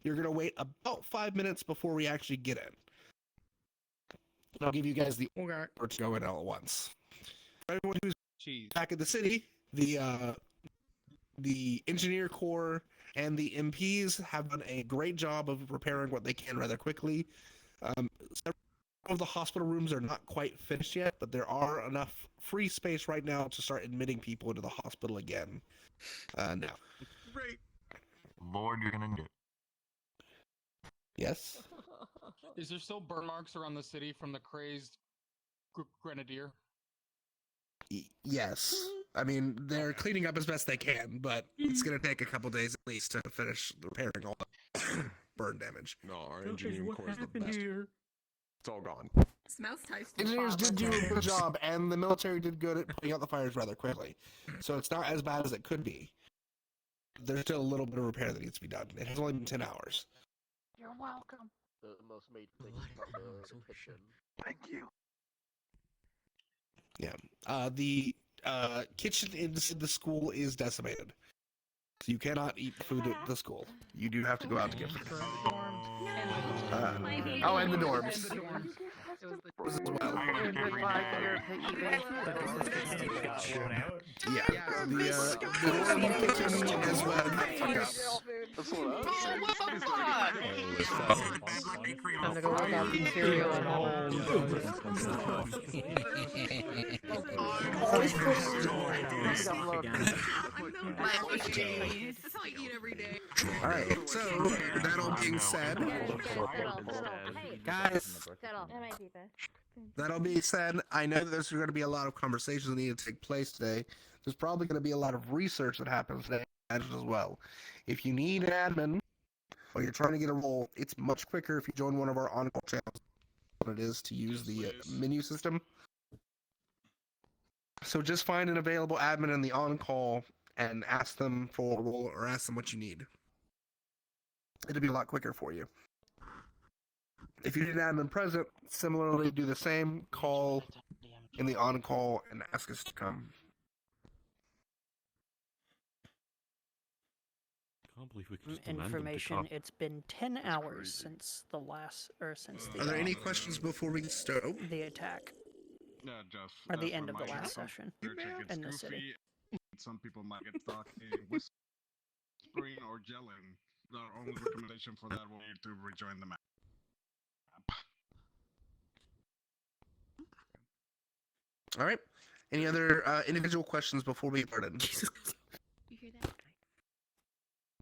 You're going to wait about 5 minutes before we actually get in. And I'll give you guys the order to go in all at once. For everyone who's back in the city, the engineer corps and the MPs have done a great job of repairing what they can rather quickly. Several of the hospital rooms are not quite finished yet, but there are enough free space right now to start admitting people into the hospital again. Now. Great. Lord, you're gonna need it. Yes? Is there still burn marks around the city from the crazed grenadier? Yes. I mean, they're cleaning up as best they can, but it's going to take a couple days at least to finish repairing all the burn damage. No, our engineering corps is the best. It's all gone. Smells tasty. Engineers did do a good job, and the military did good at putting out the fires rather quickly. So it's not as bad as it could be. There's still a little bit of repair that needs to be done. It has only been 10 hours. You're welcome. The most made thing from the kitchen. Thank you. Yeah. The kitchen inside the school is decimated. So you cannot eat food at the school. You do have to go out to get food. And the dorms. As well. Yeah. The dorm kitchen as well. I'm gonna go work out some cereal at home. Alright, so that all being said, guys, that all being said, I know that there's going to be a lot of conversations that need to take place today. There's probably going to be a lot of research that happens today as well. If you need an admin, or you're trying to get a role, it's much quicker if you join one of our on-call channels than it is to use the menu system. So just find an available admin in the on-call and ask them for a role or ask them what you need. It'll be a lot quicker for you. If you need an admin present, similarly do the same. Call in the on-call and ask us to come. Can't believe we could just Information. It's been 10 hours since the last, since the. Are there any questions before we start? The attack. Or the end of the last session in the city. Some people might get stuck in whispering or yelling. Our only recommendation for that will be to rejoin the map. All right. Any other individual questions before we start? You hear that?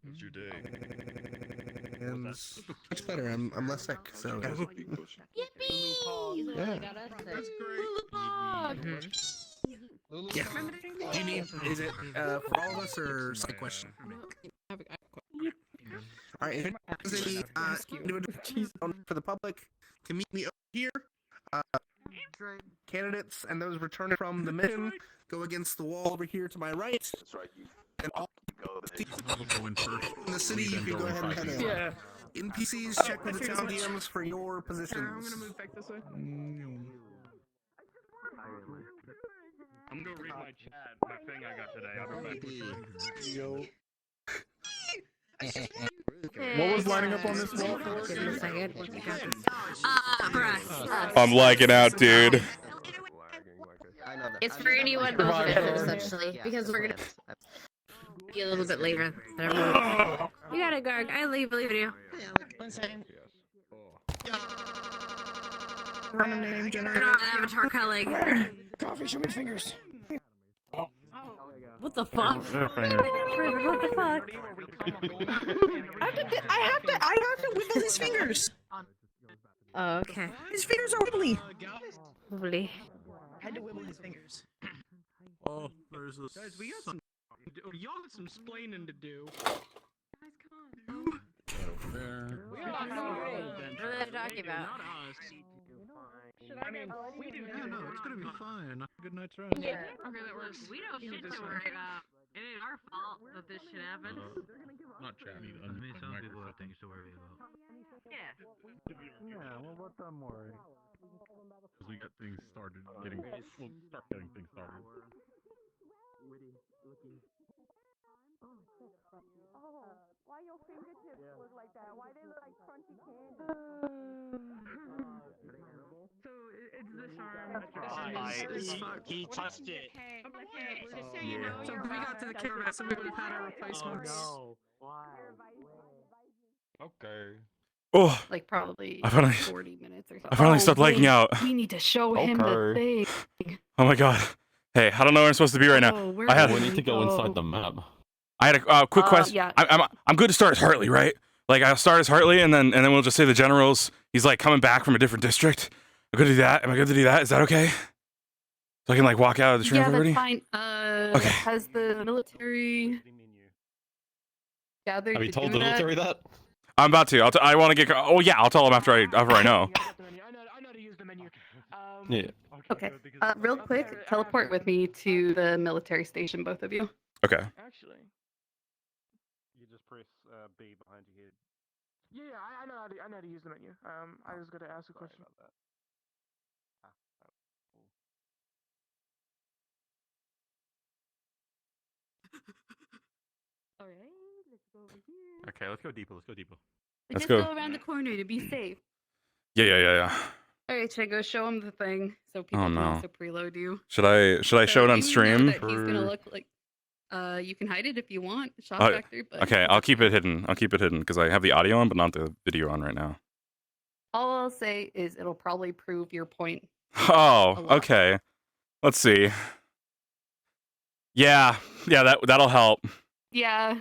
What's your day? Much better. I'm less sick, so. Yippee! Yeah. That's great. Yeah. Do you need? Is it for all of us or a question? All right. If there's any individual for the public, can meet me over here. Candidates and those returning from the mission go against the wall over here to my right. That's right. And all in the city, We you then can go go and ahead and fight head in. Yeah. NPCs, check with the town DMs for your positions. I'm gonna move back this way. I'm gonna read my chat, my thing I got today. I'll be back. What was lining up on this wall for? Give me a second. I'm lagging out, dude. It's for anyone who essentially, because we're gonna be a little bit later than everyone. You got it, Garg. I believe in you. 1 second. Random name generator. Avatar culling. Coffee, show me fingers. What the fuck? What the fuck? I have to wiggle his fingers. Oh, okay. His fingers are wibbly. Wibbly. I had to wiggle his fingers. Oh, there's a. Guys, we got some. Y'all got some splaining to do. There. We got no What are they talking about? Not us. I mean, we do. Yeah, no, it's gonna be fine. Good night's rest. Okay, that works. We don't shit to worry about. It ain't our fault that this shit happened. Not chat. I mean, some people have things to worry about. Yeah. Yeah, well, let them worry. Because we got things started getting. We'll start getting things started. Why your look like that? Why they look like crunchy candy? So it's this arm. He touched it. Just so you know, so if we got to the caravan, so we would have had our replacements. Okay. Oh, Like probably I finally- 40 minutes or something. I finally stopped liking out. We need to show him the thing. Oh my god. Hey, I don't know where I'm supposed to be right now. I had. We need to go inside the map. I had a quick question. Yeah. I'm good to start as Hartley, right? Like I'll start as Hartley, and then we'll just say the general's. He's like coming back from a different district. I'm good to do that. Am I good to do that? Is that okay? So I can like walk out of the train Yeah, already. that's fine. Okay. Has the military gathered? Have you to told do the military that? I'm about to. I want to get. Oh yeah, I'll tell him after I know. I know to use the menu. Yeah. Okay. Real quick, teleport with me to the military station, both of you. Okay. Actually. You just press B behind your head. Yeah, I know how to use the menu. I was gonna ask a question about that. All right, let's go over here. Okay, let's go deeper. Let's go deeper. Let's Just go. go around the corner to be safe. Yeah. All right, should I go show him the thing so people Oh, can no. also preload you? Should I show it So on you know stream? that he's gonna look like. You can hide it if you want. Shop Oh, factor, but Okay, I'll keep it hidden. I'll keep it hidden because I have the audio on, but not the video on right now. all I'll say is it'll probably prove your point. Oh, A lot. okay. Let's see. Yeah, that'll help. Yeah.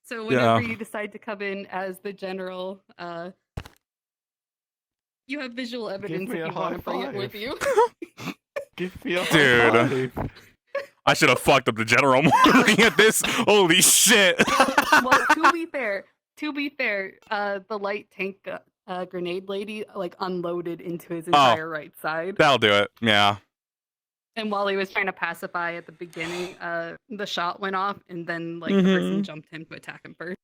So Yeah. whenever you decide to come in as the general, you have visual evidence me if a you want to high bring it five. with you. Give me a Dude. I should have fucked up the general more looking at this. Holy shit. Well, to be fair, the light tank grenade lady like unloaded into his entire right side. That'll do it. Yeah. And while he was trying to pacify at the beginning, the shot went off, and then like the person jumped him to attack him first.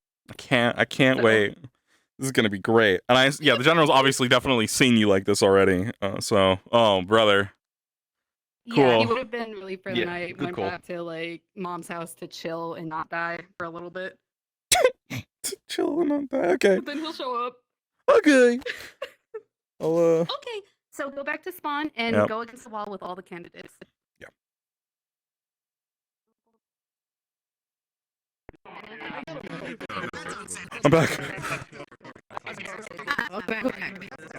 I can't wait. This is gonna be great. And the general's obviously definitely seen you like this already. Oh brother. Cool. Yeah, he would have been really for the Yeah, night. good Went call. back to like mom's house to chill and not die for a little bit. Chill and not die. Okay. But then he'll show up. Okay. I'll Okay, so go back to spawn and Yep. go against the wall with all the candidates. Yeah. I'm back.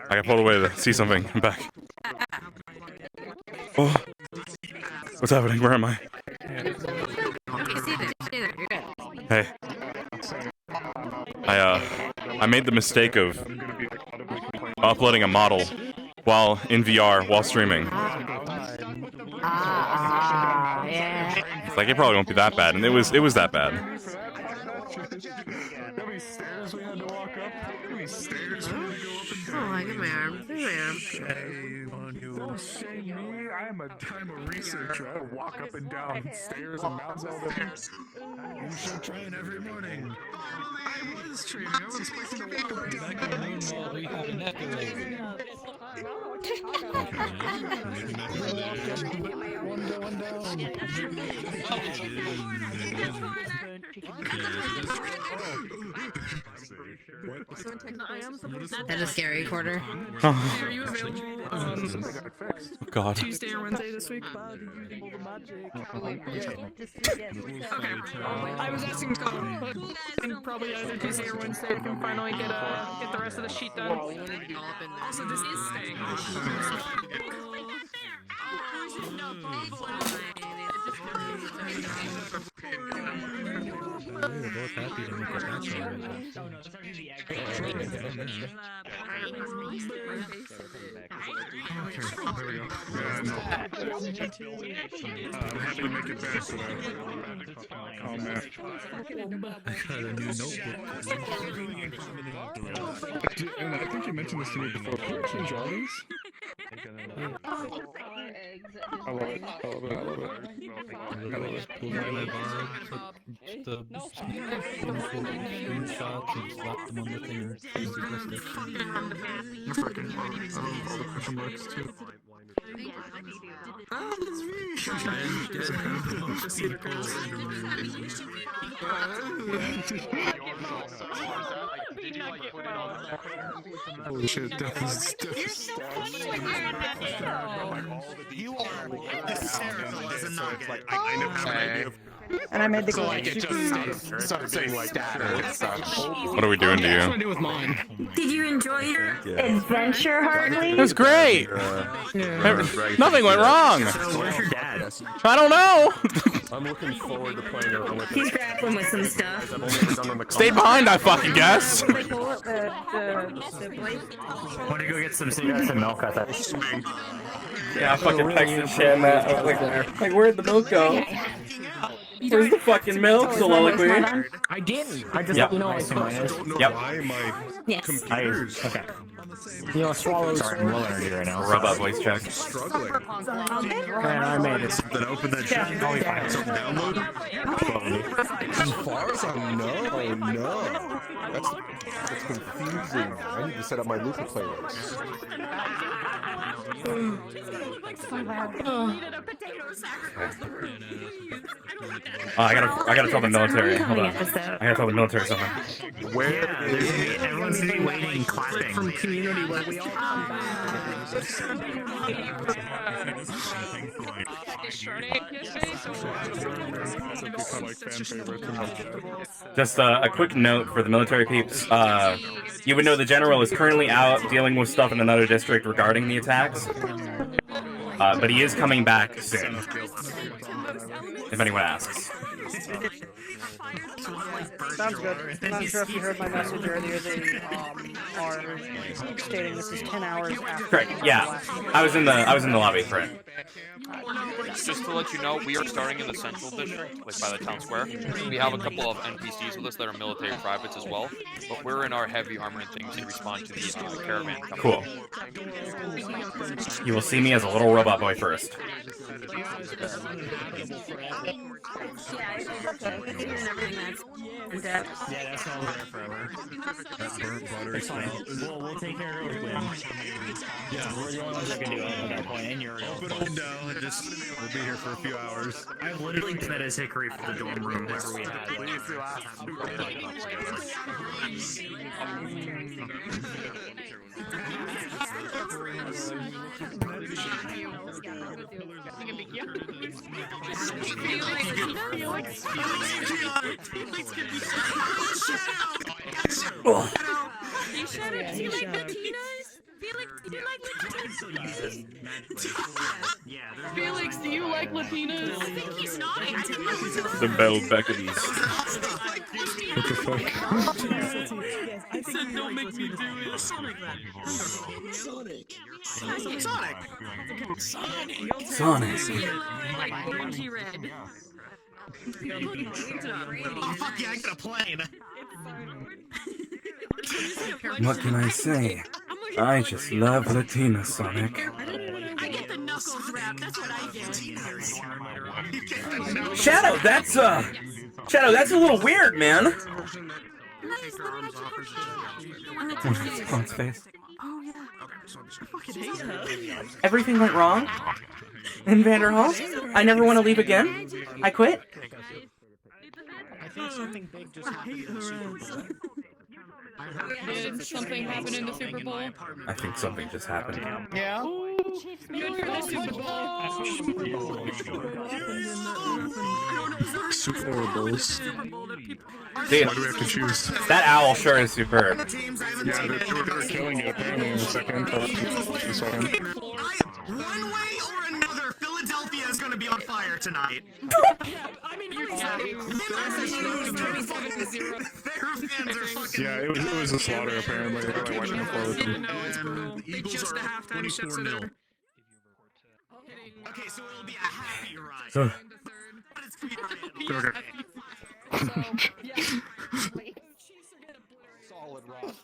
I got pulled away to see something. I'm back. Oh. What's happening? Where am I? Hey. I made the mistake of uploading a model while in VR while streaming. Yeah. It's like it probably won't be that bad, and it was that bad. How many stairs we had to walk up? How many stairs we had to go up and down? Oh, give me my arm. Give me my arm. Shame on you. Don't shame me. I'm a researcher. I walk up and down stairs and mountains all the time. You should train every morning. I was training. I was expecting to walk up and down. We have an epilogue. One That's a scary quarter. Are you available God. Tuesday or Wednesday this week? Okay. I was asking Scott, and probably either Tuesday or Wednesday we can finally get the rest of the sheet done. Also, this is staying. We were both happy to make it that sorted. I'm happy to make it back to that comment. I got a new notebook. And I think you mentioned this to me before. Can you change all these? I love it. I love it. I love it. I love it. Pulled out my bar, took the screenshots and slapped them on the thing or Freaking all the question marks too. Holy shit, that was You are hysterical as a nugget. Like, I kind of have an idea of. And I made the So, like, it just started saying, like, What are we doing to you? do with mine. Did you enjoy your Adventure, Hartley? It was great. Nothing went wrong. Where's your dad? I don't know. I'm looking forward to playing around with He's grappling with some stuff. Stay behind, I fucking guess. Want to go get some cigarettes and milk? I thought. Yeah, I fucking texted Shan that. I was like, where'd the milk go? Where's the fucking milk, soliloquy? I didn't. I just Yep. let you know I saw it. Yep. Yes. Okay. You know, swallow. Sorry, I'm low energy right now. Rub up voice check. struggling. And I made it. Then open that shit. Oh, you find something download? As far as I know, no. That's confusing. I need to set up my Luca playlist. I gotta tell the military. Hold on. I gotta tell the military something. Where is Everyone's gonna be waiting, clapping. From community where we all. Just a quick note for the military peeps. You would know the general is currently out dealing with stuff in another district regarding the attacks. But he is coming back soon. If anyone asks. Sounds good. I'm not sure if you heard my message earlier. They are stating this is 10 hours after. Correct. Yeah, I was in the lobby for it. Just to let you know, we are starting in the central district, like by the town square. We have a couple of NPCs with us that are military privates as well, but we're in our heavy armor and things to respond to the caravan coming. Cool. You will see me as a little robot boy first. Yeah, that's all there forever. That burnt buttery smell. We'll take care of it when. Yeah, we're the only ones that can do it at that point, and you're Open a window and we'll be here for a few hours. I've literally been at his hickory for the dorm room whenever we had. Felix, do you like Latinas? The bell beckons. What the fuck? He said, don't make me do it. Sonic. Orangey red. Oh fuck yeah, I got a plane. What can I say? I just love Latina, Sonic. I get the knuckles wrap. That's what I get. Shadow, that's a little weird, man. On its face. Oh yeah. I fucking hate her. Everything went wrong in Vanderhall. I never want to leave again. I quit. I think something big just happened in the Super Bowl. Did something happen in the Super Bowl? I think something just happened. Yeah. Good for the Super Bowl. Super Bowls. Dude, Why do we have to choose? that owl sure is superb. Yeah, they're killing it apparently in a second. One way or another, Philadelphia is going to be on fire tonight. I mean, you're exactly. Yeah, it was a slaughter apparently. They're like wiping the floor with them. It's just a halftime show, so they're. Okay, so it'll be a happy ride. So, Solid rock.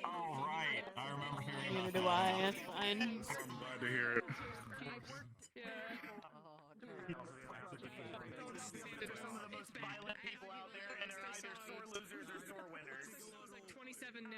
Oh, right. I remember hearing Neither do I. That's fine. I'm glad to hear it. Some of the most violent people out there, and they're either sore losers or sore winners. 27-0.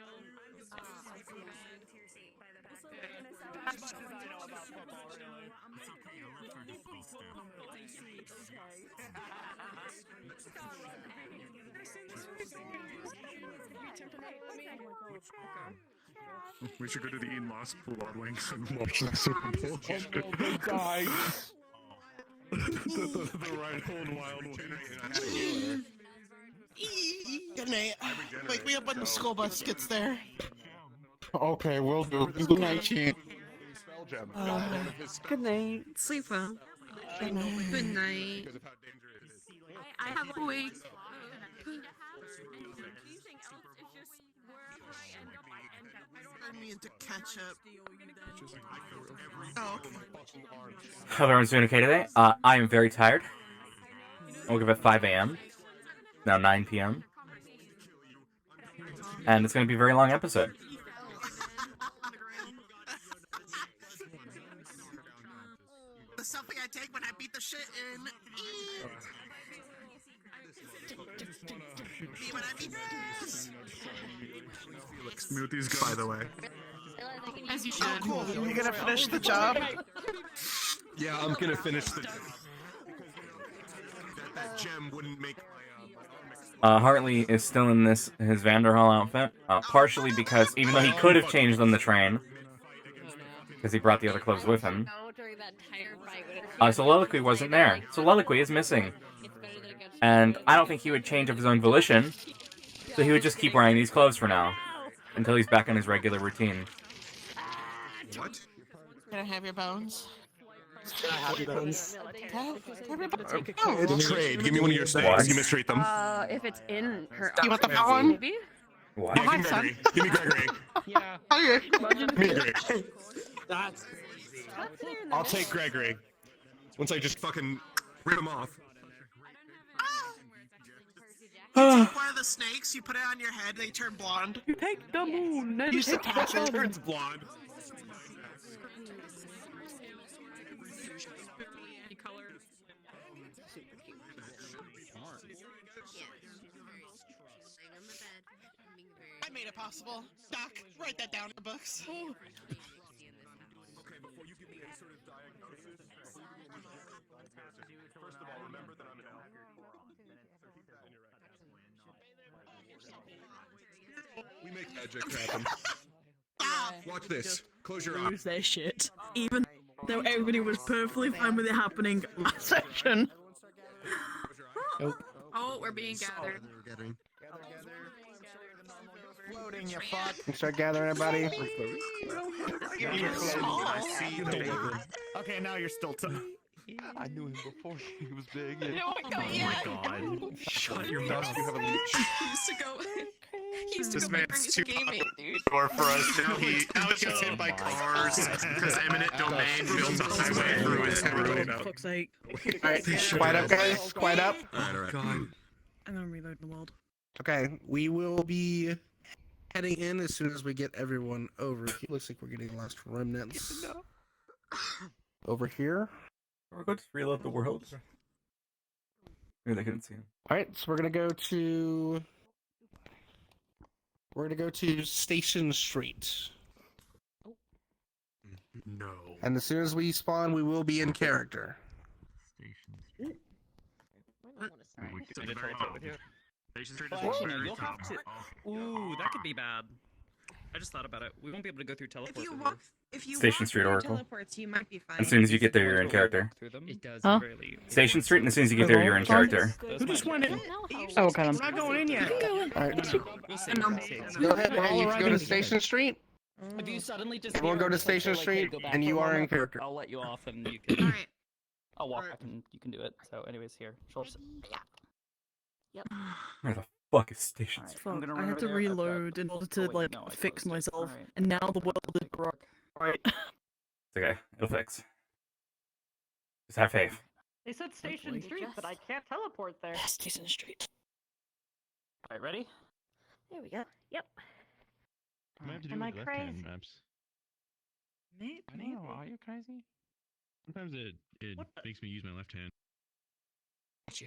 We should go to the Eaton Lost Blood Wings and watch the Super Bowl. They died. The right hold wild one. Good night. Wake me up when the school bus gets there. Okay, we'll do. Good night, Chief. Good night. Sleep well. Good night. Good night. I have a week. Turn me into ketchup. Oh, okay. Hope everyone's doing okay today. I am very tired. I woke up at 5 a.m. Now 9 p.m. And it's going to be a very long episode. The selfie I take when I beat the shit in. When I beat this. Smoothie's good, by the way. As you should. Oh, cool. You gonna finish the job? Yeah, I'm gonna finish the. That gem wouldn't make Hartley is still in his Vanderhall outfit, partially because even though he could have changed on the train, because he brought the other clothes with him, Soliloquy wasn't there. Soliloquy is missing. And I don't think he would change of his own volition, so he would just keep wearing these clothes for now, until he's back on his regular routine. What? Can I have your bones? Can I have your bones? Trade. Give me one of your snakes. You mistreat them. If it's in her Do you want the phone? maybe? What? Oh, hi, son. Give me Gregory. Yeah. Okay. Give me Gregory. That's I'll take Gregory. Once I just fucking rip him off. You take one of the snakes, you put it on your head, they turn blonde. You take the moon. You just attach it. Turns blonde. I made it possible. Doc, write that down in the books. Okay, before you give me any sort of diagnosis, first of all, remember that I'm an elf. We make magic happen. Watch this. Close your eyes. Lose their shit. Even though everybody was perfectly fine with it happening last session. Oh, we're being gathered. Floating, you fuck. Start gathering everybody. Okay, now you're still tough. I knew him before he was big. Oh my god. Shut your mouth. You have a leech. He used to go. He used to This go big man's rings too gaming, dude. Or for us, now he gets hit by cars because eminent domain builds a highway through his road. Fuck's sake. Alright, quiet up, guys. Quiet up. Alright. I'm gonna reload the world. Okay, we will be heading in as soon as we get everyone over here. Looks like we're getting last remnants. Over here. We're going to reload the world. Maybe they couldn't see him. Alright, so we're gonna go to Station Street. No. And as soon as we spawn, we will be in character. Station Street Well, is actually, very you'll have to. Ooh, that could be bad. I just thought about it. We won't be able to go through teleports. If you Station walk Street through Oracle. teleports, you might be fine. As soon as you get there, you're in character. It does Huh? really. Station Street, and as soon as you get there, you're in character. Who just went in? Oh, okay. I'm not going in yet. Alright, We'll see. go ahead. Hey, you can go to Station Street. If you suddenly just Everyone go to Station Street, and you are in character. I'll let you off, and you can. Alright. I'll walk back, and you can do it. So, anyways, here. Yep. Where the fuck is Station Street? Fuck, I had to reload in order to like fix myself, and now the world is broke. Right. It's okay. It'll fix. Just have faith. They said Station Street, but I can't teleport there. Station Street. Alright, ready? There we go. Yep. Am I crazy? I don't know. Are you crazy? Sometimes it makes me use my left hand. Gotcha.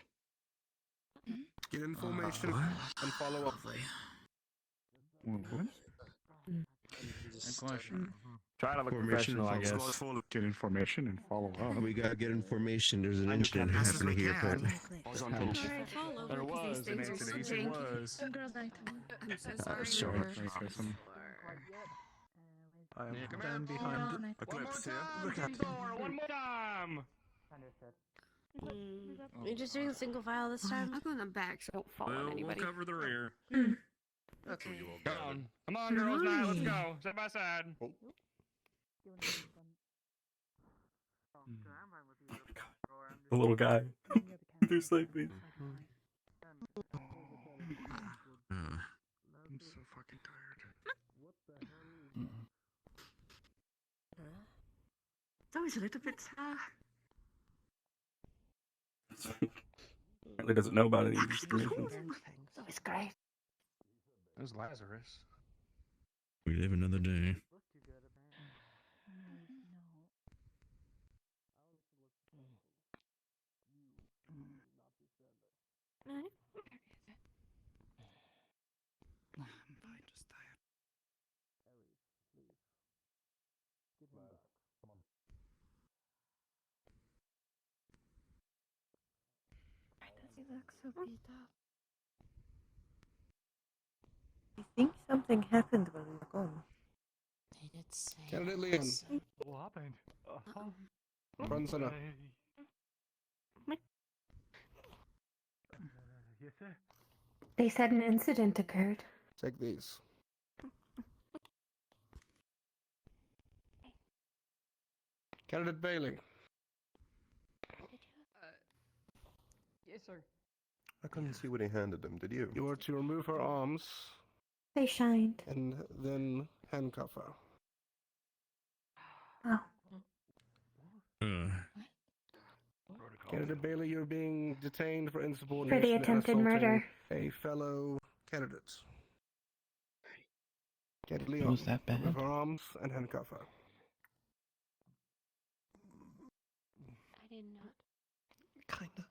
Get information and follow up. Good question. Try to look Formation professional, I and guess. follow up. Get information and follow up. We gotta get information. There's an incident happening here, apparently. There was an incident. He was. Sorry. I am stand behind Eclipse here. Look at him. One more time. You're just doing single file this time? I'll go in the back so I don't fall on We'll anybody. cover the rear. Okay. Come on, girls, night. Let's go. Side by side. The little guy. They're sleeping. I'm so fucking tired. It's always a little bit sad. Apparently doesn't know about any of these information. It's always great. There's Lazarus. We live another day. I'm fine, just tired. Why does he look so beat up? I think something happened when we were gone. They did say. Candidate Leon. What happened? Front center. Yes, sir. They said an incident occurred. Take these. Candidate Bailey. Yes, sir. I couldn't see what he handed him, did you? You are to remove her arms They shined. and then handcuff her. Oh. Candidate Bailey, you're being detained for insubordination For the and attempted assaulting murder. a fellow candidate. Candidate Leon, Was that bad? remove her arms and handcuff her. I did not. Kinda.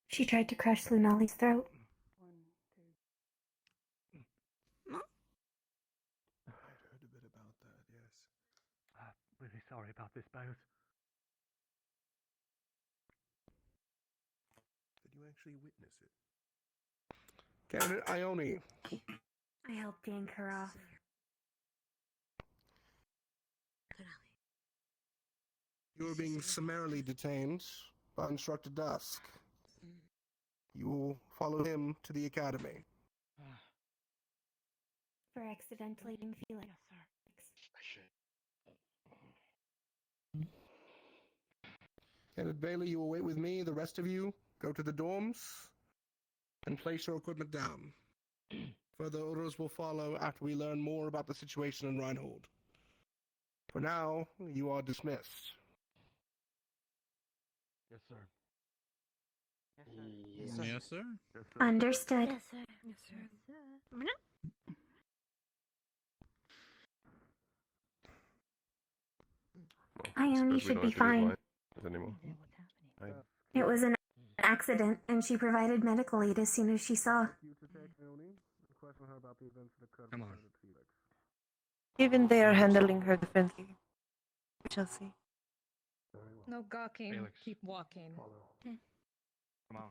She tried to crush Lunali's throat. I heard a bit about that, yes. I'm really sorry about this, both. Did you actually witness it? Candidate Ione, I helped yank her off. you are being summarily detained by Instructor Dusk. You will follow him to the academy. For accidentally eating Felix. Candidate Bailey, you will wait with me. The rest of you, go to the dorms and place your equipment down. Further orders will follow after we learn more about the situation in Reinhold. For now, you are dismissed. Yes, sir. Yes, sir. Understood. Yes, sir. Yes, sir. Ione should be fine. Anymore. It was an accident, and she provided medical aid as soon as she saw. Come on. Even they are handling her defensively. We shall see. No gawking. Felix. Keep walking. Come on.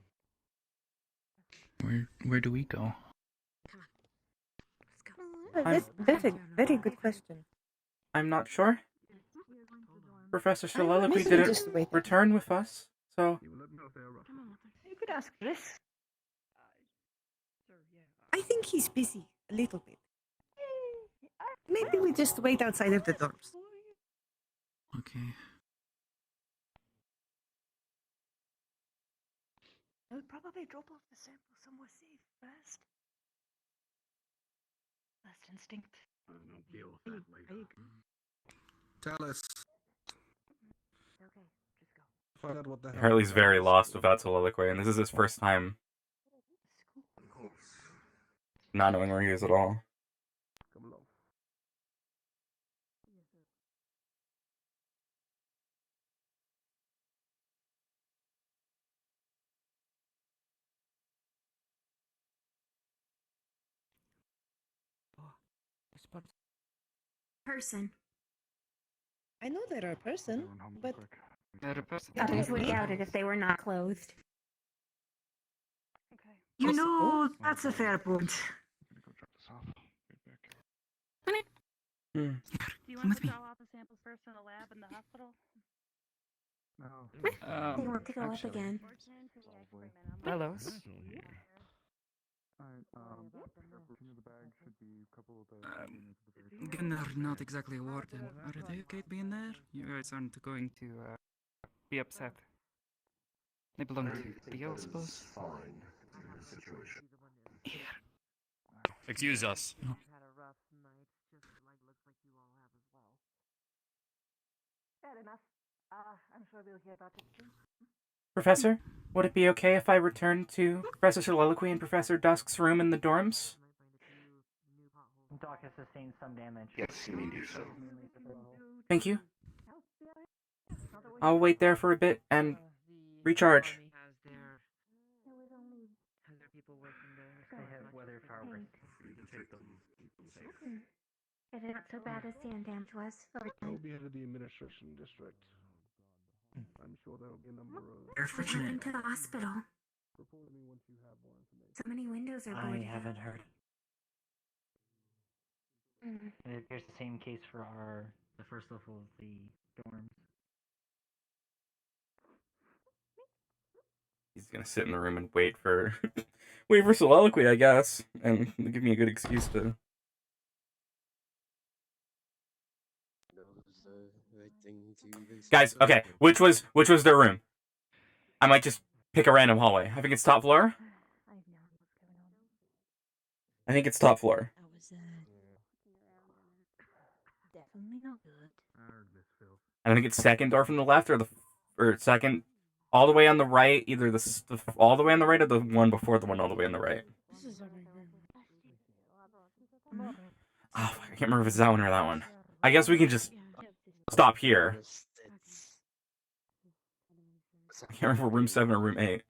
Where do we go? That's a very good question. I'm not sure. Professor Maybe Soliloquy we didn't just wait. return with us, so... You could ask Chris. I think he's busy a little bit. Maybe we just wait outside of the dorms. Okay. I would probably drop off the sample somewhere safe first. Last instinct. Deal with that later. Tell us. Okay, just go. Find out what the hell. Hartley's very lost without Soliloquy, and this is his first time not knowing where he is at all. Come along. person. I know they're a person, but They're a person. I would doubt it if they were not clothed. You know, that's a fair point. Do you want With to me. draw all the samples first in the lab in the hospital? They want to go up again. Hello. Again, they're not exactly a warden. Are they okay being there? You guys aren't going to be upset. They belong to Theo, I suppose. Fine. Situation. Excuse us. Fair enough. I'm sure we'll hear about it soon. Professor, would it be okay if I return to Professor Soliloquy and Professor Dusk's room in the dorms? Doc has sustained some damage. Yes, you may do so. Thank you. I'll wait there for a bit and recharge. They have weather tower. Is it not so bad as sand damage was? I'll be head of the administration district. I'm sure there'll be a number of. What happened to the hospital? So many windows are I boarded. haven't heard. Mm. It appears the same case for the first level of the dorms. He's gonna sit in the room and wait for Soliloquy, I guess, and give me a good excuse to. Guys, okay, which was their room? I might just pick a random hallway. I think it's top floor. I think it's top floor. That was definitely not good. I think it's second door from the left, or second, all the way on the right. Either the all the way on the right or the one before the one all the way on the right. This is our room. Oh, I can't remember if it's that one or that one. I guess we can just stop here. I can't remember room 7 or room 8.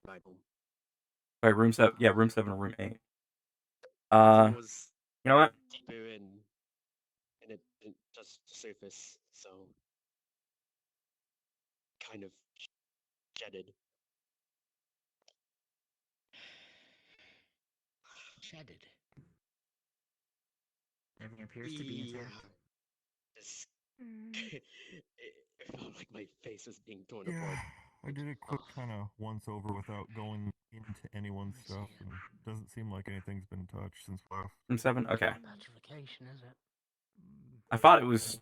Sorry, room 7. Yeah, room 7 or room 8. You know what? Deeper in it just the surface, so kind of shedded. Shedded. Everything appears to be intact. Just, it felt like my face was being torn apart. Yeah, I did a quick kind of once over without going into anyone's stuff, and doesn't seem like anything's been touched since left. Room 7? Okay. Petrification, is it? I thought it was.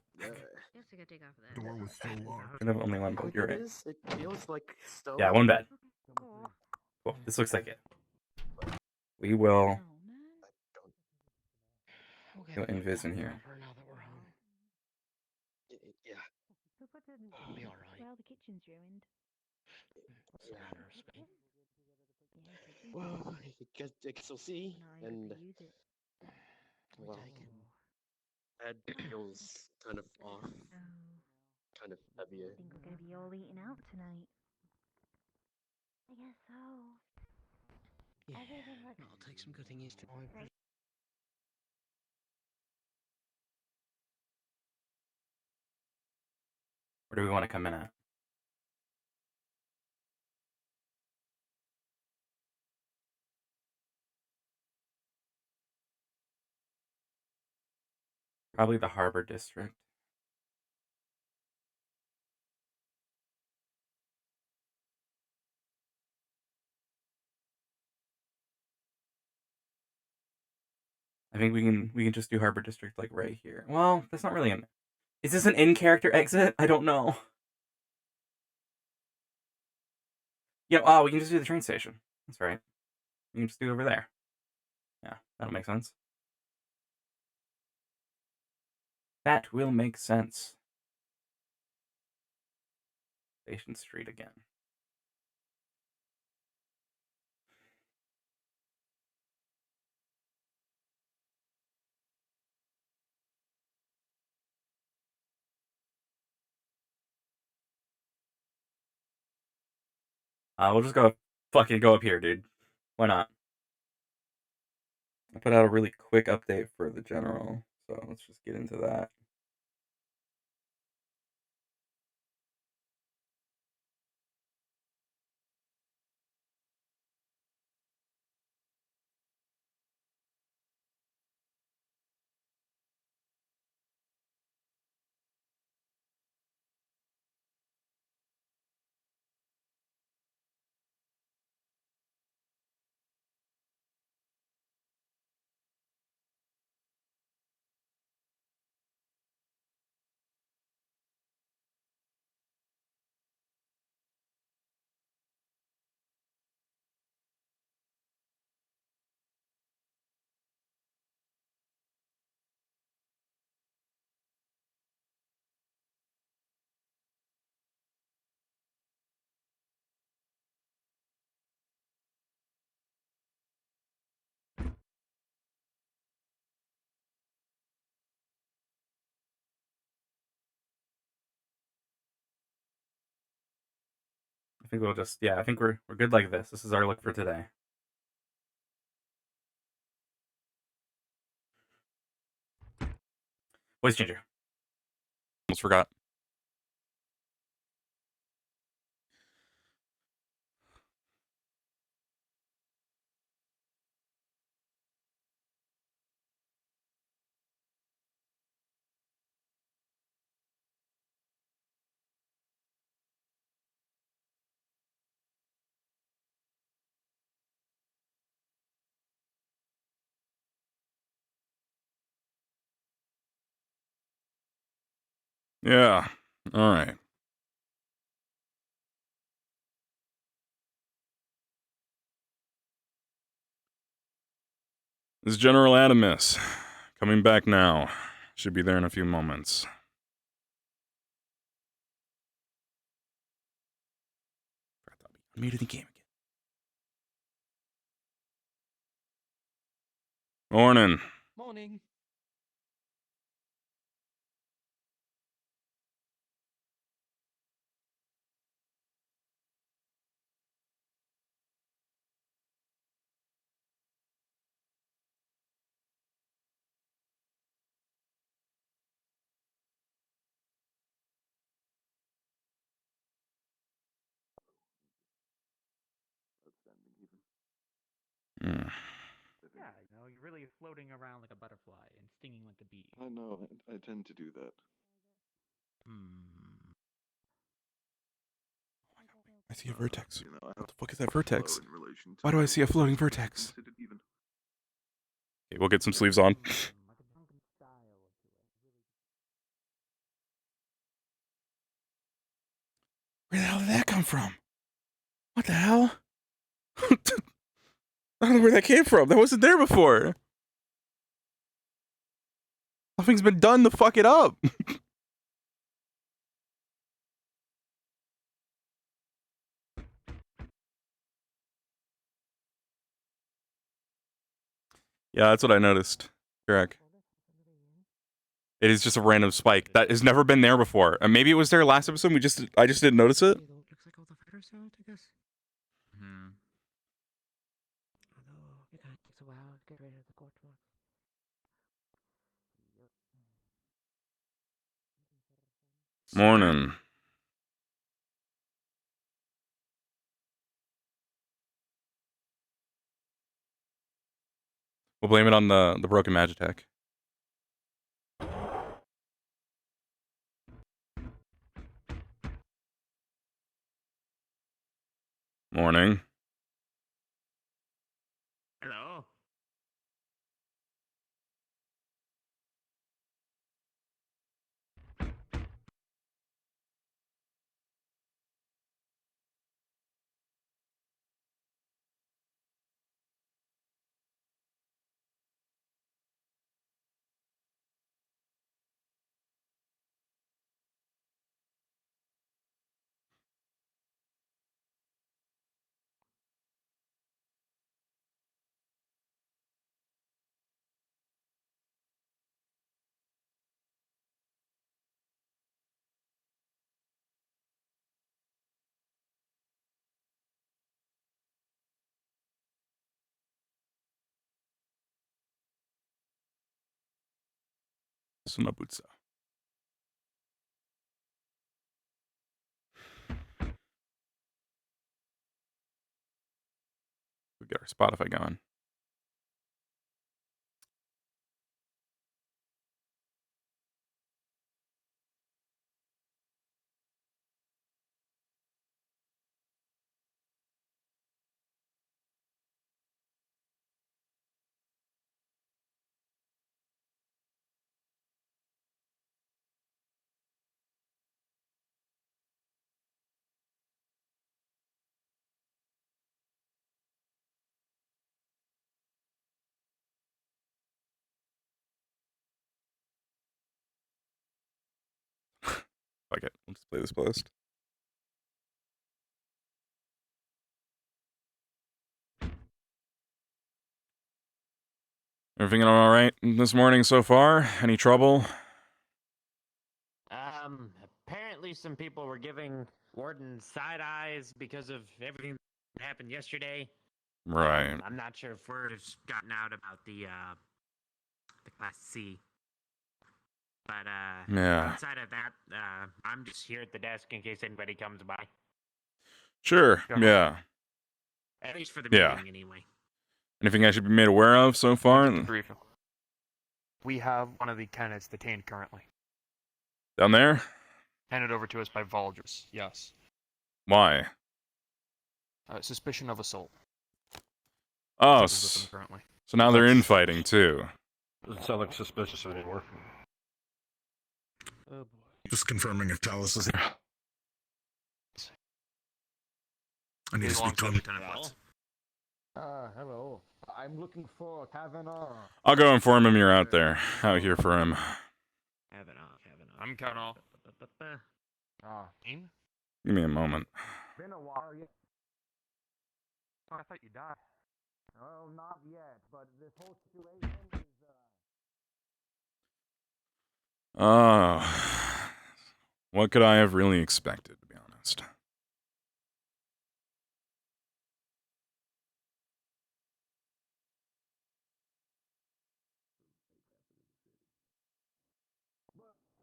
Door was still locked. Could have only one bed. You're right. It feels like stone. Yeah, one bed. Cool. This looks like it. We will go invis in here. Yeah. It'll be alright. Well, the kitchen's ruined. What's the matter, Spain? Well, I guess we'll see. And well, head feels kind of off, kind of heavier. I think we're gonna be all eating out tonight. I guess so. Yeah, I'll take some good things tonight. Where do we want to come in at? Probably the Harbor District. I think we can just do Harbor District like right here. Well, that's not really an. Is this an in-character exit? I don't know. Yeah, oh, we can just do the train station. That's right. We can just do it over there. Yeah, that'll make sense. That will make sense. Station Street again. We'll just fucking go up here, dude. Why not? I put out a really quick update for the general, so let's just get into that. think we'll just I think we're good like this. This is our look for today. Voice changer. Almost forgot. Yeah. All right. This is General Adamas. Coming back now. Should be there in a few moments. Muted the game again. Morning. Morning. Mm. Yeah, you know, you're really floating around like a butterfly and stinging like a bee. I know. I tend to do that. I see a vertex. You know, I What the fuck is that vertex? in relation to Why do I see a floating vertex? considered even. Okay, we'll get some sleeves on. Where the hell did that come from? What the hell? I don't know where that came from. That wasn't there before. Nothing's been done to fuck it up. Yeah, that's what I noticed. Correct. It is just a random spike that has never been there before. And maybe it was there last episode. I just didn't notice it. Looks like all the fighters out, I guess. Although it kind of takes a while to get rid of the court marks. Morning. We'll blame it on the broken Magitech. Morning. Hello. Sunabutsu. We got our Spotify going. Fuck it. Let's play this post. Everything all right this morning so far? Any trouble? apparently some people were giving Warden side eyes because of everything that happened yesterday. Right. I'm not sure if word has gotten out about the Class C. But Yeah. outside of that, I'm just here at the desk in case anybody comes by. Sure. Yeah. At least for the Yeah. meeting, anyway. Anything I should be made aware of so far? Brief. We have one of the candidates detained currently. Down there? Handed over to us by Valdris. Yes. Why? Suspicion of assault. Oh, Charges with them currently. so now they're infighting too. Doesn't sound like suspicious anymore. Oh boy. Just confirming if Talus is here. I need to speak to him. Hello. I'm looking for Kavanaugh. I'll go inform him you're out there. Out here for him. Kavanaugh. I'm Kavanaugh. Give me a moment. Been a while yet. Oh, I thought you died. Oh, not yet, but this whole situation is, What could I have really expected, to be honest?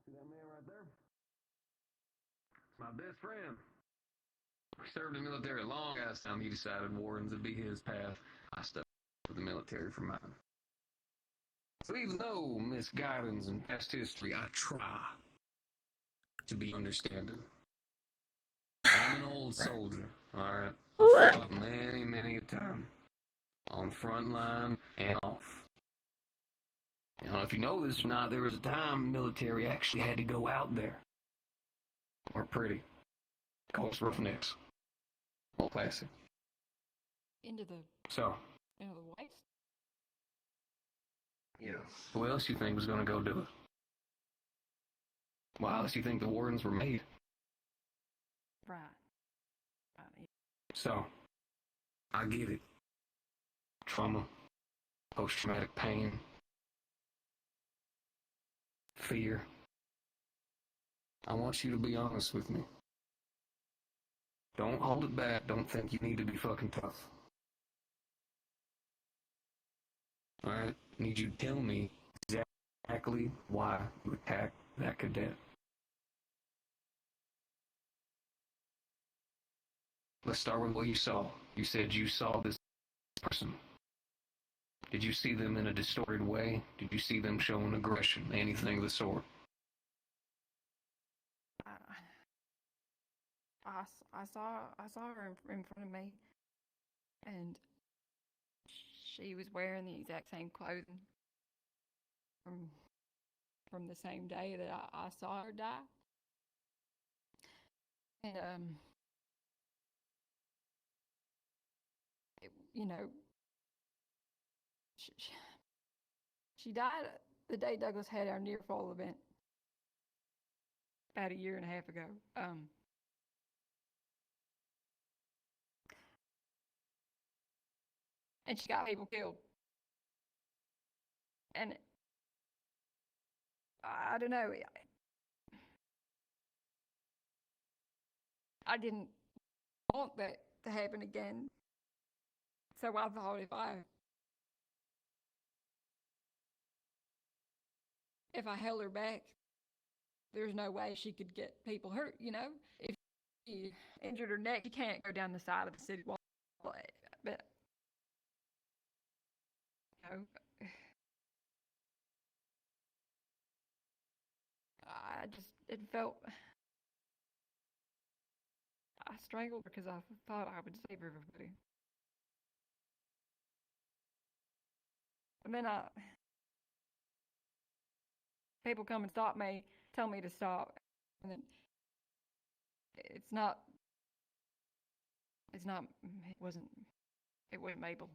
See that man right there? My best friend. Served in the military a long ass time. He decided Warren's would be his path. I stuck with the military for mine. So even though misguidance and past history, I try to be understanding. I'm an old soldier, alright? I've fought many, many a time. On the front line and off. I don't know if you know this or not, there was a time the military actually had to go out there. We're pretty. Call us roughnecks. Old classic. Into the whites? Yeah. Who else you think was gonna go do it? Why else you think the wardens were made? Right. So, I get it. Trauma, post-traumatic pain, fear. I want you to be honest with me. Don't hold it back. Don't think you need to be fucking tough. Alright? I need you to tell me exactly why you attacked that cadet. Let's start with what you saw. You said you saw this person. Did you see them in a distorted way? Did you see them showing aggression? Anything of the sort? I saw her in front of me, and she was wearing the exact same clothing from the same day that I saw her die. And she died the day Douglas had our near fall event about 1.5 years ago. And she got people killed. And I don't know. I didn't want that to happen again. So I thought if I held her back, there's no way she could get people hurt, If she injured her neck, you can't go down the side of the city wall. But I strangled her because I thought I would save everybody. And then people come and stop me, tell me to stop, and then it wasn't Mabel.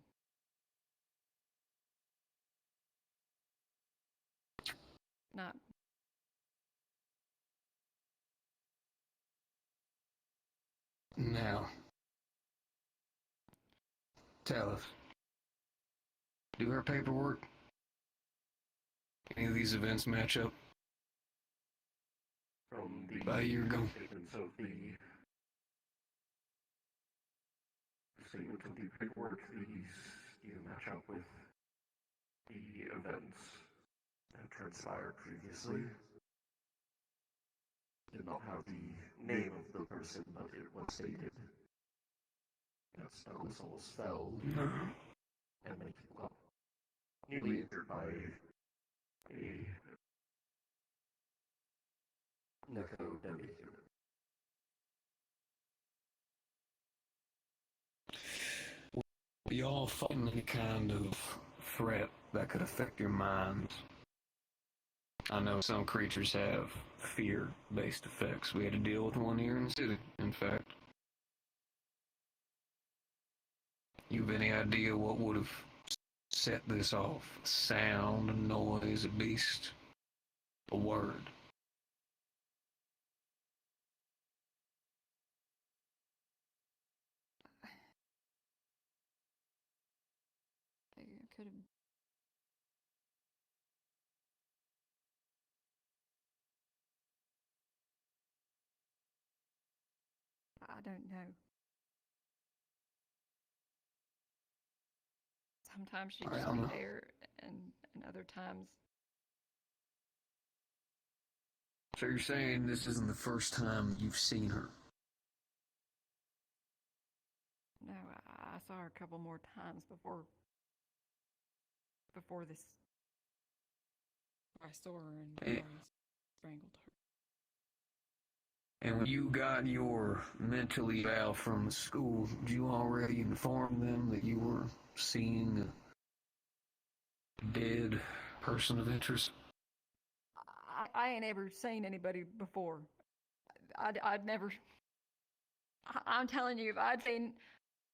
Not. Now, tell us. Do her paperwork? Any of these events match up? from the About a year ago. statements of the statement of the paperwork, you match up with the events that transpired previously. Did not have the name of the person, but it was stated that Douglas almost fell, and many people got nearly injured by a Necro detonator. We all fighting any kind of threat that could affect your mind. I know some creatures have fear-based effects. We had to deal with one here in the city, in fact. You have any idea what would have set this off? A sound, a noise, a beast, a word? It could have. I don't know. Sometimes she'd just be there, and other times. So you're saying this isn't the first time you've seen her? No, I saw her a couple more times before this. I saw her and I strangled her. And when you got your mentally out from the school, did you already inform them that you were seeing a dead person of interest? I ain't ever seen anybody before. I'd never. I'm telling you, if I'd seen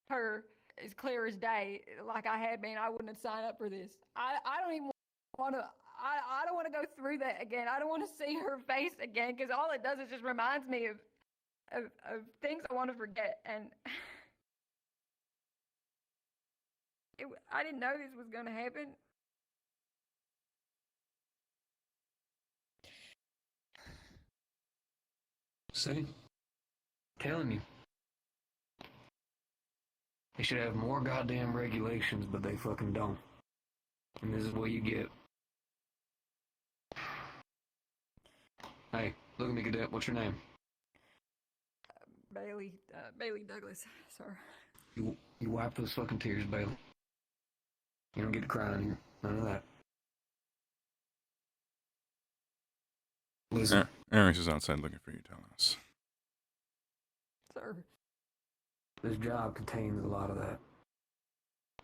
her as clear as day, like I had been, I wouldn't have signed up for this. I don't even want to. I don't want to go through that again. I don't want to see her face again because all it does is just reminds me of things I want to forget. And I didn't know this was going to happen. See? Telling you. They should have more goddamn regulations, but they fucking don't. And this is what you get. Hey, look at me, cadet. What's your name? Bailey Douglas, sir. You wipe those fucking tears, Bailey. You don't get to cry in here. None of that. Listen. Aries is outside looking for you, Thomas. Sir. This job contains a lot of that.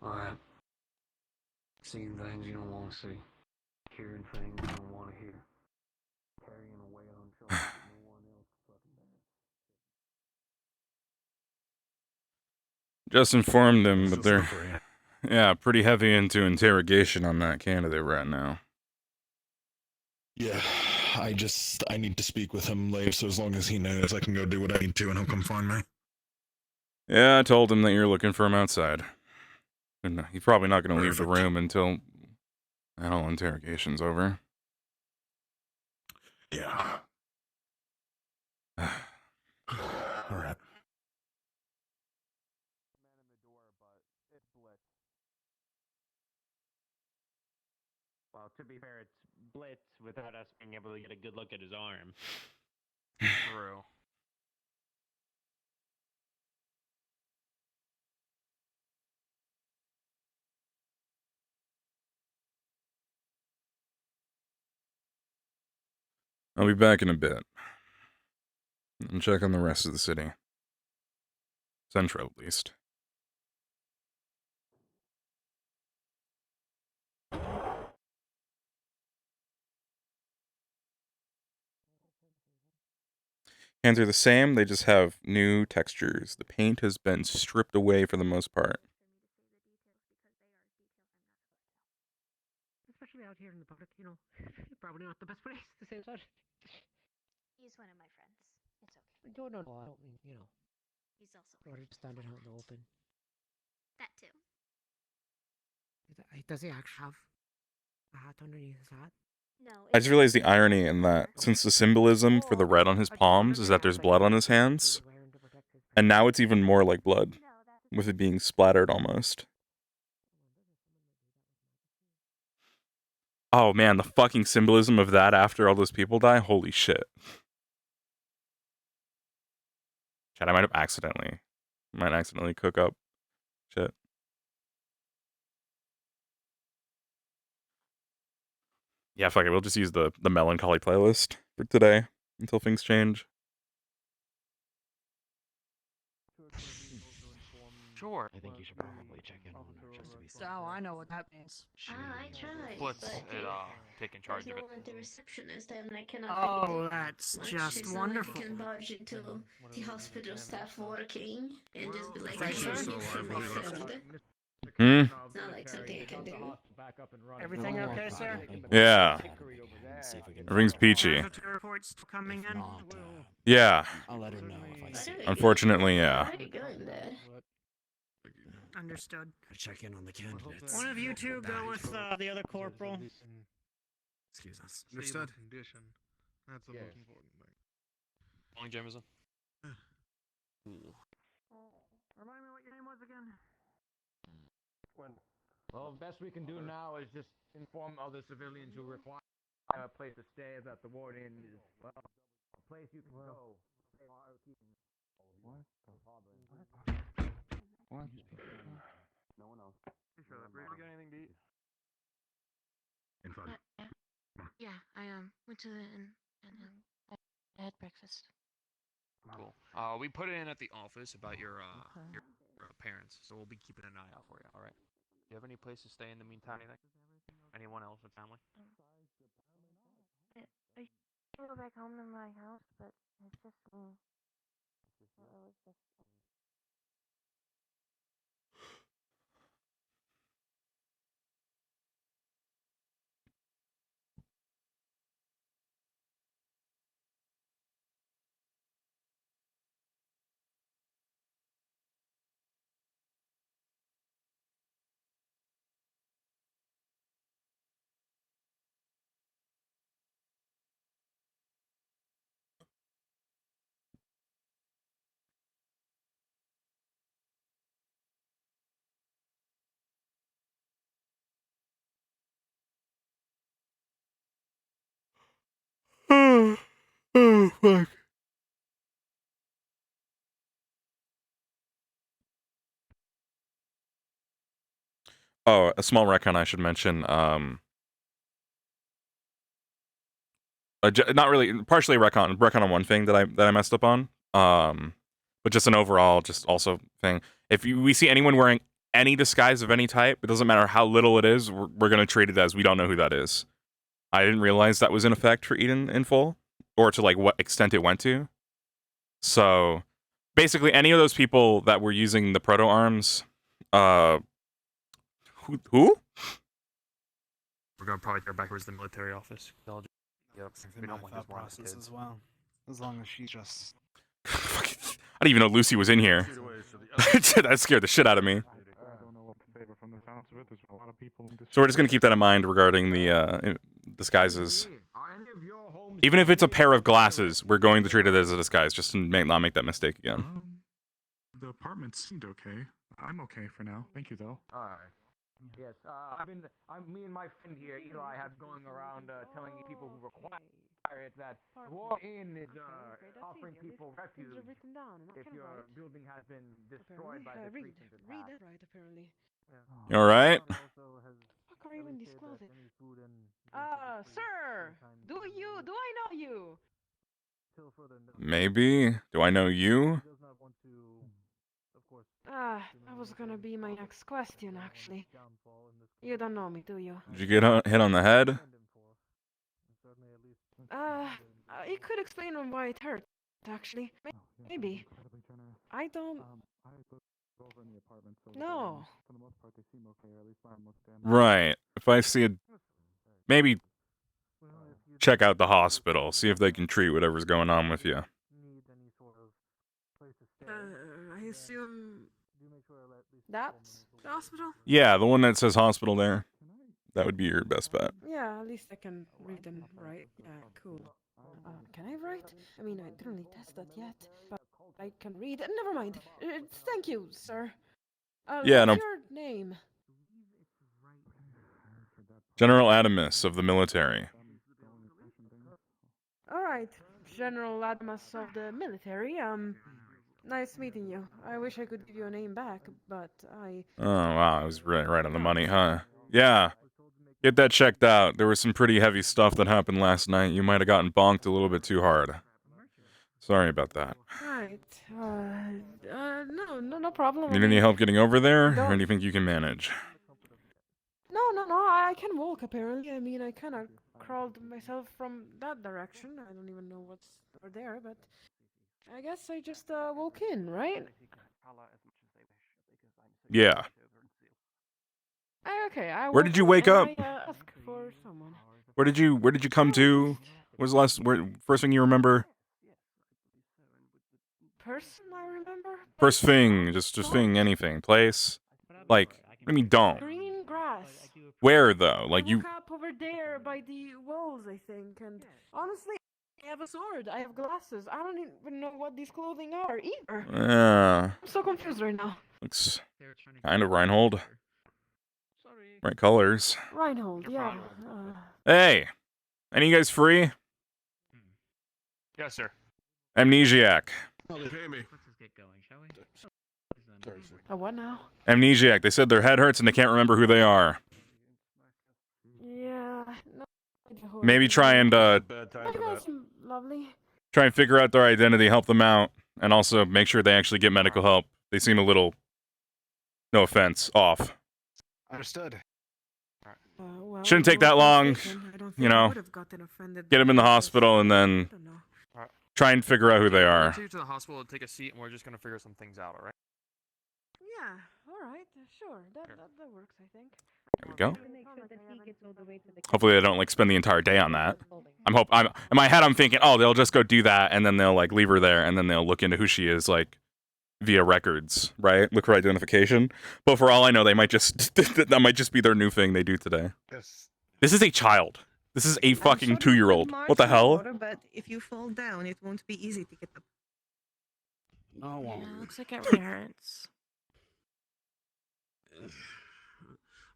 Alright. Seeing things you don't want to see. Hearing things you don't want to hear. Carrying a weight on shoulders that no one else can fucking bear. Just informed them, but they're pretty heavy into interrogation on that candidate right now. Yeah, I need to speak with him later, so as long as he knows, I can go do what I need to, and he'll come find me. Yeah, I told him that you're looking for him outside. And he's probably not going to leave the room until that whole interrogation's over. Yeah. Alright. Well, to be fair, it's Blitz without us being able to get a good look at his arm. True. I'll be back in a bit. And check on the rest of the city. Central, at least. Hands are the same, they just have new textures. The paint has been stripped away for the most part. Especially out here in the public, probably not the best place to say that. He's one of my friends. It's okay. No, I don't mean, He's also or just standing out in the open. that too. Does he actually have a hat underneath his hat? I just realized the irony in that, since the symbolism for the red on his palms is that there's blood on his hands, and now it's even more like blood, with it being splattered almost. Oh man, the fucking symbolism of that after all those people die, holy shit. Chad, I might accidentally cook up shit. Yeah, fuck it, we'll just use the melancholy playlist for today until things change. Sure. I think you should probably check in on her just to be safe. Oh, I know what that means. I tried. Split's but taking charge there's of no it. one at the receptionist, and I cannot Oh, really that's much. just It's wonderful. Not like I can barge into the hospital staff working and just be like, Thank "Hey, you. you free my friend." Hmm? It's not like something I can do. Everything okay, sir? Yeah. Everything's peachy. Casualty reports still coming in. Yeah. I'll let her know if I see her. Unfortunately, yeah. Very good, Dad. Understood. Check in on the candidates. One of you two go with the other corporal. Excuse us. Understood. Condition. That's the most important thing. Long Jameson. Remind me what your name was again. Well, the best we can do now is just inform other civilians who require a place to stay that the warden is, well, a place you can go. What? No one else. You sure that Brady got anything to eat? Yeah, I went to the inn and I had breakfast. Cool. We put it in at the office about your parents, so we'll be keeping an eye out for you. All right. Do you have any place to stay in the meantime? Anyone else with family? I should go back home to my house, but it's just me. It was just. Oh, fuck. Oh, a small retcon I should mention. Not really, partially a retcon on one thing that I messed up on. But just an overall, just also thing. If we see anyone wearing any disguise of any type, it doesn't matter how little it is, we're gonna treat it as we don't know who that is. I didn't realize that was in effect for Eden in full, or to like what extent it went to. So basically, any of those people that were using the proto arms, who? We're gonna probably go backwards to the military office. Yep. We don't My want thought these more process kids. as well. As long as she just. I didn't even know Lucy was in here. That scared the shit out of me. So we're just gonna keep that in mind regarding the disguises. Even if it's a pair of glasses, we're going to treat it as a disguise, just to not make that mistake again. The apartment seemed okay. I'm okay for now. Thank you, though. Alright. Yes, me and my friend here, Eli, have going around telling people who require it that War Inn is offering people refuge if your building has been destroyed by the recent attack. Read that right, apparently. You alright? How can I even disclose it? Sir, do I know you? Maybe. Do I know you? That was gonna be my next question, actually. You don't know me, do you? Did you get hit on the head? You could explain on why it hurt, actually. Maybe. I don't. No. Right. If I see a... Maybe check out the hospital. See if they can treat whatever's going on with you. I assume that's the hospital? Yeah, the one that says hospital there. That would be your best bet. Yeah, at least I can read and write. Yeah, cool. Can I write? I mean, I didn't really test that yet, but I can read. Never mind. Thank you, sir. Yeah, What's no. your name? General Adamas of the military. All right, General Adamas of the military. Nice meeting you. I wish I could give you a name back, but I... Oh, wow. I was right on the money, huh? Yeah. Get that checked out. There was some pretty heavy stuff that happened last night. You might have gotten bonked a little bit too hard. Sorry about that. Right. No problem. Need any help getting over there, or don't- do you think you can manage? No. I can walk, apparently. I mean, I kind of crawled myself from that direction. I don't even know what's over there, but I guess I just woke in, right? Yeah. Okay, Where did you wake up? I ask for someone. Where did you come to? What was first thing you remember? Person I remember? First thing, just thing, anything, place. Like, what do you mean don't? Green grass. Where though? Like you? I woke up over there by the walls, I think, and honestly, I have a sword. I have glasses. I don't even know what these clothing are either. I'm so confused right now. Looks kind of Reinhold. Right colors. Reinhold, yeah. Hey, any of you guys free? Yes, sir. Amnesiac. Oh, they pay me. Let's just get going, shall we? What now? Amnesiac. They said their head hurts and they can't remember who they are. Yeah. No, Maybe try and lovely. try and figure out their identity, help them out, and also make sure they actually get medical help. They seem a little, no offense, off. Understood. Well, Shouldn't take that long, you know. Get them in the hospital and then try and figure out who they are. Take you to the hospital and take a seat, and we're just gonna figure some things out, all right? Yeah. All right. Sure. That works, I think. There we go. Hopefully they don't like spend the entire day on that. I'm in my head I'm thinking, oh, they'll just go do that and then they'll like leave her there and then they'll look into who she is like via records, right? Look for identification. But for all I know, they might just that might just be their new thing they do today. Yes. This is a child. This is a fucking 2-year-old. What the hell? But if you fall down, it won't be easy to get up. Oh, well. Yeah, looks like it really hurts.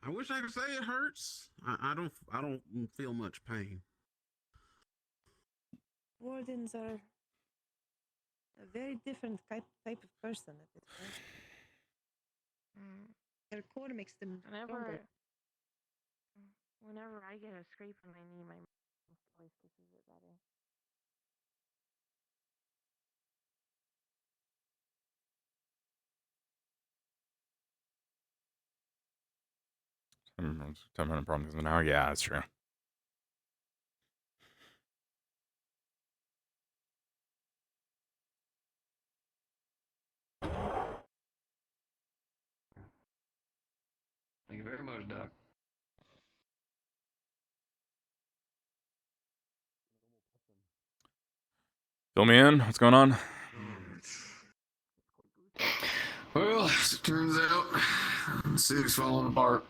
I wish I could say it hurts. I don't feel much pain. Wardens are a very different type of person at this point. Their core makes them stronger. Whenever I get a scrape on my knee, my mom always kisses it better. I'm 10-minute problems an hour. Yeah, that's true. Thank you very much, Doc. Fill me in. What's going on? Well, as it turns out, the city's falling apart.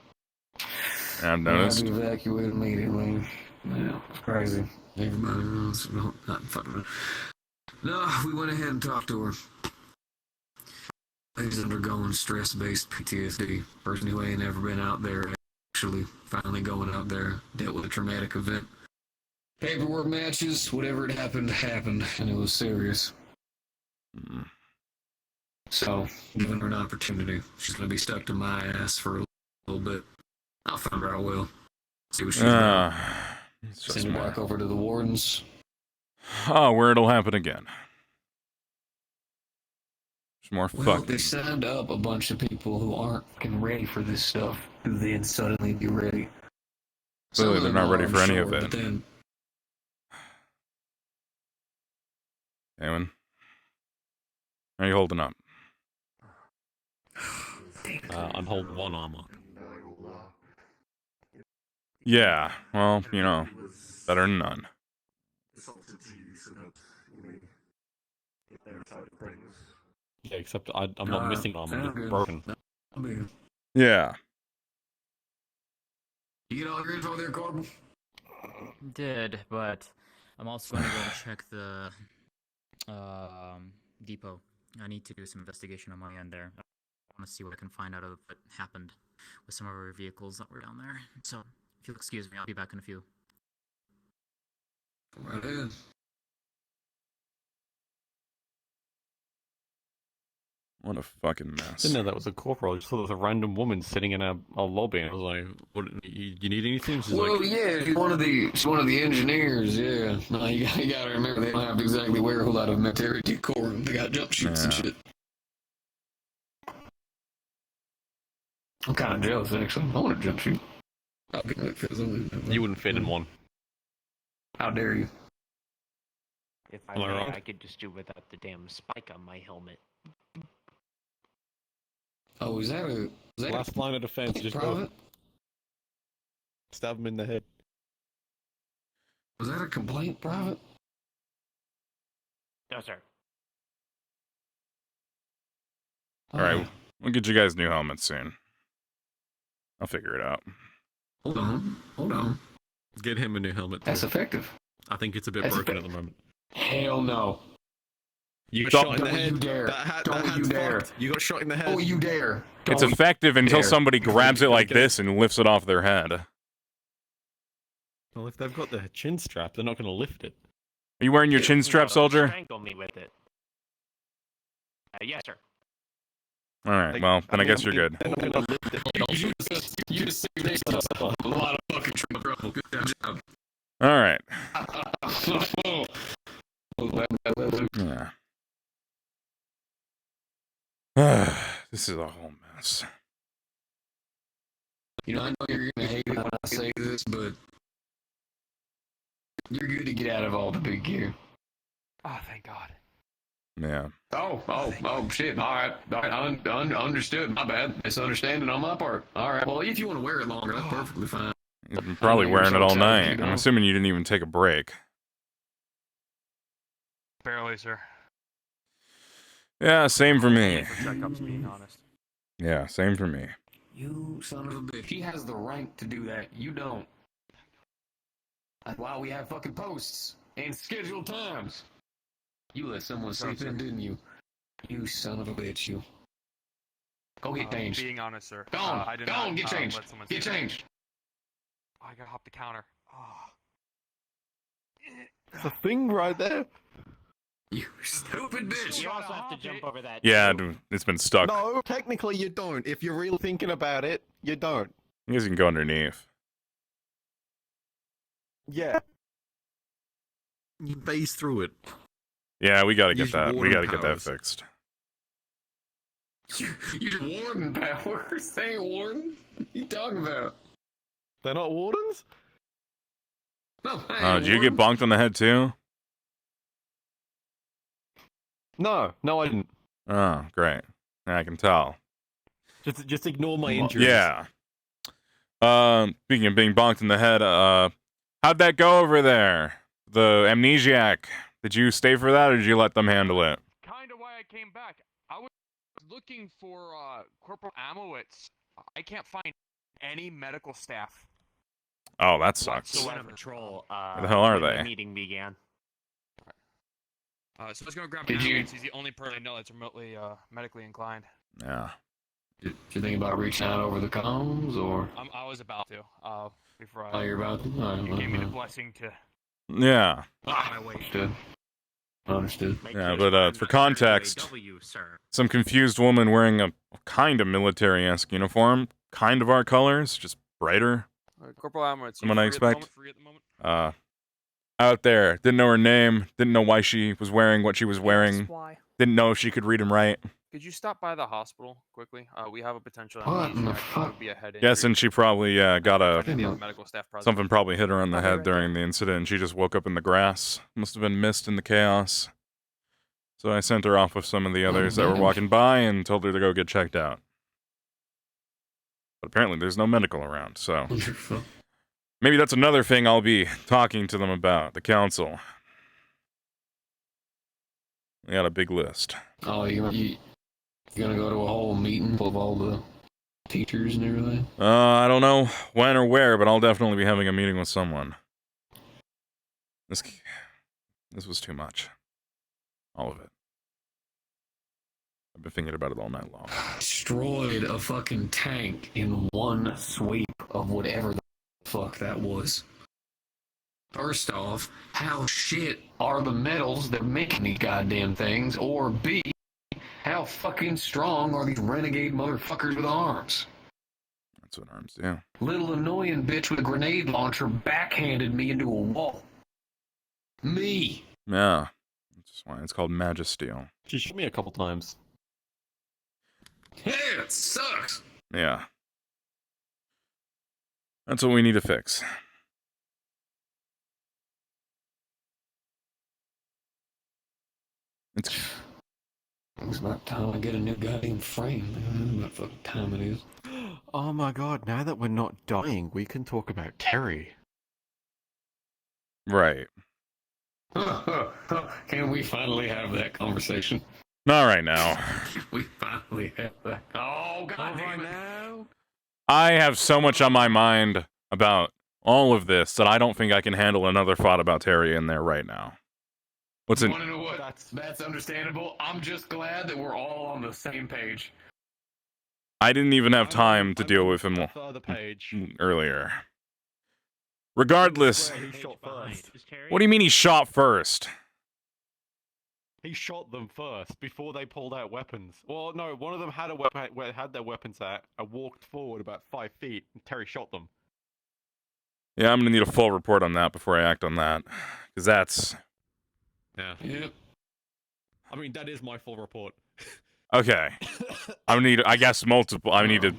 Yeah, I've noticed. I had to evacuate immediately. Yeah, it's crazy. Everybody else, not fucking. No, we went ahead and talked to her. She's undergoing stress-based PTSD. Person who ain't ever been out there, actually finally going out there, dealt with a traumatic event. Paperwork matches, whatever it happened, and it was serious. So, giving her an opportunity. She's gonna be stuck to my ass for a little bit. I'll find her, I will. See what she's about. Send her back over to the wardens. Oh, where it'll happen again. There's more Well, fucking. they signed up a bunch of people who aren't fucking ready for this stuff, who then suddenly be ready. Clearly, they're not ready for any of But it. then, Eamon, how are you holding up? I'm holding one arm up. Yeah, well, you know, better than none. Yeah, except I'm not missing arm, I'm just broken. Yeah. You get all your info there, Corbin? Did, but I'm also going to go and check the depot. I need to do some investigation on my end there. I want to see what I can find out of what happened with some of our vehicles that were down there. So, if you'll excuse me, I'll be back in a few. Right ahead. What a fucking mess. Didn't know that was a corporal. I just thought it was a random woman sitting in a lobby. And I was like, "What? You need anything?" She's Well, like, yeah, she's one of the engineers. Yeah, no, you gotta remember they don't have to exactly wear a whole lot of military decor. They got jump shoots and shit. I'm kind of jealous, actually. I want a jump shoot. You wouldn't fit in one. How dare you? If I Am I may, wrong? I could just do without the damn spike on my helmet. Oh, is that a Last line of defense, just private? go. Stab him in the head. Was that a complaint, private? No, sir. Alright, we'll get you guys new helmets soon. I'll figure it out. Hold on. Get him a new helmet. That's too. effective. I think it's a bit That's broken at the moment. Hell no. You got Don't shot in the head. you dare. That Don't you hand's dare. fucked. You got shot in the head. Oh, you dare. It's Don't effective until dare. somebody grabs it like this and lifts it off their head. Well, if they've got the chin strap, they're not going to lift it. Are you wearing your chin strap, soldier? Strangle me with it. Yes, sir. Alright, well, then I guess you're good. You just saved a lot of fucking trouble. Good job. Alright. Yeah. This is a whole mess. You know, I know you're gonna hate it when I say this, but you're good to get out of all the big gear. Oh, thank God. Yeah. Oh, shit. All right. Understood. My bad. Misunderstanding on my part. All right. Well, if you want to wear it longer, that's perfectly fine. You've been probably wearing it all night. I'm assuming you didn't even take a break. Barely, sir. Yeah, same for me. For checkups, being honest. Yeah, same for me. You son of a bitch. He has the right to do that. You don't. That's why we have fucking posts and scheduled times. You let someone sleep in, didn't you? You son of a bitch, you. Go get changed. Being honest, sir. Go on, I did go not, on, get changed. let someone Get see that. changed. Oh, I gotta hop the counter. Oh. There's a thing right there. You stupid bitch. You also have to jump over that. Yeah, too. it's been stuck. No, technically you don't. If you're really thinking about it, you don't. I guess you can go underneath. Yeah. You phase through it. Yeah, we gotta get Use that. We warden gotta get that powers. fixed. You just warden powers. They ain't warden. What you talking about? They're not wardens? No, Oh, did you get bonked on the head too? No, I didn't. Oh, great. Yeah, I can tell. Just ignore my injuries. Yeah. Speaking of being bonked in the head, how'd that go over there? The amnesiac. Did you stay for that, or did you let them handle it? Kind of why I came back. I was looking for Corporal Amowitz. I can't find any medical staff. Oh, that sucks. So on patrol. Where the hell are when they? The meeting began. So I was gonna grab Did you- Amowitz. He's the only person I know that's remotely medically inclined. Yeah. Did you think about reaching out over the comms, or? I was about to. Before I. Oh, you're about to? All right, You gave me the well, blessing to. Yeah. Understood. Understood. Yeah, but for context, UAW, sir. some confused woman wearing a kind of military-esque uniform, kind of our colors, just brighter. Corporal Amowitz. Someone I expect. Out there, didn't know her name, didn't know why she was wearing what she was wearing, didn't know if she could read and write. Could you stop by the hospital quickly? We have a potential. What in the amnesiac. It fuck? would be a head injury. Guessing she probably got a Medical staff present. something probably hit her on the head during the incident, and she just woke up in the grass. Must have been mist in the chaos. So I sent her off with some of the others that were walking by and told her to go get checked out. But apparently there's no medical around, so maybe that's another thing I'll be talking to them about, the council. We got a big list. Oh, you're gonna go to a whole meeting of all the teachers and everything? I don't know when or where, but I'll definitely be having a meeting with someone. This was too much. All of it. I've been thinking about it all night long. Destroyed a fucking tank in one sweep of whatever the fuck that was. First off, how shit are the metals that are making these goddamn things? Or B, how fucking strong are these renegade motherfuckers with arms? That's what arms do. Little annoying bitch with a grenade launcher backhanded me into a wall. Me! Yeah. That's why it's called Magisteel. She shot me a couple times. Yeah, it sucks! Yeah. That's what we need to fix. It's about time I get a new goddamn frame. I don't know what fucking time it is. Oh my god, now that we're not dying, we can talk about Terry. Right. Can we finally have that conversation? Not right now. We finally have that. Oh, god damn it. I have so much on my mind about all of this that I don't think I can handle another thought about Terry in there right now. What's in? Want to know what? That's understandable. I'm just glad that we're all on the same page. I didn't even have time to deal with him Further page. earlier. Regardless, He shot first. what do you mean he shot first? He shot them first before they pulled out weapons. Well, no, one of them had a weapon, had their weapons out, and walked forward about 5 feet, and Terry shot them. Yeah, I'm gonna need a full report on that before I act on that, because that's. Yeah. Yep. I mean, that is my full report. Okay. I need, I guess, multiple. I need to.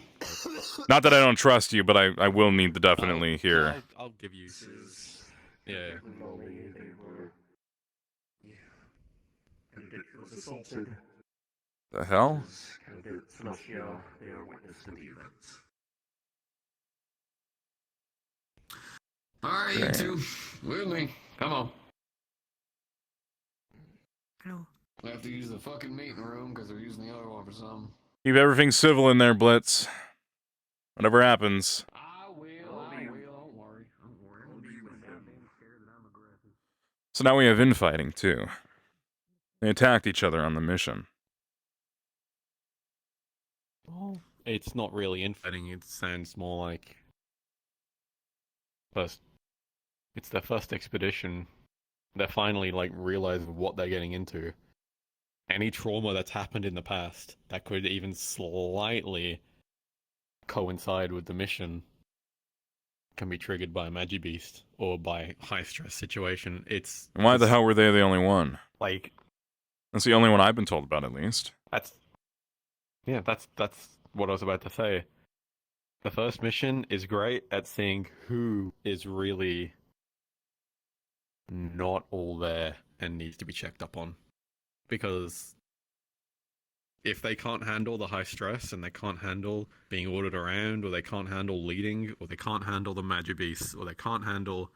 Not that I don't trust you, but I will need to definitely hear. I'll give you. Yeah. Candidate was assaulted. The hell? Candidate Celestia, they are witness to the events. Alright, you two. With me. Come on. Hello. We have to use the fucking meeting room because they're using the other one for something. Keep everything civil in there, Blitz. Whatever happens. I will, don't worry. So now we have infighting, too. They attacked each other on the mission. Well, it's not really infighting. It sounds more like it's their first expedition. They're finally like realizing what they're getting into. Any trauma that's happened in the past that could even slightly coincide with the mission can be triggered by a Magibeast or by high stress situation. Why the hell were they the only one? Like, that's the only one I've been told about, at least. That's what I was about to say. The first mission is great at seeing who is really not all there and needs to be checked up on. Because if they can't handle the high stress and they can't handle being ordered around, or they can't handle leading, or they can't handle the Magibeasts, or they can't handle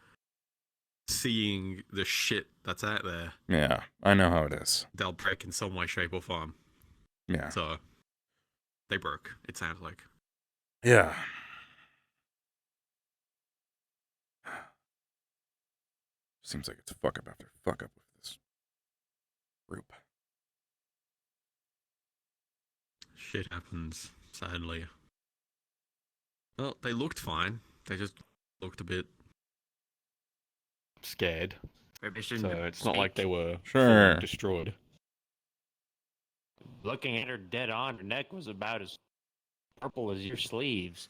seeing the shit that's out there. Yeah, I know how it is. They'll break in some way, shape, or form. Yeah. So, they broke, it sounds like. Yeah. Seems like it's fuck up after fuck up with this group. Shit happens, sadly. Well, they looked fine. They just looked a bit scared. So it's not like they were Sure. destroyed. Looking at her dead on, her neck was about as purple as your sleeves.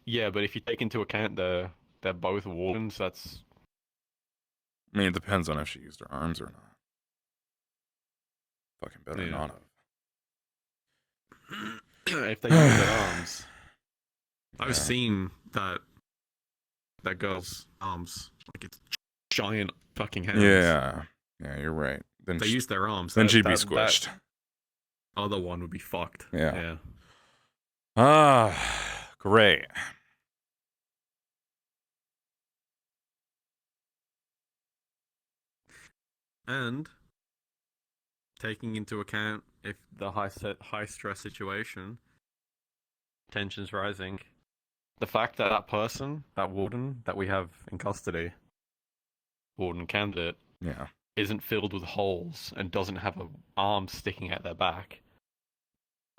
Yeah, but if you take into account they're both wardens, that's... I mean, it depends on if she used her arms or not. Fucking better not have. If they use their arms. I've seen that girl's arms. Like, it's giant fucking hands. Yeah. Yeah, you're right. Then They use their arms. Then she'd be squished. That other one would be fucked. Yeah. Ah, great. And taking into account if the high stress situation, Tension's rising. The fact that that person, that warden that we have in custody, warden candidate, Yeah. isn't filled with holes and doesn't have an arm sticking out their back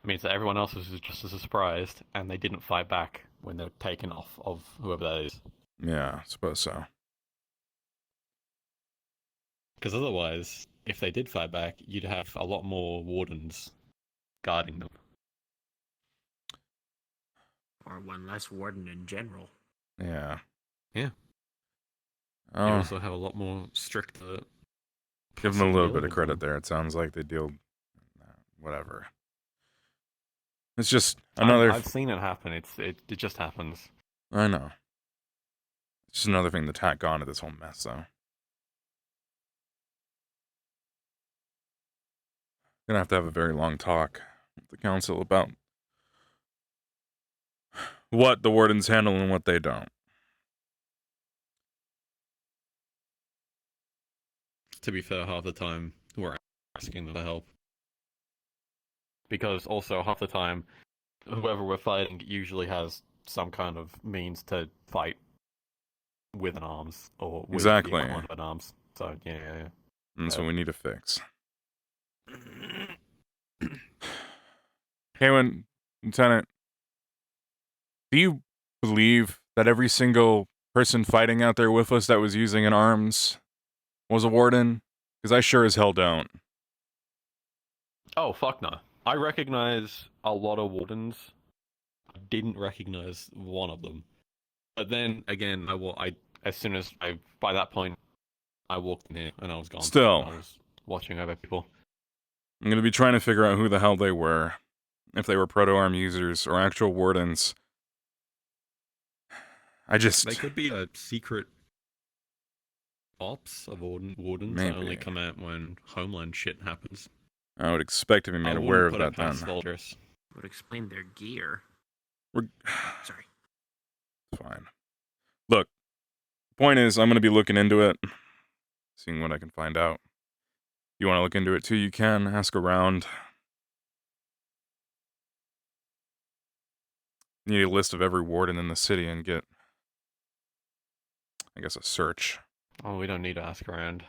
means that everyone else was just as surprised and they didn't fight back when they were taken off of whoever that is. Yeah, I suppose so. Because otherwise, if they did fight back, you'd have a lot more wardens guarding them. Or one less warden in general. Yeah. Yeah. You Oh, also have a lot more stricter. give them a little bit dealing of with credit them. there. It sounds like they deal. Whatever. It's just another. I've seen it happen. It just happens. I know. It's just another thing to tack on to this whole mess, though. Gonna have to have a very long talk with the council about what the wardens handle and what they don't. To be fair, half the time we're asking them for help. Because also half the time, whoever we're fighting usually has some kind of means to fight with an arms or with Exactly. the equivalent of an arms. So yeah. And so we need to fix. Hey, Lieutenant, do you believe that every single person fighting out there with us that was using an arms was a warden? Because I sure as hell don't. Oh fuck no! I recognize a lot of wardens. I didn't recognize one of them. But then again, as soon as by that point, I walked in here and I was gone. Still. I was watching other people. I'm going to be trying to figure out who the hell they were. If they were proto-arm users or actual wardens. They could be a secret ops of wardens that only Maybe. come out when Homeland shit happens. I would expect to be made aware of that then. Would explain their gear. Sorry. It's fine. Look, point is, I'm going to be looking into it, seeing what I can find out. If you want to look into it too, you can. Ask around. Need a list of every warden in the city and get, I guess, a search. Oh, we don't need to ask around.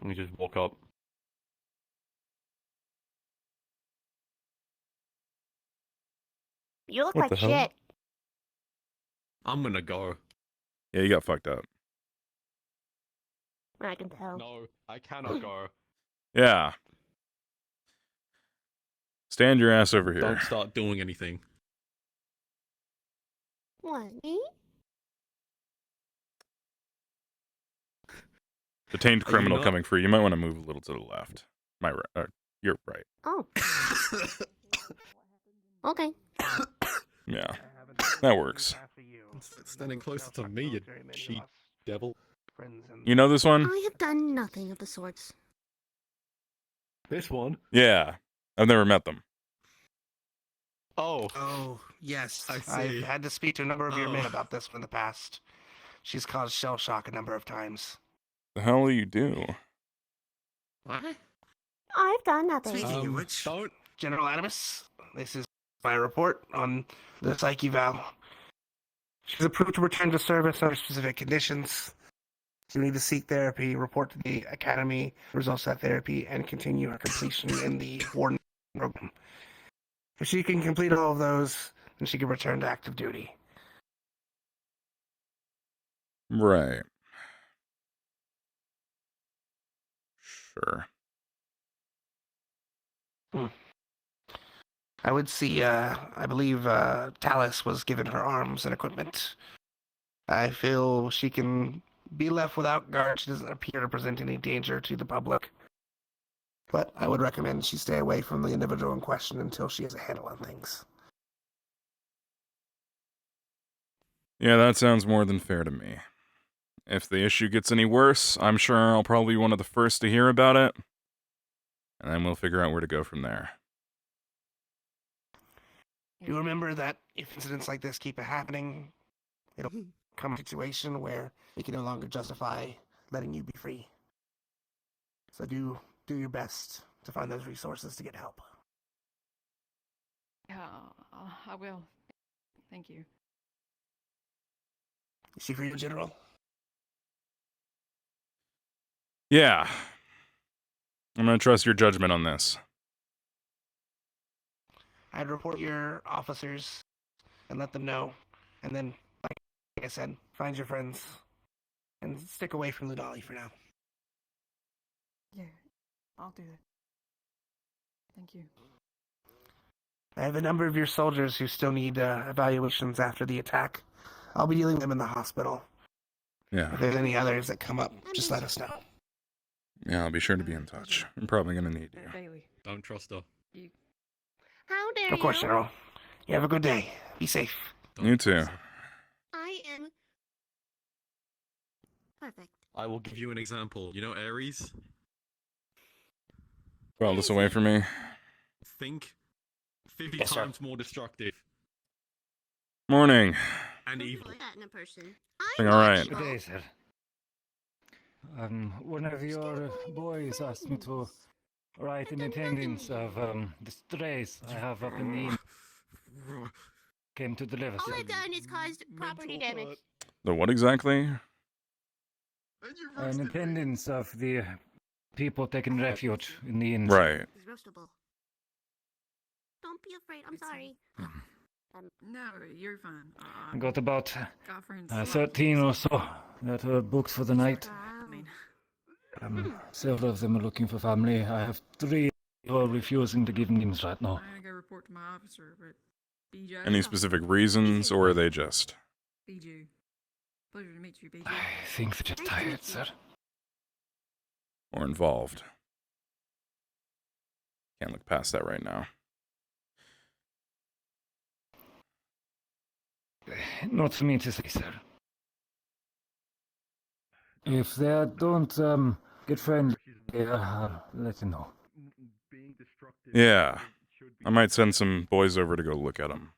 We just walk up. You look What like the hell? shit. I'm gonna go. Yeah, you got fucked up. I can tell. No, I cannot go. Yeah. Stand your ass over here. Don't start doing anything. What, me? Detained Are you criminal not- coming free. You might want to move a little to the left. My right. You're right. Oh. Okay. Yeah. That works. Standing closer to me, you cheat devil. You know this one? I have done nothing of the sorts. This one? Yeah. I've never met them. Oh. Oh, yes. I see. I've had to speak to a number of your men about this in the past. She's caused shell shock a number of times. The hell do you do? What? I've done nothing. Speaking of which, Don't. General Adamas, this is my report on the psyche vow. She's approved to return to service under specific conditions. You need to seek therapy, report to the academy, results of that therapy, and continue her completion in the warden program. If she can complete all of those, then she can return to active duty. Right. Sure. I would see, I believe Talus was given her arms and equipment. I feel she can be left without guard. She doesn't appear to present any danger to the public. But I would recommend she stay away from the individual in question until she has a handle on things. Yeah, that sounds more than fair to me. If the issue gets any worse, I'm sure I'll probably be one of the first to hear about it. And then we'll figure out where to go from there. Do remember that if incidents like this keep happening, it'll come a situation where it can no longer justify letting you be free. So do your best to find those resources to get help. Yeah, I will. Thank you. Is she for you, General? Yeah. I'm gonna trust your judgment on this. I'd report your officers and let them know. And then, like I said, find your friends and stick away from Ludali for now. Yeah, I'll do that. Thank you. I have a number of your soldiers who still need evaluations after the attack. I'll be dealing with them in the hospital. Yeah. If there's any others that come up, just let us know. Yeah, I'll be sure to be in touch. I'm probably gonna need you. Bailey. Don't trust her. How dare Of course, you? General. You have a good day. Be safe. You too. I am perfect. I will give you an example. You know Ares? Well, this away from me. Think 50 Yes, sir. times more destructive Morning. and evil. That in a person. All right. Good day, sir. One of your boys asked me to write an attendance of the strays I have up in the inn. Came to deliver. All I've done is caused property damage. The what exactly? An attendance of the people taking refuge in the inn. Right. It's roastable. Don't be afraid. I'm sorry. No, you're fine. I got about Got friends. 13 or so that are booked for the night. I mean, Several of them are looking for family. I have 3 who are refusing to give names right now. I'm gonna go report to my officer, but BJ. Any specific reasons, or are they just? BJ. Pleasure to meet you, BJ. I think they're just tired, sir. Or involved? Can't look past that right now. Not for me to say, sir. If they don't get friendly, let you know. Yeah. I might send some boys over to go look at them.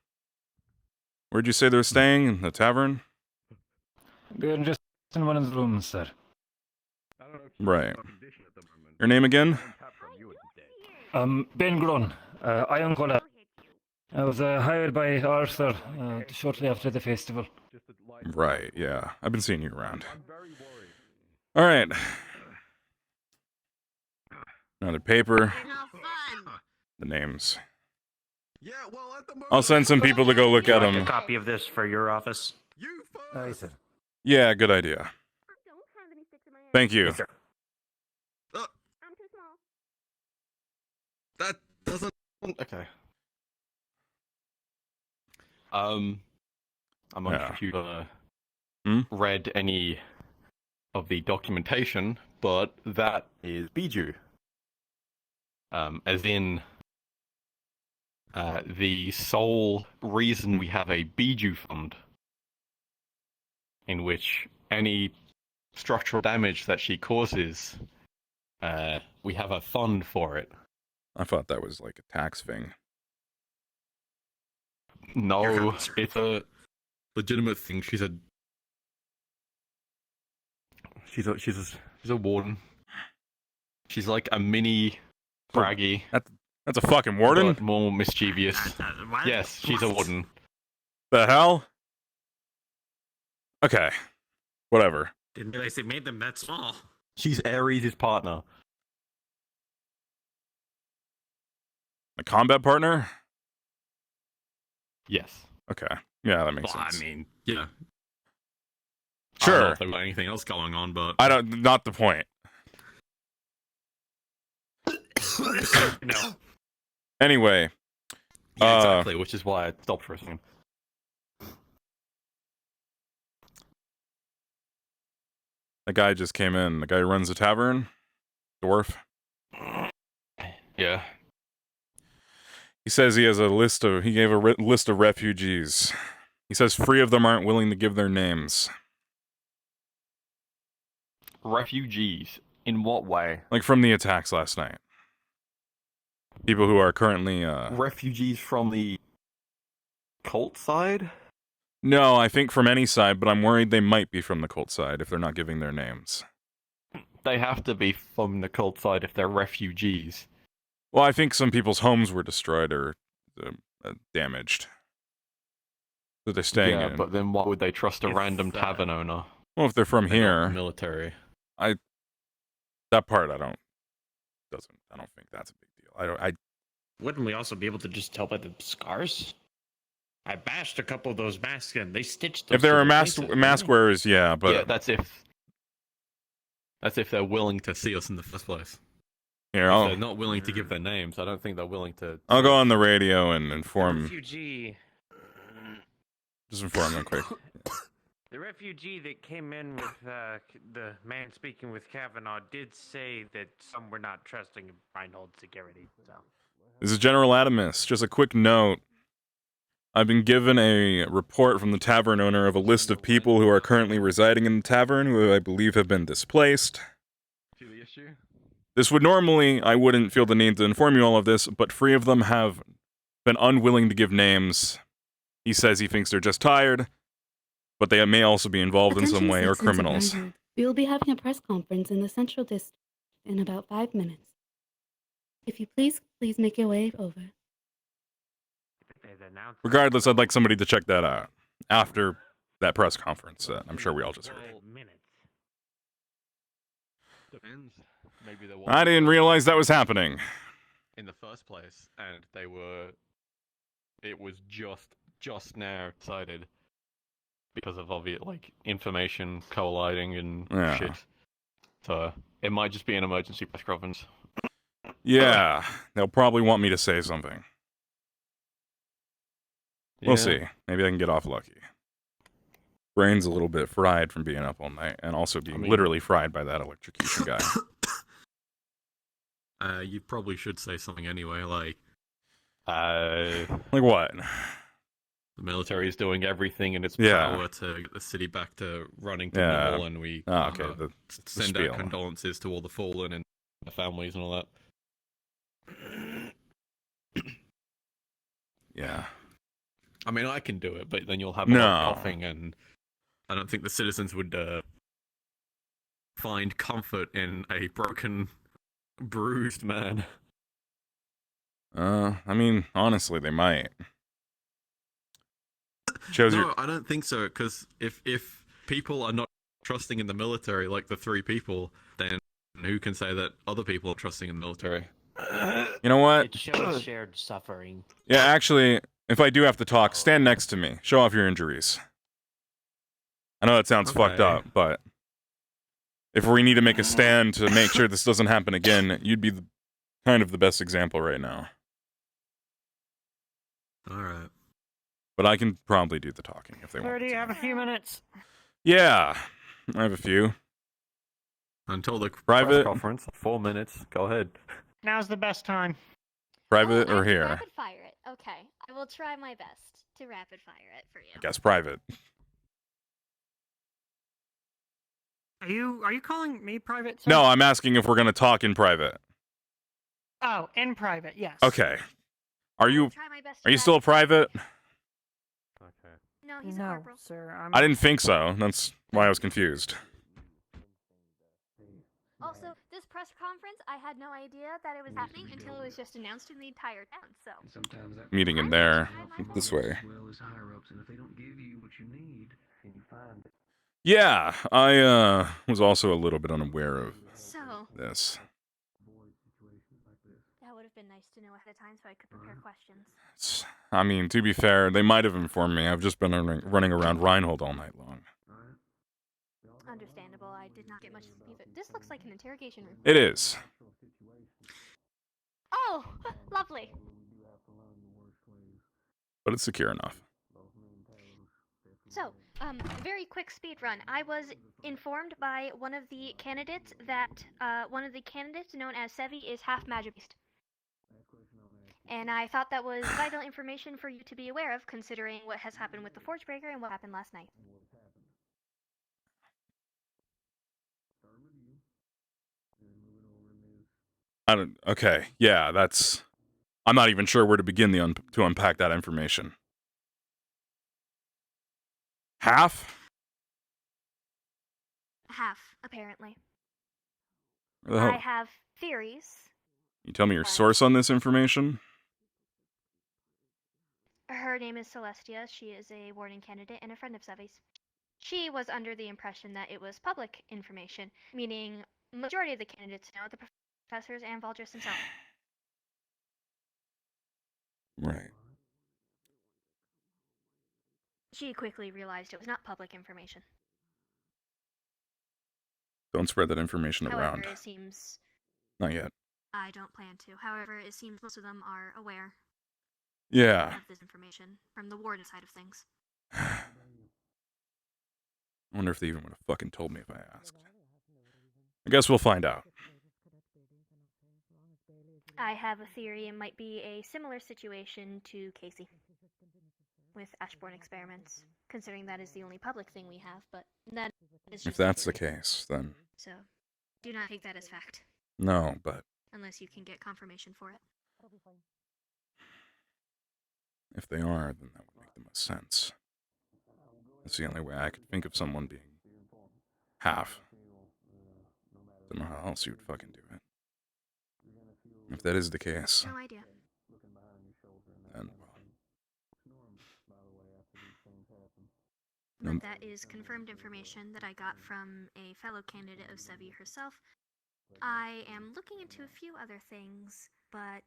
Where'd you say they're staying? In the tavern? They're just in one of the rooms, sir. Right. Your name again? Ben Gron, Iron Collar. I was hired by Arthur shortly after the festival. Right, yeah. I've been seeing you around. Alright. Another paper. The names. I'll send some people to go look at Like them. a copy of this for your office. Aye, sir. Yeah, good idea. Thank you. That doesn't. Okay. I'm not Yeah. sure if you read any of the documentation, but that is Bijou. As in, the sole reason we have a Bijou fund, in which any structural damage that she causes, we have a fund for it. I thought that was like a tax thing. No, it's a legitimate thing. She's a warden. She's like a mini braggy. That's a fucking warden? But more mischievous. Yes, she's a warden. The hell? Okay. Whatever. Didn't realize they made them that small. She's Ares' partner. A combat partner? Yes. Okay. Yeah, that makes Well, sense. I mean, yeah. I don't know Sure. if they've got anything else going on, but Not the point. No. Anyway. Yeah, exactly, which is why I stopped for a second. The guy just came in. The guy who runs the tavern? Dwarf? Yeah. He says he has a list of... He gave a list of refugees. He says 3 of them aren't willing to give their names. Refugees? In what way? Like from the attacks last night. People who are currently... Refugees from the cult side? No, I think from any side, but I'm worried they might be from the cult side if they're not giving their names. They have to be from the cult side if they're refugees. Well, I think some people's homes were destroyed or damaged that they're staying in. But then why would they trust a If, random tavern owner? Well, if they're from They're not here, military. That part I don't think that's a big deal. Wouldn't we also be able to just tell by the scars? I bashed a couple of those masks in. They stitched those If there to are their mask faces, mask didn't they? wearers, yeah, but Yeah, that's if they're willing to see us in the first place. here, If they're not willing to give their names, I don't think they're willing to. I'll go on the radio and inform. Refugee. Just inform them quick. The refugee that came in with the man speaking with Kavanaugh did say that some were not trusting in Reinhold's security. So. This is General Adamas. Just a quick note. I've been given a report from the tavern owner of a list of people who are currently residing in the tavern who I believe have been displaced. See the issue? This would normally, I wouldn't feel the need to inform you all of this, but 3 of them have been unwilling to give names. He says he thinks they're just tired, but they may also be involved in some way or criminals. We will be having a press conference in the Central District in about 5 minutes. If you please make your way over. Regardless, I'd like somebody to check that out after that press conference that I'm sure we all just heard. Depends. Maybe there I didn't realize that was happening. in the first place, and they were. It was just now decided because of obvious information colliding and Yeah. shit. So it might just be an emergency press conference. Yeah, they'll probably want me to say something. We'll Yeah. see. Maybe I can get off lucky. Brain's a little bit fried from being up all night, and also being literally fried by that electrocution guy. You probably should say something anyway, like what? The military is doing everything in its Yeah. power to get the city back to running to Yeah. normal, and we Okay, the send spiel. our condolences to all the fallen and the families and all that. Yeah. I mean, I can do it, but then you'll have No. a lot of coughing, and I don't think the citizens would find comfort in a broken, bruised man. I mean, honestly, they might. Shows No, your... I don't think so, because if people are not trusting in the military, like the 3 people, then who can say that other people are trusting in the military? You know what? It shows shared suffering. Yeah, actually, if I do have to talk, stand next to me. Show off your injuries. I know that sounds fucked up, but if we need to make a stand to make sure this doesn't happen again, you'd be kind of the best example right now. Alright. But I can probably do the talking if they want. Do you have a few minutes? Yeah, I have a few. Until the Private? press conference, 4 minutes. Go ahead. Now's the best time. Private or here? Rapid fire it. Okay. I will try my best to rapid fire it for you. I guess private. Are you calling me private? Sir? No, I'm asking if we're going to talk in private. Oh, in private, yes. Okay. Are you still a private? No, he's a No, corporal. sir. I didn't think so. That's why I was confused. Also, this press conference, I had no idea that it was happening until it was just announced in the entire town. So Meeting in there. This way. Yeah, I was also a little bit unaware of this. that would have been nice to know ahead of time so I could prepare questions. I mean, to be fair, they might have informed me. I've just been running around Reinhold all night long. Understandable. I did not get much sleep either. This looks like an interrogation room. It is. Oh, lovely. But it's secure enough. So, very quick speed run. I was informed by one of the candidates that one of the candidates known as Sevi is half magic beast. And I thought that was vital information for you to be aware of, considering what has happened with the Forge Breaker and what happened last night. Okay, yeah, that's... I'm not even sure where to begin to unpack that information. Half? Half, apparently. Where the hell- I have theories. You tell me your source on this information? name is Celestia. She is a warden candidate and a friend of Sevi's. She was under the impression that it was public information, meaning majority of the candidates know, the professors and Valdris himself. Right. She quickly realized it was not public information. Don't spread that information However, around. it seems Not yet. I don't plan to. However, it seems most of them are aware Yeah. of this information from the warden side of things. I wonder if they even would have fucking told me if I asked. I guess we'll find out. I have a theory it might be a similar situation to Casey with Ashbourne experiments, considering that is the only public thing we have, but that is If just that's the case, then so do not take that as fact, no, but unless you can get confirmation for it. if they are, then that would make the most sense. That's the only way I could think of someone being half. Don't know how else you would fucking do it. If that is the case, No idea. then well. But that is confirmed information that I got from a fellow candidate of Sevi herself. I am looking into a few other things, but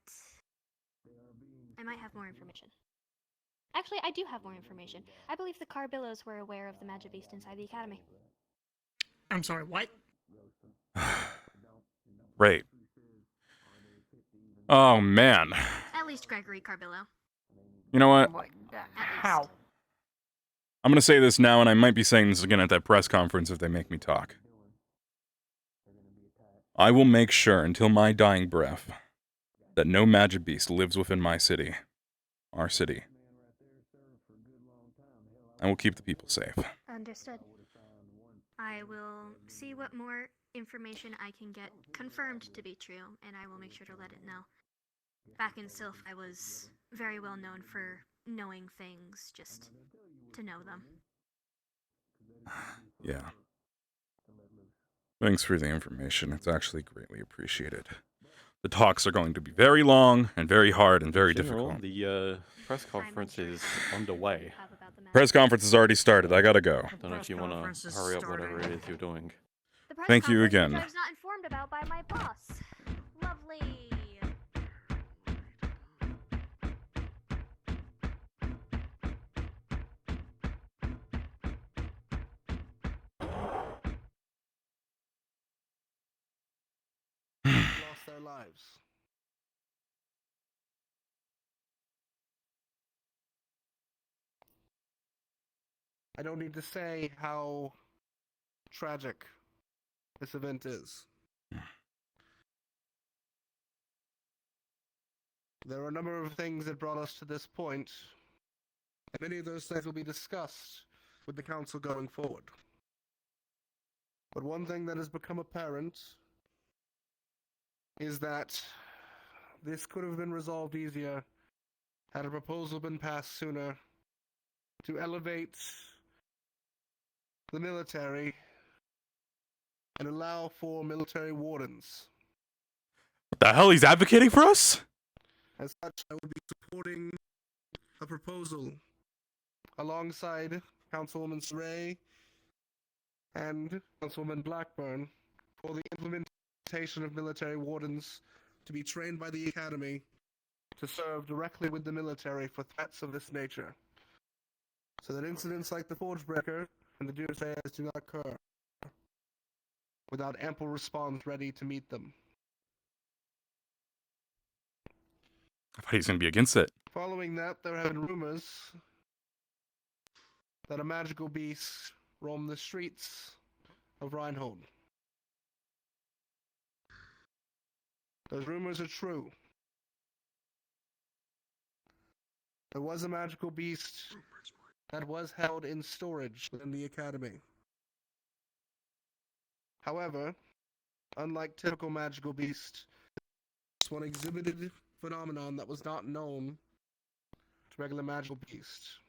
I might have more information. Actually, I do have more information. I believe the Carbillos were aware of the Magic Beast inside the Academy. I'm sorry, what? Right. Oh man. At least Gregory Carbillo. You know what? How? I'm gonna say this now, and I might be saying this again at that press conference if they make me talk. I will make sure until my dying breath that no magic beast lives within my city, our city. I will keep the people safe. Understood. I will see what more information I can get confirmed to be true, and I will make sure to let it know. Back in Sylph, I was very well known for knowing things, just to know them. Yeah. Thanks for the information. It's actually greatly appreciated. The talks are going to be very long and very hard and very General, difficult. the press conference is underway. Press conference has already started. I gotta go. I don't know if you want to hurry up whatever it is you're doing. The press Thank you conference, again. which I was not informed about by my boss. Lovely. Lost their lives. I don't need to say how tragic this event is. There are a number of things that brought us to this point, and many of those things will be discussed with the council going forward. But one thing that has become apparent is that this could have been resolved easier had a proposal been passed sooner to elevate the military and allow for military wardens. What the hell? He's advocating for us? As such, I would be supporting a proposal alongside Councilwoman Saray and Councilwoman Blackburn for the implementation of military wardens to be trained by the Academy to serve directly with the military for threats of this nature, so that incidents like the Forgebreaker and the Doomsayers do not occur without ample response ready to meet them. I thought he was gonna be against it. Following that, there have been rumors that a magical beast roamed the streets of Reinhold. Those rumors are true. There was a magical beast that was held in storage within the Academy. However, unlike typical magical beasts, this one exhibited phenomenon that was not known to regular magical beasts.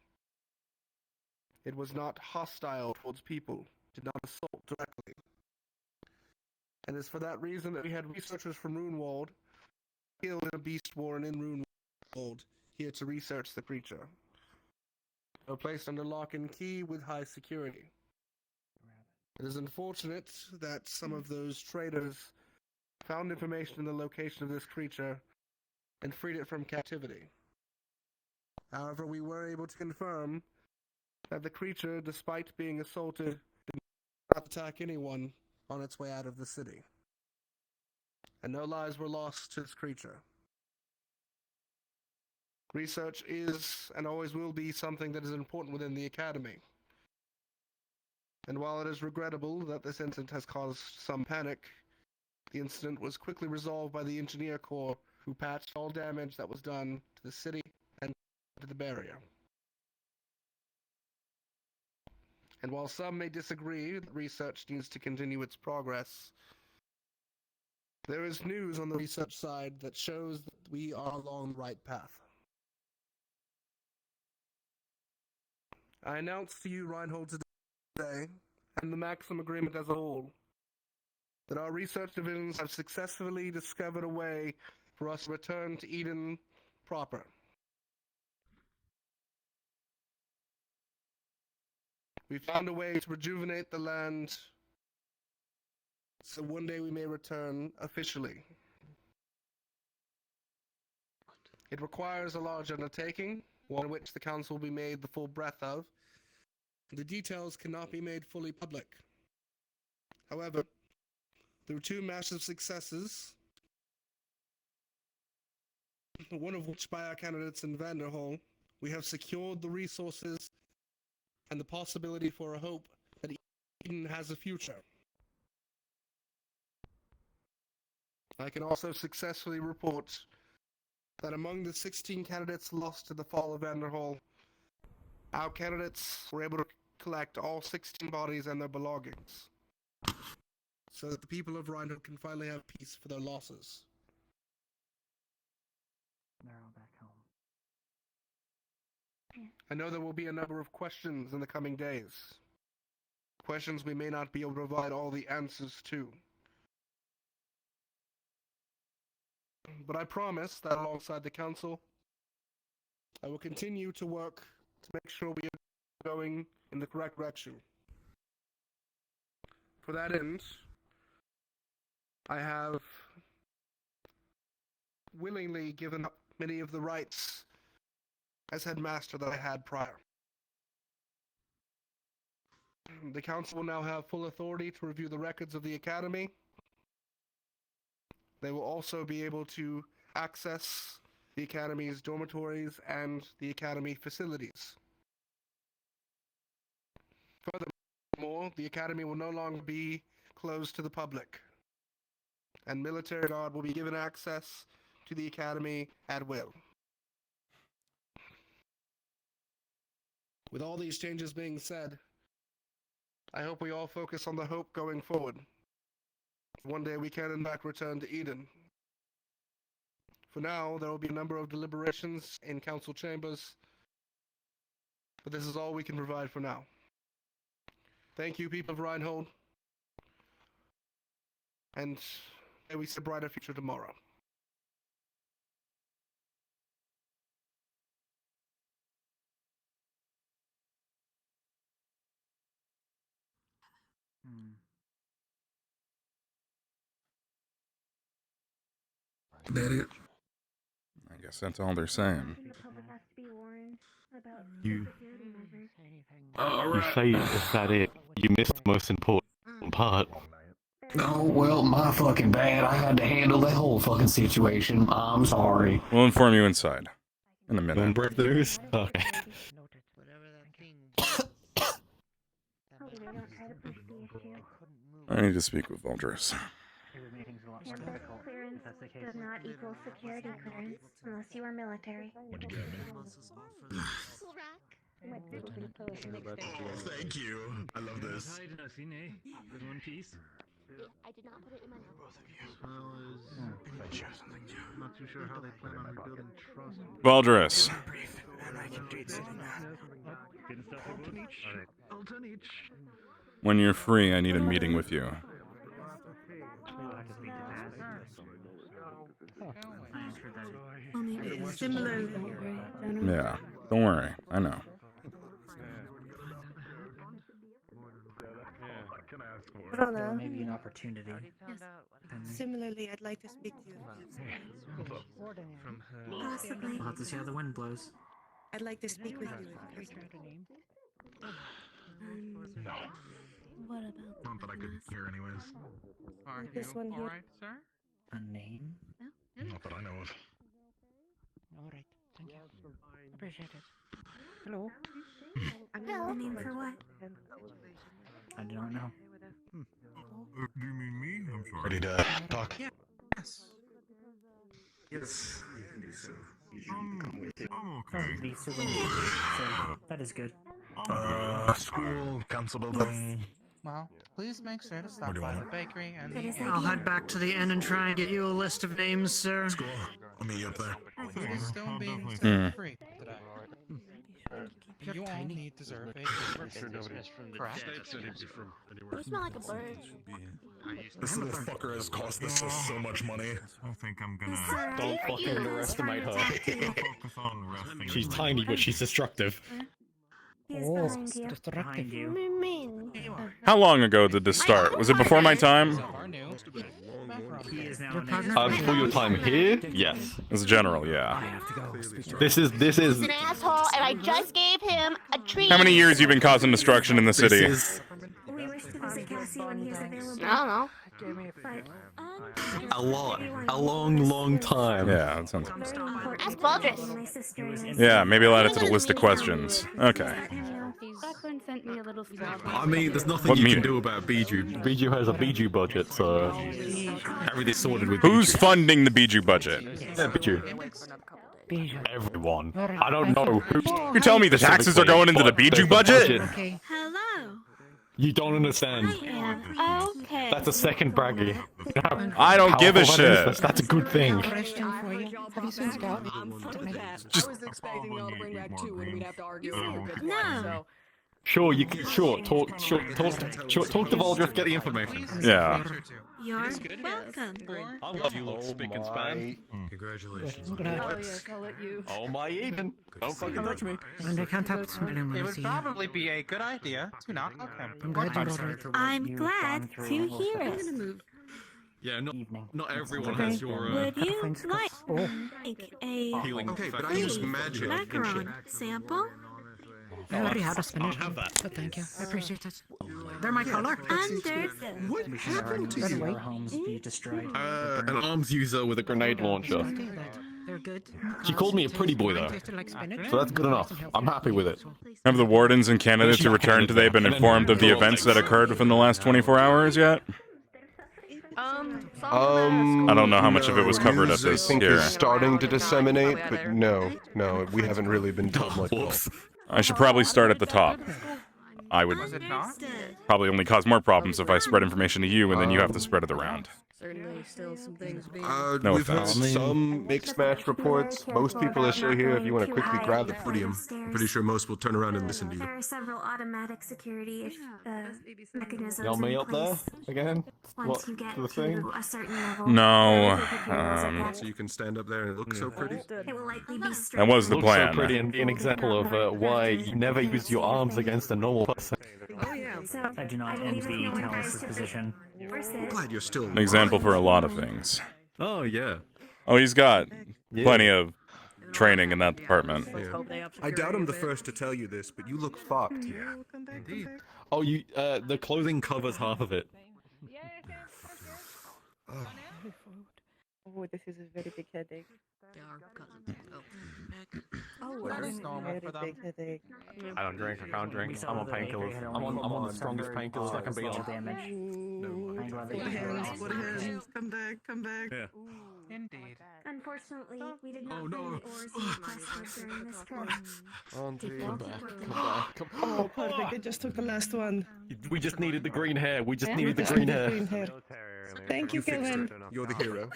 It was not hostile towards people, did not assault directly. And it's for that reason that we had researchers from Runewald killed in a beast warren in Runewald here to research the creature. are placed under lock and key with high security. It is unfortunate that some of those traders found information in the location of this creature and freed it from captivity. However, we were able to confirm that the creature, despite being assaulted, did not attack anyone on its way out of the city. And no lives were lost to this creature. Research is and always will be something that is important within the Academy. And while it is regrettable that this incident has caused some panic, the incident was quickly resolved by the Engineer Corps, who patched all damage that was done to the city and to the barrier. And while some may disagree that research needs to continue its progress, there is news on the research side that shows that we are along the right path. I announce to you, Reinhold, today, and the Maxim Agreement as a whole, that our research divisions have successfully discovered a way for us to return to Eden proper. We found a way to rejuvenate the land so one day we may return officially. It requires a large undertaking, one which the Council will be made the full breadth of. The details cannot be made fully public. However, through two massive successes, one of which by our candidates in Vanderhall, we have secured the resources and the possibility for a hope that Eden has a future. I can also successfully report that among the 16 candidates lost to the fall of Vanderhall, our candidates were able to collect all 16 bodies and their belongings, so that the people of Reinhold can finally have peace for their losses. They're all back home. I know there will be a number of questions in the coming days. Questions we may not be able to provide all the answers to. But I promise that alongside the Council, I will continue to work to make sure we are going in the correct direction. For that end, I have willingly given up many of the rights as headmaster that I had prior. The Council will now have full authority to review the records of the Academy. They will also be able to access the Academy's dormitories and the Academy facilities. Furthermore, the Academy will no longer be closed to the public, and military guard will be given access to the Academy at will. With all these changes being said, I hope we all focus on the hope going forward. One day we can in fact return to Eden. For now, there will be a number of deliberations in council chambers, but this is all we can provide for now. Thank you, people of Reinhold, and may we see a brighter future tomorrow. That it? I guess that's all they're saying. The public has to be warned about You- security measures. You say, is that it? You missed the most important part. Oh, well, my fucking bad. I had to handle that whole fucking situation. I'm sorry. We'll inform you inside in a minute. Don't break the news? Okay. Hopefully they don't try to push the issue. I need to speak with Voldris. Campus clearance does not equal security clearance unless you are military. Thank you. I love this. I did not put it in my mouth. I'm not too sure how they plan on rebuilding trust. Voldris. When you're free, I need a meeting with you. Similarly, Yeah, don't worry. I know. Rona, Maybe an opportunity. similarly, I'd like to speak to you. Possibly. We'll have to see how the wind blows. I'd like to speak with you. No. What about Not that I could hear anyways. Are this one here? Alright, sir? A name? Not that I know of. Alright, thank you. Appreciate it. Hello? The name for what? I do not know. Do you mean me? I'm sorry. Ready to talk? Yes. Yes. I'm Oh, okay. the souvenir. So, that is good. School, council building. Well, please make sure to What stop do you by the want? bakery and I'll head back to the inn and try and get you a list of names, sir. School. I'll meet you up there. Food is still being Mm. served free today. You all need dessert bakery. Correct? You smell like a bird. This little fucker has cost us so much money. I think I'm gonna. Don't fucking underestimate her. Focus on resting. She's tiny, but she's destructive. Oh, Behind you. What do you mean? How long ago did this start? Was it before my time? He is now an Before your time here? Yes. As a general, yeah. This is He's an asshole, and I just gave him a treat. How many years you been causing destruction in the city? We wish to visit Cassie when he is available. I don't know. a lot. A long time. Yeah, that sounds. Ask Baldress. Yeah, maybe I'll add it to the list of questions. Okay. Blackburn sent me a little swab. I mean, there's nothing What you meeting? can do about Bijou. Bijou has a Bijou budget, so everything's sorted with Who's Bijou. funding the Bijou budget? Yeah, Bijou. Everyone. I don't know who. You're telling me the taxes are going into the Bijou budget? Hello. You don't understand. Okay. That's a second braggy. I don't give a Powerful that shit. is, that's a good thing. Question for you. Have you seen Scout? Just- I was expecting y'all to bring back two and we'd have to argue Oh. over a good No. one, so. Sure, you can. Talk to Voldreth, get the information. Yeah. You're welcome. I love you, little spick and span. Congratulations. Oh yes, I'll let you. Oh my Eden. Don't fucking touch me. Under contact, Madam It would Lucy. probably be a good idea to not hook him. I'm glad you brought it. I'm glad to hear it. Yeah, not everyone Okay. has your Would you like Oh. a healing. Okay, but I free use magic. macaron sample? I already had a spinach. have that. But thank you. I appreciate it. They're my color. Understood. What happened to By the you? way, homes be destroyed. An arms user with a grenade launcher. They're good. She called me a pretty boy though, Tasted like spinach. so that's good enough. I'm happy with it. Have the wardens and candidates who returned today been informed of the events that occurred within the last 24 hours yet? I don't know how much of it was covered at News, this I think here. is starting to disseminate, but no, we haven't really been told much. Whoops. I should probably start at the top. I would probably only cause more problems if I spread information to you and then you have to spread it around. Certainly still some things being. No We've heard offense. some mixed match reports. Most people are still here if you want to quickly grab the podium. I'm pretty sure most will turn around and listen to you. There are several automatic security mechanisms Yell me in up there place. again? Once What, you get to the thing? to a certain level. No, So you can stand up there and look so pretty. It will likely be that was the Looks plan. so pretty and be an example of why you never use your arms against a normal person. I do not envy Talos' position. I'm glad you're still An example for a lot of things. Oh yeah. Oh, he's got plenty of training in that department. Yeah. I doubt I'm the first to tell you this, but you look fucked. Indeed. Oh, you. The clothing covers half of it. Oh, this is a very big headache. They are cousins. Oh, That is normal for them. big headache. I don't drink. I can't drink. I'm on painkillers. I'm on the strongest painkillers I can be on. I'm glad that you heard. Come back. Yeah. Indeed. Unfortunately, we did not find the ores requested during this trip. Come back. Oh, perfect. They just took the last one. We just needed the green hair. We just Yeah, needed we the just green needed hair. Thank you, Kevin. You're the hero.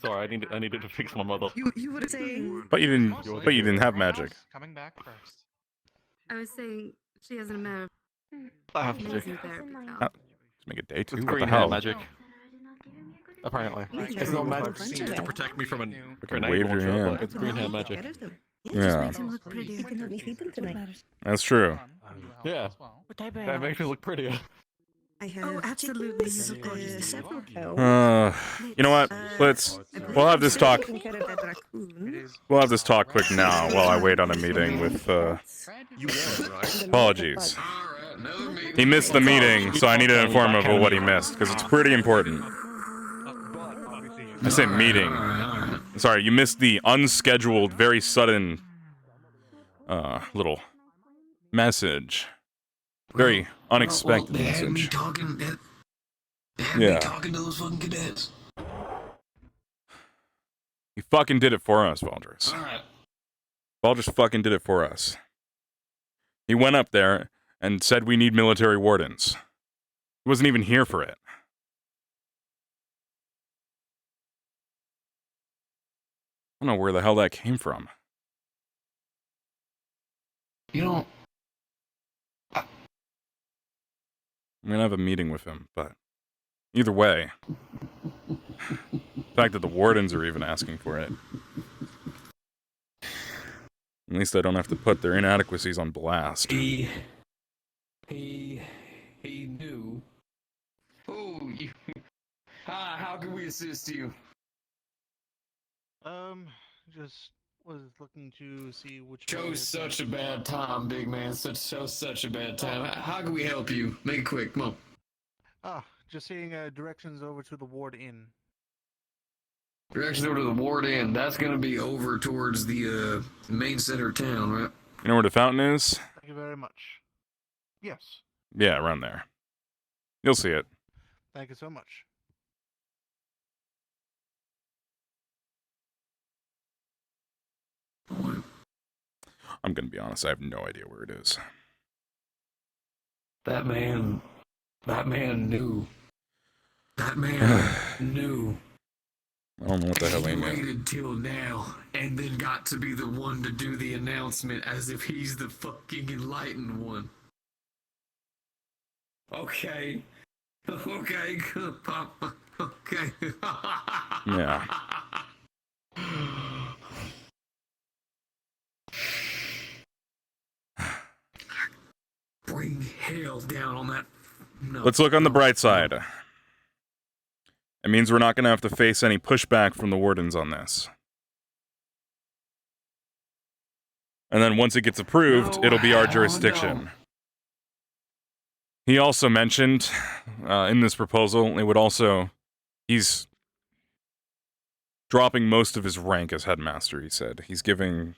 Sorry, I needed to fix my mother. You were saying. But you didn't have magic. Coming back first. I was saying she has an amount I of have magic. amazing therapy. Let's make a day two. It's What the green hair hell? magic. Apparently. It's not magic to protect me from a grenade wave your launcher, hand. but it's green hair magic. Yeah, You can help me feed them tonight. that's true. Yeah. That makes me look prettier. I have absolutely several You know what? We'll have this talk. We'll have this talk quick now while I wait on a meeting with. Apologies. He missed the meeting, so I need to inform him of what he missed because it's pretty important. I say meeting. Sorry, you missed the unscheduled, very sudden, little message. Very unexpected message. Yeah. Talking to those fucking cadets. He fucking did it for us, Valdris. Alright. Valdris fucking did it for us. He went up there and said we need military wardens. He wasn't even here for it. I don't know where the hell that came from. You know, I'm gonna have a meeting with him, but either way, the fact that the wardens are even asking for it, at least I don't have to put their inadequacies on blast. he knew. Oh, you. Hi, how can we assist you? Just was looking to see which. Chose such a bad time, big man. Such a bad time. How can we help you? Make it quick, come on. Just seeing directions over to the Ward Inn. Directions over to the Ward Inn. That's gonna be over towards the main center of town, right? You know where the fountain is? Thank you very much. Yes. Yeah, around there. You'll see it. Thank you so much. I'm gonna be honest, I have no idea where it is. That man knew. That man knew. I don't know what the hell he He knew. waited till now, and then got to be the one to do the announcement as if he's the fucking enlightened one. Okay. Okay, good, Papa. Okay. Yeah. Bring hell down on that. No. Let's look on the bright side. It means we're not going to have to face any pushback from the wardens on this. And then once it gets approved, it'll be our jurisdiction. No. He also mentioned in this proposal, it would also, he's dropping most of his rank as headmaster, he said. He's giving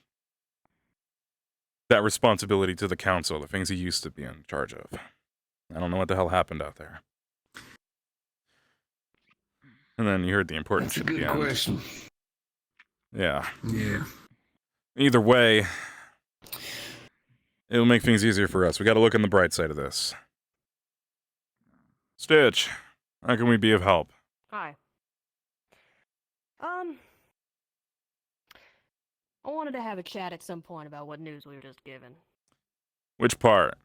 that responsibility to the council, the things he used to be in charge of. I don't know what the hell happened out there. And then you heard the important shit at the end. Question. Yeah. Yeah. Either way, it'll make things easier for us. We gotta look on the bright side of this. Stitch, how can we be of help? Hi. I wanted to have a chat at some point about what news we were just given. Which part?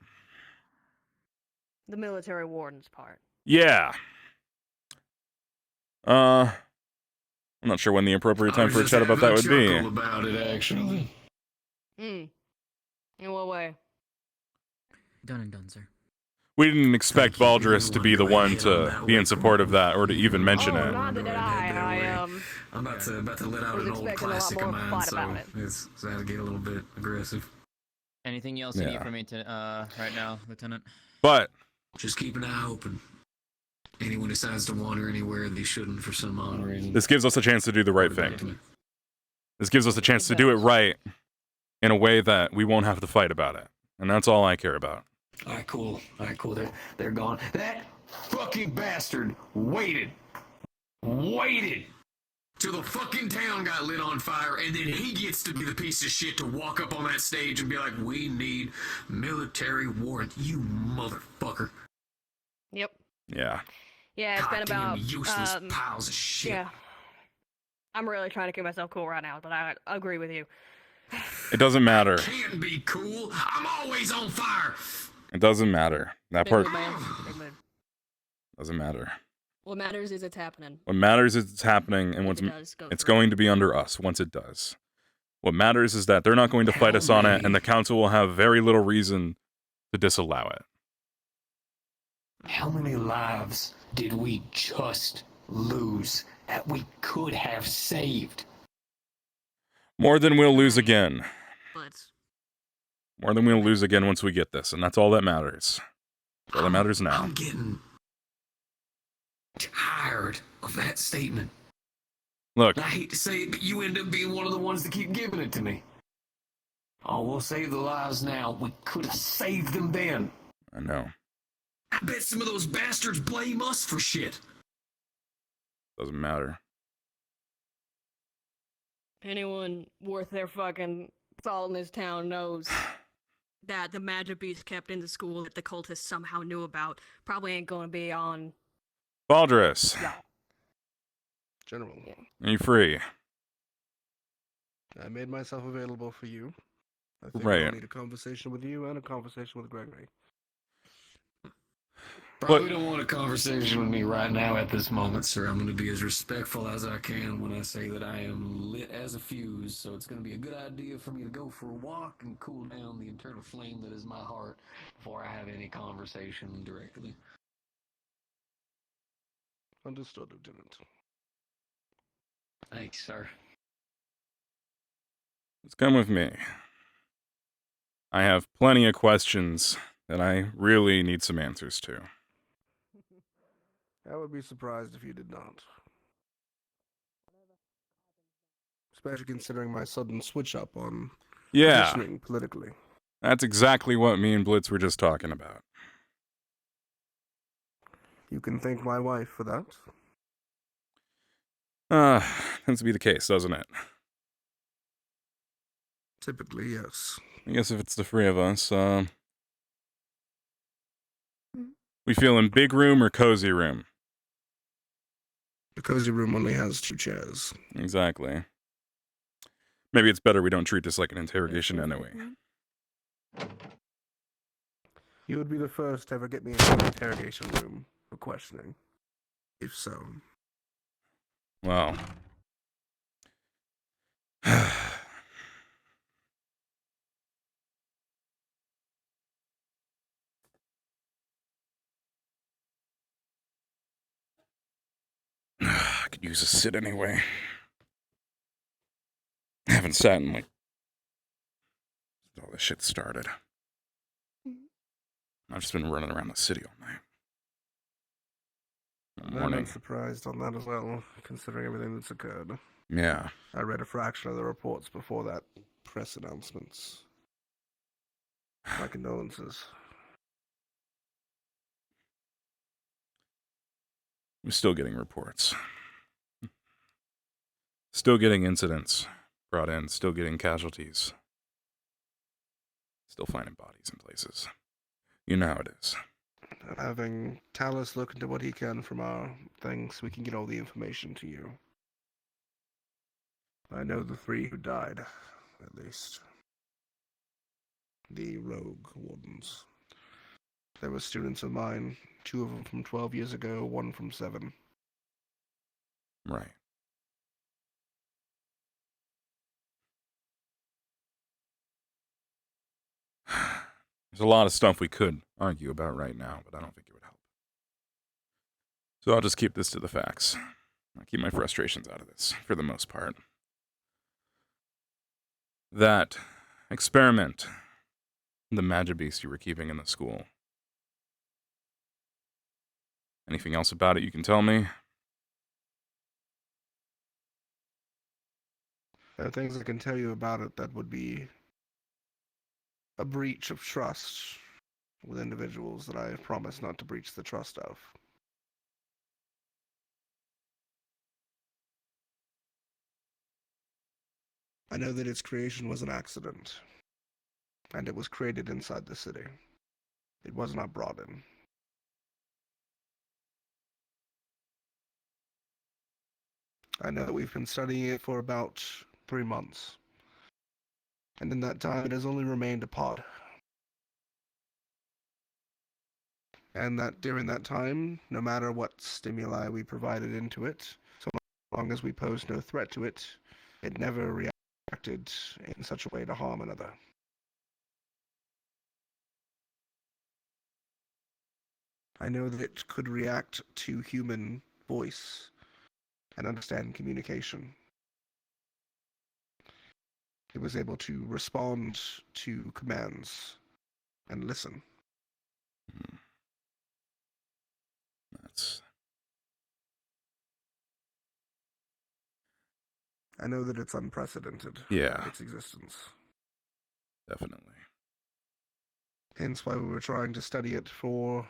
The military warden's part. Yeah. I'm not sure when the appropriate time for a chat about that would be. About it, actually. In what way? Done and done, sir. We didn't expect Valdris to be the one to be in support of that or to even mention it. Not that I'm about to let out an old classic of mine, so it's to get a little bit aggressive. Anything else you need from me to, right now, Lieutenant? But just keep an eye open. Anyone decides to wander anywhere they shouldn't for some honor. This gives us a chance to do the right thing. This gives us a chance to do it right in a way that we won't have to fight about it. And that's all I care about. Alright, cool. They're gone. That fucking bastard waited till the fucking town got lit on fire, and then he gets to be the piece of shit to walk up on that stage and be like, we need military warrant, you motherfucker. Yep. Yeah. Yeah, it's been about useless piles of shit. Yeah. I'm really trying to keep myself cool right now, but I agree with you. It doesn't matter. Can't be cool. I'm always on fire. It doesn't matter. That part Big mood. doesn't matter. What matters is it's happening. What matters is it's happening, and it's going to be under us once it does. What matters is that they're not going to fight us on it, and the council will have very little reason to disallow it. How many lives did we just lose that we could have saved? More than we'll lose again. But More than we'll lose again once we get this, and that's all that matters. That's all that matters now. I'm getting tired of that statement. Look, I hate to say it, but you end up being one of the ones that keep giving it to me. Oh, we'll save the lives now. We could have saved them then. I know. I bet some of those bastards blame us for shit. Doesn't matter. anyone worth their fucking salt in this town knows that the magic beast kept in the school that the cultists somehow knew about probably ain't gonna be on. Baldrus, Yeah. General. are you free? I made myself available for you. I think Right. I'll need a conversation with you and a conversation with Gregory. Probably don't want a conversation with me right now at this moment, sir. I'm going to be as respectful as I can when I say that I am lit as a fuse, so it's going to be a good idea for me to go for a walk and cool down the internal flame that is my heart before I have any conversation directly. Understood, Lieutenant. Thanks, sir. Let's come with me. I have plenty of questions that I really need some answers to. I would be surprised if you did not. Especially considering my sudden switch up on Yeah. positioning politically. That's exactly what me and Blitz were just talking about. You can thank my wife for that. Tends to be the case, doesn't it? Typically, yes. I guess if it's the three of us, we feeling big room or cozy room? The cozy room only has 2 chairs. Exactly. Maybe it's better we don't treat this like an interrogation anyway. You would be the first to ever get me into an interrogation room for questioning. If so. Wow. I could use a sit anyway. I haven't sat in like all this shit started. I've just been running around the city all night. I'm Morning. not surprised on that as well, considering everything that's occurred. Yeah. I read a fraction of the reports before that press announcements. My condolences. We're still getting reports. Still getting incidents brought in. Still getting casualties. Still finding bodies in places. You know how it is. Having Talus look into what he can from our things, we can get all the information to you. I know the 3 who died, at least. The rogue wardens. They were students of mine, 2 of them from 12 years ago, 1 from 7. Right. There's a lot of stuff we could argue about right now, but I don't think it would help. So I'll just keep this to the facts. I'll keep my frustrations out of this, for the most part. That experiment, the magic beast you were keeping in the school. Anything else about it you can tell me? There are things I can tell you about it that would be a breach of trust with individuals that I have promised not to breach the trust of. I know that its creation was an accident, and it was created inside the city. It was not brought in. I know that we've been studying it for about 3 months, and in that time it has only remained a pod. And that during that time, no matter what stimuli we provided into it, so long as we posed no threat to it, it never reacted in such a way to harm another. I know that it could react to human voice and understand communication. It was able to respond to commands and listen. That's I know that it's unprecedented. Yeah. Its existence. Definitely. Hence why we were trying to study it for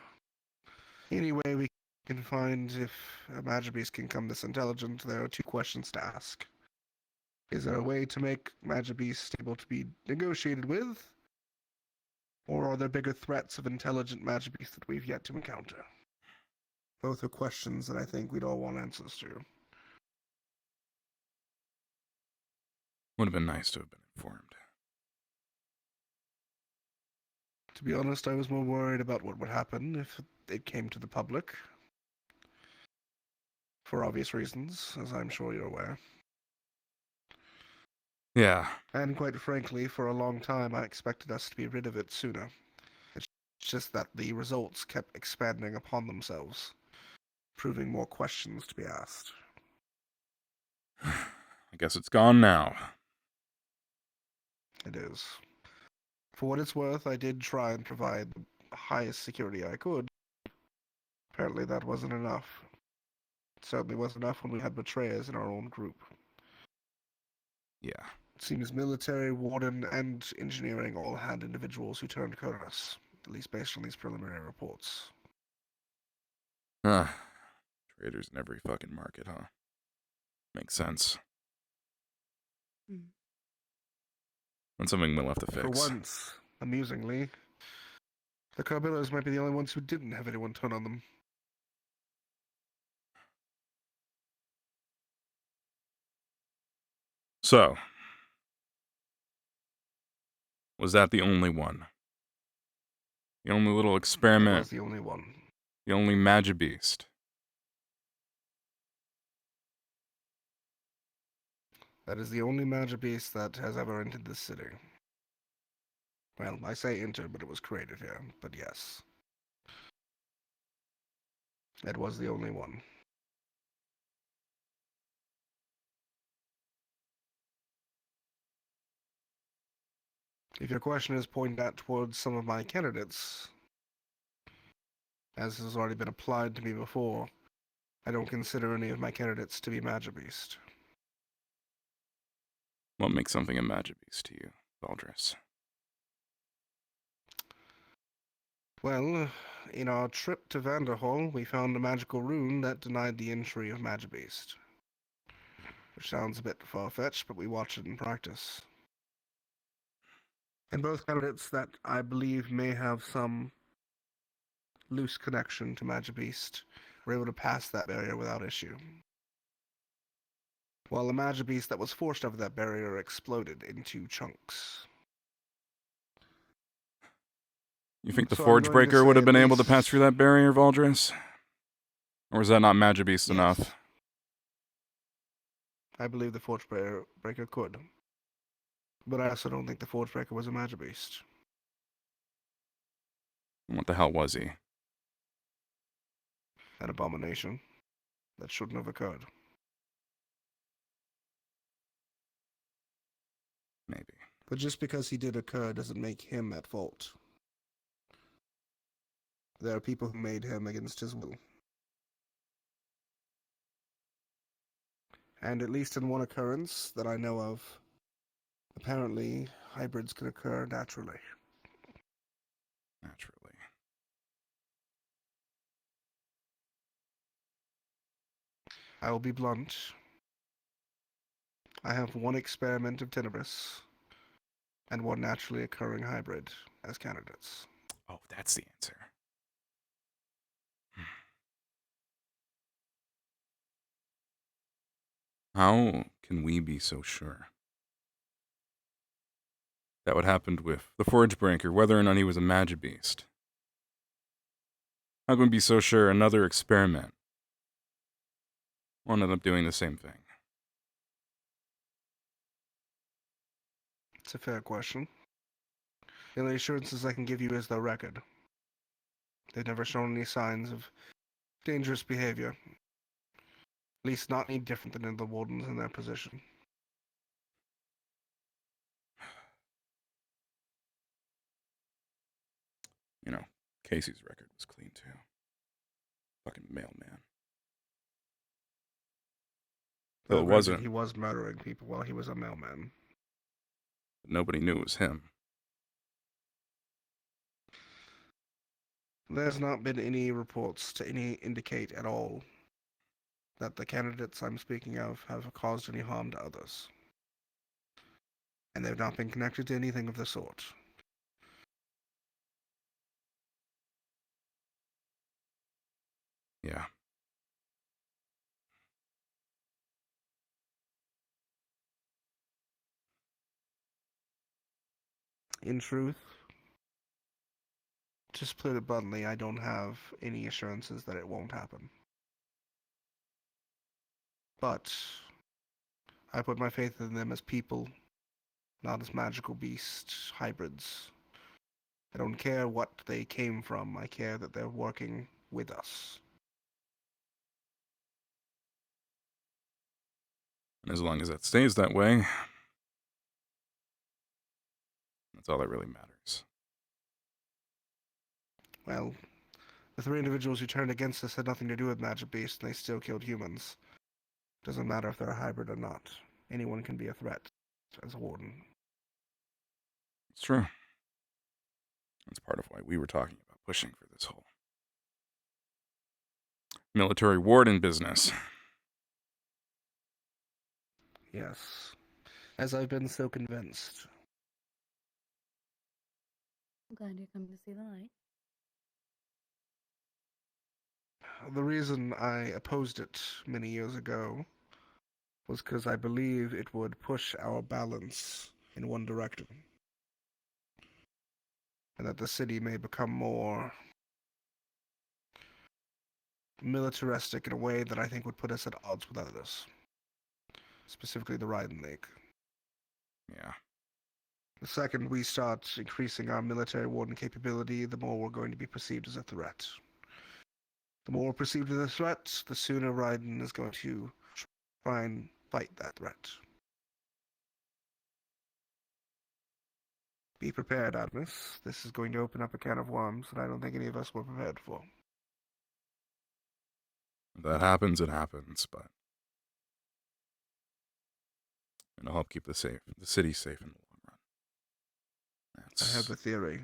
any way we can find if a magic beast can come this intelligent. There are two questions to ask. Is there a way to make magic beasts able to be negotiated with? Or are there bigger threats of intelligent magic beasts that we've yet to encounter? Both are questions that I think we'd all want answers to. Would have been nice to have been informed. To be honest, I was more worried about what would happen if it came to the public. For obvious reasons, as I'm sure you're aware. Yeah. And quite frankly, for a long time, I expected us to be rid of it sooner. It's just that the results kept expanding upon themselves, proving more questions to be asked. I guess it's gone now. It is. For what it's worth, I did try and provide the highest security I could. Apparently that wasn't enough. It certainly wasn't enough when we had betrayers in our own group. Yeah. It seems military, warden, and engineering all had individuals who turned Kurus, at least based on these preliminary reports. Traders in every fucking market, huh? Makes sense. That's something we'll have to fix. For once, amusingly, the Carbillos might be the only ones who didn't have anyone turn on them. So, was that the only one? The only little experiment? That was the only one. The only Magibeast? That is the only magic beast that has ever entered this city. Well, I say entered, but it was created here, but yes. It was the only one. If your question is pointed at towards some of my candidates, as has already been applied to me before, I don't consider any of my candidates to be Magibeast. What makes something a Magibeast to you, Valdris? Well, in our trip to Vanderhall, we found a magical rune that denied the entry of Magibeast. Which sounds a bit far-fetched, but we watched it in practice. And both candidates that I believe may have some loose connection to Magibeast were able to pass that barrier without issue. While the Magibeast that was forced over that barrier exploded into chunks. You think the So Forge I'm going to Breaker would say have been at able to least- pass through that barrier, Valdris? Or is that not Magibeast enough? I believe the Forge Breaker could. But I also don't think the Forge Breaker was a Magibeast. What the hell was he? An abomination that shouldn't have occurred. Maybe. But just because he did occur doesn't make him at fault. There are people who made him against his will. And at least in one occurrence that I know of, apparently hybrids can occur naturally. Naturally. I will be blunt. I have one experiment of Tenebris and one naturally occurring hybrid as candidates. Oh, that's the answer. How can we be so sure that what happened with the Forge Breaker, whether or not he was a Magibeast? How can we be so sure another experiment will end up doing the same thing? It's a fair question. The only assurances I can give you is the record. They've never shown any signs of dangerous behavior. At least not any different than the wardens in their position. You know, Casey's record was clean too. Fucking mailman. Though it Granted, wasn't. He was murdering people while he was a mailman. Nobody knew it was him. There's not been any reports to indicate at all that the candidates I'm speaking of have caused any harm to others. And they've not been connected to anything of the sort. Yeah. In truth, just put it bluntly, I don't have any assurances that it won't happen. But I put my faith in them as people, not as magical beast hybrids. I don't care what they came from, I care that they're working with us. And as long as that stays that way, that's all that really matters. Well, the 3 individuals who turned against us had nothing to do with magic beasts, and they still killed humans. Doesn't matter if they're a hybrid or not. Anyone can be a threat as a warden. It's true. That's part of why we were talking about pushing for this whole military warden business. Yes. As I've been so convinced. I'm glad you're coming to see the light. The reason I opposed it many years ago was because I believe it would push our balance in one direction. And that the city may become more militaristic in a way that I think would put us at odds with others. Specifically the Ryden League. Yeah. The second we start increasing our military warden capability, the more we're going to be perceived as a threat. The more we're perceived as a threat, the sooner Ryden is going to try and fight that threat. Be prepared, Adamas. This is going to open up a can of worms that I don't think any of us were prepared for. If that happens, it happens, but it'll help keep the city safe in the long run. I have a theory.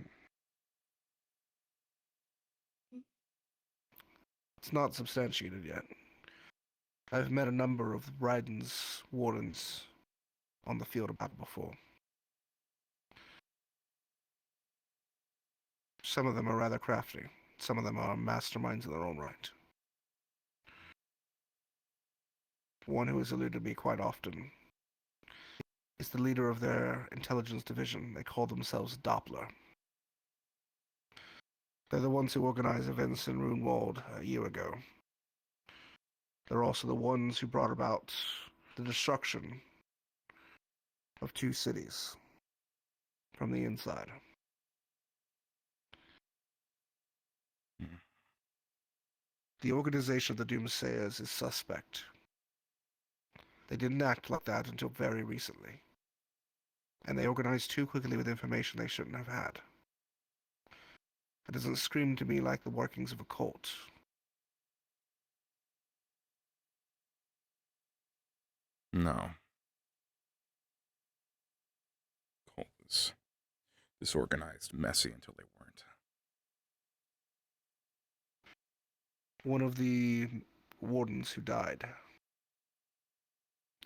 It's not substantiated yet. I've met a number of Ryden's wardens on the field of battle before. Some of them are rather crafty. Some of them are masterminds in their own right. One who has eluded me quite often is the leader of their intelligence division. They call themselves Doppler. They're the ones who organized events in Runewald a year ago. They're also the ones who brought about the destruction of 2 cities from the inside. The organization of the Doomsayers is suspect. They didn't act like that until very recently. And they organized too quickly with information they shouldn't have had. It doesn't scream to me like the workings of a cult. No. Cult was disorganized, messy until they weren't. One of the wardens who died,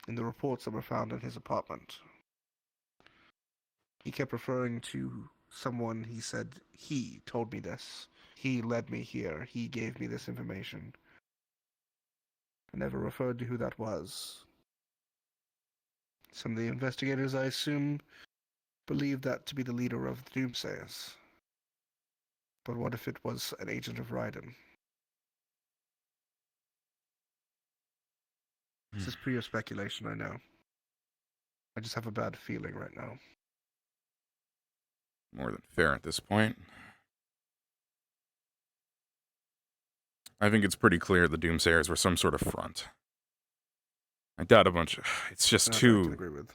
in the reports that were found in his apartment, he kept referring to someone. He said, he told me this. He led me here. He gave me this information. I never referred to who that was. Some of the investigators, I assume, believed that to be the leader of the Doomsayers. But what if it was an agent of Ryden? This is pure speculation, I know. I just have a bad feeling right now. More than fair at this point. I think it's pretty clear the Doomsayers were some sort of front. I doubt a bunch of... It's just That I too... can agree with.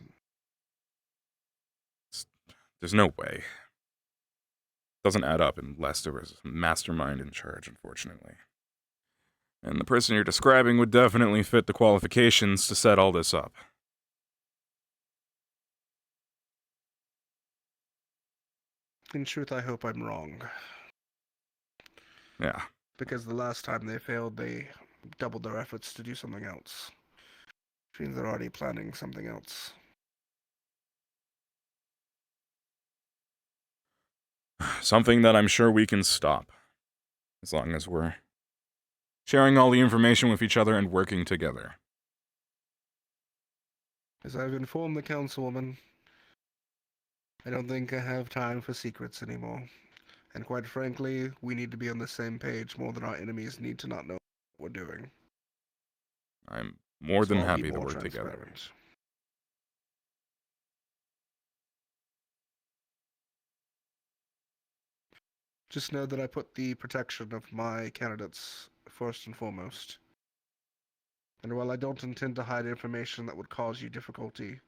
There's no way. Doesn't add up unless there was a mastermind in charge, unfortunately. And the person you're describing would definitely fit the qualifications to set all this up. In truth, I hope I'm wrong. Yeah. Because the last time they failed, they doubled their efforts to do something else. Which means they're already planning something else. Something that I'm sure we can stop. As long as we're sharing all the information with each other and working together. As I've informed the councilwoman, I don't think I have time for secrets anymore. And quite frankly, we need to be on the same page more than our enemies need to not know what we're doing. I'm more So than I'll be happy to more work together. transparent. Just know that I put the protection of my candidates first and foremost. And while I don't intend to hide information that would cause you difficulty,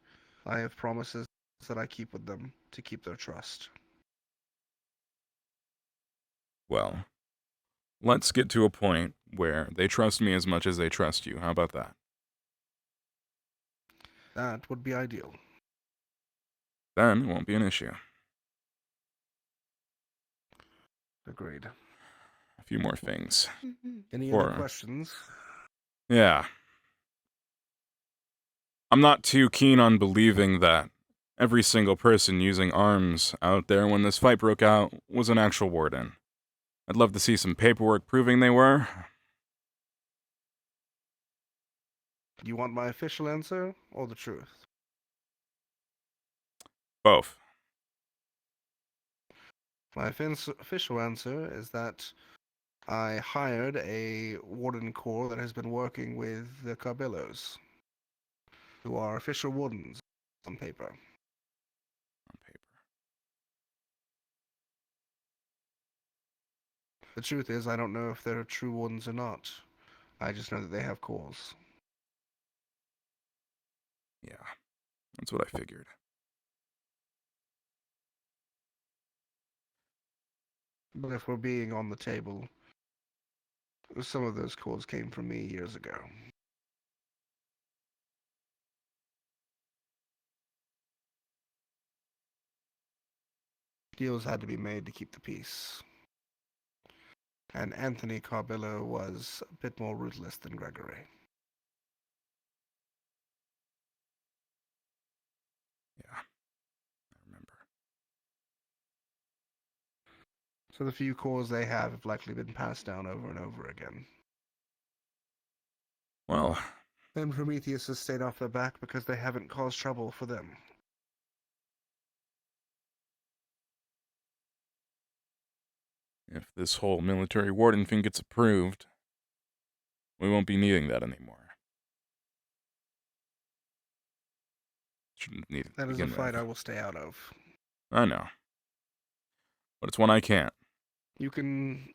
I have promises that I keep with them to keep their trust. Well, let's get to a point where they trust me as much as they trust you. How about that? That would be ideal. Then it won't be an issue. Agreed. A few more things. Any other questions? Yeah. I'm not too keen on believing that every single person using arms out there when this fight broke out was an actual warden. I'd love to see some paperwork proving they were. You want my official answer or the truth? Both. My official answer is that I hired a warden corps that has been working with the Carbillos, who are official wardens on paper. The truth is, I don't know if they're true wardens or not. I just know that they have corps. Yeah, that's what I figured. But if we're being on the table, some of those corps came from me years ago. Deals had to be made to keep the peace. And Anthony Carbillo was a bit more ruthless than Gregory. Yeah, I remember. So the few corps they have likely been passed down over and over again. Well... And Prometheus has stayed off their back because they haven't caused trouble for them. If this whole military warden thing gets approved, we won't be needing that anymore. Shouldn't need it to That is a begin fight with. I will stay out of. I know. But it's one I can't. You can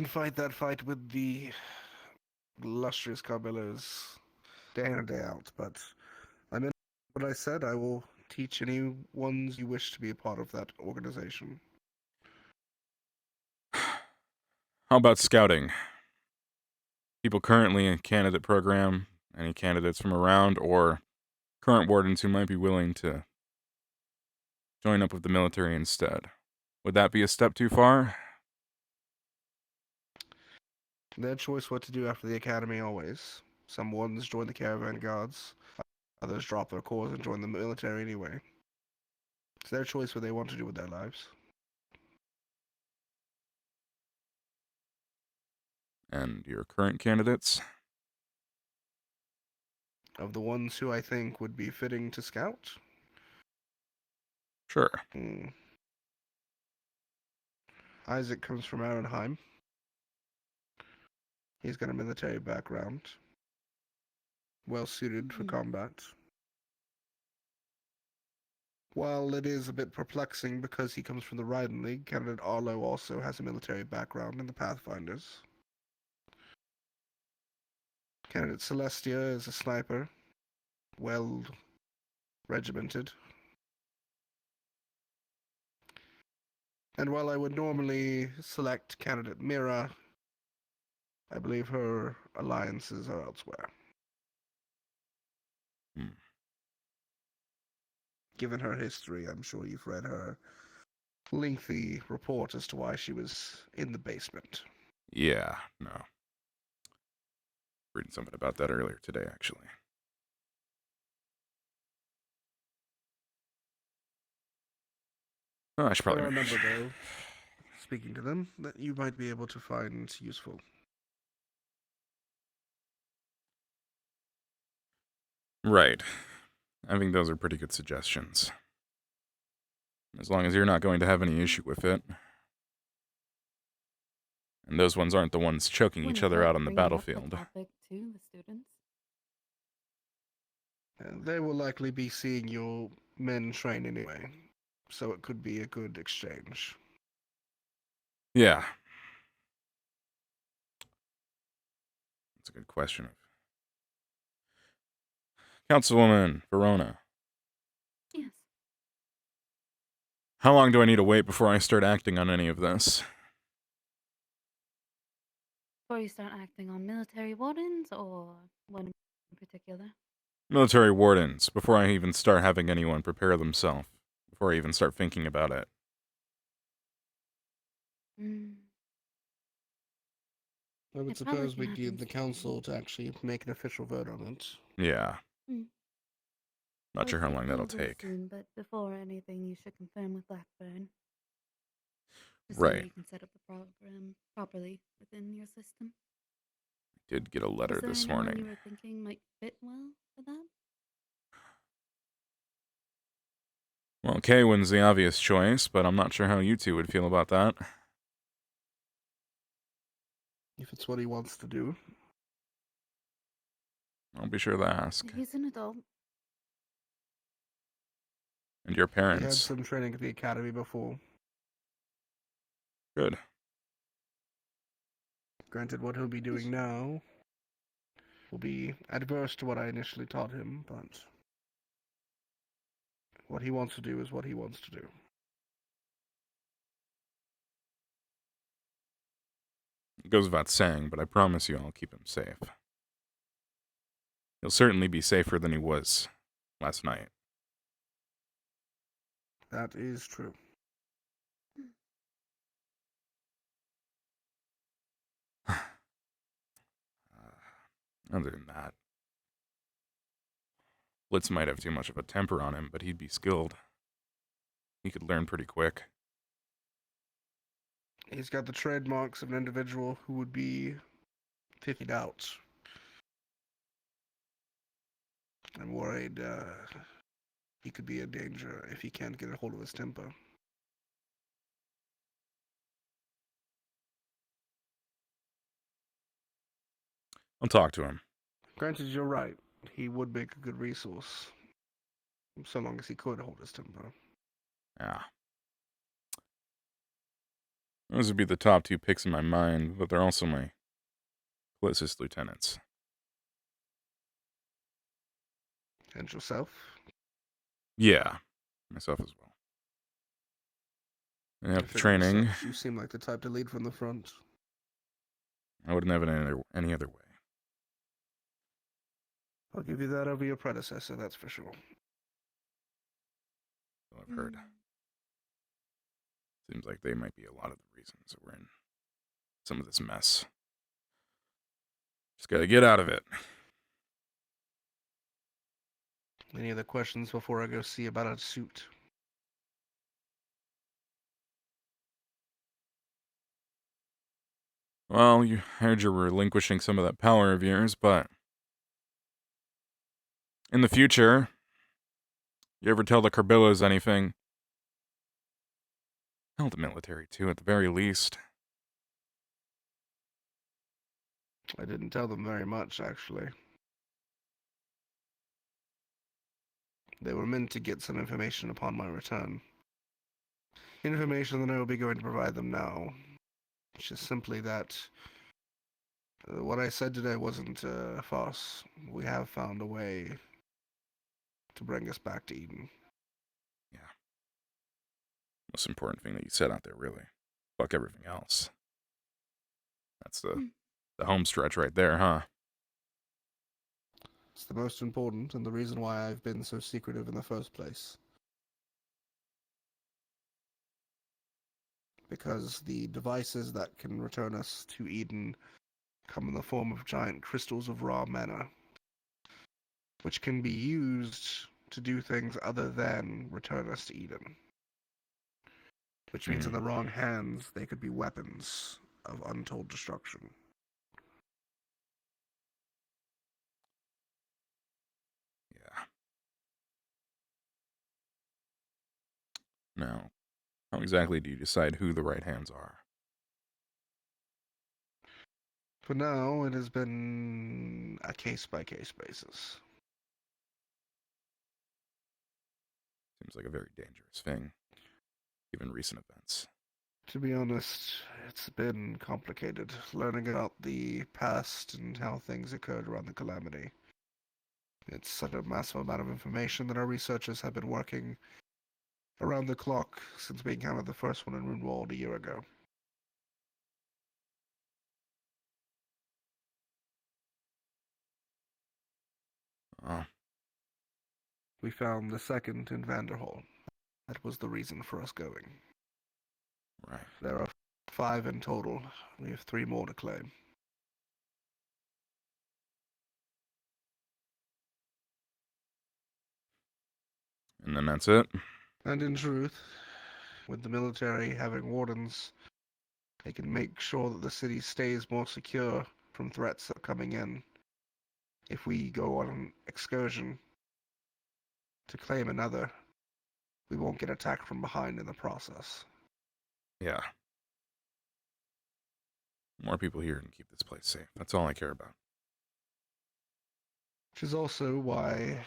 fight that fight with the illustrious Carbillos day in and day out, but I meant what I said. I will teach any ones you wish to be a part of that organization. How about scouting? People currently in candidate program, any candidates from around, or current wardens who might be willing to join up with the military instead. Would that be a step too far? Their choice what to do after the academy always. Some ones join the caravan guards, others drop their corps and join the military anyway. It's their choice what they want to do with their lives. And your current candidates? Of the ones who I think would be fitting to scout? Sure. Isaac comes from Arenheim. He's got a military background. Well suited for combat. While it is a bit perplexing because he comes from the Riding League, candidate Arlo also has a military background in the Pathfinders. Candidate Celestia is a sniper, well regimented. And while I would normally select candidate Mira, I believe her alliances are elsewhere. Given her history, I'm sure you've read her lengthy report as to why she was in the basement. Yeah, no. Reading something about that earlier today, actually. Oh, I should There probably. are a number, though, speaking to them, that you might be able to find useful. Right. I think those are pretty good suggestions. As long as you're not going to have any issue with it. And those ones aren't the ones choking each other out on the battlefield. Topic to the students. They will likely be seeing your men train anyway, so it could be a good exchange. Yeah. That's a good question. Councilwoman Verona. Yes. How long do I need to wait before I start acting on any of this? Before you start acting on military wardens or one in particular? Military wardens, before I even start having anyone prepare themselves. Before I even start thinking about it. I would suppose we'd need the council to actually make an official vote on it. Yeah. Hmm. Not sure how long that'll Probably take. soon, but before anything, you should confirm with Blackburn. Just so Right. you can set up the program properly within your system. Did get a letter Was there this anyone morning. you were thinking might fit well for that? Well, Kaywin's the obvious choice, but I'm not sure how you two would feel about that. If it's what he wants to do. I'll be sure to ask. He's an adult. And your He had parents. some training at the academy before. Good. Granted, what he'll be doing now will be adverse to what I initially taught him, but what he wants to do is what he wants to do. It goes without saying, but I promise you I'll keep him safe. He'll certainly be safer than he was last night. That is true. Other than that, Blitz might have too much of a temper on him, but he'd be skilled. He could learn pretty quick. He's got the trademarks of an individual who would be fitted out. I'm worried he could be a danger if he can't get a hold of his temper. I'll talk to him. Granted, you're right. He would make a good resource. So long as he could hold his temper. Yeah. Those would be the top two picks in my mind, but they're also my closest lieutenants. And yourself? Yeah, myself as well. And have the training. You seem like the type to lead from the front. I wouldn't have it any other way. I'll give you that over your predecessor, that's for sure. So I've heard. Seems like they might be a lot of the reasons that we're in some of this mess. Just gotta get out of it. Any other questions before I go see about a suit? Well, you heard you're relinquishing some of that power of yours, but in the future, you ever tell the Carbillas anything? Tell the military, too, at the very least. I didn't tell them very much, actually. They were meant to get some information upon my return. Information that I will be going to provide them now. Which is simply that What I said today wasn't false. We have found a way to bring us back to Eden. Most important thing that you said out there, really. Fuck everything else. That's the home stretch right there, huh? It's the most important and the reason why I've been so secretive in the first place. Because the devices that can return us to Eden come in the form of giant crystals of raw mana, which can be used to do things other than return us to Eden. Which means in the wrong hands, they could be weapons of untold destruction. Now, how exactly do you decide who the right hands are? For now, it has been a case-by-case basis. Seems like a very dangerous thing, given recent events. To be honest, it's been complicated, learning about the past and how things occurred around the Calamity. It's such a massive amount of information that our researchers have been working around the clock since we encountered the first one in Runewald a year ago. Oh. We found the second in Vanderhall. That was the reason for us going. Right. There are 5 in total. We have 3 more to claim. And then that's it? And in truth, with the military having wardens, they can make sure that the city stays more secure from threats that are coming in. If we go on an excursion to claim another, we won't get attacked from behind in the process. Yeah. More people here can keep this place safe. That's all I care about. Which is also why,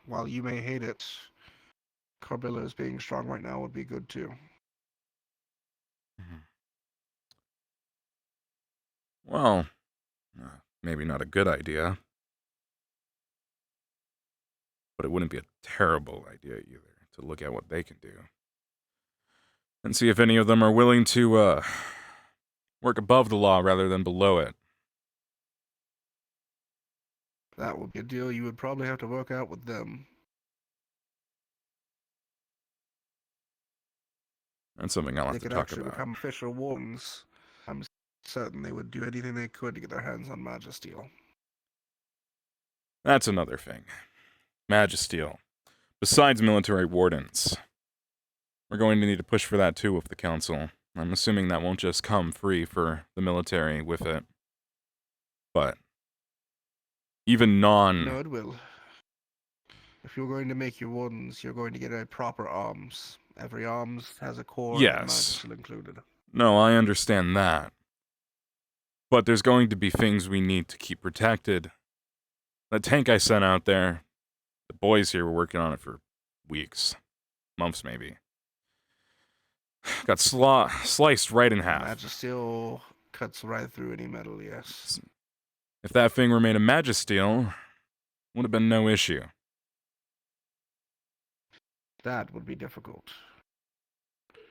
while you may hate it, Carbillo's being strong right now would be good too. Well, maybe not a good idea. But it wouldn't be a terrible idea either to look at what they can do. And see if any of them are willing to work above the law rather than below it. That would be a deal you would probably have to work out with them. That's something I'll have They to could talk actually about. become official wardens. I'm certain they would do anything they could to get their hands on Magisteel. That's another thing. Magisteel. Besides military wardens. We're going to need to push for that too with the council. I'm assuming that won't just come free for the military with it. But even No, it will. If you're going to make your wardens, you're going to get a proper arms. Every arms has a core and Yes. Magisteel included. No, I understand that. But there's going to be things we need to keep protected. That tank I sent out there, the boys here were working on it for weeks. Months, maybe. Got sliced right in half. Magisteel cuts right through any metal, yes. If that thing were made of Magisteel, would have been no issue. That would be difficult.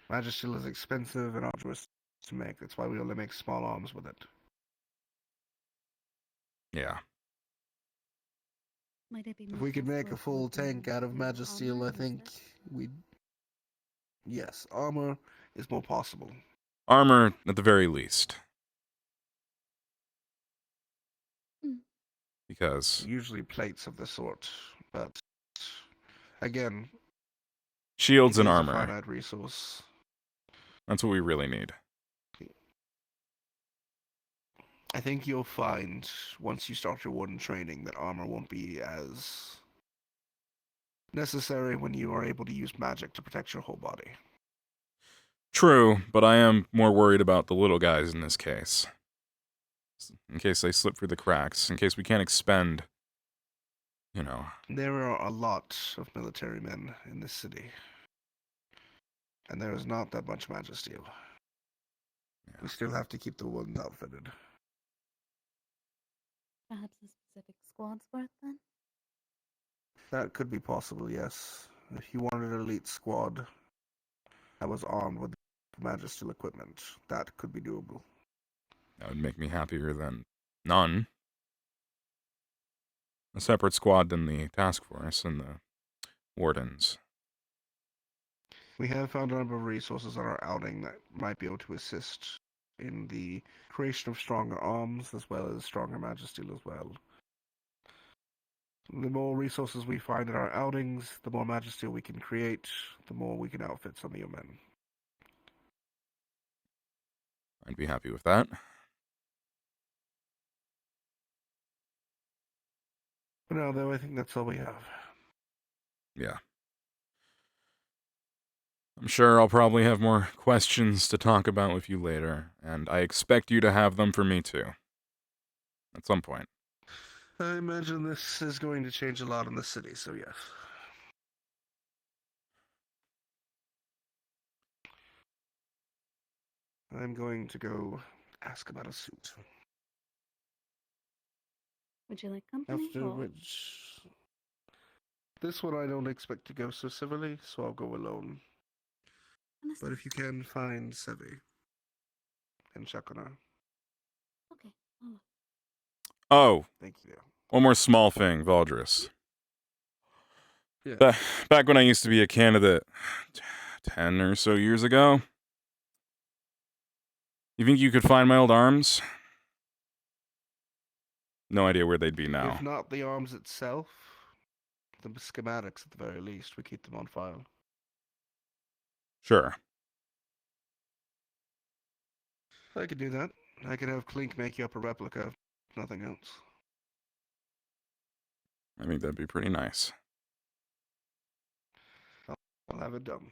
Magisteel is expensive and arduous to make. That's why we only make small arms with it. Yeah. Might it be If we could make a full tank out of Magisteel, I think we'd... Yes, armor is more possible. Armor, at the very least. Because... Usually plates of the sort, but... Again... Shields and it is armor. a finite resource. That's what we really need. I think you'll find, once you start your warden training, that armor won't be as necessary when you are able to use magic to protect your whole body. True, but I am more worried about the little guys in this case. In case they slip through the cracks, in case we can't expend, you know. There are a lot of military men in this city. And there is not that much Magisteel. We still have to keep the wardens outfitted. Perhaps a specific squad's worth then? That could be possible, yes. If you wanted an elite squad that was armed with Magistel equipment, that could be doable. That would make me happier than none. A separate squad than the task force and the wardens. We have found a number of resources on our outing that might be able to assist in the creation of stronger arms as well as stronger Magistel as well. The more resources we find in our outings, the more Magistel we can create, the more we can outfit some of your men. I'd be happy with that. For now, though, I think that's all we have. Yeah. I'm sure I'll probably have more questions to talk about with you later, and I expect you to have them for me too. At some point. I imagine this is going to change a lot in the city, so yes. I'm going to go ask about a suit. Would you like company? After or- which... This one I don't expect to go so civilly, so I'll go alone. But if you can find Sevi and check on her. Okay. I'll look. Oh. Thank you. One more small thing, Valdris. Yeah. Back when I used to be a candidate 10 or so years ago, you think you could find my old arms? No idea where they'd be now. If not the arms itself, the schematics at the very least, we keep them on file. Sure. I could do that. I could have Clink make you up a replica, if nothing else. I think that'd be pretty nice. I'll have it done.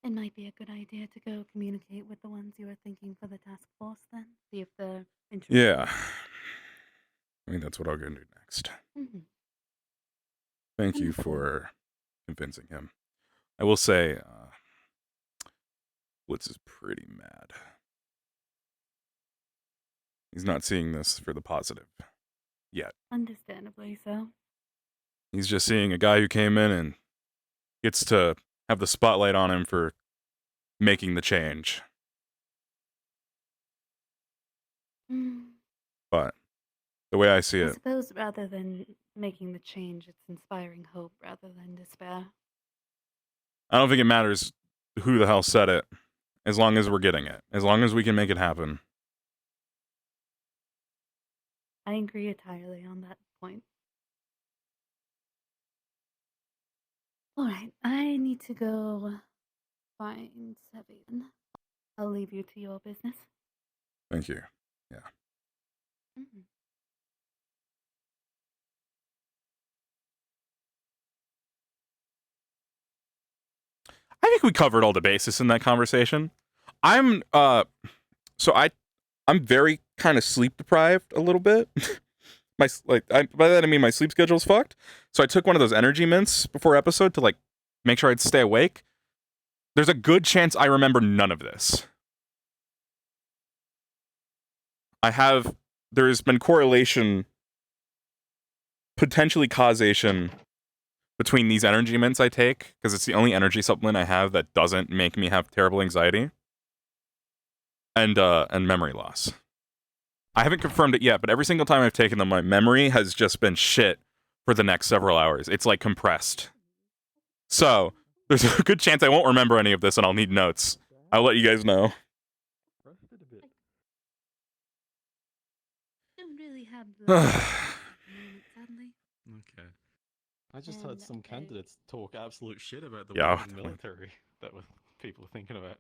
It might be a good idea to go communicate with the ones you were thinking for the task force then. See if they're interested. Yeah. I think that's what I'll go do next. Mm-hmm. Thank you for convincing him. I will say, Blitz is pretty mad. He's not seeing this for the positive yet. Understandably so. He's just seeing a guy who came in and gets to have the spotlight on him for making the change. But the way I see I it, suppose rather than making the change, it's inspiring hope rather than despair. I don't think it matters who the hell said it, as long as we're getting it, as long as we can make it happen. I agree entirely on that point. Alright, I need to go find Sevian. I'll leave you to your business. Thank you. Yeah. Mm-hmm. I think we covered all the bases in that conversation. I'm very kind of sleep deprived a little bit. By that I mean my sleep schedule's fucked. So I took one of those energy mints before episode to like make sure I'd stay awake. There's a good chance I remember none of this. There's been correlation, potentially causation between these energy mints I take, because it's the only energy supplement I have that doesn't make me have terrible anxiety, and memory loss. I haven't confirmed it yet, but every single time I've taken them, my memory has just been shit for the next several hours. It's like compressed. So there's a good chance I won't remember any of this and I'll need notes. I'll let you guys know. Don't really have the moment, sadly. Okay. I just heard some candidates talk absolute shit about the Yeah. Western military that were people are thinking about.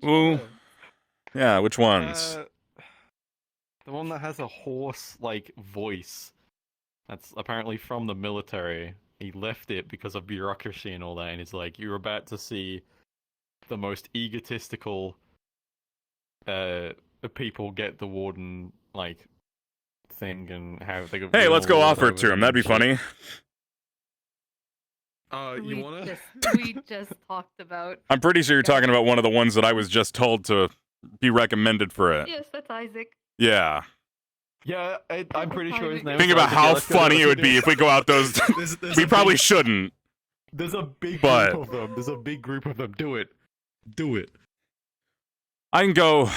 Ooh. Yeah, which ones? The one that has a hoarse-like voice. That's apparently from the military. He left it because of bureaucracy and all that, and it's like, you're about to see the most egotistical people get the warden, like, thing, and how they... Hey, let's go offer it to him. That'd be funny. You wanna? We just talked about... I'm pretty sure you're talking about one of the ones that I was just told to be recommended for it. Yes, that's Isaac. Yeah. Yeah, I'm pretty sure his name. Think about how funny it would be if we go out those. We probably shouldn't. There's a big But- group of them. There's a big group of them. Do it. Do it. I can go.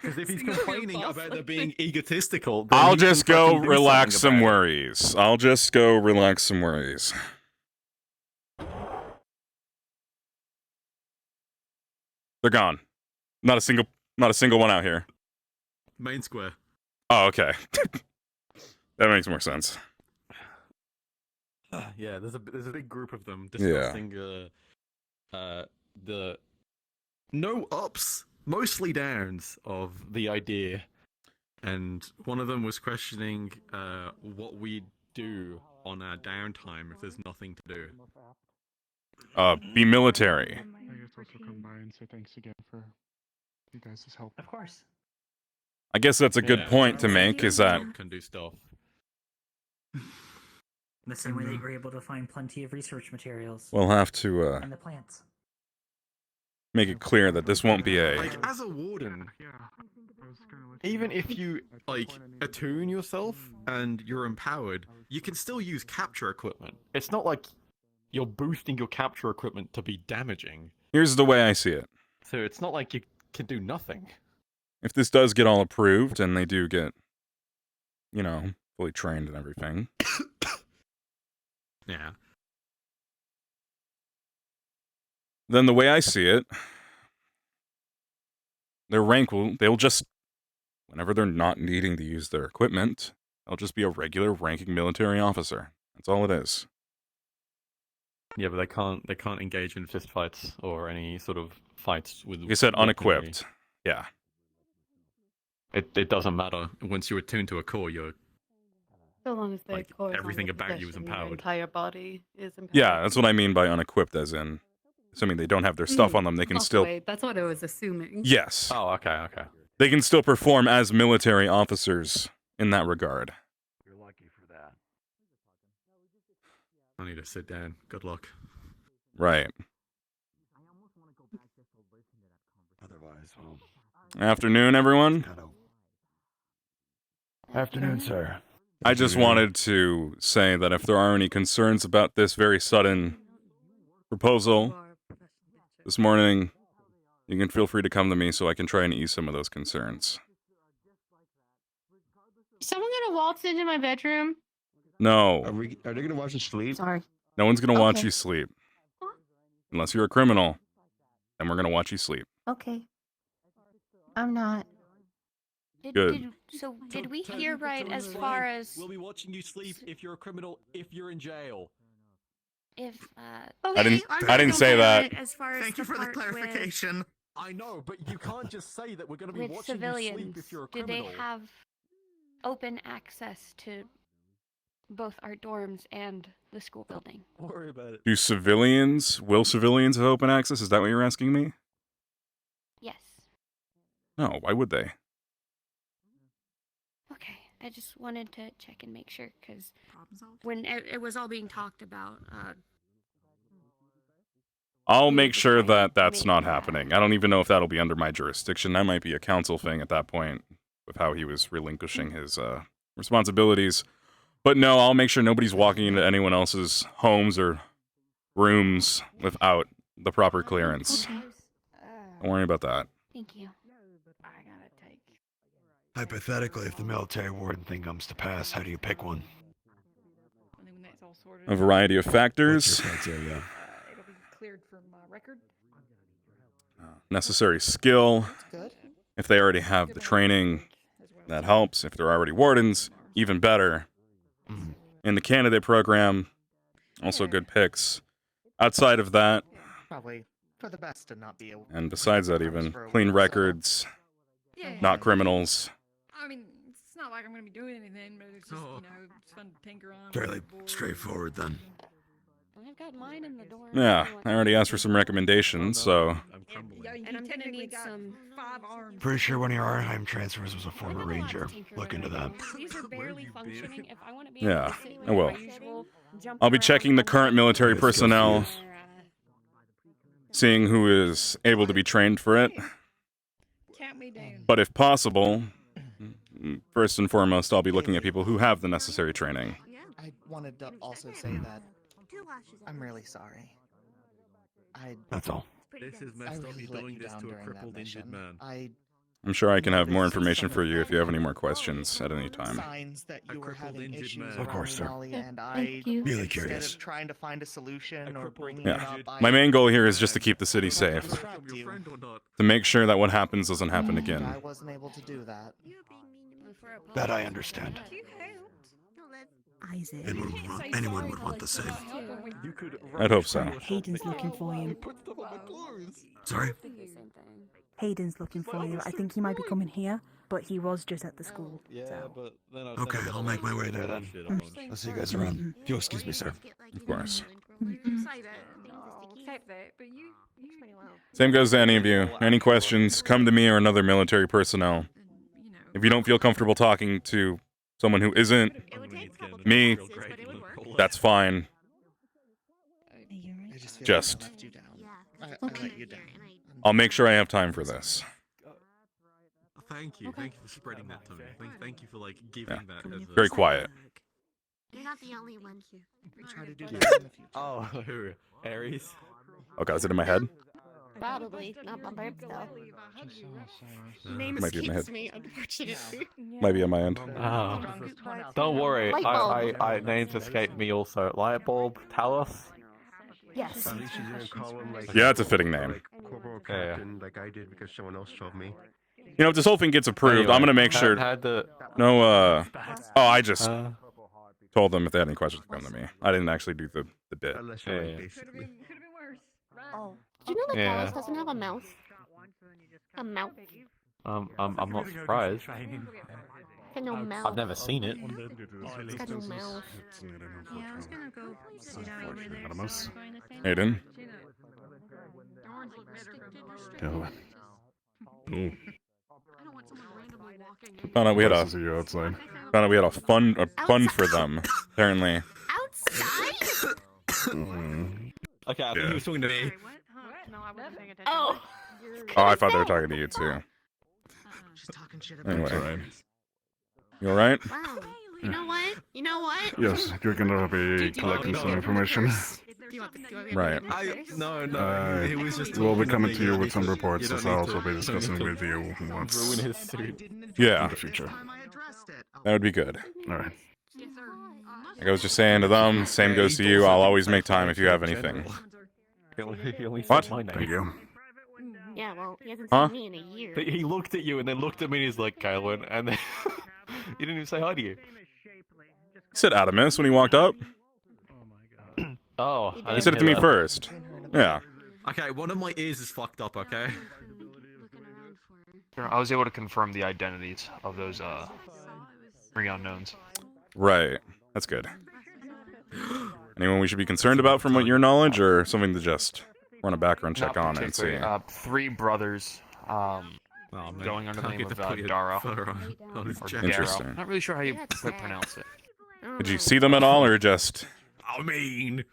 Because if he's complaining about there being egotistical, then I'll he can just go fucking do relax something some about it. worries. I'll just go relax some worries. They're gone. Not a single one out here. Main square. Oh, okay. That makes more sense. Yeah, there's a big group of them Yeah. discussing the no ups, mostly downs of the idea, and one of them was questioning what we do on our downtime if there's nothing to do. Be military. I guess also come by and say thanks again for you guys' help. Of course. I guess that's a good Yeah, point to make, is that can do stuff. The same way that you were able to find plenty of research materials. we'll have to And the plants. make it clear that this won't be a... Like as a warden, even if you like attune yourself and you're empowered, you can still use capture equipment. It's not like you're boosting your capture equipment to be damaging. Here's the way I see it. So it's not like you can do nothing. If this does get all approved and they do get, you know, fully trained and everything, Yeah. then the way I see it, their rank they'll just, whenever they're not needing to use their equipment, they'll just be a regular ranking military officer. That's all it is. Yeah, but they can't engage in fistfights or any sort of fights with. You said weaponry. unequipped. Yeah. It doesn't matter. Once you're attuned to a core, you're So long as the like core is everything under about you is possession, your empowered. entire body is empowered. Yeah, that's what I mean by unequipped, as in, assuming they don't have their stuff on them, they can still... Wait, that's what I was assuming. Yes. Oh, okay. They can still perform as military officers in that regard. You're lucky for that. I need to sit down. Good luck. Right. Otherwise, well. Afternoon, everyone. Afternoon, sir. I just wanted to say that if there are any concerns about this very sudden proposal this morning, you can feel free to come to me so I can try and ease some of those concerns. Someone gonna waltz into my bedroom? No. Are they gonna watch us sleep? Sorry. No one's gonna watch Okay. you sleep. Unless you're a criminal, then we're gonna watch you sleep. Okay. I'm not. Good. Did we hear right as far as We'll be watching you sleep if you're a criminal, if you're in jail. if I didn't say that. as far as Thank you for the part with- clarification. I know, but you can't just say that we're going to be with watching civilians, you sleep if you're a did criminal. they have open access to both our dorms and the school building? Don't worry about it. Will civilians have open access? Is that what you're asking me? Yes. No, why would they? Okay, I just wanted to check and make sure because when it was all being talked about, I'll make sure that that's not happening. I don't even know if that'll be under my jurisdiction. That might be a council thing at that point with how he was relinquishing his responsibilities. But no, I'll make sure nobody's walking into anyone else's homes or rooms without the proper clearance. Don't worry about that. thank you. Hypothetically, if the military warden thing comes to pass, how do you pick one? A variety of factors. What's your criteria? It'll be cleared from record. Necessary skill. good. If they already have the training, that helps. If they're already wardens, even better. In the candidate program, also good picks. Outside of that, Probably for the best to not be a. and besides that even, clean records, not criminals. I mean, it's not like I'm gonna be doing anything, but it's just it's fun to tinker on. Fairly straightforward then. I've got mine in the dorm. Yeah, I already asked for some recommendations, so... And I'm gonna need some 5 arms. Pretty sure one of your Arnheim transfers was a former ranger. Look into that. These are barely functioning. If I want to be Yeah, able to sit I will. my usual jump I'll be around checking the current military personnel, seeing who is able to be trained for it. But if possible, first and foremost, I'll be looking at people who have the necessary training. I wanted to also say that I'm really sorry. That's all. This is messed up. You doing this to a crippled, injured man. I'm sure I can have more information for you if you have any more questions at any time. Signs that you were having issues Of course, sir. Molly, and Thank you. Really instead curious. of trying to find a solution or bringing it Yeah. up, My main goal here is just to keep the city safe. To make sure that what happens doesn't happen I again. wasn't able to do that. That I understand. Isaac. Anyone would want the same. I'd hope so. Hayden's looking for you. Sorry? Hayden's looking for you. I think he might be coming here, but he was just at the school. So. Okay, I'll make my way there then. I'll see you guys around. If you'll excuse me, sir. Of course. Type that, but you pretty well. Same goes to any of you. Any questions, come to me or another military personnel. If you don't feel comfortable talking to someone who isn't me, that's fine. Just, I'll make sure I have time for this. Thank you. Thank you for spreading that to me. Thank you for like giving that. As a... Very quiet. You're not the only one. We try to do that in the future. Oh, who? Aries? Okay, is it in my head? Probably not my burp though. Name might be in my head. Me, unfortunately. Might be on my end. Oh. Don't worry, I names escaped me also. Lightbulb, Talos? Yes. Yeah, it's a fitting name. Corporal Captain, like I did because someone else told me. You know, if this whole thing gets approved, I'm gonna make sure. No, oh, I just told them if they had any questions to come to me. I didn't actually do the bit. Oh. Do you know that Talos doesn't have a mouth? A mouth? I'm not surprised. Got no mouth. I've never seen it. It's got no mouth. Yeah, I was gonna go sit out over there. Adamas. Hayden. Go. Oh. Found out we had a See you outside. found out we had a fund for them. Apparently. Outside? Okay, I think he was talking to me. No, I wasn't paying attention. Oh. Oh, I thought they were talking to you too. She's talking shit about Anyway, you all right? Wow. You know what? You know what? Yes, you're gonna be collecting some information. Right. No, It was just. We'll be coming to you with some reports, as I'll also be discussing with you once Ruin his suit. Yeah, in the future. that would be good. All right. Like I was just saying to them, same goes to you. I'll always make time if you have anything. He only What? said my name. Thank you. Yeah, well, he hasn't Huh? seen me in a year. He looked at you and then looked at me and he's like, Kylan, and then he didn't even say hi to you. He said Adamas when he walked up. Oh, He said it to me first. Yeah. Okay, one of my ears is fucked up, okay? I was able to confirm the identities of those three unknowns. Right. That's good. Anyone we should be concerned about from what your knowledge, or something to just run a background check Not on and see? particularly. Three brothers, going under the name of Dara. Or Interesting. Darrow. Not really sure how you pronounce it. Did you see them at all, or just I mean,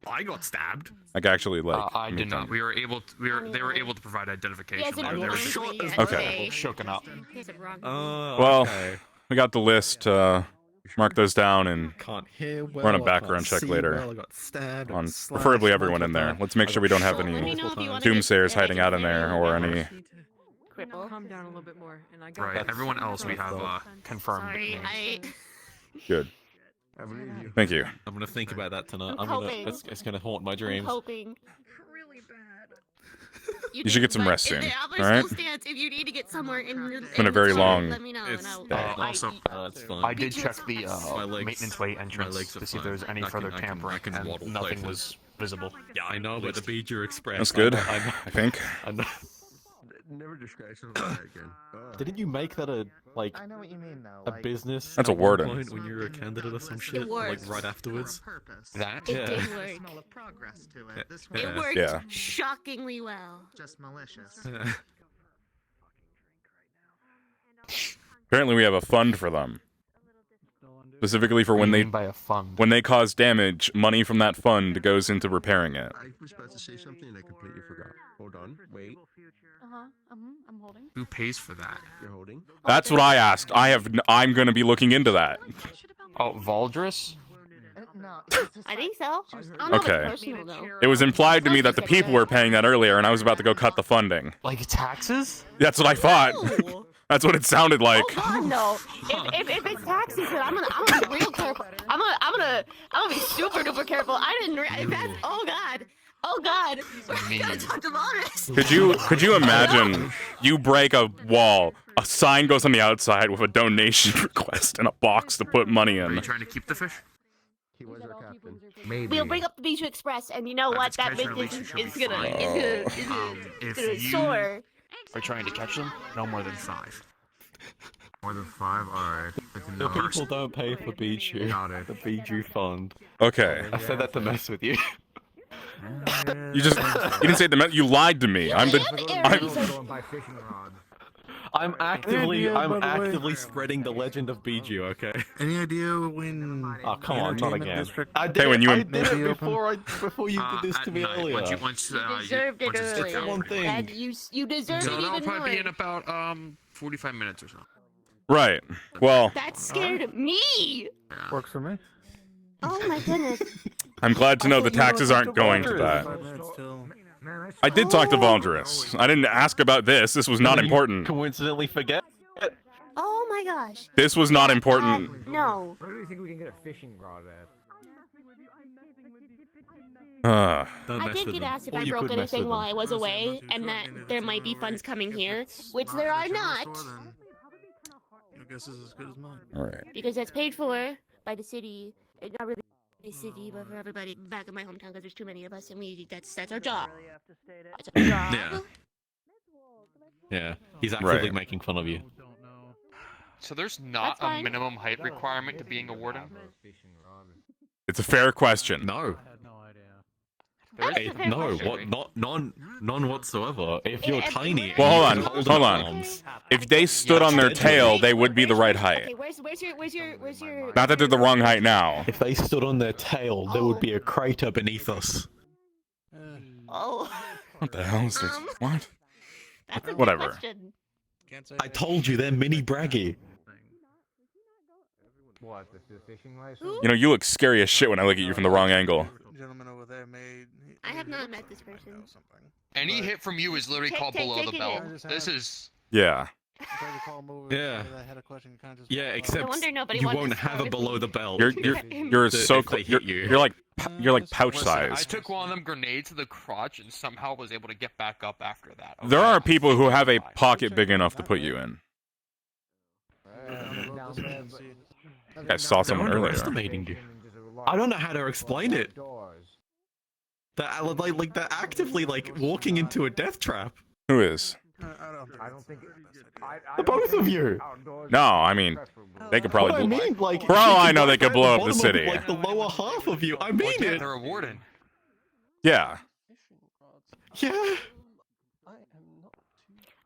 I got stabbed. like actually like? I meet did not. them? We were able to. They were able to provide identification. He has They a were wrong just Okay. shooken up. He has it wrong. Well, we got the list. Mark those down and Can't hear well, run a I background can't check see later. well, I got stabbed, I On got slashed preferably everyone in multiple there. times. Let's make sure we don't have Let any me know if you wanna get doomsayers back hiding out in into there, the or area. any. Cripple. Calm down a little bit more, and I got Right. Everyone else we have confirmed. Sorry, Good. I believe you. Thank you. I'm gonna think about that tonight. I'm hoping. It's gonna haunt my I'm dreams. hoping. You should get some rest soon. If the All right. still stands, if you need to get somewhere in been a very long- let me know. And I'll, Also, that's fine. I did check the My legs- maintenance way my entrance legs are to see if fine. there was any I further can tampering, and waddle nothing places. was visible. Yeah, I know, but the Beeger Express. That's good. I know. I think. I know. Never describe something like that again. Didn't you make that a like I know what you mean, though. a business? That's a At one warden. point when you were a candidate or some shit, like worked. right afterwards. That? It Yeah. did Smell work. of progress to it. This It one worked Yeah. shockingly well. just malicious. Apparently, we have a fund for them. specifically for when they cause damage. Money from that fund goes into repairing it. I was about to say something and I completely forgot. Hold on, wait. I'm holding. Who pays for that? You're holding? That's what I asked. I'm going to be looking into that. Oh, Valdris? I think so. I don't know if Okay. it's personal, though. It was implied to me that the people were paying that earlier, and I was about to go cut the funding. Like taxes? That's what I thought. That's what it sounded like. Oh God, no! If it's taxes, then I'm gonna be real careful. I'm gonna be super duper careful. I didn't. If that's, oh God. We're gonna talk to Morris. Could you imagine you break a wall, a sign goes on the outside with a donation request and a box to put money in. Are you trying to keep the fish? He was our captain. We'll bring up the Bijou Express, and you know what? That business is gonna soar. Are you trying to catch them? No more than 5. More than 5? Alright. The people don't pay for Bijou. The Bijou fund. Okay. I said that to mess with you. You didn't say you lied to me. I'm actively spreading the legend of Bijou, okay? Any idea when? Oh, come on, not again. I did it before you did this to me earlier. You deserved it earlier. One thing. And you deserve So it that'll even probably be in more. about 45 minutes or so. Right. Well, That scared me. Works for me. Oh my goodness. I'm glad to know the taxes aren't going to that. I did talk to Valdris. I didn't ask about this. This was not important. Coincidentally forget? Oh my gosh. This was not important. No. Where do you think we can get a fishing rod at? I did get asked if I broke anything while I was away, and that there might be funds coming here, which there are not, I guess this is as good as mine. Alright. because that's paid for by the city. Not really the city, but for everybody back in my hometown, because there's too many of us, and that's our job. That's our job. Yeah. Yeah. He's actively Right. making fun of you. So there's not a minimum height requirement to being a warden? It's a fair question. No. That's a fair No, question. none whatsoever. If you're tiny. Well, and you hold hold on. arms, If they stood on their tail, they would be the right height. Okay, where's your? Not that they're the wrong height now. If they stood on their tail, there would be a crater beneath us. Oh. What the hell is this? What? That's a good Whatever. question. I told you, they're mini braggy. What, the fishing license? You know, you look scary as shit when I look at you from the wrong angle. Gentleman over there made. I have not met this person. Any hit from you is literally called below the take it belt. in. This is... Yeah. Yeah. Yeah, except No wonder nobody you wanted won't to have start it below the belt. You're so if they you're, hit you. you're like pouch Listen, I sized. took one of them grenades to the crotch and somehow was able to get back up after that. There are people who have a pocket big enough to put you in. I saw someone They're earlier. underestimating you. I don't know how to explain it. They're actively walking into a death trap. Who is? I don't think. The both of you. No, I mean, they could probably. What I mean, like, for all you I could know, go they could down blow up bottom the of, city. Like the lower half of you. I mean Yeah, it. they're a warden. Yeah. Yeah.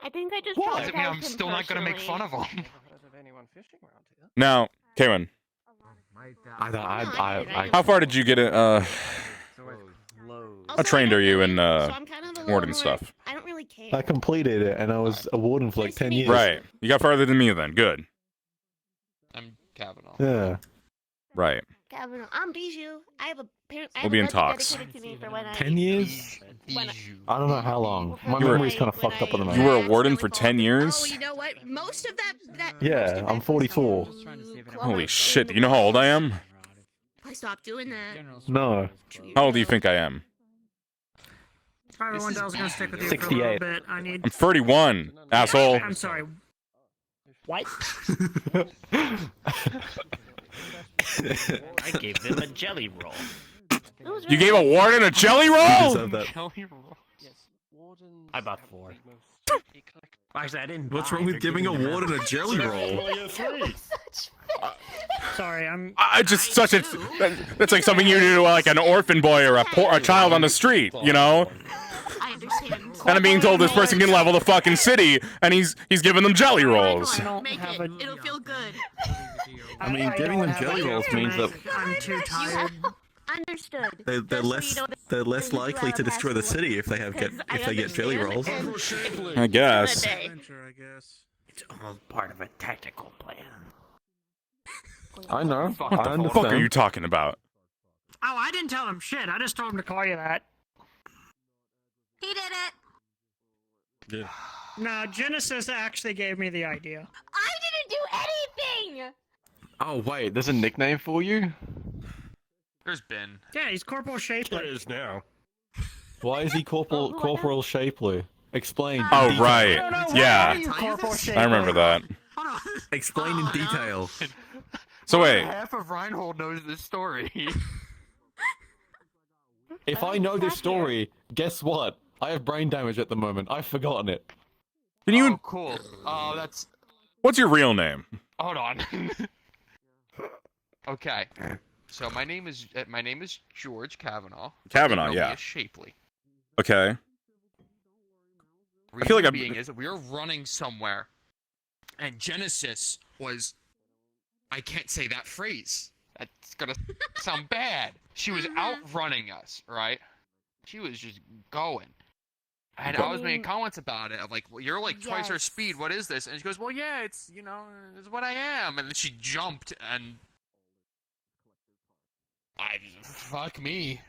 I think I just. Doesn't mean I'm traumatized him still not gonna make fun of them. Now, Kaylin, how far did you get it? How trained are you in warden stuff? I don't really care. I completed it, and I was a warden for like 10 years. Right. You got farther than me then. Good. I'm Kavanaugh. Yeah. Right. Kavanaugh. I'm Bijou. I have a parent. I We'll have be a in budget talks. dedicated to me for when 10 years? I don't know how long. My You were- memory's kind of fucked up at the moment. You were a warden for 10 Oh, years? you know what? Most of that. Yeah, I'm 44. Holy shit. Do you know how old I am? I stopped doing that. No. How old do you think I am? Alright, everyone, I was gonna stick with you 68. for a little bit. I need. I'm 31, asshole. I'm sorry. What? I gave them a jelly roll. You gave a warden a jelly roll? I bought 4. Actually, I didn't. What's buy, wrong with they're giving a me warden a jelly roll? Sorry, I'm. I just such a. That's like something you do to like an orphan boy or a child on the street, you know? I understand. And I'm being told this person can level the fucking city, and he's giving them jelly rolls. Make it. It'll feel good. I mean, giving them jelly rolls means that I'm too tired. Understood. they're less likely to destroy the city if they get jelly rolls. I guess. It's all part of a tactical plan. I know. What the fuck are you talking about? Oh, I didn't tell him shit. I just told him to call you that. He did it. Good. No, Genesis actually gave me the idea. I didn't do anything. Oh wait, there's a nickname for you? There's Ben. Yeah, he's Corporal Shapley. There is now. Why is he Corporal Shapley? Explain. Oh, detail. right. Yeah. I remember that. Explain in detail. So wait. Half of Reinhold knows this story. If I know this story, guess what? I have brain damage at the moment. I've forgotten it. Can you? Oh, cool. Oh, that's. What's your real name? Hold on. Okay. So my name is George Kavanaugh. Kavanaugh, They know me yeah. as Shapley. Okay. Reason I feel like being is that we were running somewhere, and Genesis was. I can't say that phrase. That's gonna sound bad. She was outrunning us, right? She was just going. And I was making comments about it. I'm like, well, you're like twice our speed. What is this? And she goes, well, yeah, it's, it's what I am. And then she jumped, and fuck me.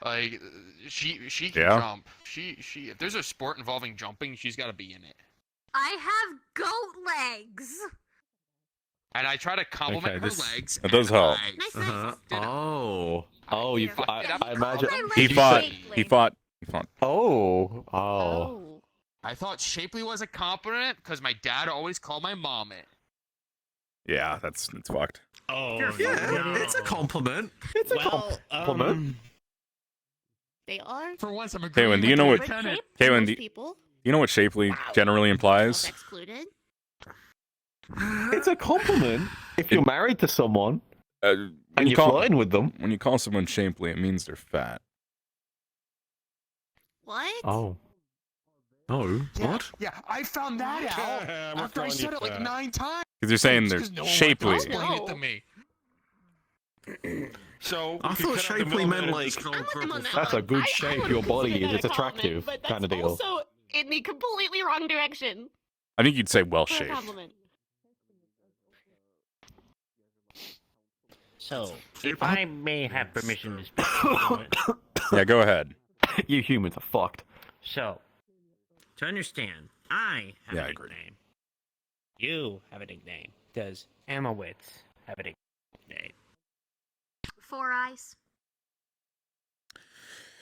Like, she can jump. She if there's a sport involving jumping, she's got to be in it. I have goat legs. And I try to compliment her legs. That does help. Oh, you. I imagine He fought. Oh. I thought Shapley was a compliment because my dad always called my mom it. Yeah, it's fucked. Oh, yeah, it's a compliment. It's a compliment. They are. For once, I'm Kaylin, agreeing do you know what? with Lieutenant. Kaylin, do you know what Shapley generally implies? Excluded. It's a compliment if you're married to someone and you're flirting with them. When you call someone Shapley, it means they're fat. What? Oh. Oh, what? Yeah, I found that out after I said it like 9 times. Because you're saying they're No one shapely. explain it to me. So I thought shapely meant like that's a good shape. Your body is. It's attractive, But that's kind of deal. also in the completely wrong direction. I think you'd say well For a shaped. compliment. So, if I may have permission to speak for a moment. Yeah, go ahead. You humans are fucked. So, to understand, I have Yeah, a I agree. nickname. You have a nickname. Does Amowitz have a nickname? 4 Eyes.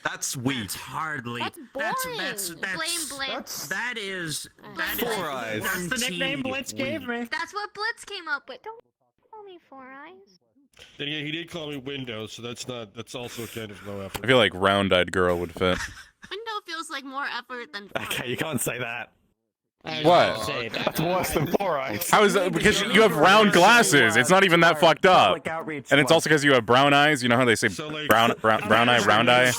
That's weak. That's hardly. That's boring. That's Blame Blitz. that is. Four Eyes. That's the nickname Blitz gave me. That's what Blitz came up with. Don't call me 4 Eyes. Then yeah, he did call me Windows, so that's also kind of low effort. I feel like round-eyed girl would fit. Window feels like more effort than. Okay, you can't say that. What? That's worse than 4 Eyes. How is that? Because you have round glasses. It's not even that fucked up. And it's also because you have brown eyes. You know how they say brown eye, round eye?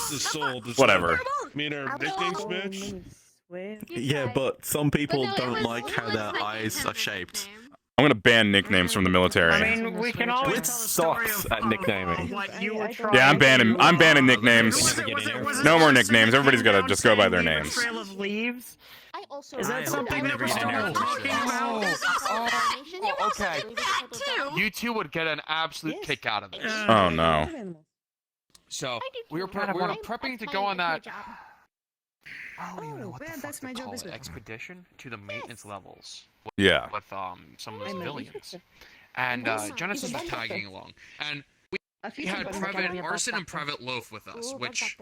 Whatever. mean our nicknames match? Yeah, but some people don't like how their eyes are shaped. I'm gonna ban nicknames from the military. I mean, we can always Blitz sucks at nicknaming. what you were trying. Yeah, I'm banning nicknames. No more nicknames. Everybody's gotta just go by their names. Trail of leaves. I also. Is that something that we're still talking about? Okay. You two would get an absolute kick out of this. Oh no. So we were prepping to go on that. I don't even know what the fuck that's they my job call as it. well. Expedition to the maintenance levels. Yeah. With some of the civilians, and Genesis was tagging along, and we had Private Arson and Private Loaf with us, which.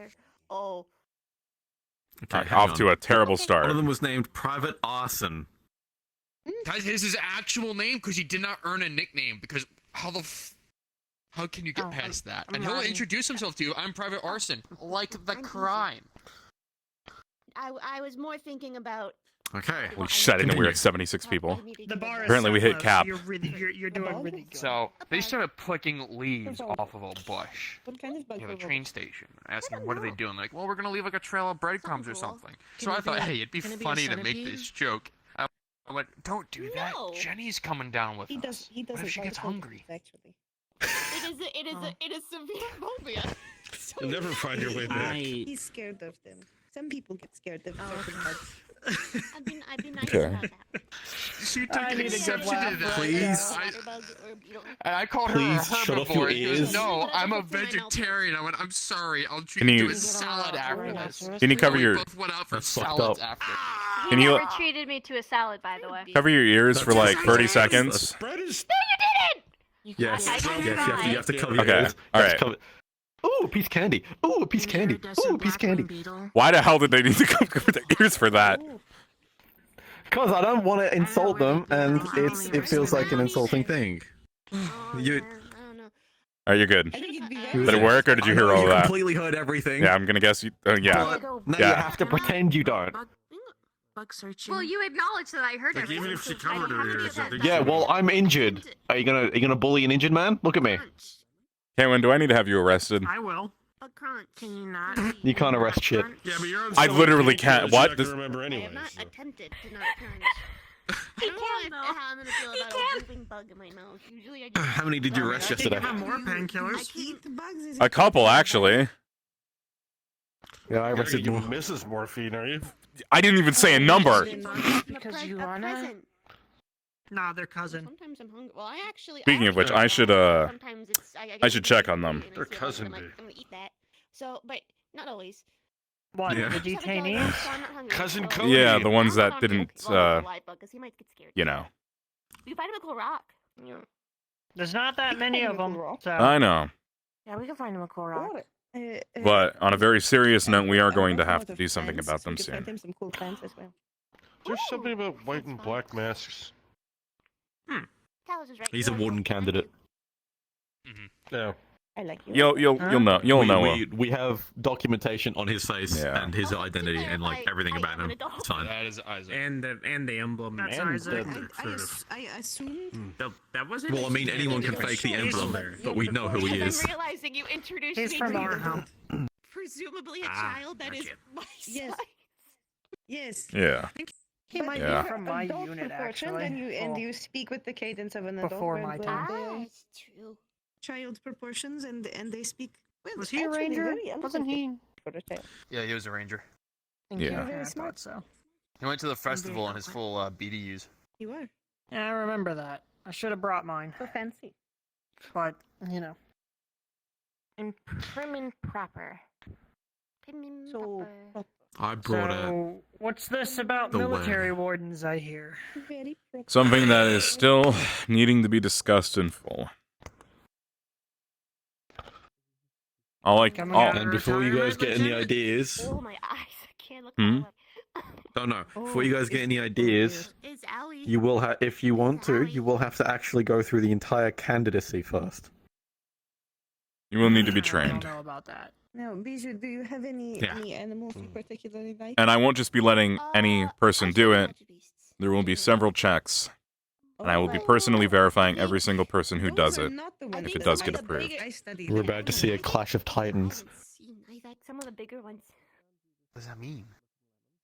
Oh. Okay, Off to a terrible start. One of them was named Private Arson. Guys, his is actual name because he did not earn a nickname. Because how can you get past that? And he'll introduce himself to you. I'm Private Arson, like the crime. I was more thinking about. Okay. Holy shit, I didn't know we were at 76 people. The bar is Apparently so we hit close. cap. You're doing really good. So they started plucking leaves off of a bush What kind of bug near the robot? train station, asking what are they doing? Like, well, we're gonna leave like a trail of breadcrumbs or something. So I thought, hey, it'd be funny to make this joke. I went, don't do that. No. Jenny's coming down with us. He doesn't What if she like gets children, hungry? actually. It is severe phobia. You'll never find your way back. He's scared of them. Some people get scared of certain bugs. I've been nice Okay. about that. She took I need a good exception laugh to that. Please. And I called her a Please shut off your herbivore. She goes, ears. no, I'm a vegetarian. I went, I'm sorry. I'll treat Can you you- to a salad after this. Can you cover We your both went out for That's fucked salads up. after. He Can you- never treated me to a salad, by the way. cover your ears for like 30 seconds? Spread is. Yes, I yes, can you try. have to cover your Okay, ears. all You have right. to cover- Ooh, a piece of candy. Ooh, a piece of candy. Ooh, a piece of candy. Why the hell did they need to cover their ears for that? Because I don't want to insult them, and it feels like an insulting thing. You, Are you good? I think it'd be Did it work, or did you hear all you that? completely heard everything. Yeah, I'm gonna guess you. Yeah. But now you Yeah. have to pretend you don't. Bug searching. Well, you acknowledged that I heard Like, everything. even if she so I covered her have to ears, give I think that Yeah, back. well, I'm injured. Are you gonna bully an injured man? Look at me. Kaylin, do I need to have you arrested? I will. Bug crunch. Can you not? You can't arrest shit. Yeah, but you're on I so literally painkillers, can't- you're what? not This- gonna remember I anyway. have not so. attempted to not crunch. I don't know how I'm gonna feel about a moving bug in my mouth. Usually I just... How many did you arrest yesterday? More painkillers. Eat the bugs. Is A couple, actually. Yeah, I You're arrested gonna more. give Mrs. Morphine, are you? I didn't even say a number. Because you wanna. Nah, they're cousin. Sometimes I'm hungry. Well, I actually. Speaking of which, I should Sometimes it's. I should check on them. They're cousin, I'm like, babe. I'm gonna eat that. So, but not always. What? Yeah. The detainees? Cousin Oh, Cody. Yeah, the ones that Okay, didn't, well, live bug, 'cause he might get scared. you know. We find him a cool rock. Yeah. There's not that many of them. So. I know. Yeah, we can find him a cool rock. But on a very serious note, we are going to have to do something about them We could find soon. him some cool plants as well. There's something about white and black masks. Talos is right. He's a warden candidate. Yeah. I like you. You'll know him. We have documentation on his face Yeah. and his identity and like everything about him. It's fine. That is Isaac. And the emblem. That's and Isaac. I assumed. that wasn't. Well, I mean, anyone can fake the emblem, but we know who he I'm is. realizing you introduced He's me from to our home. presumably a child that is my Yes. size. Yes. Yeah. He might Yeah. be from my Adult unit, proportion, actually. and you speak with the cadence of an adult. Before my time. Ah, it's true. Child proportions, and they speak. Well, Was he a actually ranger? very Wasn't he? for the child. Yeah, he was a ranger. Thank Yeah. you. Very I smart. thought so. He went to the festival in his full BDUs. You are Yeah, I remember that. I should have brought mine, so fancy. but you know. In prim and proper. So I brought a. So, what's this about The military wardens? I hear. very proper. Something that is still needing to be discussed in full. Coming out of And before you guys retirement, get any Lieutenant? Oh ideas, my eyes! I can't look. Hmm? don't know. Before you guys get any ideas, It's Allie. you will have, if you want to, you will have to actually go through the entire candidacy first. You will need to be I trained. don't know about that. Now, Bijou, do you have any Yeah. animals you particularly like? And I won't just be letting any person do it. There will be several checks. And I will be personally verifying every single person who does it. If it does get approved. I studied. We're about to see a clash of titans. I like some of the bigger ones. What does that mean?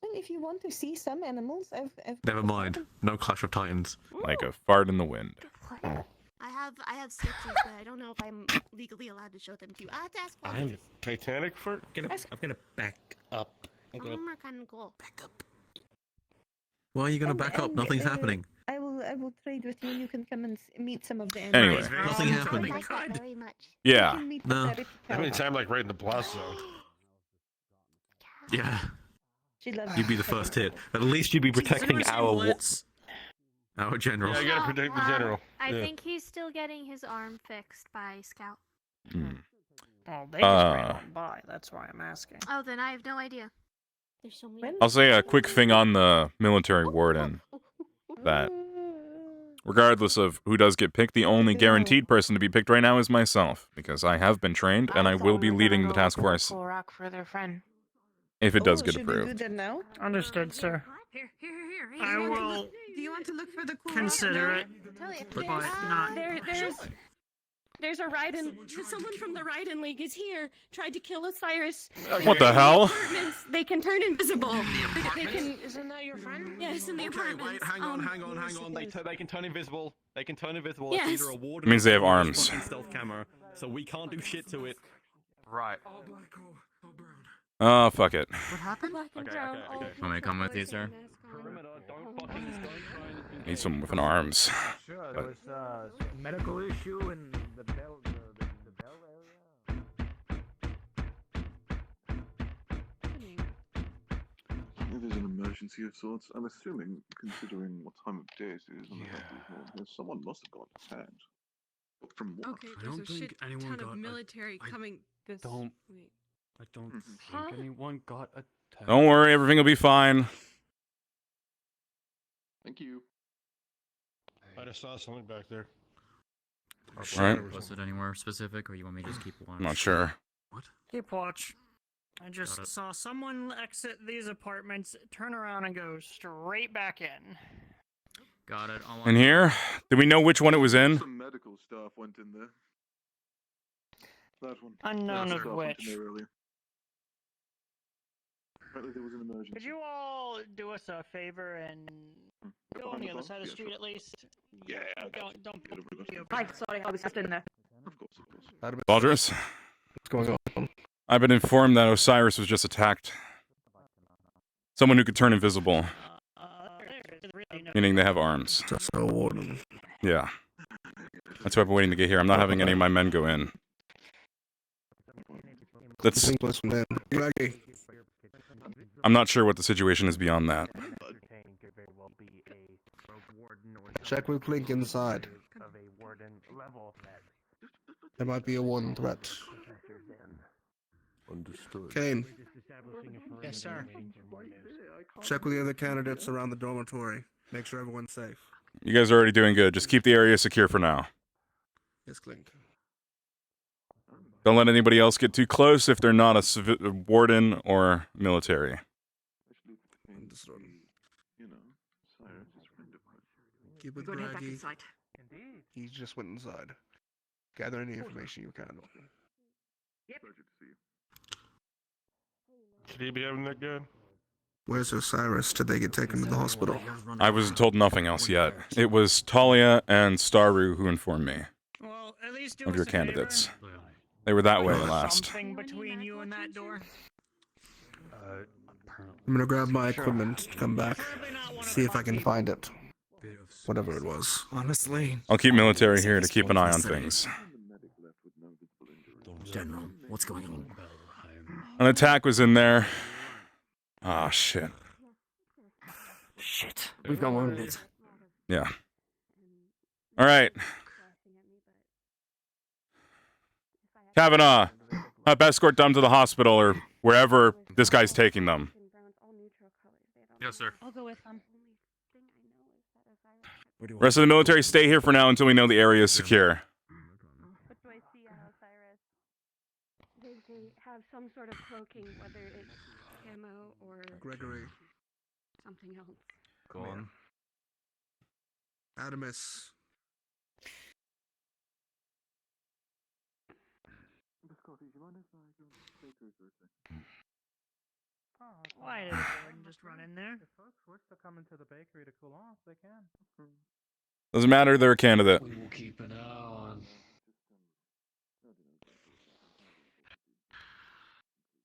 Well, if you want to see some animals, I've Never mind. No clash of titans. Like a fart in the wind. I have sketches, but I don't know if I'm legally allowed to show them to you. I have to ask I'm questions. Titanic for. I'm gonna back up. Some of them are kind of cool. Why are you gonna back up? Nothing's happening. I will trade with you, and you can come and meet some of the Anyway. animals. Nothing I happening. like that very much. You Yeah. can meet No. the rabbit How many cow. time like right in the blast zone? Yeah, She loves you'd be the first hit. At least you'd be protecting our general. Yeah, I gotta protect the general. I Yeah. think he's still getting his arm fixed by Scout. Hmm. Oh, they just ran on by. That's why I'm asking. Oh, then I have no idea. There's so many. I'll say a quick thing on the military warden. That, regardless of who does get picked, the only guaranteed person to be picked right now is myself. Because I have been trained, and I will be leading the task force Cool rock for their friend. if it does Oh, get should we do approved. that now? Understood, sir. I Do you want to will look- Do you want to look for the cool consider rock it, now? but not. There's a someone from the Raiden League is here. Tried to kill Osiris. What the hell? Apartments, they can turn invisible. They can. Isn't that your friend? Yes, in the apartments. Wait, hang on. They can turn invisible. They can turn invisible. Yes. It's either a warden It means they have or a arms. fucking stealth camera, so we can't do shit to it. Right. Oh, fuck it. What happened? Okay. Want me to come with you, sir? Need someone with an arms. Sure, there was a medical issue in the bell area. There's an emergency of sorts. I'm assuming, considering what time of day it is, and someone must have got attacked. But from what? Okay, there's a shit ton of military coming this way. I don't think Huh? anyone got attacked. Don't worry, everything will be fine. Thank you. I just saw something back there. Right. Was it anywhere specific, or you want me to just keep watch? I'm not sure. Keep watch. I just saw someone exit these apartments, turn around, and go straight back in. Got it. In here? Did we know which one it was in? Some medical staff went in there. That one. Unknown Medical of staff went in which. there earlier. Apparently there was an emergency. Could you all do us a favor and go on the other side of the street at least? Yeah. Don't. Hi, sorry, I was just in there. Of course. Baldrus? What's going on? I've been informed that Osiris was just attacked. Someone who could turn invisible. Meaning they have arms. Just a warden. Yeah. That's why I've been waiting to get here. I'm not having any of my men go in. That's. I'm not sure what the situation is beyond that. Check with Clink inside. There might be a warden threat. Understood. Kane, Yes, sir. check with the other candidates around the dormitory. Make sure everyone's safe. You guys are already doing good. Just keep the area secure for now. Yes, Clink. Don't let anybody else get too close if they're not a warden or military. Understood. You know, Cyrus is a friend of mine. Keep it Go ahead back braggy. inside. He just went inside. Gather any information you can. Pleasure to see you. Should he be having that gun? Where's Osiris? Did they get taken to the hospital? I was told nothing else yet. It was Talia and Staru who informed me Well, at least do of us your a favor. candidates. They were that way last. Something between you and that door. I'm gonna grab my equipment, come back, see if I can find it. Whatever it was. Honestly. I'll keep military here to keep an eye on things. General, what's going on? An attack was in there. Ah, shit. Shit. We've got wounded. Yeah. All right. Kavanaugh, have escort them to the hospital or wherever this guy's taking them. Yes, sir. I'll go with them. Rest of the military, stay here for now until we know the area is secure. What do I see on Osiris? They have some sort of cloaking, whether it's camo or Gregory. something else. Go on. Adamas. Why did Jordan just run in there? If folks wish to come into the bakery to cool off, they can. Doesn't matter, they're a candidate. We will keep an eye on.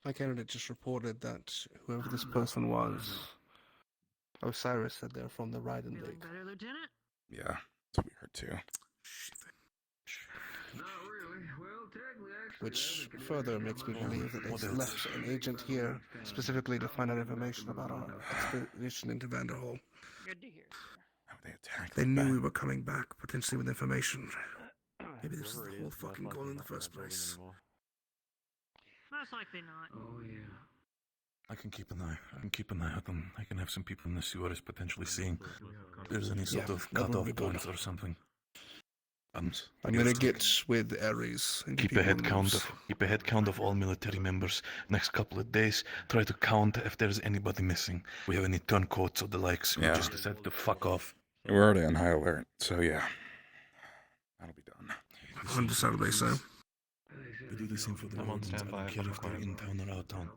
My candidate just reported that whoever this person was, Osiris said they're from the Raiden League. Better, Lieutenant? Yeah, that's what we heard too. Which further makes me believe that they left an agent here specifically to find out information about our expedition into Vanderhall. Good to hear. They knew we were coming back, potentially with information. Maybe this is the whole fucking goal in the first place. Most likely not. Oh yeah. I can keep an eye. I can keep an eye on them. I can have some people in the sewers potentially seeing if there's any sort of cut-off points or something. I'm gonna get with Ares and Keep a head count of all military members. Next couple of days, try to count if there's anybody missing. We have any turncoats or the likes. We Yeah. just decided to fuck off. We're already on high alert, so yeah. That'll be done. Understandably so. We do the same for the I'm on wardens. I standby don't if care I'm if they're in town or out of town.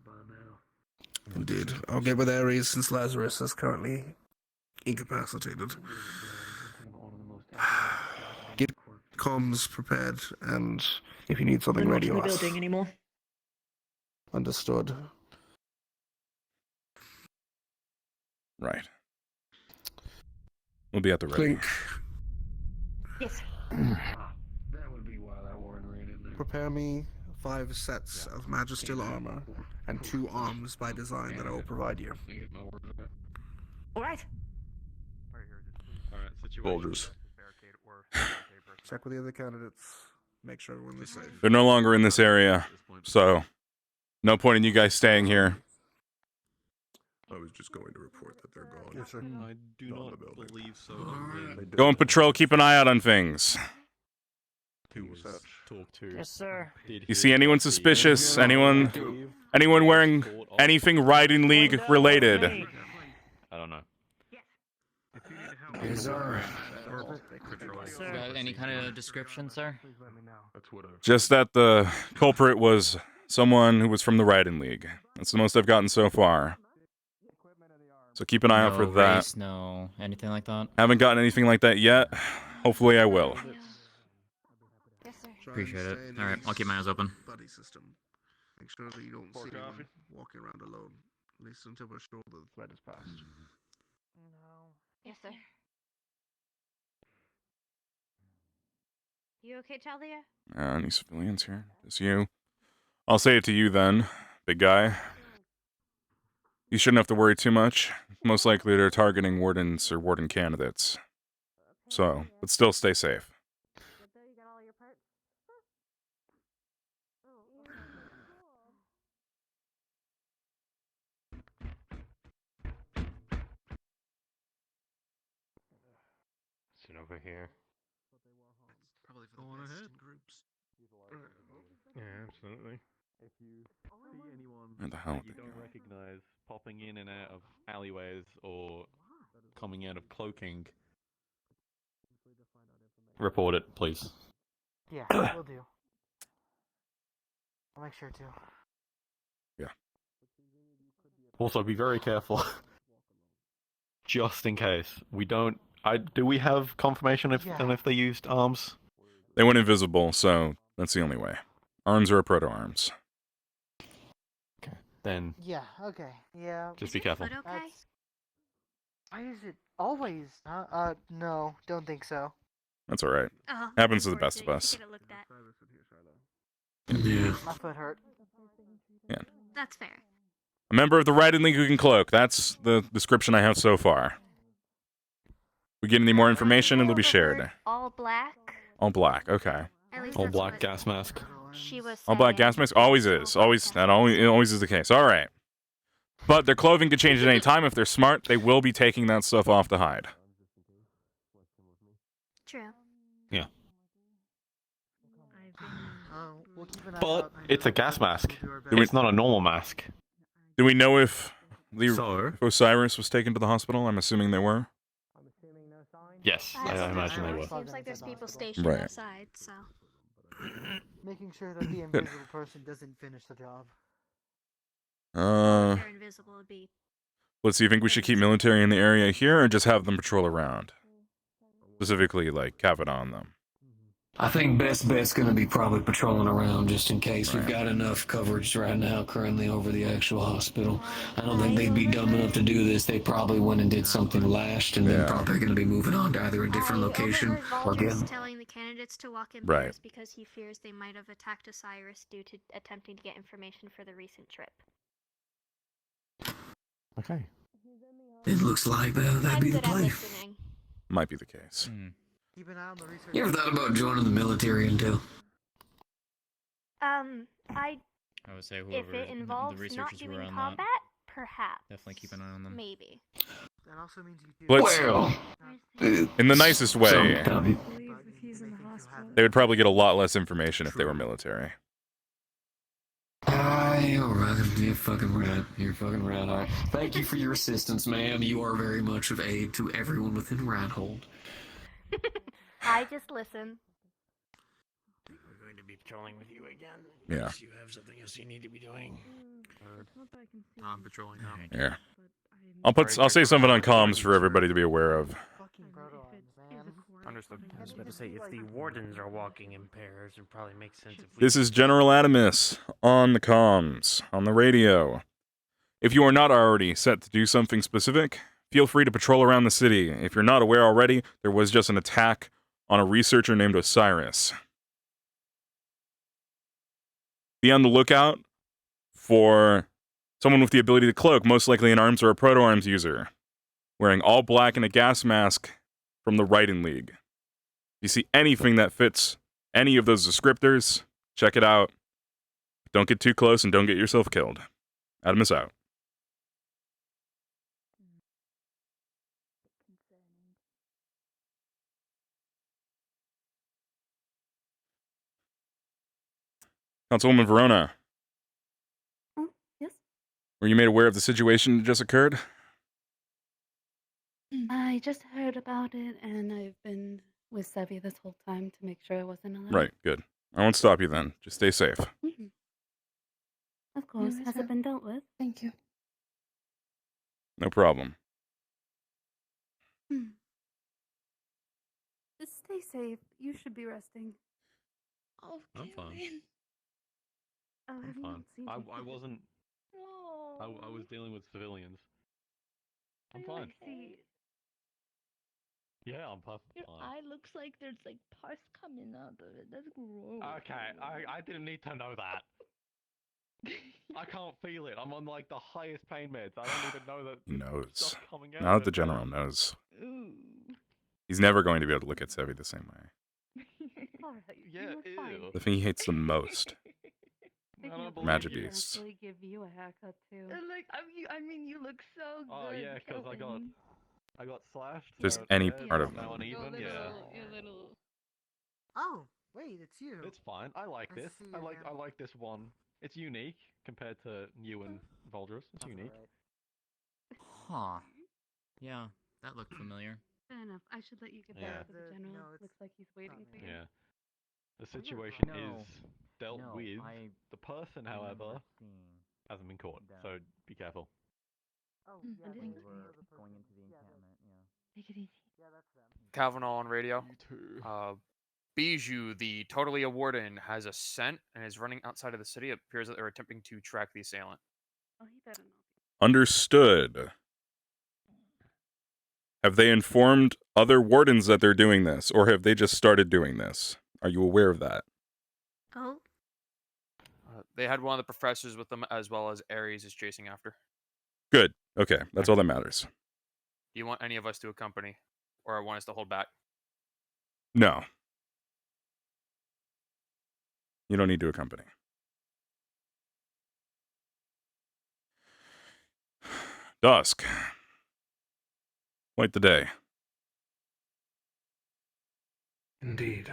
Indeed. I'll get with Ares since Lazarus is currently incapacitated. Get comms prepared, and if you need something, They're not radio in the us. building anymore. Understood. Right. We'll be at the ready. Clink. Yes. Prepare me 5 sets of Magisteel armor and 2 arms by design that I will provide you. Alright. Soldiers. Check with the other candidates. Make sure everyone is safe. They're no longer in this area, so no point in you guys staying here. I was just going to report that they're gone. Yes, sir. I do not believe so. Go and patrol, keep an eye out on things. Who was talked to? Yes, sir. You see anyone suspicious? Anyone wearing anything Riding League related? I don't know. Got any kind of description, sir? Just that the culprit was someone who was from the Riding League. That's the most I've gotten so far. So keep an eye out for No that. race, no anything like that. Haven't gotten anything like that yet. Hopefully I will. Yes, sir. Appreciate it. All right, I'll keep my eyes open. Buddy system. Make sure that you don't see anyone walking around alone. At least until we're sure the threat is past. Yes, sir. You okay, Talia? Any civilians here? Just you. I'll say it to you then, big guy. You shouldn't have to worry too much. Most likely they're targeting wardens or warden candidates. So, but still stay safe. Sit over here. Probably for the best in groups. Yeah, absolutely. If you see anyone Where the hell that you don't recognize popping in and out of alleyways or coming out of cloaking, report it, please. Yeah, we'll do. I'll make sure to. Yeah. Also, be very careful. Just in case. We don't... do we have confirmation if, and if they used arms? They went invisible, so that's the only way. Arms are proto-arms. Okay, then Yeah, okay, yeah. just be careful. That's- Why is it always? No, don't think so. That's alright. Oh, Happens to the best of unfortunately, us. you get it looked at. Yeah. My foot hurt. Yeah. That's fair. A member of the Riding League who can cloak. That's the description I have so far. We get any more information, it'll be shared. All black. All black, okay. At least All that's black what gas mask. she was All black saying. gas mask always is. It always is the case. All right. But their clothing could change at any time. If they're smart, they will be taking that stuff off to hide. True. Yeah. We'll keep an eye But out. it's a gas mask. Do we- It's not a normal mask. Do we know if if Osiris was taken to the hospital? I'm assuming they were. Yes, I imagine they were. Seems like there's people stationed Right. outside, so. Making sure that the invisible person doesn't finish the job. Uh, They're invisible would be. let's see. You think we should keep military in the area here, or just have them patrol around? Specifically, like have it on them. I think best bet's gonna be probably patrolling around just in case. We've got enough coverage right now currently over the actual hospital. I don't think they'd be dumb enough to do this. They probably went and did something last and then probably gonna be moving on to either a different location or Vulture's getting... telling the candidates to walk in Right. pairs because he fears they might have attacked Osiris due to attempting to get information for the recent trip. Okay. It looks like that'd I'm be the good at play. listening. Might be the case. Keep an eye on the research. You ever thought about joining the military until? I I would say if whoever it involves the not researchers who doing were on combat, that, perhaps. definitely keep an eye on them. Maybe. That also means you Let's, Well, in the nicest way, Sometimes. they would probably get a lot less information if they were military. You're right. You're fucking right. You're fucking right. All right. Thank you for your assistance, ma'am. You are very much of aid to everyone within Reinhold. I just listen. be patrolling with you again. Yeah. Unless you have something else you need to be doing. Tom patrolling now. Yeah. Sorry, I'll say Chris, something on I'm sorry, comms for everybody to be aware of. Fucking proto-arms, man. Understood. I was about to say, if the wardens are walking in pairs, it probably makes sense if we. This is General Adamas on the comms, on the radio. If you are not already set to do something specific, feel free to patrol around the city. If you're not aware already, there was just an attack on a researcher named Osiris. Be on the lookout for someone with the ability to cloak, most likely an arms or a proto-arms user, wearing all black and a gas mask from the Writing League. If you see anything that fits any of those descriptors, check it out. Don't get too close and don't get yourself killed. Adamas out. Councilwoman Verona, Yes? were you made aware of the situation that just occurred? I just heard about it, and I've been with Sevi this whole time to make sure it wasn't allowed. Right, good. I won't stop you then. Just stay safe. Of course. Has it been dealt with? Thank you. No problem. Just stay safe. You should be resting. I'm fine. Oh, I'm have you fine. not seen I me? wasn't. I was dealing with civilians. I'm fine. Yeah, I'm perfectly Your fine. eye looks like there's like pus coming out of it. That's gross. Okay, I didn't need to know that. I can't feel it. I'm on like the highest pain meds. I don't even know that. He knows. Stuff coming out Now of that the it. general knows. Ooh. He's never going to be able to look at Sevi the same way. Yeah, ew. The thing he hates the most. I don't believe Magic you. beasts. Actually give you a haircut too. Like I mean, you look so good. Oh yeah, because I got slashed. Just so any yeah, part it's of now them. uneven. Yeah. Your little. Oh, wait, it's you. It's fine. I like I this. see I you like now. this one. It's unique compared to you and Voldrus. It's unique. Huh. Yeah, that looked familiar. Fair enough. I should let you get Yeah. back to the general. Looks like he's waiting for you. Yeah. The situation No. is dealt No, with. I The person, however, hasn't been caught. So be careful. Going into the encampment, yeah. Take it easy. Kavanaugh on radio. Bijou, the totally a warden, has a scent and is running outside of the city. It appears that they're attempting to track the assailant. Oh, he better not. Understood. Have they informed other wardens that they're doing this, or have they just started doing this? Are you aware of that? Oh. They had one of the professors with them, as well as Ares is chasing after. Good. Okay, that's all that matters. Do you want any of us to accompany, or want us to hold back? No. You don't need to accompany. Dusk. Quite the day. Indeed.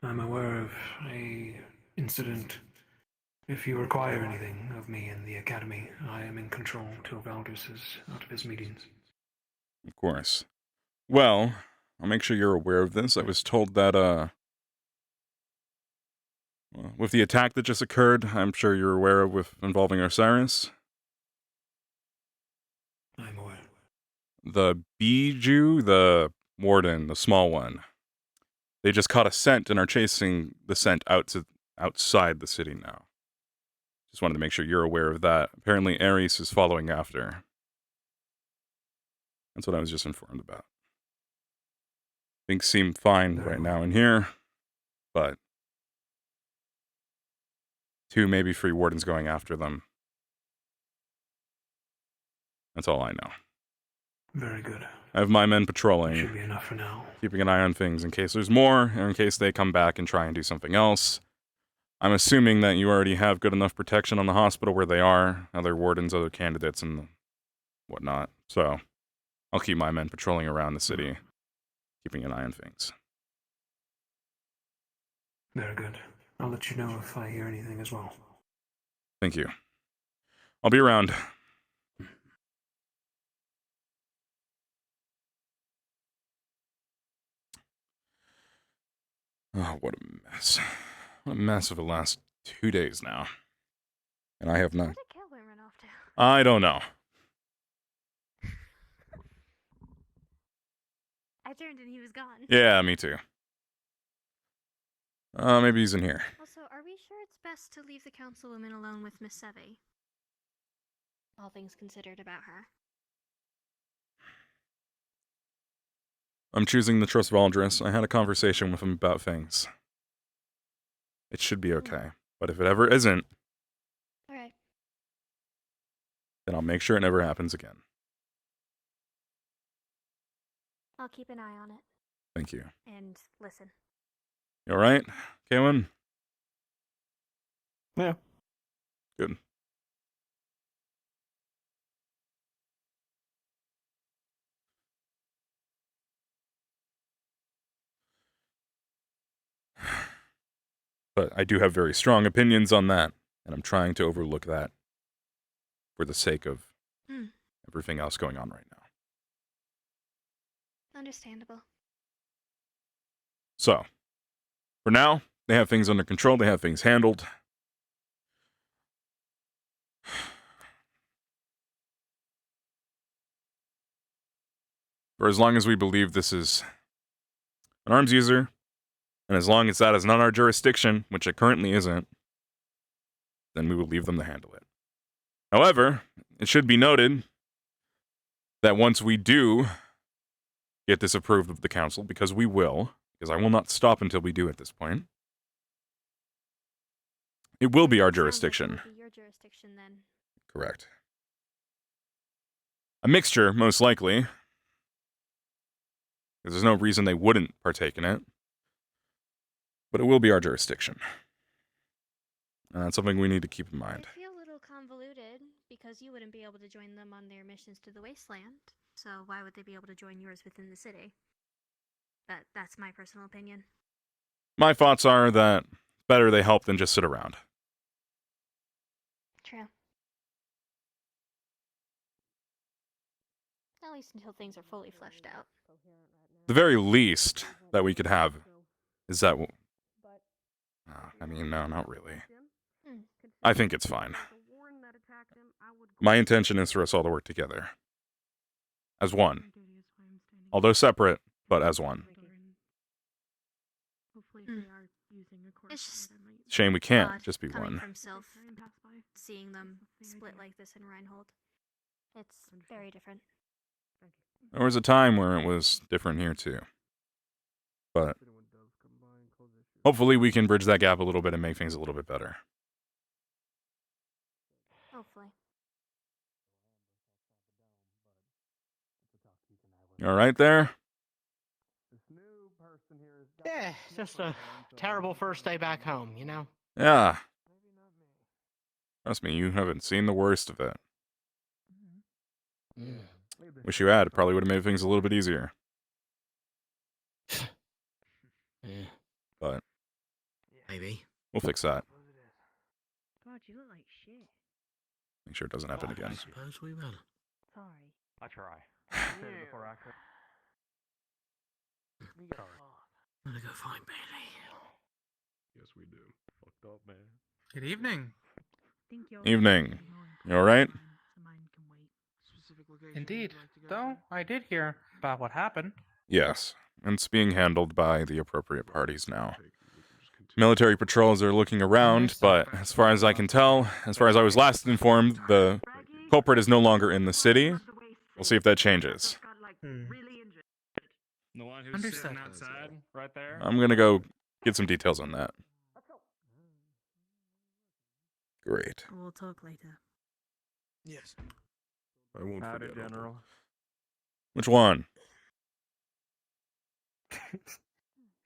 I'm aware of a incident. If you require anything of me in the academy, I am in control till Valdus is out of his meetings. Of course. Well, I'll make sure you're aware of this. I was told that, well, with the attack that just occurred, I'm sure you're aware of with involving Osiris. I'm aware. The Bijou, the warden, the small one. They just caught a scent and are chasing the scent outside the city now. Just wanted to make sure you're aware of that. Apparently Ares is following after. That's what I was just informed about. Things seem fine right now in here, but 2, maybe 3 wardens going after them. That's all I know. Very good. I have my men patrolling. Should be enough for now. Keeping an eye on things in case there's more, or in case they come back and try and do something else. I'm assuming that you already have good enough protection on the hospital where they are, other wardens, other candidates, and whatnot. So, I'll keep my men patrolling around the city, keeping an eye on things. Very good. I'll let you know if I hear anything as well. Thank you. I'll be around. Oh, what a mess. What a mess of the last 2 days now. And I have not. Where did Kilburn run off to? I don't know. I turned and he was gone. Yeah, me too. Maybe he's in here. Also, are we sure it's best to leave the councilwoman alone with Miss Sevi? All things considered about her. I'm choosing the trust Valdris. I had a conversation with him about things. It should be okay. But if it ever isn't, Alright. then I'll make sure it never happens again. I'll keep an eye on it. Thank you. And listen. You alright, Kaylin? Yeah. Good. But I do have very strong opinions on that, and I'm trying to overlook that for the sake of everything else going on right now. Understandable. So, for now, they have things under control, they have things handled. For as long as we believe this is an arms user, and as long as that is not our jurisdiction, which it currently isn't, then we will leave them to handle it. However, it should be noted that once we do get this approved of the council, because we will, because I will not stop until we do at this point, it will be our jurisdiction. It will be your jurisdiction then. Correct. A mixture, most likely. Because there's no reason they wouldn't partake in it. But it will be our jurisdiction. And that's something we need to keep in mind. I feel a little convoluted because you wouldn't be able to join them on their missions to the wasteland. So why would they be able to join yours within the city? That's my personal opinion. My thoughts are that better they help than just sit around. True. At least until things are fully fleshed out. The very least that we could have is that... I mean, no, not really. I think it's fine. My intention is for us all to work together. As one. Although separate, but as one. It's just Shame we can't odd just be coming one. from Sylph, seeing them split like this in Reinhold. It's very different. There was a time where it was different here too. But hopefully we can bridge that gap a little bit and make things a little bit better. Hopefully. You alright there? Yeah, it's just a terrible first day back home, you know? Yeah. Trust me, you haven't seen the worst of it. Wish you had. It probably would have made things a little bit easier. Yeah. But Maybe. we'll fix that. God, you look like shit. Make sure it doesn't happen again. I suppose we will. Sorry. I try. Before action. I'm gonna go find Bailey. Yes, we do. Fucked up, man. Good evening. Evening. You alright? Indeed. Though, I did hear about what happened. Yes. And it's being handled by the appropriate parties now. Military patrols are looking around, but as far as I can tell, as far as I was last informed, the culprit is no longer in the city. We'll see if that changes. The one who's sitting outside, right there. I'm gonna go get some details on that. Great. We'll talk later. Yes. I won't Howdy, forget. General. Which one?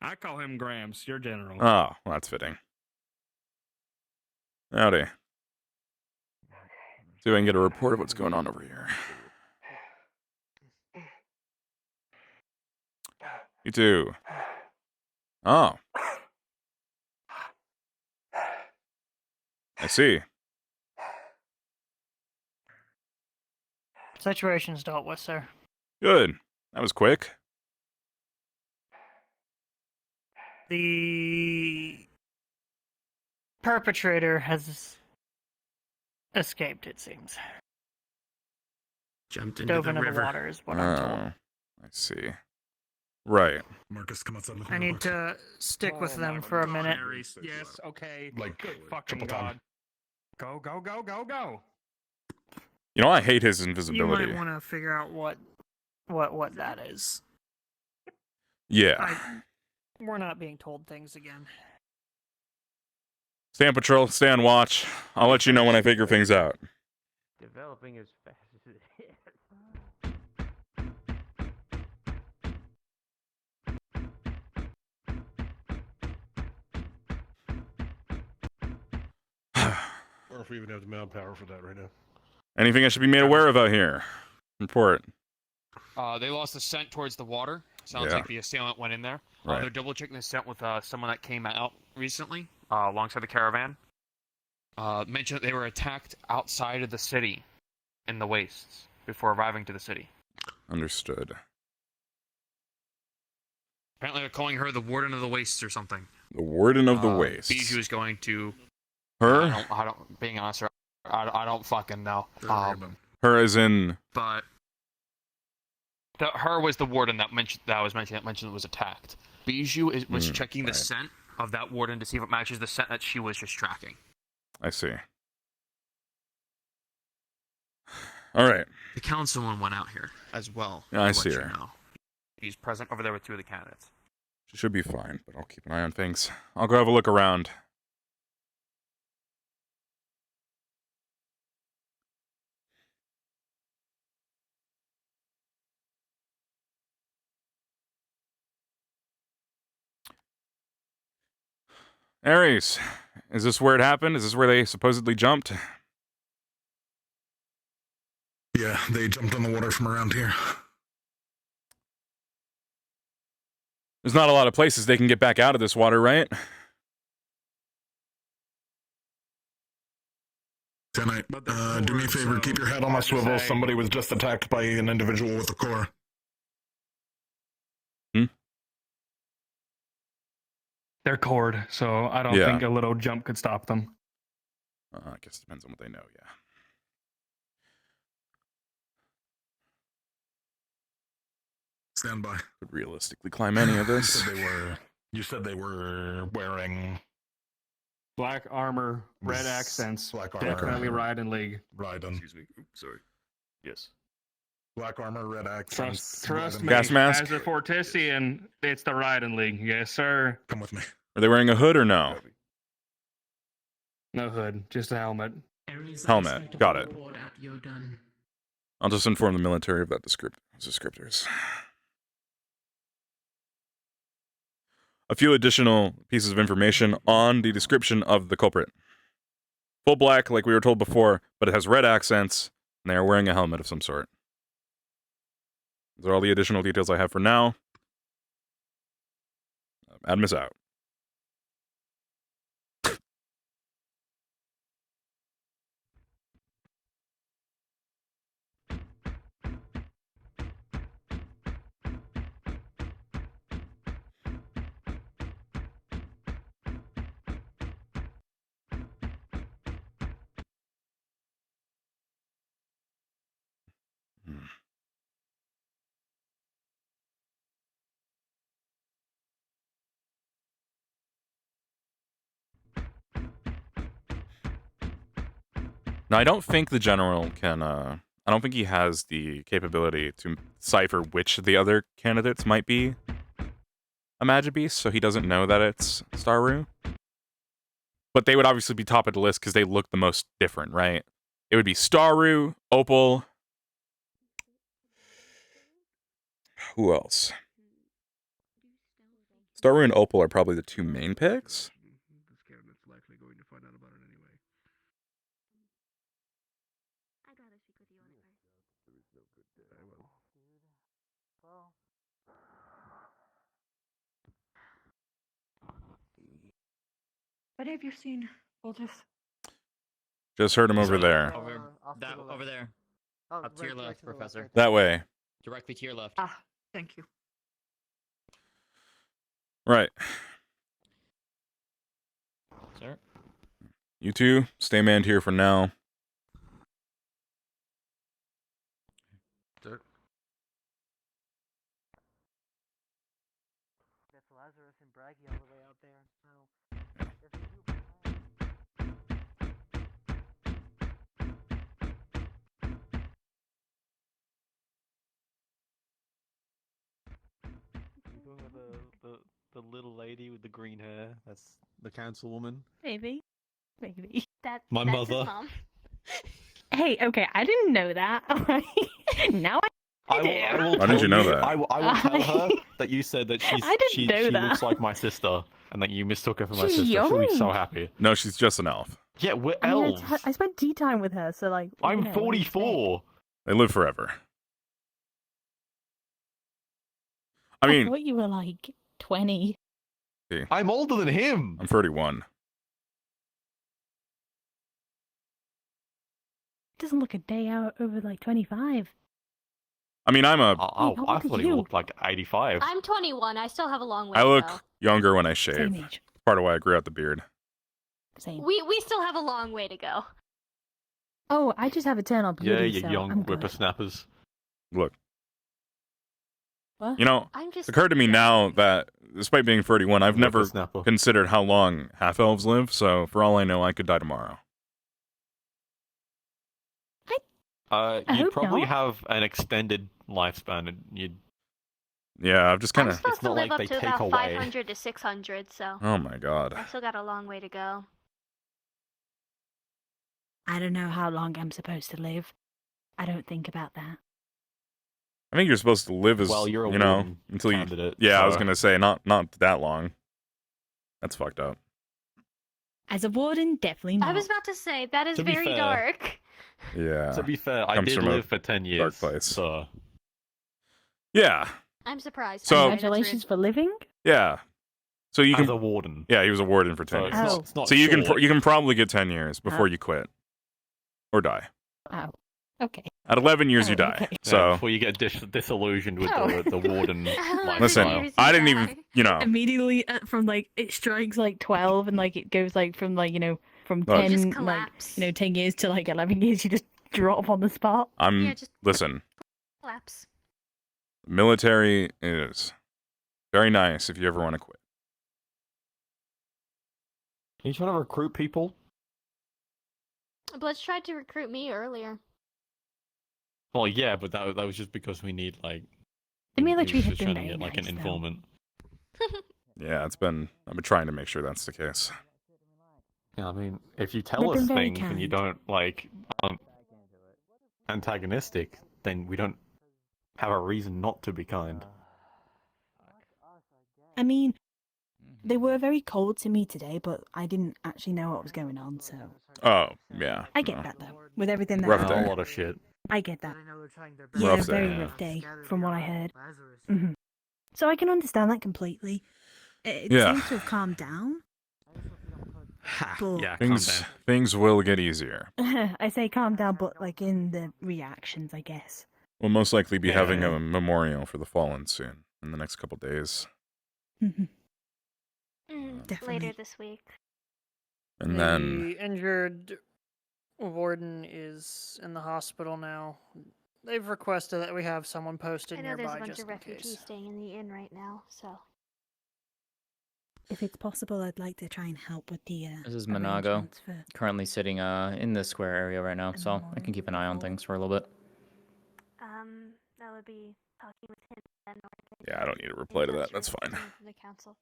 I call him Gramps. You're General. Oh, well, that's fitting. Howdy. See if I can get a report of what's going on over here. You too. Oh. I see. Situation's dealt with, sir. Good. That was quick. The perpetrator has escaped, it seems. Jumped into Dove the into the river. water is what I'm told. I see. Right. Marcus, come outside with I me. need to stick with them for a minute. Yes, okay. Like, Good fucking triple time. God. Go, go, go, go, go. You know, I hate his You invisibility. might want to figure out what that is. Yeah. We're not being told things again. Stay on patrol, stay on watch. I'll let you know when I figure things out. Developing as fast as it is. Or if we even have the manpower for that right now. Anything I should be made aware of out here? Report. They lost the scent towards the water. Sounds Yeah. like the assailant went in there. Right. They're double checking the scent with someone that came out recently alongside the caravan. Mentioned that they were attacked outside of the city in the wastes before arriving to the city. Understood. Apparently they're calling her the Warden of the Wastes or something. The Warden of the Wastes. Bijou is going to... Her? I don't being honest, I don't fucking know. Her as in... But... her was the warden that was attacked. Bijou was checking the scent of that warden to see if it matches the scent that she was just tracking. I see. All right. The councilman went out here as well. Yeah, I to see let her. you know. He's present over there with 2 of the candidates. She should be fine, but I'll keep an eye on things. I'll go have a look around. Ares, is this where it happened? Is this where they supposedly jumped? Yeah, they jumped on the water from around here. There's not a lot of places they can get back out of this water, right? Tonight, do me a favor, keep your head on my swivel. Somebody was just attacked by an individual with a core. They're cored, so I don't Yeah. think a little jump could stop them. I guess it depends on what they know, yeah. Stand by. Could realistically climb any of this. You said they were wearing Black armor, red accents. Black armor. Definitely Raiden League. Raiden. Excuse me. Sorry. Yes. Black armor, red accents. Trust me. Gas mask? As a Fortisian, it's the Raiden League. Yes, sir. Come with me. Are they wearing a hood or no? No hood, just a helmet. Helmet. Got it. I'll just inform the military of that descriptors. A few additional pieces of information on the description of the culprit. Full black, like we were told before, but it has red accents, and they are wearing a helmet of some sort. Those are all the additional details I have for now. Adamas out. Now, I don't think the general can, I don't think he has the capability to decipher which of the other candidates might be a Magibeast, so he doesn't know that it's Staru. But they would obviously be top of the list because they look the most different, right? It would be Staru, Opal. Who else? Staru and Opal are probably the 2 main picks. This cabinet's likely going to find out about it anyway. What have you seen, Otis? Just heard him over there. Over there. Up to your left, Professor. That way. Directly to your left. Ah, thank you. Right. Sir? You two, stay manned here for now. That's Lazarus and Braggy all the way out there. So, guess we do. The little lady with the green hair. That's the councilwoman. Maybe. Maybe. That's My his mother. mom. Hey, okay, I didn't know that. Now I do. Why didn't you know that? I will tell her that you said that I didn't she know that. looks like my sister, and that you mistook her for my She's sister. She'll be so young. happy. No, she's just an elf. Yeah, we're I mean, elves. I spent tea time with her, so like. you I'm know, what do you 44. They live forever. I think? mean, I thought you were like 20. I'm older than him. I'm 31. Doesn't look a day out over like 25. I mean, I'm a. Oh, how I old are thought he you? looked like 85. I'm 21. I still have a long way I to look go. younger when I shave. Same age. Part of why I grew out the beard. Same. We still have a long way to go. Oh, I just have a turn up Yeah, hoodie, you so young I'm good. whippersnappers. Look, What? you know, I'm just occurred to me now that despite being 31, I've never Whippersnapper. considered how long half elves live. So for all I know, I could die tomorrow. I You'd hope probably not. have an extended lifespan, and you'd. Yeah, I've just kind I'm of. supposed to not live like up they to take about away. 500 to 600, so Oh my god. I still got a long way to go. I don't know how long I'm supposed to live. I don't think about that. I think you're supposed to live as Well, you're a you know warden until you. candidate, Yeah, I was so- gonna say not that long. That's fucked up. As a warden, definitely not. I was about to say that is To be very fair- dark. Yeah. To be fair, I Comes did from a live for 10 years. dark place. So. Yeah. I'm surprised. So- Anyway, that's Congratulations for living? Yeah. So you As can. a warden. Yeah, he was a warden for 10 So years. it's not, it's not So you short. can probably get 10 years before you quit or die. Oh, okay. At 11 years, you Oh, die. okay. Yeah, So before you get disillusioned with Oh. the warden listen, lifestyle. I didn't even, you know, Immediately from like it strikes like 12 and like it goes like from like from Look. 10 Just like collapse. 10 years to like 11 years you just drop on the spot. I'm just- listen. Collapse. Military is very nice if you ever want to quit. Are you trying to recruit people? Blitz tried to recruit me earlier. Well, yeah, but that was just because we need like. The he military was has just been trying to very get like nice, an though. informant. Yeah, I've been trying to make sure that's the case. Yeah, I mean, if you tell They've us been very things and you kind. don't like antagonistic, then we don't have a reason not to be kind. I mean, they were very cold to me today, but I didn't actually know what was going on, so Oh, yeah. I get no. that though. With everything that Rough A happened, day. lot of shit. I get that. I know they're trying their Yeah, Rough very day. rough day Gather from what I around heard. Lazarus. So I can understand that completely. It Yeah. seems to have calmed down. But Yeah, calm Things down. things will get easier. I say calm down, but like in the reactions, I guess. We'll most likely be having Yeah. a memorial for the fallen soon in the next couple days, Definitely. Later this week. and then The injured warden is in the hospital now. They've requested that we have someone posted I know there's nearby a bunch just of in refugees case. staying in the inn right now, so. If it's possible, I'd like to try and help with the This is Monago, arrangements for currently sitting in the square area right now, so I can keep an eye on things for a little bit. That would be talking with him then. Or yeah, I don't need to reply to that. That's fine. From the council.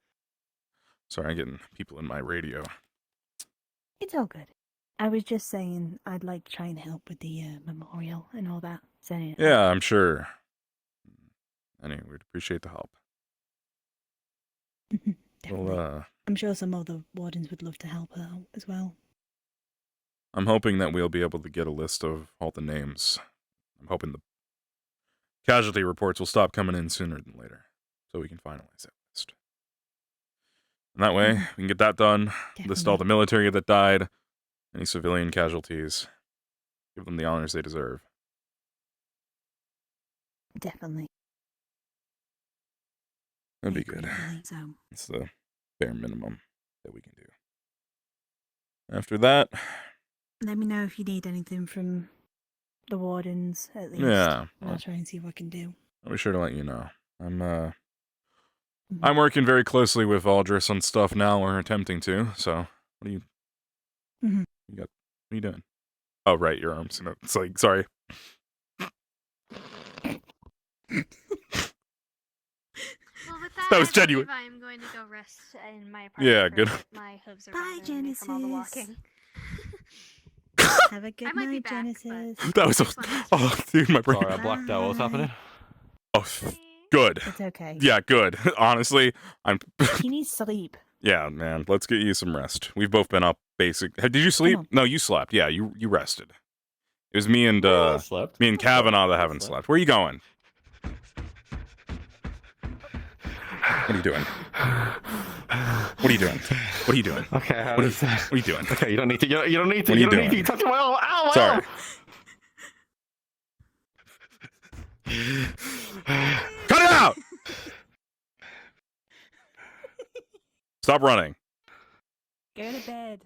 Sorry, I'm getting people in my radio. It's all good. I was just saying I'd like to try and help with the memorial and all that. So, Yeah, I'm sure. Anyway, we'd appreciate the help. definitely. Well, I'm sure some other wardens would love to help out as well. I'm hoping that we'll be able to get a list of all the names. I'm hoping the casualty reports will stop coming in sooner than later, so we can finalize that list. And that way, we can get that done. List all the military that died, any civilian casualties. Give them the honors they deserve. Definitely. That'd be good. So, It's the bare minimum that we can do. After that, Let me know if you need anything from the wardens, at least. yeah, I'll try and see what I can do. I'll be sure to let you know. I'm working very closely with Aldris on stuff now, or attempting to. So, what are you? Mhm. You got? What are you doing? Oh, right, your arms. No, it's like, sorry. Well, with that, That was I genuine. believe I'm going to go rest in my apartment. Yeah, for good. a bit. My hooves are Bye, bothering me from all the Genesis. walking. Have a good I might be night, back, Genesis. That was so. Oh, dude, my brain. Sorry, I blacked out. What's happening? Oh, good. It's okay. Yeah, good. Honestly, I'm. He needs sleep. Yeah, man. Let's get you some rest. We've both been up. Did you sleep? No, you slept. Yeah, you rested. It was me and slept. me and Kavanaugh that haven't slept. Where are you going? What are you doing? What are you doing? What are you doing? Okay, What are you doing? Okay, you don't need to. You don't need to. What are You you don't need to. doing? You touching my arm. Ow, my Sorry. arm. Cut it out! Stop running. Go to bed.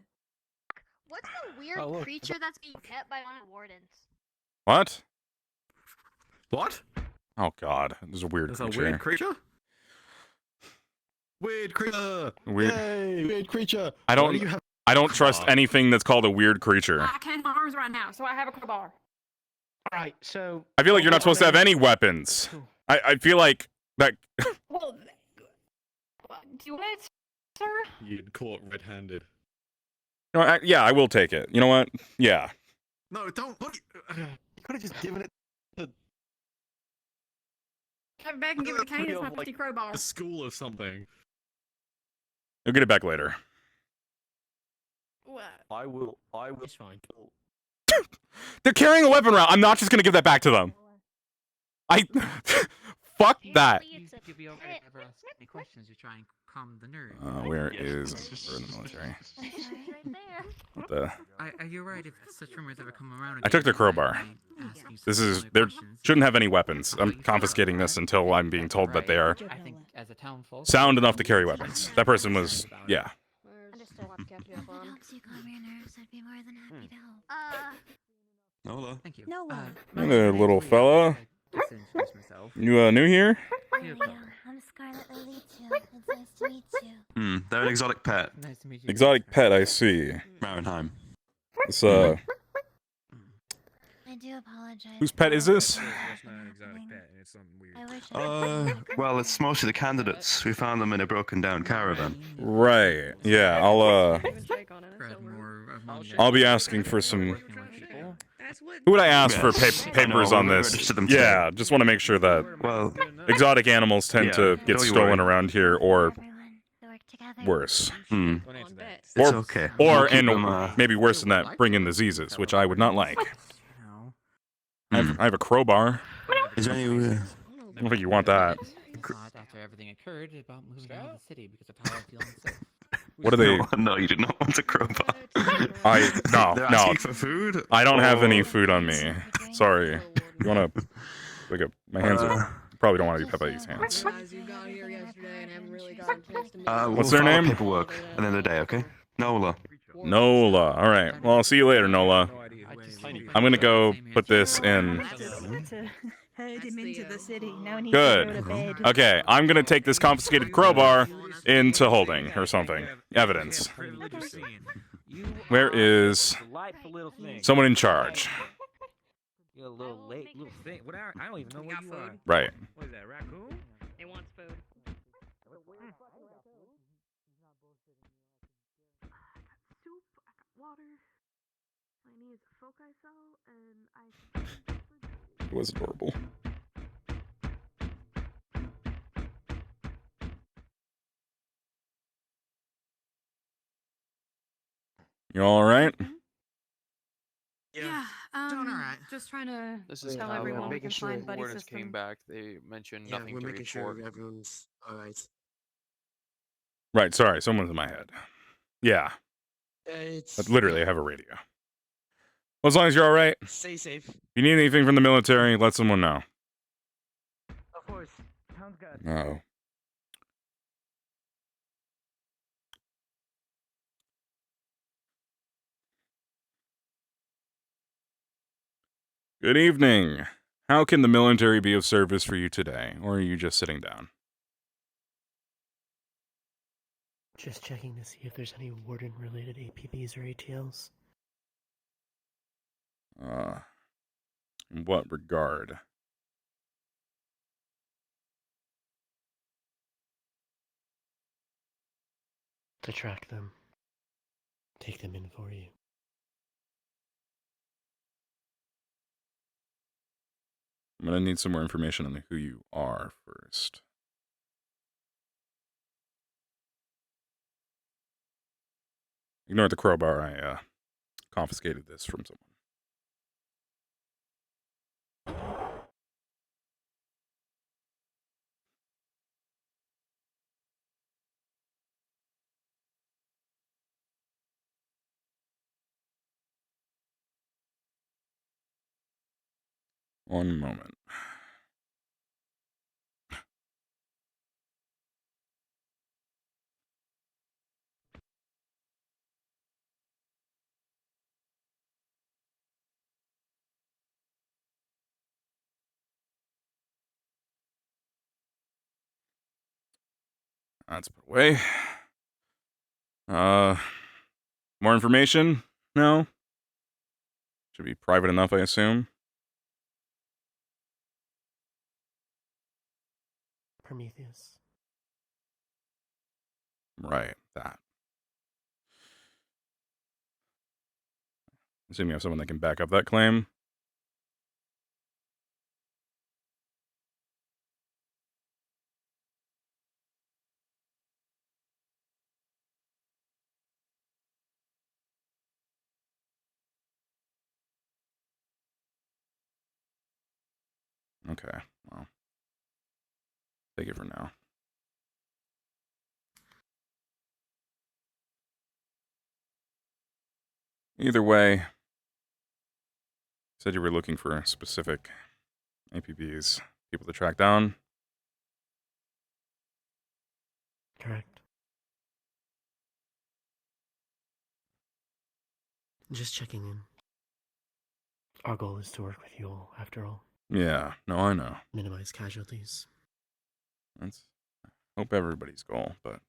What's the weird Oh, look. creature that's being kept by one of the wardens? What? What? Oh God, there's a weird There's creature. a weird creature? Weird creature! Weird. Yay, weird creature! I Why don't. do you have- I don't trust anything that's called a weird creature. I can't my arms right now, so I have a crowbar. Alright, so... I feel like you're not supposed to have any weapons. I feel like that. Well, do you want it, sir? You'd caught red-handed. You know, yeah, I will take it. You know what? Yeah. No, don't. What? You could have just given it to Have it back and give it to Kane. It's my 50 crowbar. a school or something. You'll get it back later. What? I will. It's fine. They're carrying a weapon around. I'm not just gonna give that back to them. Fuck that. You'll be okay if I ever ask any questions. You try and calm the nerves. Where is we're in the military? What the? Are you right if such rumors ever come around? I took the again, crowbar. ask you This some is similar they questions? shouldn't have any weapons. I'm confiscating this until I'm being told that they are I think as a town folk, sound enough to carry weapons. That person was, yeah. Helps you calm your nerves. I'd be more than happy to help. Nola. Thank you. No Uh, Hey there, little fella. just to introduce myself. You new here? I'm Scarlet Lily too. It's nice to meet you. They're an exotic pet. Nice to meet you. Exotic pet, I see. Marinheim. This I do apologize. whose pet is this? I wish Well, it's mostly the candidates. We found them in a broken down caravan. Right. Yeah, I'll be asking for some. Who would I ask for Yes, I papers know, on we this? registered them Yeah, just want to make sure that Well, exotic animals tend yeah, to get don't you stolen worry. around here, or worse. It's Or, okay. or We'll keep and them, maybe worse than that, bring in diseases, which I would not like. I have a crowbar. Is there any? I don't think you want that. Thought after everything occurred about moving out of the city because of how I feel unsafe. What are they? No, you did not want a crowbar. No, They're no. asking for food. I don't have any or- food on me. Sorry. You wanna? Like my hands are. Probably don't want to be pet by these hands. We'll What's their file name? Paperwork at the end of the day, okay? Nola. Nola. All right. Well, I'll see you later, Nola. I'm gonna go put this in. To herd him into the city. Now he needs to Good. go to bed. Okay, I'm gonna take this confiscated crowbar into holding or something. Evidence. Where is someone in charge? You're a little late, little thing. What I don't even know where you are. Right. What is that, raccoon? It wants food. Soup, I got water. My knees foci cell, and I. It was adorable. You all right? Yeah. Just trying to This is tell how everyone we making can sure find buddy wardens system. came back. They mentioned Yeah, nothing we're to making report. sure everyone's alright. Right, sorry, someone's in my head. Yeah. But literally, I have a radio. Well, as long as you're alright. Stay safe. If you need anything from the military, let someone know. Of course. Sounds good. No. Good evening. How can the military be of service for you today, or are you just sitting down? Just checking to see if there's any warden-related APBs or ATLs. In what regard? To track them. Take them in for you. I'm gonna need some more information on who you are first. Ignore the crowbar. I confiscated this from someone. One moment. That's put away. More information? No? Should be private enough, I assume. Prometheus. Right, that. Assume you have someone that can back up that claim. Okay, well. Take it for now. Either way, said you were looking for specific APBs, people to track down. Correct. Just checking in. Our goal is to work with you all, after all. Yeah, no, I know. Minimize casualties. That's, I hope everybody's goal, but,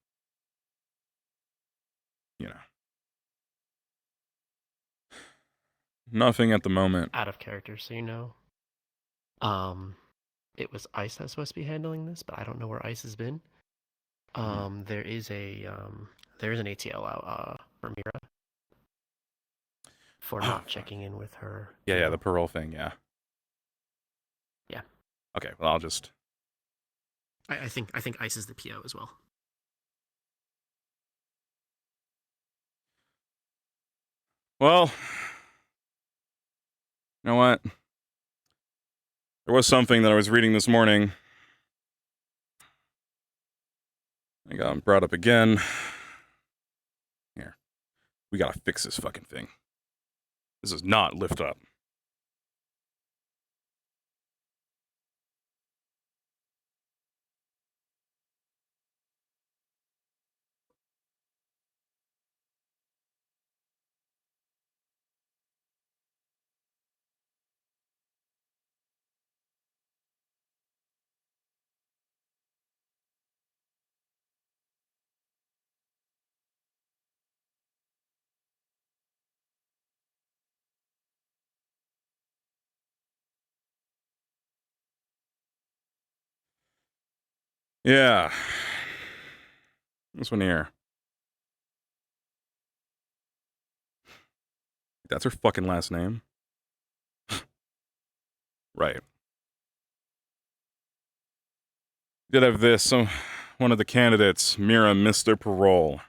you know. Nothing at the moment. Out of character, so you know. It was ICE that's supposed to be handling this, but I don't know where ICE has been. There is an ATL out for Mira for not checking in with her. Yeah, the parole thing, yeah. Yeah. Okay, well, I'll just... I think ICE is the PO as well. Well, you know what? There was something that I was reading this morning. I got brought up again. Here. We gotta fix this fucking thing. This is not lift up. Yeah. This one here. That's her fucking last name? Right. Did have this. So, one of the candidates, Mira, missed their parole.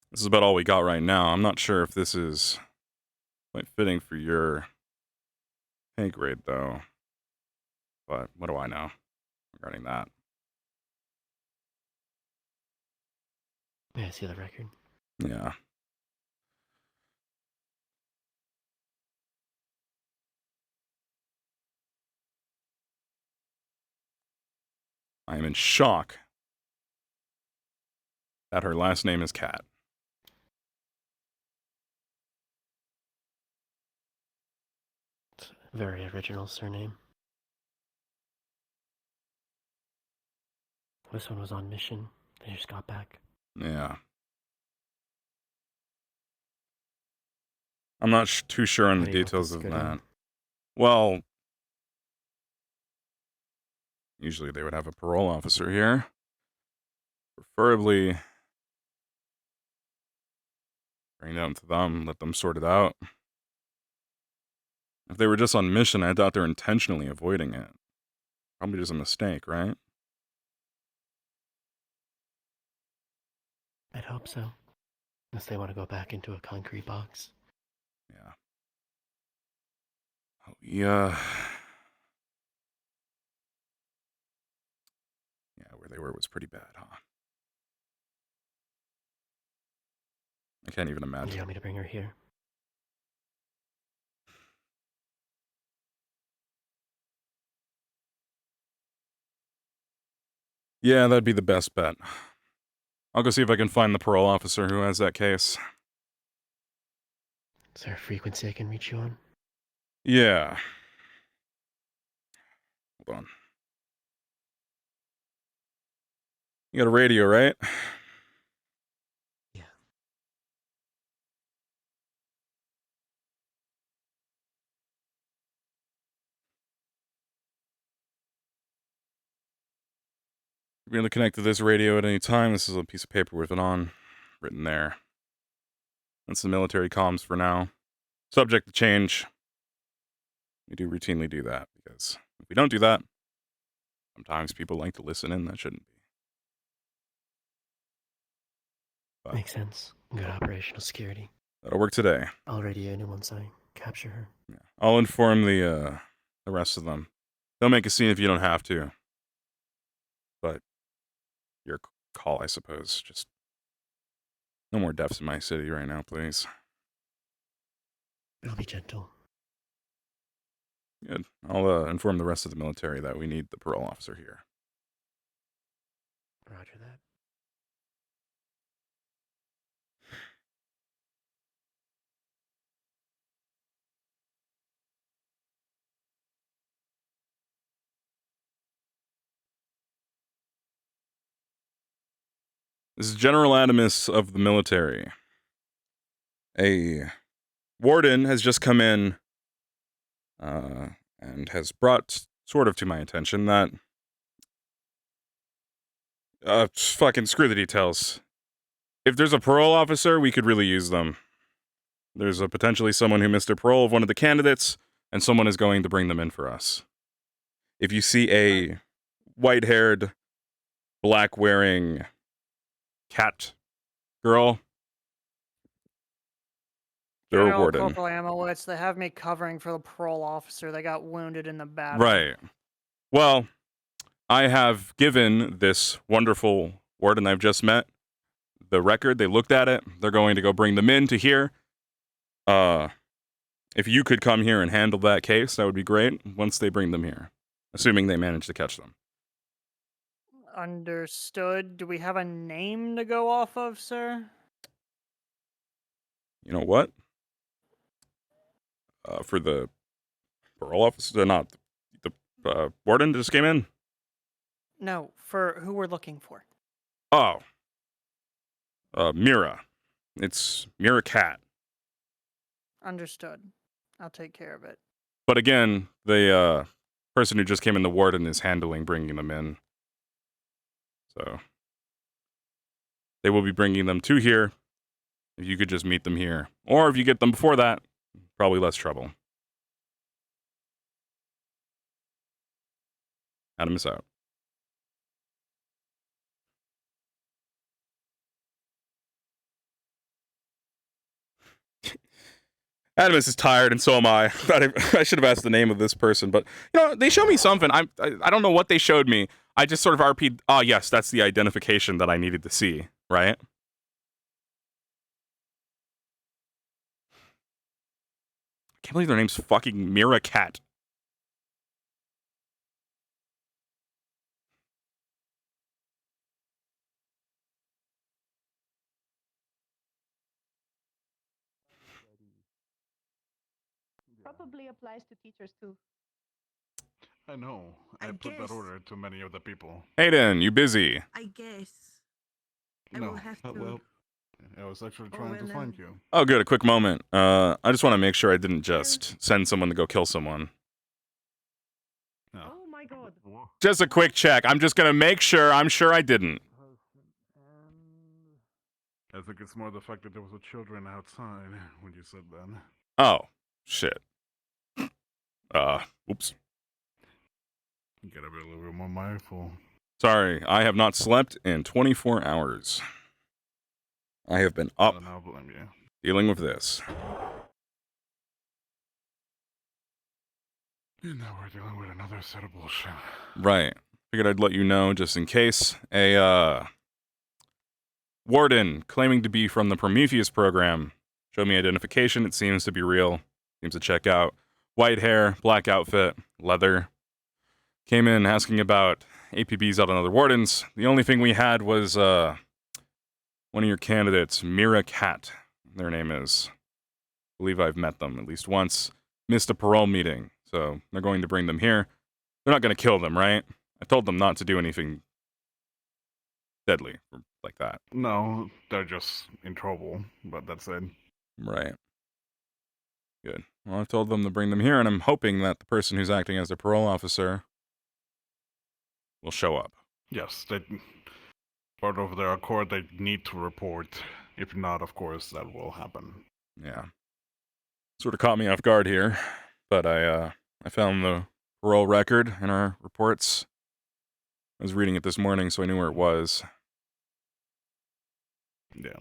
This is about all we got right now. I'm not sure if this is quite fitting for your pay grade, though. But what do I know regarding that? May I see the record? Yeah. I am in shock that her last name is Cat. Very original surname. This one was on mission. They just got back. Yeah. I'm not too sure on the How do you know details this of good that. one? Well, usually they would have a parole officer here. Preferably bring them to them, let them sort it out. If they were just on mission, I doubt they're intentionally avoiding it. Probably just a mistake, right? I'd hope so. Unless they want to go back into a concrete box. Yeah. Oh, yeah. Yeah, where they were was pretty bad, huh? I can't even Do you imagine. want me to bring her here? Yeah, that'd be the best bet. I'll go see if I can find the parole officer who has that case. Is there a frequency I can reach you on? Yeah. Hold on. You got a radio, right? Yeah. You're able to connect to this radio at any time. This is a piece of paper with it on, written there. That's the military comms for now. Subject to change. We do routinely do that, because if we don't do that, sometimes people like to listen in that shouldn't be. But Makes sense. Good operational security. that'll work today. I'll radio in once I capture her. Yeah. I'll inform the rest of them. They'll make a scene if you don't have to. But your call, I suppose. Just no more deaths in my city right now, please. I'll be gentle. Good. I'll inform the rest of the military that we need the parole officer here. Roger that. This is General Adamas of the military. A warden has just come in and has brought sort of to my attention that fucking screw the details. If there's a parole officer, we could really use them. There's potentially someone who missed their parole of one of the candidates, and someone is going to bring them in for us. If you see a white-haired, black-wearing cat girl, they're a General warden. Corporal Amowitz, they have me covering for the parole officer. They got wounded in the battle. Right. Well, I have given this wonderful warden I've just met the record. They looked at it. They're going to go bring them in to here. If you could come here and handle that case, that would be great once they bring them here. Assuming they manage to catch them. Understood. Do we have a name to go off of, sir? You know what? For the parole officer, not the warden just came in. No, for who we're looking for. Oh. Mira. It's Mira Cat. Understood. I'll take care of it. But again, the person who just came in, the warden, is handling bringing them in. So they will be bringing them to here. If you could just meet them here. Or if you get them before that, probably less trouble. Adamas out. Adamas is tired, and so am I. I should have asked the name of this person, but you know, they showed me something. I don't know what they showed me. I just sort of RP'd. Oh yes, that's the identification that I needed to see. Right? I can't believe their name's fucking Mira Cat. probably applies to teachers too. I know. I put that order to many of the people. Hayden, you busy? I guess. No, have to- well, I was actually trying to find you. Oh, good. A quick moment. I just want to make sure I didn't just send someone to go kill someone. No. Oh my god. Just a quick check. I'm just gonna make sure. I'm sure I didn't. I think it's more the fact that there was a children outside when you said that. Oh, shit. Oops. You gotta be a little bit more mindful. Sorry, I have not slept in 24 hours. I have been up I'll blame you. dealing with this. And now we're dealing with another set of bullshit. Right. Figured I'd let you know just in case. A warden claiming to be from the Prometheus program showed me identification. It seems to be real. Seems to check out. White hair, black outfit, leather. Came in asking about APBs out on other wardens. The only thing we had was one of your candidates, Mira Cat. Their name is. I believe I've met them at least once. Missed a parole meeting, so they're going to bring them here. They're not going to kill them, right? I told them not to do anything deadly like that. No, they're just in trouble, but that's it. Right. Good. Well, I've told them to bring them here, and I'm hoping that the person who's acting as the parole officer will show up. Yes, they part of their accord they need to report. If not, of course, that will happen. Yeah. Sort of caught me off guard here, but I found the parole record in our reports. I was reading it this morning, so I knew where it was. Yeah.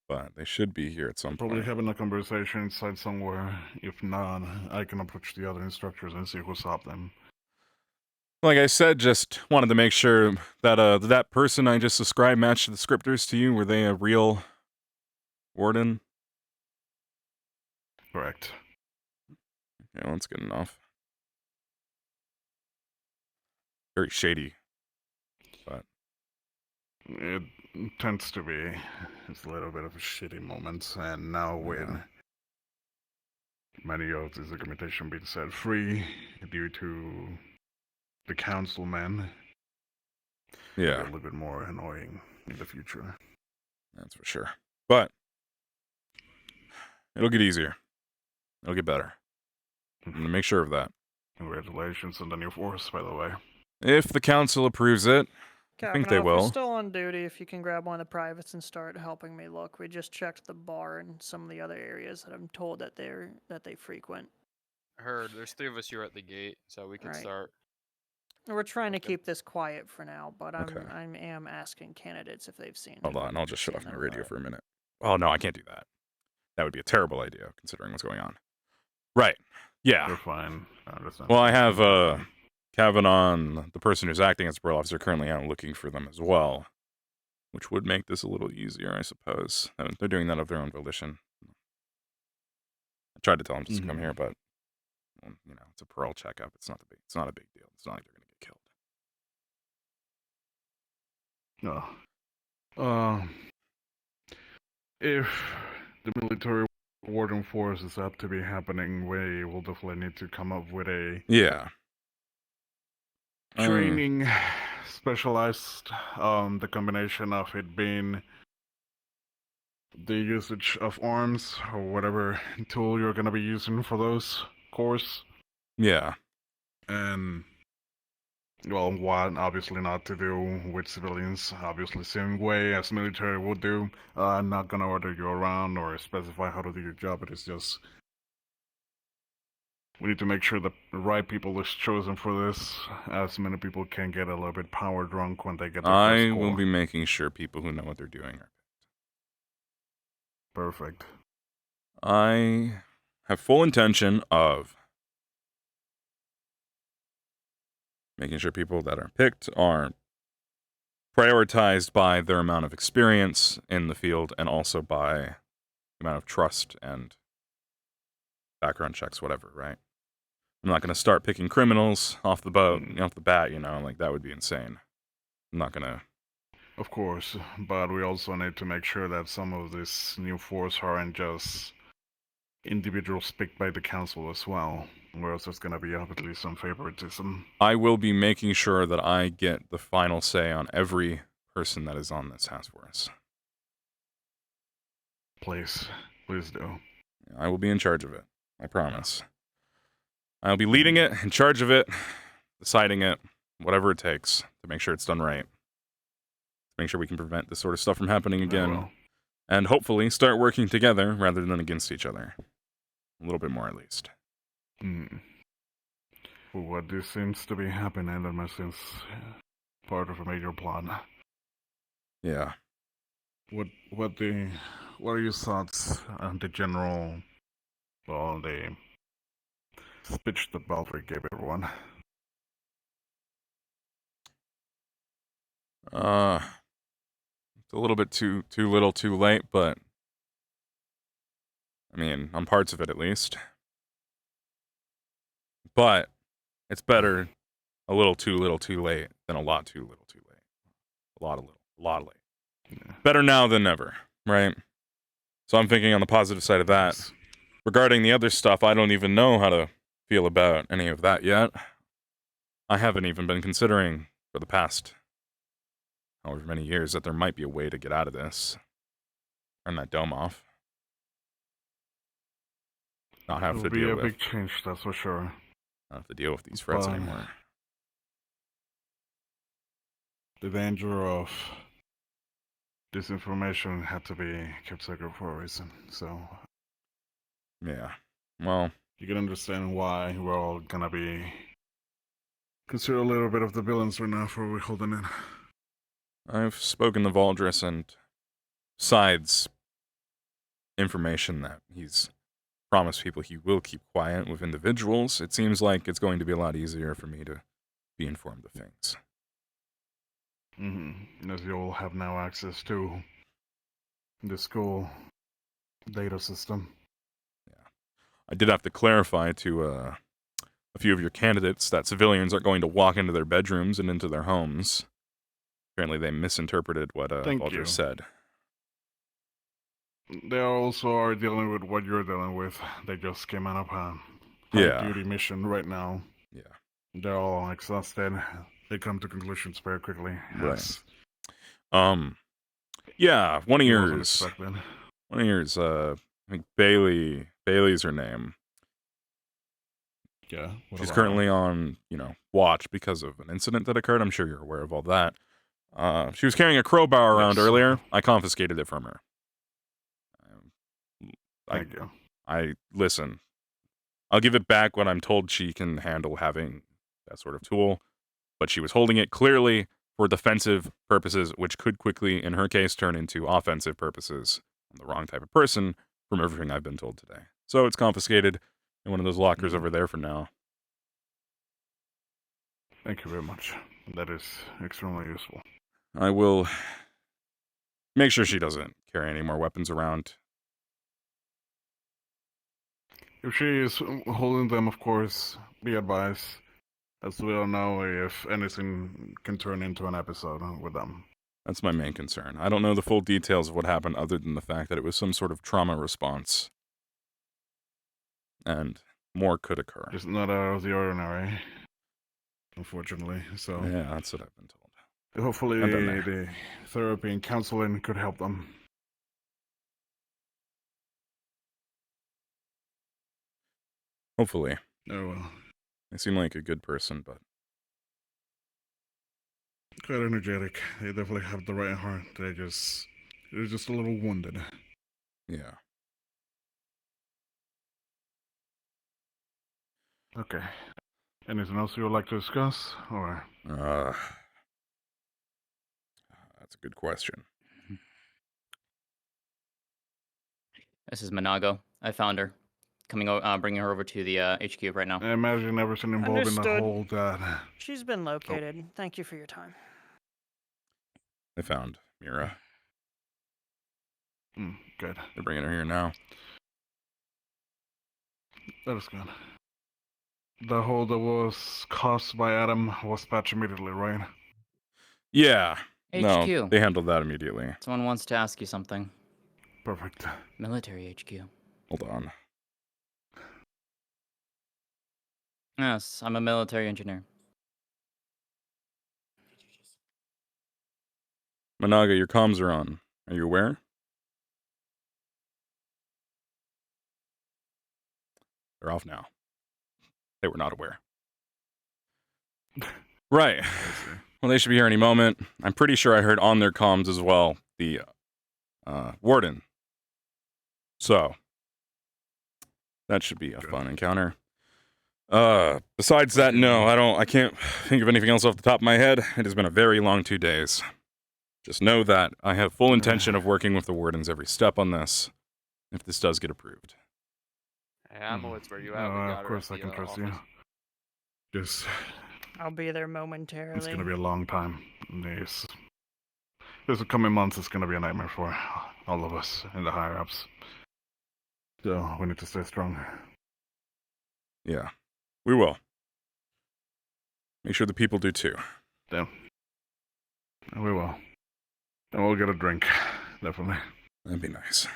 But they should be here at some Probably point. having a conversation inside somewhere. If not, I can approach the other instructors and see who stopped them. Like I said, just wanted to make sure that that person I just described matched the descriptors to you. Were they a real warden? Correct. Yeah, well, that's good enough. Very shady. But it tends to be. It's a little bit of a shitty moment, and now with many of this documentation being set free due to the councilman, yeah, a little bit more annoying in the future. That's for sure. But it'll get easier. It'll get better. I'm gonna make sure of that. Congratulations on the new force, by the way. If the council approves it, I think they If you're will. still on duty, if you can grab one of the privates and start helping me look. We just checked the bar and some of the other areas that I'm told that they frequent. Heard. There's 3 of us here at the gate, so we can Right. start. We're trying to keep this quiet for now, but I am asking candidates if they've seen. Hold on, I'll just shut off my radio for a minute. Oh no, I can't do that. That would be a terrible idea, considering what's going on. Right. Yeah. You're fine. I understand. Well, I have Kavanaugh, the person who's acting as a parole officer, currently out looking for them as well, which would make this a little easier, I suppose. They're doing that of their own volition. I tried to tell them just to come here, but you know, it's a parole checkup. It's not a big deal. It's not like they're gonna get killed. No. If the military warden force is up to be happening, we will definitely need to come up with a training specialized. The combination of it being the usage of arms or whatever tool you're going to be using for those course. Yeah. And well, what obviously not to do with civilians, obviously same way as military would do. I'm not gonna order you around or specify how to do your job, it is just we need to make sure the right people is chosen for this, as many people can get a little bit power drunk when they get their I first will score. be making sure people who know what they're doing are. Perfect. I have full intention of making sure people that are picked are prioritized by their amount of experience in the field and also by the amount of trust and background checks, whatever, right? I'm not going to start picking criminals off the bat, you know, like that would be insane. I'm not going to. Of course, but we also need to make sure that some of this new force aren't just individuals picked by the council as well, or else there's gonna be obviously some favoritism. I will be making sure that I get the final say on every person that is on this task force. Please do. I will be in charge of it. I promise. I'll be leading it, in charge of it, deciding it, whatever it takes to make sure it's done right. To make sure we can prevent this sort of stuff from happening again. And hopefully start working together rather than against each other. A little bit more, at least. What this seems to be happening, Adamas, is part of a major plan. Yeah. What are your thoughts on the general, the speech that Baldric gave everyone? It's a little bit too little, too late, but I mean, on parts of it at least. But it's better a little, too late than a lot too little, too late. A lot late. Yeah. Better now than never, right? So I'm thinking on the positive side of that. Yes. Regarding the other stuff, I don't even know how to feel about any of that yet. I haven't even been considering for the past however many years that there might be a way to get out of this. Turn that dome off. Not have to It'll be deal a with. big change, that's for sure. Not have to deal with these threats anymore. The danger of disinformation had to be kept secret for a reason, so Yeah. Well, you can understand why we're all gonna be consider a little bit of the villains right now for we holding in. I've spoken to Valdris, and besides information that he's promised people he will keep quiet with individuals, it seems like it's going to be a lot easier for me to be informed of things. As you all have now access to the school data system. I did have to clarify to a few of your candidates that civilians aren't going to walk into their bedrooms and into their homes. Apparently they misinterpreted what Thank Valdris you. said. They also are dealing with what you're dealing with. They just came out of a high-duty mission right now. Yeah. They're all exhausted. They come to conclusions very quickly. Right. Yeah, one of It wasn't yours, expected. I think Bailey's her name. Yeah. what She's about currently her? on, watch because of an incident that occurred. I'm sure you're aware of all that. She was carrying a crowbar around Yes. earlier. I confiscated it from her. Thank you. Listen, I'll give it back when I'm told she can handle having that sort of tool, but she was holding it clearly for defensive purposes, which could quickly, in her case, turn into offensive purposes. I'm the wrong type of person from everything I've been told today. So it's confiscated in one of those lockers over there for now. Thank you very much. That is extremely useful. I will make sure she doesn't carry any more weapons around. If she is holding them, of course, be advised, as we don't know if anything can turn into an episode with them. That's my main concern. I don't know the full details of what happened other than the fact that it was some sort of trauma response. And more could occur. It's not out of the ordinary, unfortunately, so... Yeah, that's what I've been told. Hopefully I've been there. the therapy and counseling could help them. Hopefully. Oh well. They seem like a good person, but Quite energetic. They definitely have the right heart. They're just a little wounded. yeah. Okay. Anything else you would like to discuss, or? That's a good question. This is Monago. I found her. Bringing her over to the HQ right now. I imagine everything involved in the Understood. whole that. She's been located. Thank you for your time. I found Mira. Good. They're bringing her here now. That is good. The hole that was caused by Adam was patched immediately, right? Yeah. HQ. No, they handled that immediately. Someone wants to ask you something. Perfect. Military HQ. Hold on. Yes, I'm a military engineer. Managa, your comms are on. Are you aware? They're off now. They were not aware. Right. Well, they should be here any moment. I'm pretty sure I heard on their comms as well the warden. So that should be a fun encounter. Besides that, no, I can't think of anything else off the top of my head. It has been a very long 2 days. Just know that I have full intention of working with the wardens every step on this, if this does get approved. Hey, I'm always where you at. We got Of course, I can trust you. Just, I'll be there momentarily. it's gonna be a long time. This coming months is gonna be a nightmare for all of us and the higher ups. So we need to stay strong. Yeah, we will. Make sure the people do too. Yeah. We will. And we'll get a drink, definitely. That'd be nice.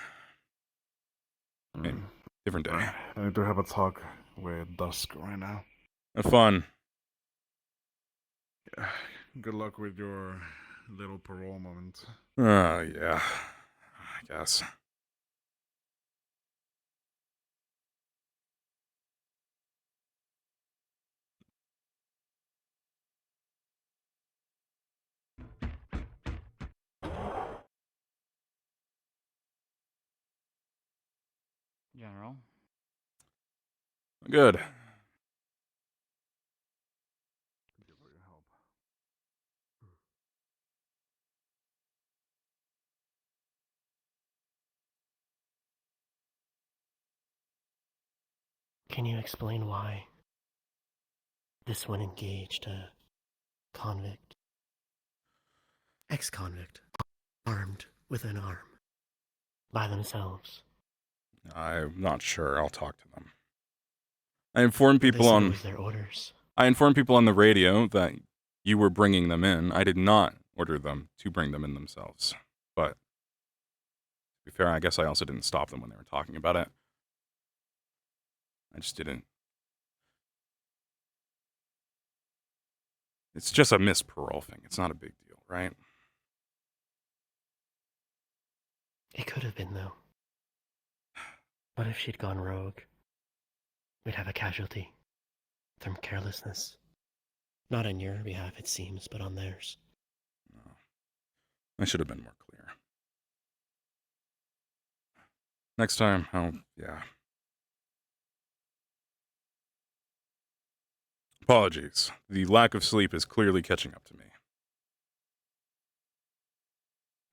Hey, different day. I need to have a talk with Dusk right now. Have fun. Yeah. Good luck with your little parole moment. Oh, yeah. I guess. General. Good. Can you explain why this one engaged a convict? Ex-convict. Armed with an arm. By themselves. I'm not sure. I'll talk to them. I informed people They said it on... was their orders. I informed people on the radio that you were bringing them in. I did not order them to bring them in themselves. But, to be fair, I guess I also didn't stop them when they were talking about it. I just didn't. It's just a missed parole thing. It's not a big deal, right? It could have been, though. What if she'd gone rogue? We'd have a casualty. From carelessness. Not on your behalf, it seems, but on theirs. No. I should have been more clear. Next time, yeah. Apologies. The lack of sleep is clearly catching up to me.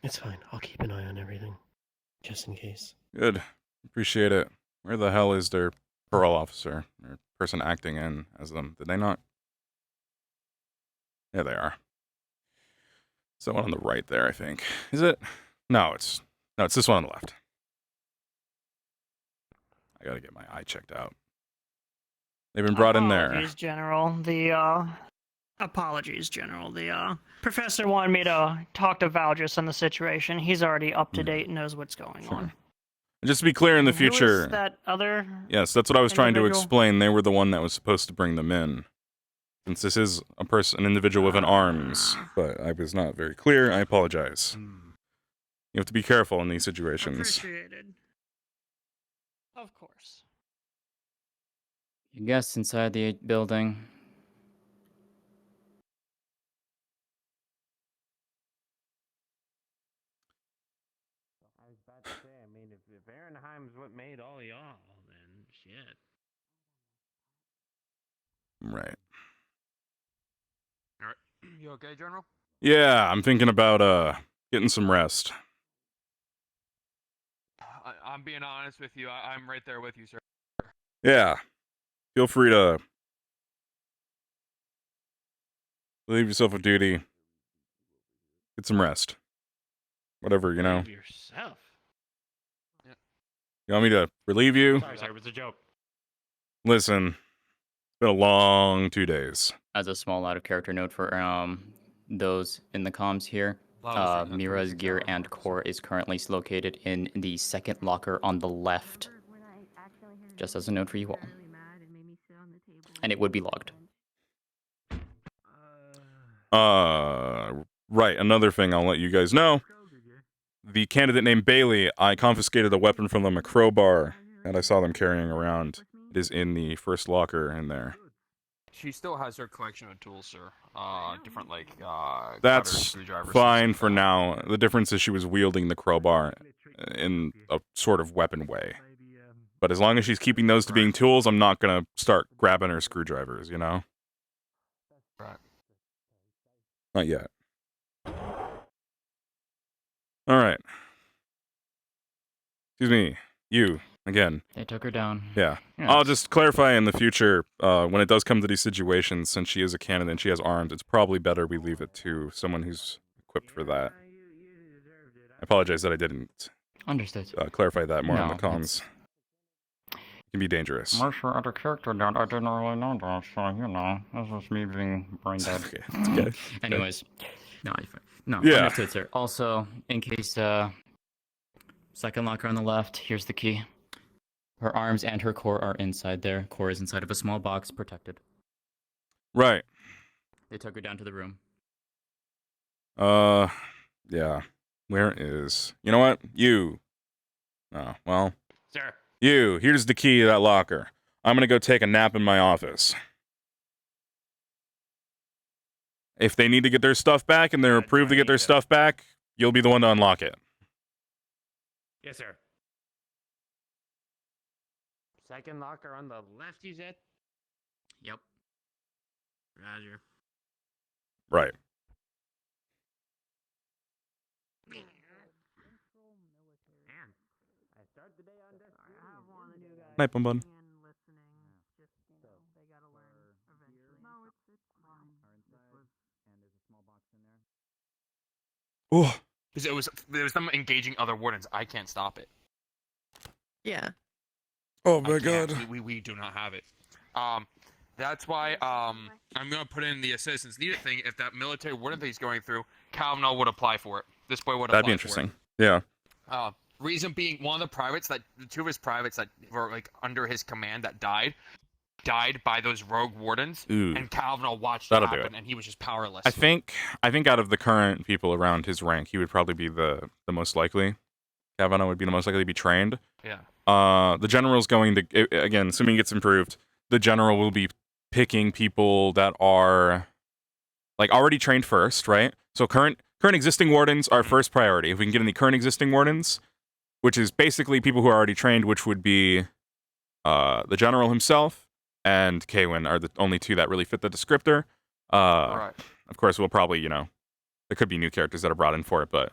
It's fine. I'll keep an eye on everything. Just in case. Good. Appreciate it. Where the hell is their parole officer? Or person acting in as them? Did they not? There they are. Someone on the right there, I think. Is it? No, it's this one on the left. I gotta get my eye checked out. They've been brought in there. Apologies, General. Apologies, General. The professor wanted me to talk to Valdris on the situation. He's already up to date and knows what's going on. And just to be clear in the Who future. is that other? Yes, that's what I was trying to individual? explain. They were the one that was supposed to bring them in. Since this is an individual with an arms, but I was not very clear. I apologize. You have to be careful in these situations. Appreciated. Of course. You guests inside the building. I was about to say, I mean, if Aaronheim's what made all y'all, then shit. Right. All right. You okay, General? Yeah, I'm thinking about getting some rest. I'm being honest with you. I'm right there with you, sir. Yeah. Feel free to relieve yourself of duty. Get some rest. Whatever, you know. Relieve yourself. You want me to relieve you? Sorry, it was a joke. Listen, it's been a long 2 days. As a small out of character note for those in the comms here, Mira's gear and core is currently located in the second locker on the left. Just as a note for you all. and it would be logged. Right. Another thing I'll let you guys know. The candidate named Bailey, I confiscated a weapon from them, a crowbar, and I saw them carrying around. It is in the first locker in there. She still has her collection of tools, sir. Different like cutters, That's screwdrivers. fine for now. The difference is she was wielding the crowbar in a sort of weapon way. But as long as she's keeping those to being tools, I'm not gonna start grabbing her screwdrivers, you know? Right. Not yet. Alright. Excuse me. You, again. They took her down. Yeah. Yeah. I'll just clarify in the future, when it does come to these situations, since she is a candidate and she has arms, it's probably better we leave it to someone who's equipped for that. I apologize that I didn't Understood. Clarify that more on No, the comms. It can be dangerous. Where's your other character that I didn't really know that, so you know, this was me being brain dead. Okay, it's okay. Anyways, no, no, Yeah. understood, sir. Also, in case, second locker on the left, here's the key. Her arms and her core are inside there. Core is inside of a small box, protected. Right. They took her down to the room. Yeah. Where is... You know what? You. Oh, well. Sir. You. Here's the key to that locker. I'm gonna go take a nap in my office. If they need to get their stuff back and they're approved to get their stuff back, you'll be the one to unlock it. Yes, sir. Second locker on the left, you said? Yep. Roger. Right. I start the day on deck. I have one of the new guys. Night, Bun Bun. Oh. Because there was them engaging other wardens. I can't stop it. Yeah. Oh my I can't. god. We do not have it. That's why I'm gonna put in the citizens need it thing. If that military warden thing is going through, Calvin would apply for it. This boy would apply. That'd be interesting. Yeah. Reason being, one of the two of his privates that were like under his command that died by those rogue wardens, Ooh. and Calvin watched it That'll do happen, it. and he was just powerless. I think out of the current people around his rank, he would probably be the most likely. Kavanaugh would be the most likely to be trained. Yeah. The general's going to, again, assuming it gets improved, the general will be picking people that are like already trained first, right? So current existing wardens are first priority. If we can get any current existing wardens, which is basically people who are already trained, which would be the general himself and Kaywin are the only two that really fit the descriptor. Right. Of course, we'll probably, there could be new characters that are brought in for it, but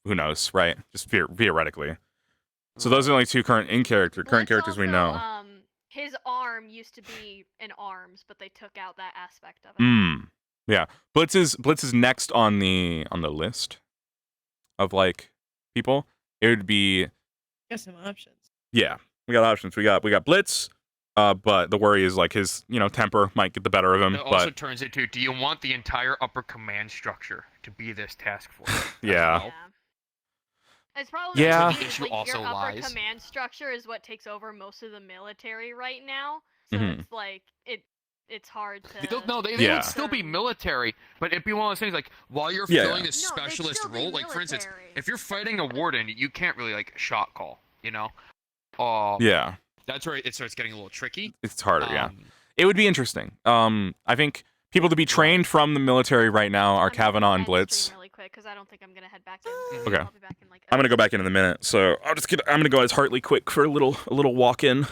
who knows, right? Just theoretically. So those are the only two current characters we know. His arm used to be in arms, but they took out that aspect of it. Yeah. Blitz is next on the list of like people. It would be Got some options. yeah. We got options. We got Blitz, but the worry is like his, temper might get the better of him. It also turns into, do you want the entire upper command structure to be this task force? Yeah. It's probably Yeah. the issue like, also your upper lies. command structure is what takes over most of the military right now. So Mhm. it's like it's hard to. They would still be military, but it'd be one of those things like while you're Yeah, filling yeah. this specialist role, like for instance, if you're fighting a warden, you can't really like shot call, Yeah. That's where it starts getting a little tricky. It's harder, yeah. It would be interesting. I think people to be trained from the military right now are Kavanaugh and Blitz. Really quick, because I don't think I'm gonna head back in. Okay. I'll be back in like. I'm gonna go back in a minute, so I'm gonna go as Hartley quick for a little walk in.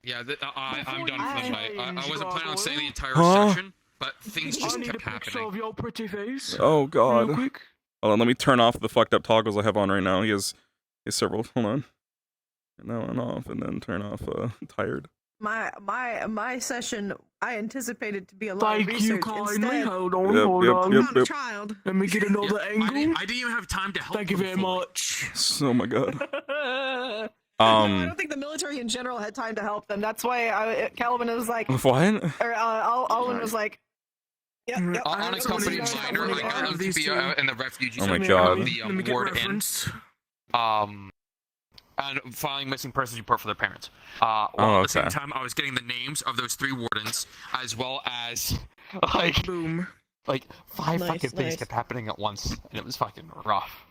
Yeah, I'm done for the night. I wasn't planning on staying the entire Huh? session, but things just kept happening. your pretty face. Oh god. Real quick. Hold on, let me turn off the fucked up toggles I have on right now. He has several. Hold on. Now on off, and then turn off tired. My session, I anticipated to be a lot of Thank you research. kindly. Instead, Hold on, Yep, hold yep, on. yep, not a yep. child. Let me get another angle. I didn't even have time to help. Thank you very much. Oh my god. No, I don't think the military in general had time to help them. That's why Calvin was like, What? or Alwyn was like, yep. Unaccompanied minor, I got them to be in the refugee Oh my center god. of the ward inn. and filing missing persons report for their parents. While at the same okay. time, I was getting the names of those 3 wardens, as well as like boom, like 5 Nice, fucking things nice. kept happening at once, and it was fucking rough.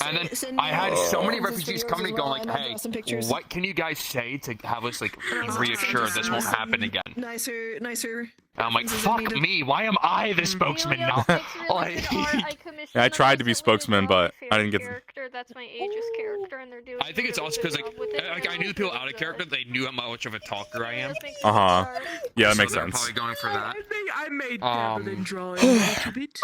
And then Send I had so many those refugees videos coming as and going well, like, and I've "Hey, got some pictures. what can you guys say to have us like I'll reassure send this you won't some happen again?" Nicer. And I'm like, references if "Fuck needed. me! Why am I the spokesman now?" Like, Yeah, I tried to be spokesman, but I didn't get. Character that's my age's character, and they're doing. I think it's also because like I knew the people out of character. They knew how much of a talker I am. Uh huh. Yeah, that So makes they're sense. Probably going for that. I made Um, drawing a little bit.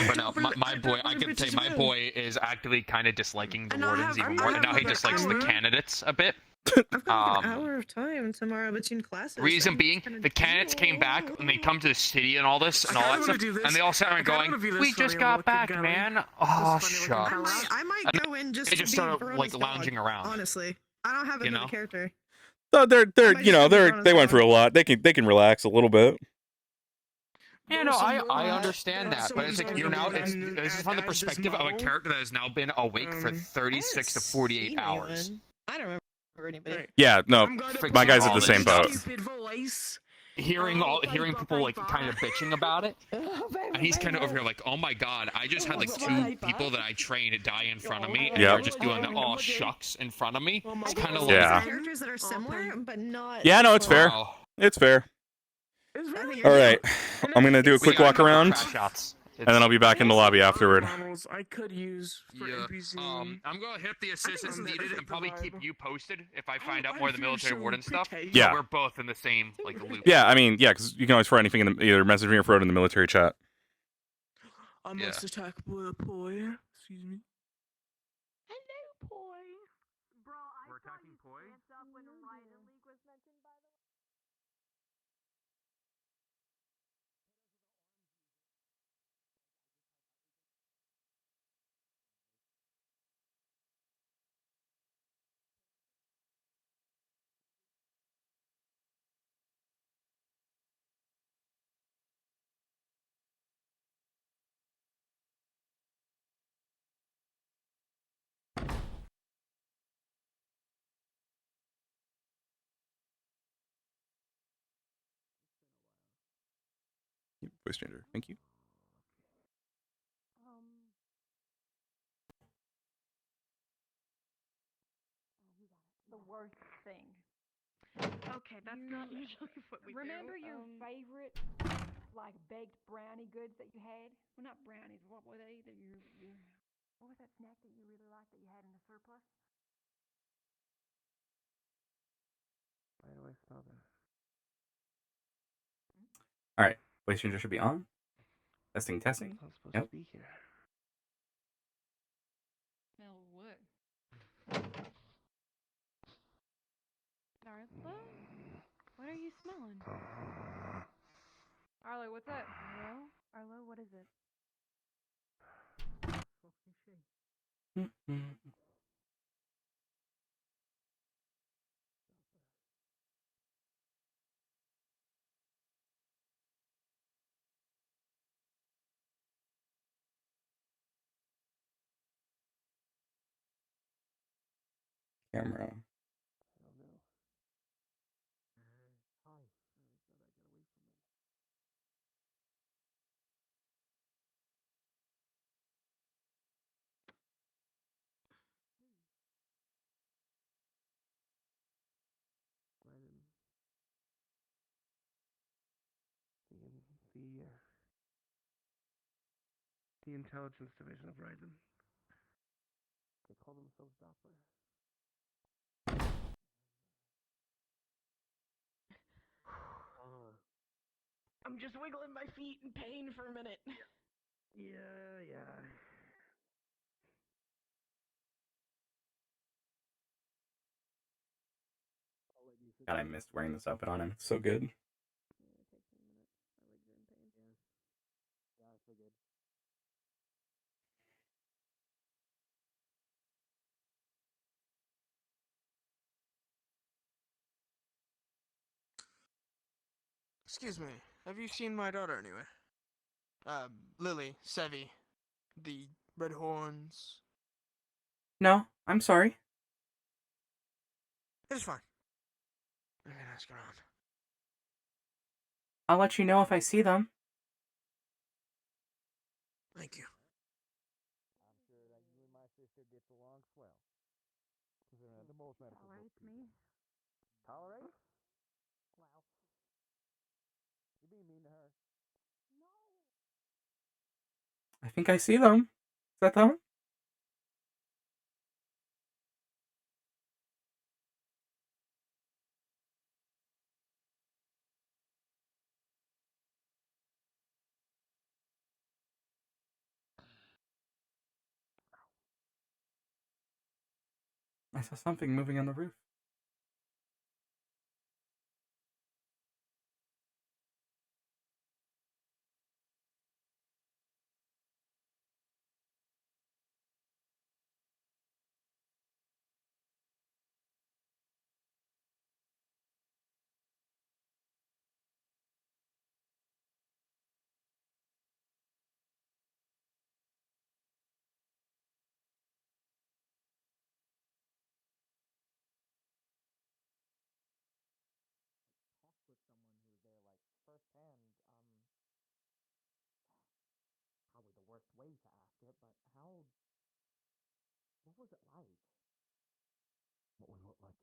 But no, my boy, I can say my boy is actively kind of disliking the wardens even more, and now he dislikes the candidates a bit. An hour of time tomorrow between classes. Reason being, the candidates came back and they come to the city and all this and all that stuff, and they all sat around going, "We just got back, man." Oh, shucks. I might go in just They to just be started Verona's like dog, lounging around. Honestly, I don't have You another know? character. No, they're might you know just they went through a lot. They can relax a little bit. Yeah, no, I understand that, but it's like you're now this is from the perspective of a character that has now been awake for 36 to 48 hours. I don't remember anybody. Yeah, no, my guy's at all the this same boat. Voice. Hearing people like kind of bitching about it, and he's kind of over here like, "Oh my god, I just had like 2 people that I trained die in front of me, and Yep. they're just doing the oh shucks in front of me." It's kind of Yeah. like, Characters that are similar, but not. Yeah, no, it's fair. Wow. It's fair. All right, I'm gonna do a quick walk around, and then I'll be back in the lobby afterward. I could use for NPC. I'm gonna hit up the assistants needed and probably keep you posted if I find out more of the military warden stuff. Yeah. So we're both in the same like loop. Yeah, I mean, yeah, because you can always throw anything in the either message me or throw it in the military chat. I must attack boy. Excuse me. Hello, Poi. Bro, We're attacking Poi? when Riot League was mentioned, by the way. Voice changer, thank you. The worst thing. Okay, that's not usually what we Remember do. your favorite, like, baked brownie goods that you had? Well, not brownies. What were they? That you. What was that snack that you really liked that you had in the surplus? Why do I spell that? All right, voice changer should be on. Testing. It's not supposed Yep. to be here. Smell what? Arlo? What are you smelling? Arlo, what's that? Arlo, what is it? Camera. The intelligence division of Raiden. They call themselves Doppler. I'm just wiggling my feet in pain for a minute. Yeah. God, I missed wearing this outfit on him. It's so good. Excuse me. Have you seen my daughter anywhere? Lily, Sevi, the red horns. No, I'm sorry. It's fine. Okay, let's go on. I'll let you know if I see them. Thank you. Tolerates me. Tolerate? Wow. You being mean to her. I think I see them. Is that them? I saw something moving on the roof. With someone who was there, like, firsthand, probably the worst way to ask it, but what was it like? What was what like?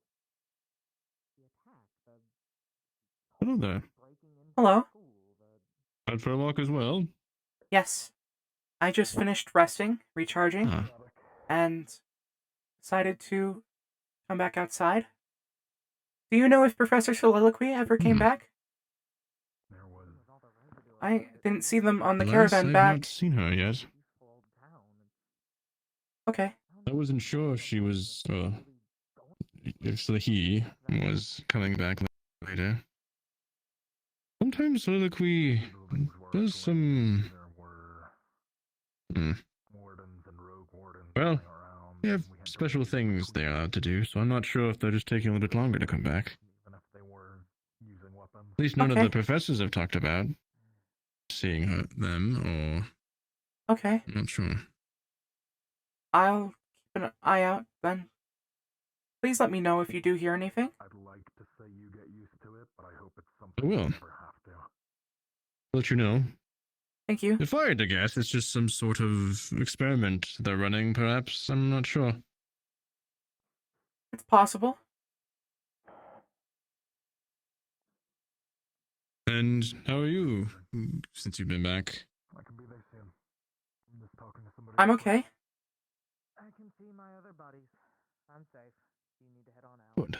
The attack, the Hello there. breaking into Hello. school, the... Out for a walk as well? Yes. I just finished resting, recharging, and decided to come back outside. Do you know if Professor Soliloquy ever came back? I didn't see them on the Alas, caravan I've back. not seen her yet. Okay. I wasn't sure if she was, if the he was coming back later. Sometimes Soliloquy does some... Well, they have special things they are allowed to do, so I'm not sure if they're just taking a little bit longer to come back. At least none of the professors have talked about seeing them, or... Okay. I'm not sure. I'll keep an eye out then. Please let me know if you do hear anything. I'd like to say you get used to it, but I hope it's I something will. you never have to. I'll let you know. Thank you. If I had to guess, it's just some sort of experiment they're running, perhaps. I'm not sure. It's possible. And how are you, since you've been back? I can be there soon. I'm just talking to somebody. I'm okay. I can see my other buddies. I'm safe. You need to head on out. Good.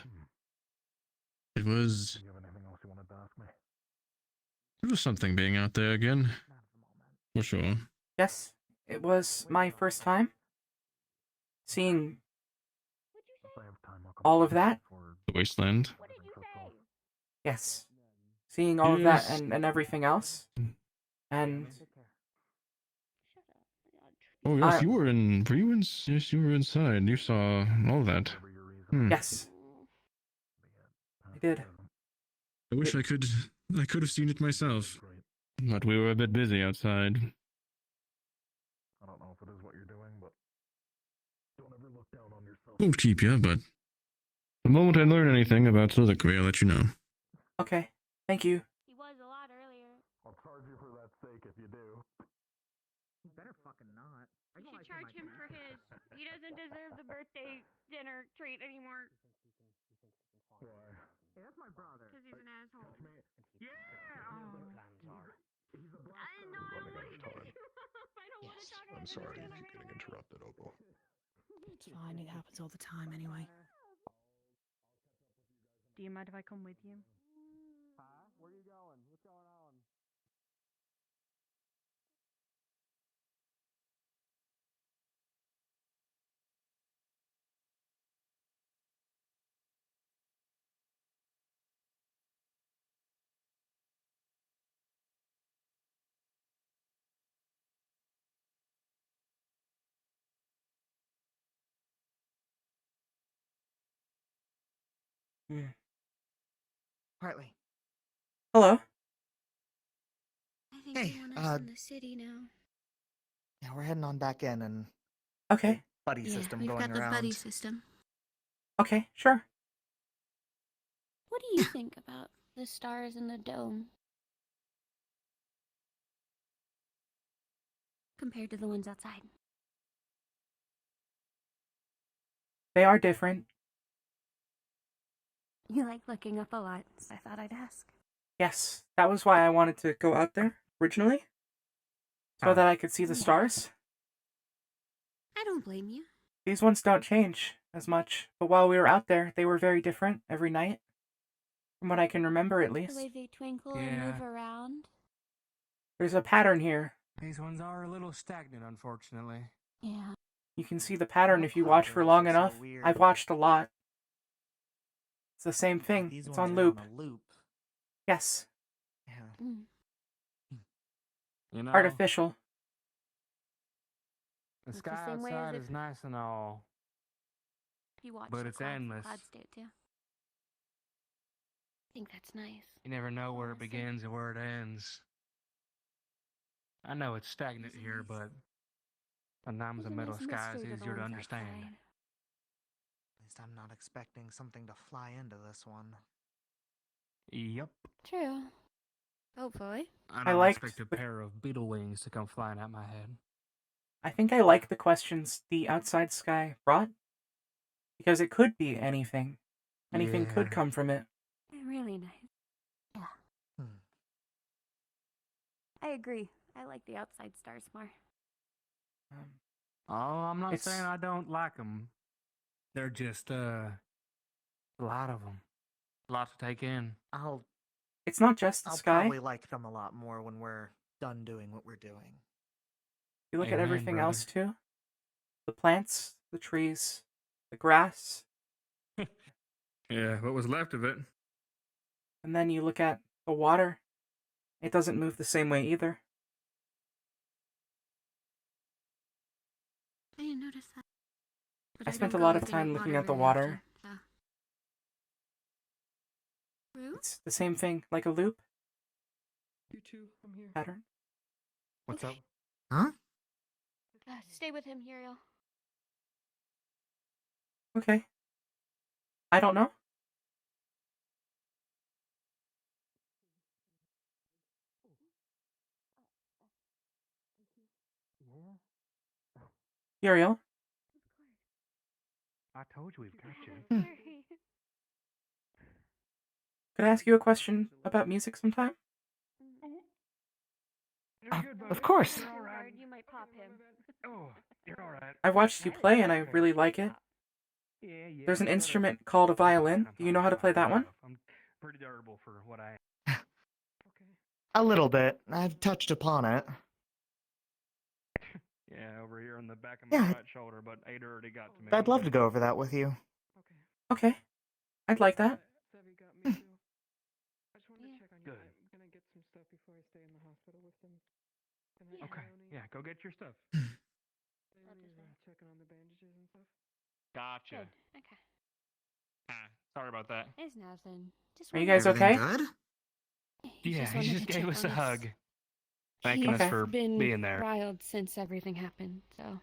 It was... Do you have anything else you wanted to ask me? It was something being out there again. For sure. Yes, it was my first time seeing all of that. The wasteland. Yes. Seeing all of that Yes. and everything else. And Oh yes, you were in. Were you in? Yes, you were inside. You saw all that. yes. I did. I wish I could. I could have seen it myself. But we were a bit busy outside. I don't know if it is what you're doing, but don't ever look down on yourself. Won't keep you, but the moment I learn anything about Soliloquy, I'll let you know. Okay. Thank you. He was a lot earlier. I'll charge you for that sake if you do. You better fucking not. You should charge him for his. He doesn't deserve the birthday dinner treat anymore. Why? Hey, that's my brother. Because he's an asshole. Yeah! Oh. He's a black. I know. I don't want to talk him up. I don't want to talk about I'm this sorry because for I getting interrupted, Opal. It's fine, it happens all the time anyway. Do you mind if I come with you? Huh? Where are you going? What's going on? Hartley. Hello. Hey, in the city now. yeah, we're heading on back in, and Okay. buddy Yeah, system we've going got the around. buddy system. Okay, sure. What do you think about the stars in the dome? Compared to the ones outside. They are different. You like looking up a lot, so I thought I'd ask. Yes, that was why I wanted to go out there originally. So that I could see the stars. I don't blame you. These ones don't change as much, but while we were out there, they were very different every night. From what I can remember, at The least. way they twinkle and move around. There's a pattern here. These ones are a little stagnant, unfortunately. Yeah. You can see the pattern if you watch for long enough. I've watched a lot. It's the same thing. These It's ones on are loop. On a loop. Yes. Yeah. You know, Artificial. the It's sky the same way as outside if- is nice and all, You watch but the it's clouds, endless. Clouds do it too. I think that's nice. You never know where it begins and where it ends. I know it's stagnant here, but sometimes the There's a middle nice sky is mystery to the easier to ones understand. outside. At least I'm not expecting something to fly into this one. Yep. True. Hopefully. I I don't liked expect a pair of beetle wings to come flying at my head. I think I like the questions the outside sky brought. Because it could be anything. Anything could Yeah. come from it. Really nice. Yeah. I agree. I like the outside stars more. Oh, I'm not It's- saying I don't like them. They're just, a lot of them. A lot to take in. It's not just the I'll sky. probably like them a lot more when we're done doing what we're doing. You look at Amen, everything brother. else too. The plants, the trees, the grass, Yeah, what was left of it. and then you look at the water. It doesn't move the same way either. I didn't notice that. But I spent don't a lot go of looking time at looking at the very water. often, so. True? It's the same thing, like a loop You too, I'm here. pattern. What's up? Huh? Stay with him, Uriel. Okay. I don't know. Uriel, I told you we've got you. could I ask you a question about music sometime? Of course. You might pop him. Oh, you're alright. I've watched you play and I really like it. Yeah. There's an instrument called a violin. Do you know how to play that one? I'm pretty durable for what I am. A little bit. I've touched upon it. Yeah, over here on the back of my Yeah. right shoulder, but Ada already got to me. I'd love to go over that with you. Okay. I'd like that. Good. Okay, yeah, go get your stuff. Gotcha. Good. Okay. Sorry about that. It's nothing. Just Are you wanted guys to- okay? Good? Yeah, just he wanted just to gave check us a on hug. Thanking He's us for been being there. riled since everything happened, so.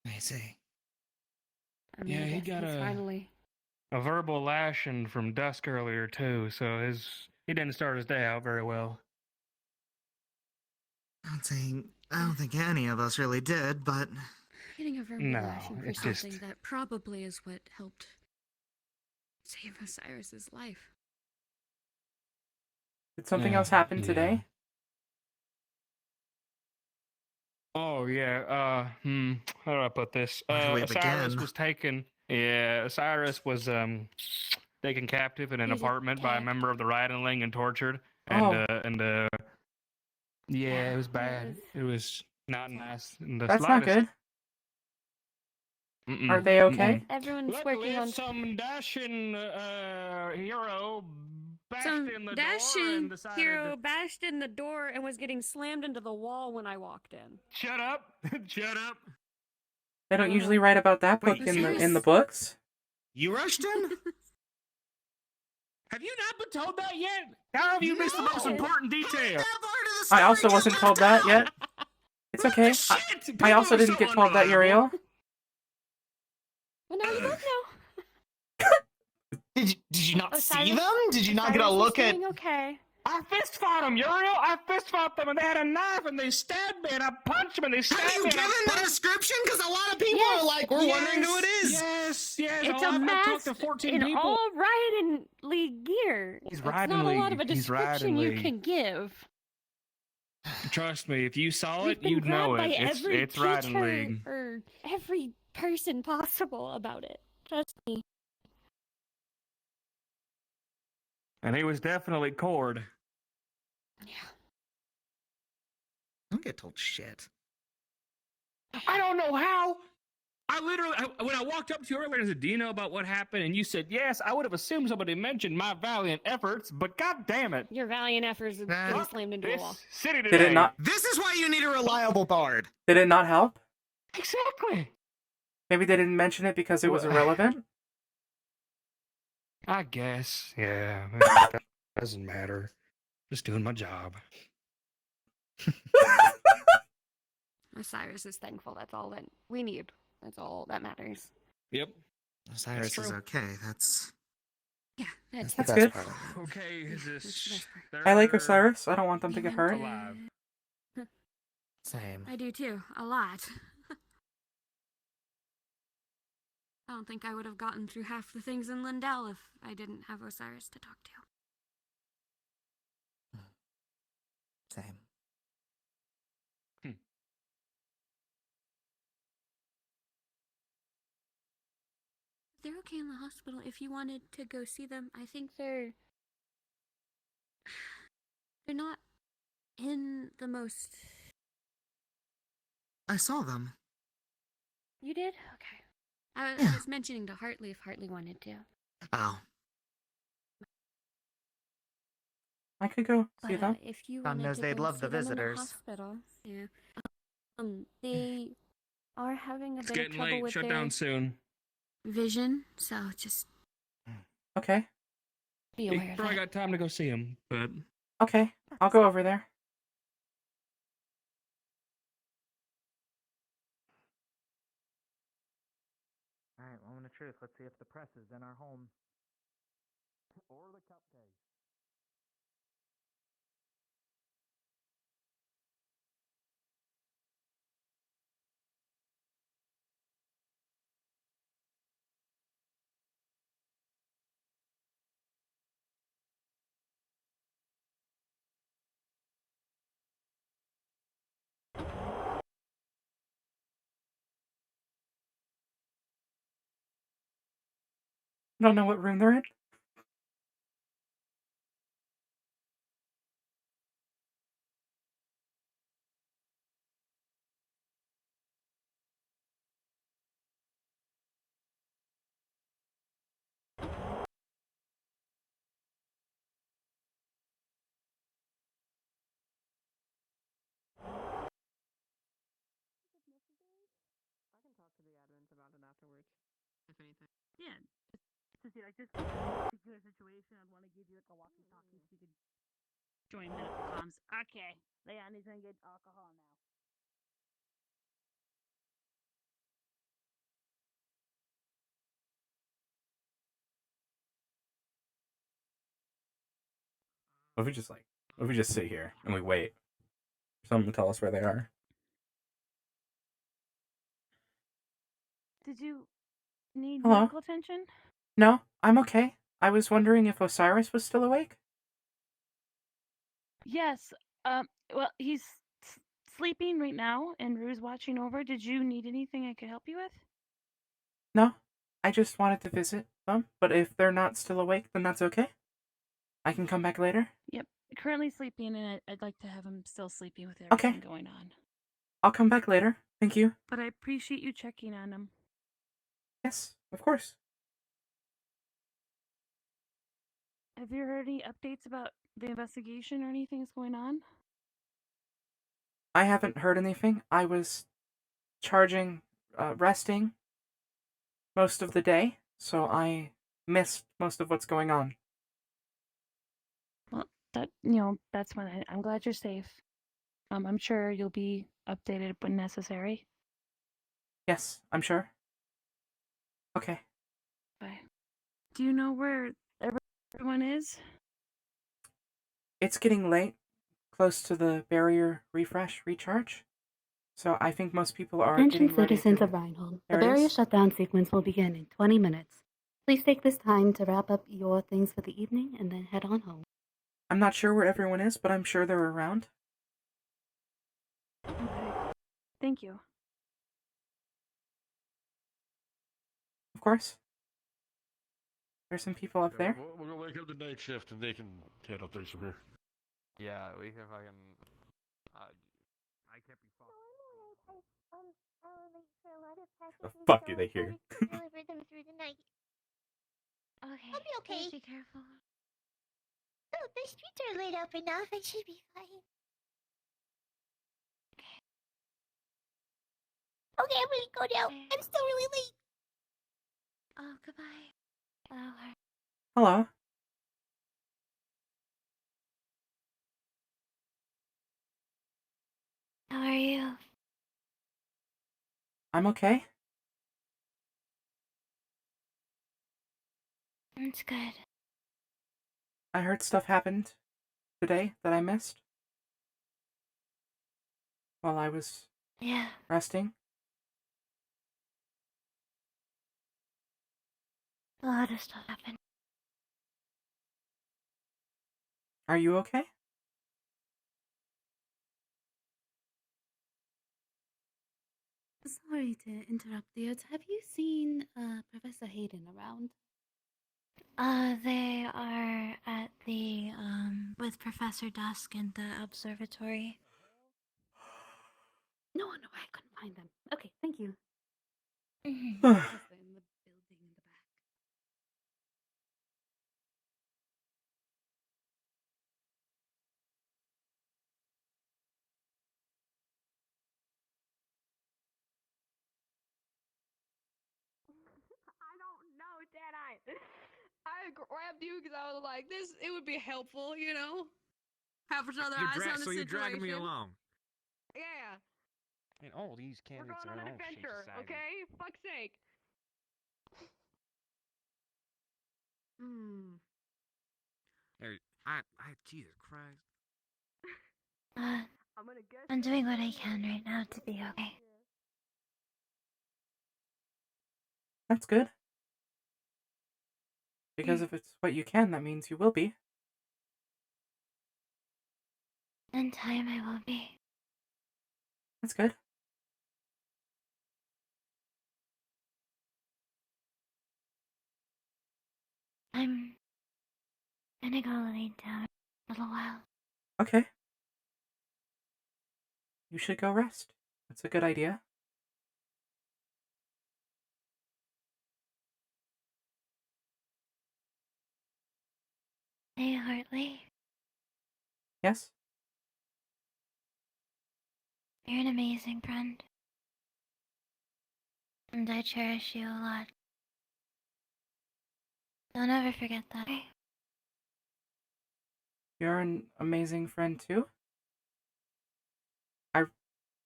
I see. I mean, Yeah, I he guess got he's a- finally. A verbal lashing from dusk earlier too, so he didn't start his day out very well. I don't think any of us really did, but Getting a verbal No, lashing for it's just- something that probably is what helped save Osiris's life. Did something else happen today? Oh yeah, how do I put this? Where do we Osiris begin? was taken. Yeah, Osiris was taken captive in an He's apartment by a attacked. member of the Riotingling and tortured. Oh. Yeah, it was bad. It was not nice. in the That's not slightest. good. Mm-mm, Are they okay? mm-mm. Everyone's Luckily, working on some dashing hero bashed some in the door dashing and decided hero to... bashed in the door and was getting slammed into the wall when I walked in. Shut up! Shut up! They don't usually write about that book Wait, in the books. you rushed in? Have you not been told that yet? How have you missed the most No. important detail? I also wasn't told that yet. It's okay. Shit! I also People are didn't so get told that, unreliable. Uriel. Well, now you both know. Did you not see Osiris- them? Did you not get a Osiris is look at? doing okay. I fist fought them, Uriel. I fist fought them, and they had a knife, and they stabbed me, and I punched them, and they stabbed Have you me. given the description? Because a lot of people are like, we're wondering who it is. Yes, yes. It's oh, a I've talked mask to 14 in people. all Riding League gear. He's It's riding not a lot of a league. He's riding description you league. can give. Trust me, if you saw We've it, been you'd know grabbed it. by every It's riding teacher league. or every person possible about it. Trust me. And he was definitely cord. Don't get told shit. I don't know how. When I walked up to you earlier and said, do you know about what happened? And you said, yes, I would have assumed somebody mentioned my valiant efforts, but god damn it. Your valiant efforts are getting slammed into a wall. City Did it not? This is why you need a reliable bard. Did it not help? Exactly. Maybe they didn't mention it because it was irrelevant? I guess, yeah. Doesn't matter. Just doing my job. Osiris is thankful. That's all that we need. That's all that matters. Yep. Osiris is okay. That's Yeah, that's That's the good. best part of it. Okay, is this... I like Osiris. I don't want them to get hurt. alive. Same. I do too, a lot. I don't think I would have gotten through half the things in Lindell if I didn't have Osiris to talk to. Same. They're okay in the hospital. If you wanted to go see them, I think they're not in the most... I saw them. You did? Okay. I was mentioning to Hartley if Hartley wanted to. Oh. I could go see But them. if you God wanted knows to they'd go love see the them in visitors. hospital, yeah. They are having a It's bit of getting trouble late. with Shut their down soon. vision, so just Okay. Be You aware of probably that. got time to go see him, but... Okay. I'll go over there. Alright, moment of truth. Let's see if the press is in our home. Or the cupcake. I don't know what room they're in. If anything. Yeah. Just to see, like, this particular situation, I'd want to give you, like, a walkie-talkie so you could join medical comms. Okay. Leon is gonna get alcohol now. What if we just sit here and we wait for someone to tell us where they are? Did you need Hello? medical attention? No, I'm okay. I was wondering if Osiris was still awake. Yes. Well, he's sleeping right now, and Rue's watching over. Did you need anything I could help you with? No, I just wanted to visit them, but if they're not still awake, then that's okay. I can come back later. Yep. Currently sleeping, and I'd like to have him still sleeping with everything going on. I'll come back later. Thank you. But I appreciate you checking on him. Yes, of course. Have you heard any updates about the investigation or anything that's going on? I haven't heard anything. I was resting most of the day, so I missed most of what's going on. Well, that's why I'm glad you're safe. I'm sure you'll be updated when necessary. Yes, I'm sure. Okay. Bye. Do you know where everyone is? It's getting late, close to the barrier refresh recharge. So I think most people are Attention getting ready citizens to... of Reinhold. The There it barrier is. shutdown sequence will begin in 20 minutes. Please take this time to wrap up your things for the evening and then head on home. I'm not sure where everyone is, but I'm sure they're around. Okay. Thank you. Of course. There's some people up there. We're gonna wake up the night shift and they can head up there from here. Yeah, we can fucking. I can't be fucked. The fuck do they hear? Deliver them through the night. Okay. I'll be okay. Please be careful. Oh, the streets are lit up enough. I should be fine. Okay, I'm gonna go now. I'm still really late. Oh, goodbye. Hello. Hello. How are you? I'm okay. That's good. I heard stuff happened today that I missed while I was resting. A lot of stuff happened. Are you okay? Sorry to interrupt you. Have you seen Professor Hayden around? They are at the, with Professor Dusk in the observatory. No, I couldn't find them. Okay, thank you. I don't know, did I? I grabbed you because I was like, it would be helpful, you know? Have another eyes on the So you're dragging me situation. along. Yeah. And all these We're candidates going are on an all shapes adventure, and sizes. okay? Fuck's sake. Hmm. Hey, Jesus Christ. I'm doing what I can right now to be okay. That's good. Because if it's what you can, that means you will be. In time, I will be. That's good. I'm gonna go lay down a little while. Okay. You should go rest. That's a good idea. Hey, Hartley. Yes? You're an amazing friend. And I cherish you a lot. Don't ever forget that. You're an amazing friend too?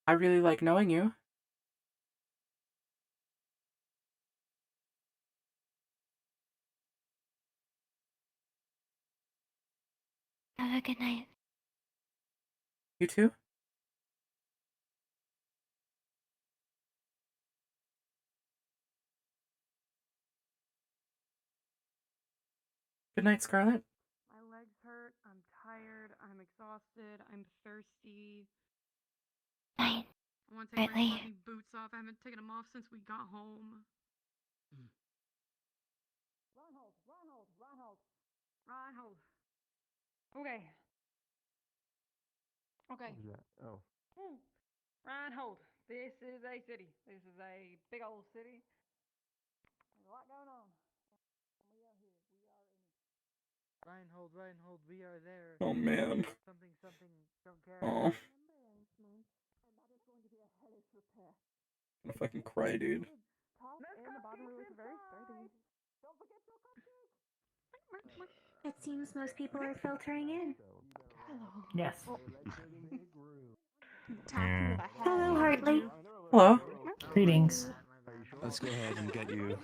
I really like knowing you. Have a good night. You too? Good night, Scarlet. My legs hurt. I'm tired. I'm exhausted. I'm thirsty. Night. I want to take my Hartley. fucking boots off. I haven't taken them off since we got home. Reinhold. Okay. Okay. Yeah. Oh. Reinhold. This is a city. This is a big old city. There's a lot going on. We are here. We are in it. Reinhold, we are there. Oh, man. Something, don't care. Oh. I'm gonna fucking cry, dude. It seems most people are filtering in. Yes. Yeah. Hello, Hartley. Hello. Greetings. Let's go ahead and get you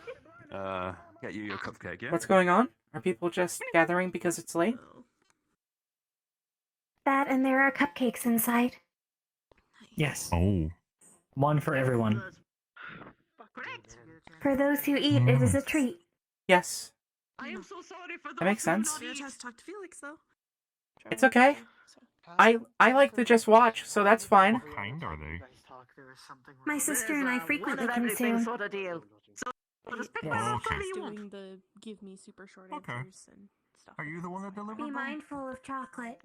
your cupcake, yeah? What's going on? Are people just gathering because it's late? That and there are cupcakes inside. Yes. Oh. One for everyone. For those who eat, it is a treat. Yes. I am so sorry for That makes sense. Spirit has talked to Felix though. It's okay. I like to just watch, so that's fine. What kind are they? My sister and I frequently consume. Sort of deal. So just pick Yeah. whatever Okay. flavor you want. Doing the give me super short Okay. answers and stuff. Are you the one that delivered Be them? mindful of chocolate.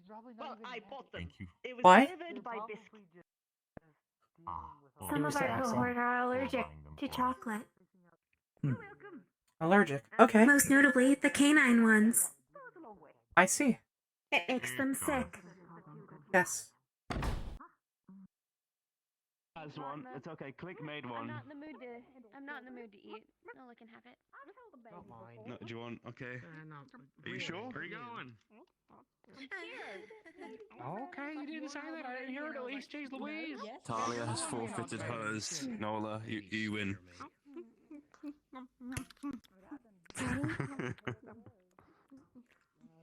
Well, I bought them. Thank you. It was Why? delivered by biscuit. Well, Some of our Saxon. cohort are allergic to chocolate. Allergic. Okay. Most notably, the canine ones. I see. It makes them sick. Yes. As one. It's okay. Click made one. I'm not in the mood to eat. No, I can have it. No, do you want? Okay. Are you sure? Where are you going? Okay, you didn't say that. I didn't hear it at least. Jeez Louise. Talia has forfeited hers. Nola, you win.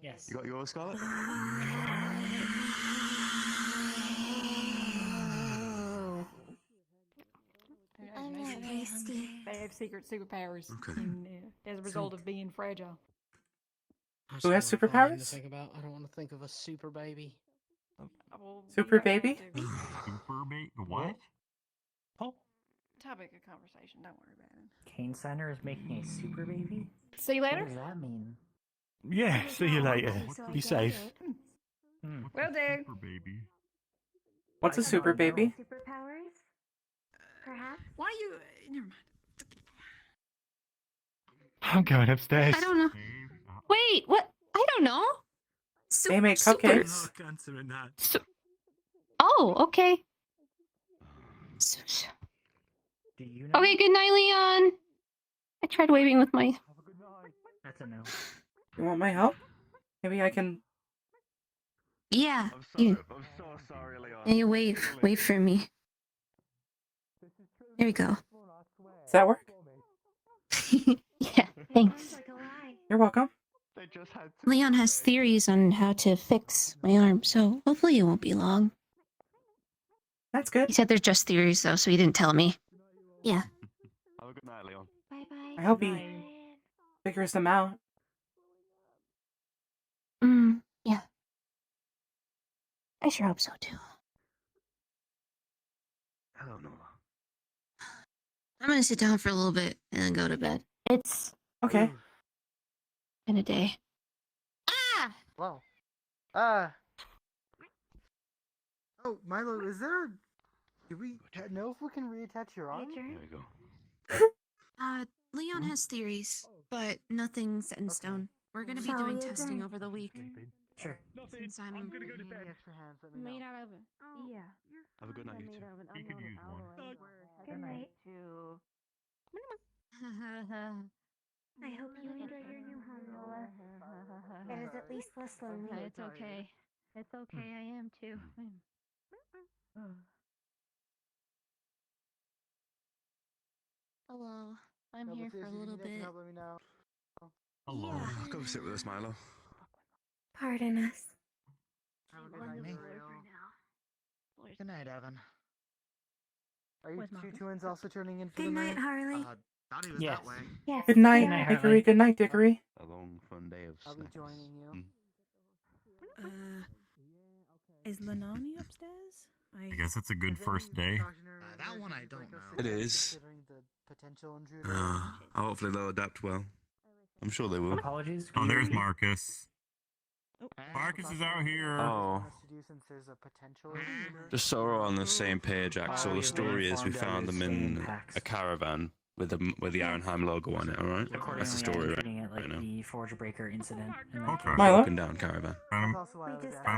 Yes. You got yours, Scarlett? I'm not tasty. They have secret superpowers Okay. as a result of being fragile. Who has superpowers? Think about. I don't want to think of a super baby. Super baby? Super bait? What? Oh. Topic of conversation. Don't worry about it. Kane Center is making a super baby? See you What later. does that mean? Yeah, see you later. Be safe. Will do. Super baby. What's a super baby? Superpowers? Perhaps? Why you? Never mind. I'm going upstairs. I don't know. Wait, what? I don't know. They make cupcakes. Oh, okay. Do you know? Okay, good night, Leon. I tried waving with my. That's a no. You want my help? Maybe I can. Yeah. I'm so sorry, Leon. Yeah, you wave. Wave for me. There we go. Does that work? Yeah, thanks. You're welcome. Leon has theories on how to fix my arm, so hopefully it won't be long. That's good. He said they're just theories, though, so he didn't tell me. Yeah. Have a good night, Leon. Bye-bye. I hope he figures them out. Yeah. I sure hope so, too. Hello, Nola. I'm gonna sit down for a little bit and then go to bed. It's Okay. been a day. Whoa. Oh, Milo, is there? Do we know if we can reattach your arm? There you go. Leon has theories, but nothing set in stone. We're gonna be So doing you testing agree? over the week. Sure. Since I'm gonna go to bed. made out of Yeah. Have a good night, you two. You could use one. Good night. I hope you enjoy your new home, Nola. It is at least less lonely. It's okay. It's okay. I am too. Hello. I'm here for a little bit. Hello. Come sit with us, Milo. Pardon us. Good night, Evan. Are you Where's two Marcus? twins also turning in for Good the night, Harley. Thought he was Yes. that way. Yes. Good night, we are. Hickory. Good night, Dickory. A long, fun day of I'll be snacks. joining you. Is Lenani upstairs? I guess it's a good first day. That one I don't know. It is. Considering the potential intruder. Hopefully they'll adapt well. I'm sure they will. Apologies. Oh, there's Marcus. Oh, Marcus is out here. Oh. Since there's a potential intruder. Just so we're on the same page, Axel. The story is we found them in a caravan with the Ironheim logo on it. All right, that's the story right Like now. the Forge Breaker incident. And Okay. Milo? Broken down caravan.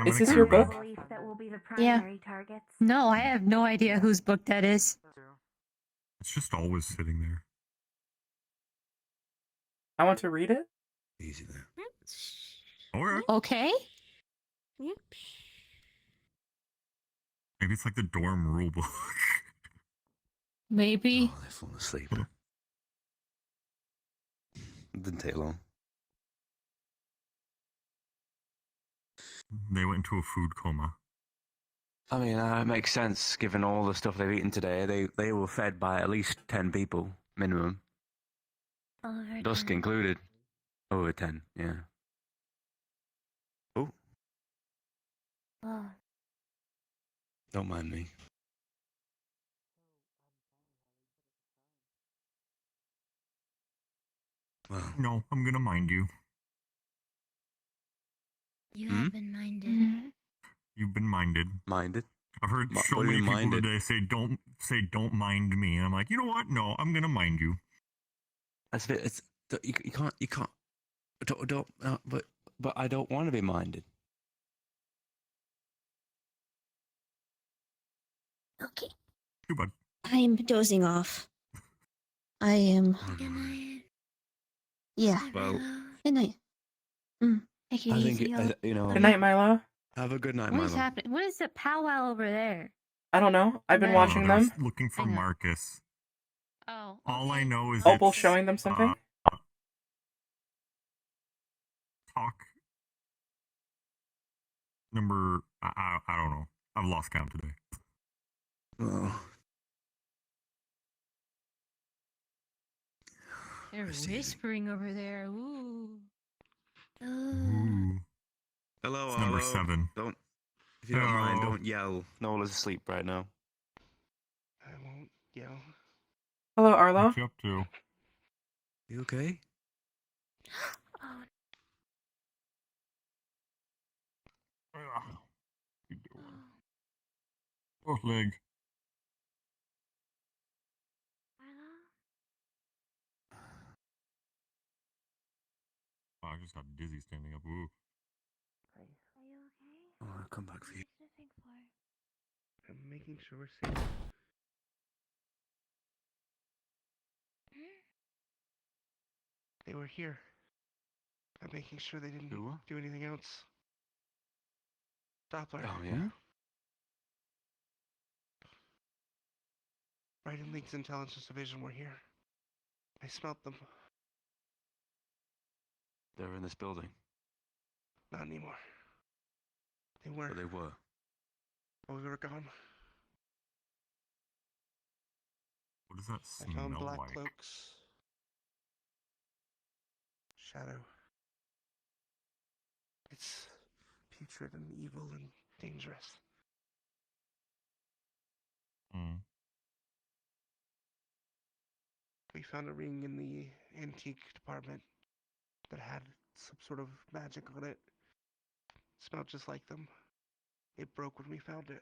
Is this your book? Belief that will be the Yeah. primary targets. No, I have no idea whose book that is. It's just always sitting there. I want to read it. Easy there. Alright. Okay. I Maybe it's like the dorm rule book. Maybe. Oh, they've fallen asleep. It didn't take long. They went into a food coma. I mean, it makes sense given all the stuff they've eaten today. They were fed by at least 10 people, minimum. Over Dusk 10. included. Over 10, yeah. Oh, Oh. don't mind me. Well, No, I'm gonna mind you. You Hmm? have been minded. You've been minded. Minded? I've heard so what do many you people mean minded? today say don't mind me, and I'm like, you know what? No, I'm gonna mind you. That's a bit. It's you can't. Don't. But I don't want to be minded. Okay. Too bad. I'm dozing off. I am. Good night. Yeah. Well, Good night. Take it I think easy. you know. Good night, Milo. Have a good night, What is Milo. happening? What is the powwow over there? I don't know. I've been No. watching They're them. looking for I know. Marcus. Oh. All I know is Opal's it's, showing them something. Talk number. I don't know. I've lost count today. Oh. They're whispering over there. Ooh. Ooh. Hello, It's number Arlo. 7. Don't, if you don't mind, Hello. don't yell. Nola's asleep right now. I won't yell. Hello, Arlo. What you up to? You okay? Oh. You doing? Oh, leg. Oh, I just got dizzy standing up. Ooh. Are you okay? Oh, I'll come back for you. What are you sniffing for? I'm making sure we're safe. They were here. I'm making sure they didn't do anything else. Doppler. Oh, yeah? Brighton League's intelligence division were here. I smelt them. They're in this building. Not anymore. They were. But they were. Oh, we were gone. What does that I found smell black like? cloaks. Shadow. It's putrid and evil and dangerous. Mm. We found a ring in the antique department that had some sort of magic on it. Smelled just like them. It broke when we found it.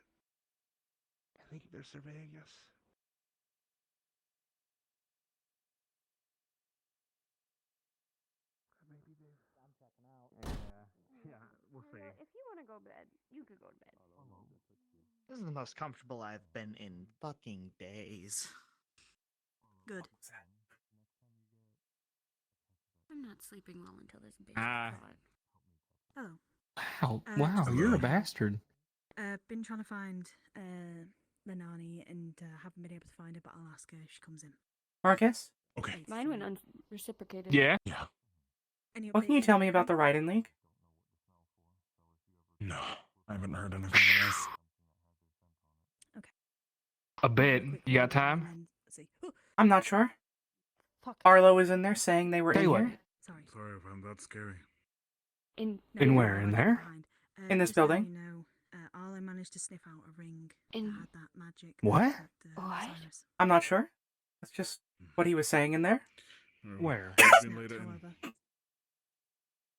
I think they're surveying us. Maybe I'm checking out. Yeah, we'll see. If you want to go to bed, you could go to bed. This is the most comfortable I've been in fucking days. Good. I'm not sleeping well until this bitch Ah. is caught. Hello. Wow, Just you're a bastard. Been trying to find the nanny and haven't been able to find her, but I'll ask her if she comes in. Marcus? Okay. Mine went unreciprocated. Yeah. Yeah. What can you tell me about the Riding League? No, I haven't heard anything else. A bit. You got time? I'm not sure. Arlo was in there saying they were Tell in you what. here. Sorry if I'm that scary. In where? In there? In this building. You know, Arlo managed to sniff out a ring In that had that magic. What? Cyrus. I'm not sure. That's just what he was saying in there. Where? It's been Snapped, later. however,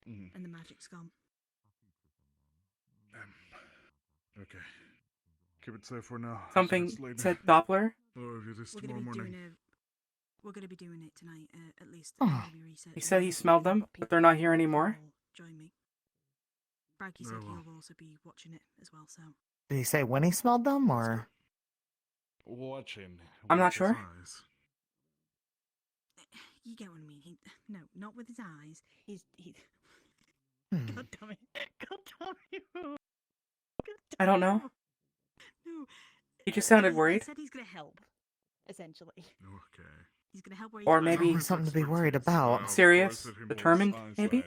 and the magic's gone. Okay. Keep it safe for now. Something It's later. said Doppler. Or if it is We're tomorrow gonna be morning. doing We're gonna be doing it tonight, at least. Oh. I'm gonna be researching He said he it. smelled them, but they're not here anymore. Join me. Braggy said Very well. he'll also be watching it as well. So Did he say when he smelled them, or? Watching. I'm not with his sure. eyes. you get what I mean. No, not with his eyes. He. Hmm. God damn it! God damn you! I don't know. No, He just sounded He worried. said he's gonna help, essentially. Okay. He's gonna help where he Or can. maybe Something to be worried about. serious, determined, maybe?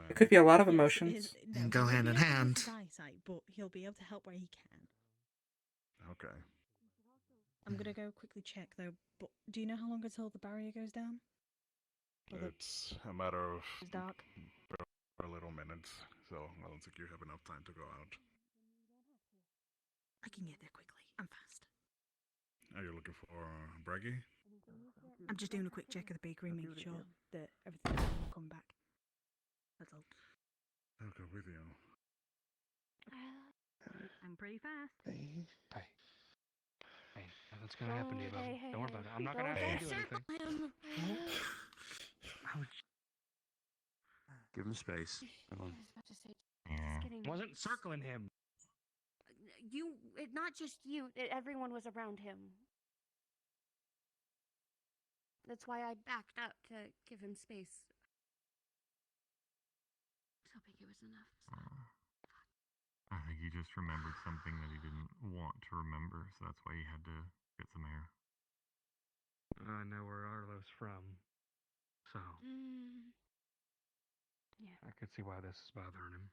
It could be a lot of emotions. No, Go he hand won't in be able to hand. lose his eyesight, but he'll be able to help where he can. Okay. I'm gonna go quickly check though. But do you know how long until the barrier goes down? It's a matter of It's dark. very little minutes, so I don't think you have enough time to go out. I can get there quickly. I'm fast. Are you looking for Braggy? I'm just doing a quick check of the bakery, making sure that everything's will come back. That's all. I'll go with you. I'm pretty fast. Hey, nothing's gonna happen to you, bud. Don't worry about it. I'm not gonna ask you to do anything. Give him space. Come on. Wasn't circling him. Not just you, everyone was around him. That's why I backed up to give him space. I was hoping it was enough. I think he just remembered something that he didn't want to remember, so that's why he had to get some air. I know where Arlo's from, so Yeah. I could see why this is bothering him.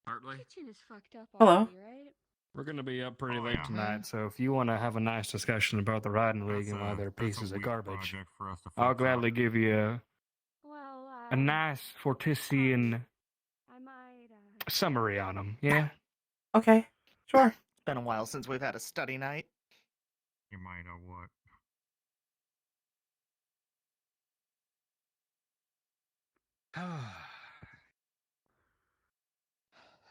Hartley? Kitchen is fucked up Hello. already, right? We're gonna be up pretty late tonight, so if you want to have a nice discussion about the riding league and why they're pieces of garbage, I'll gladly give you Well, a nice Fortisian I might, summary on them. Yeah. Okay, sure. It's been a while since we've had a study night. You might have what?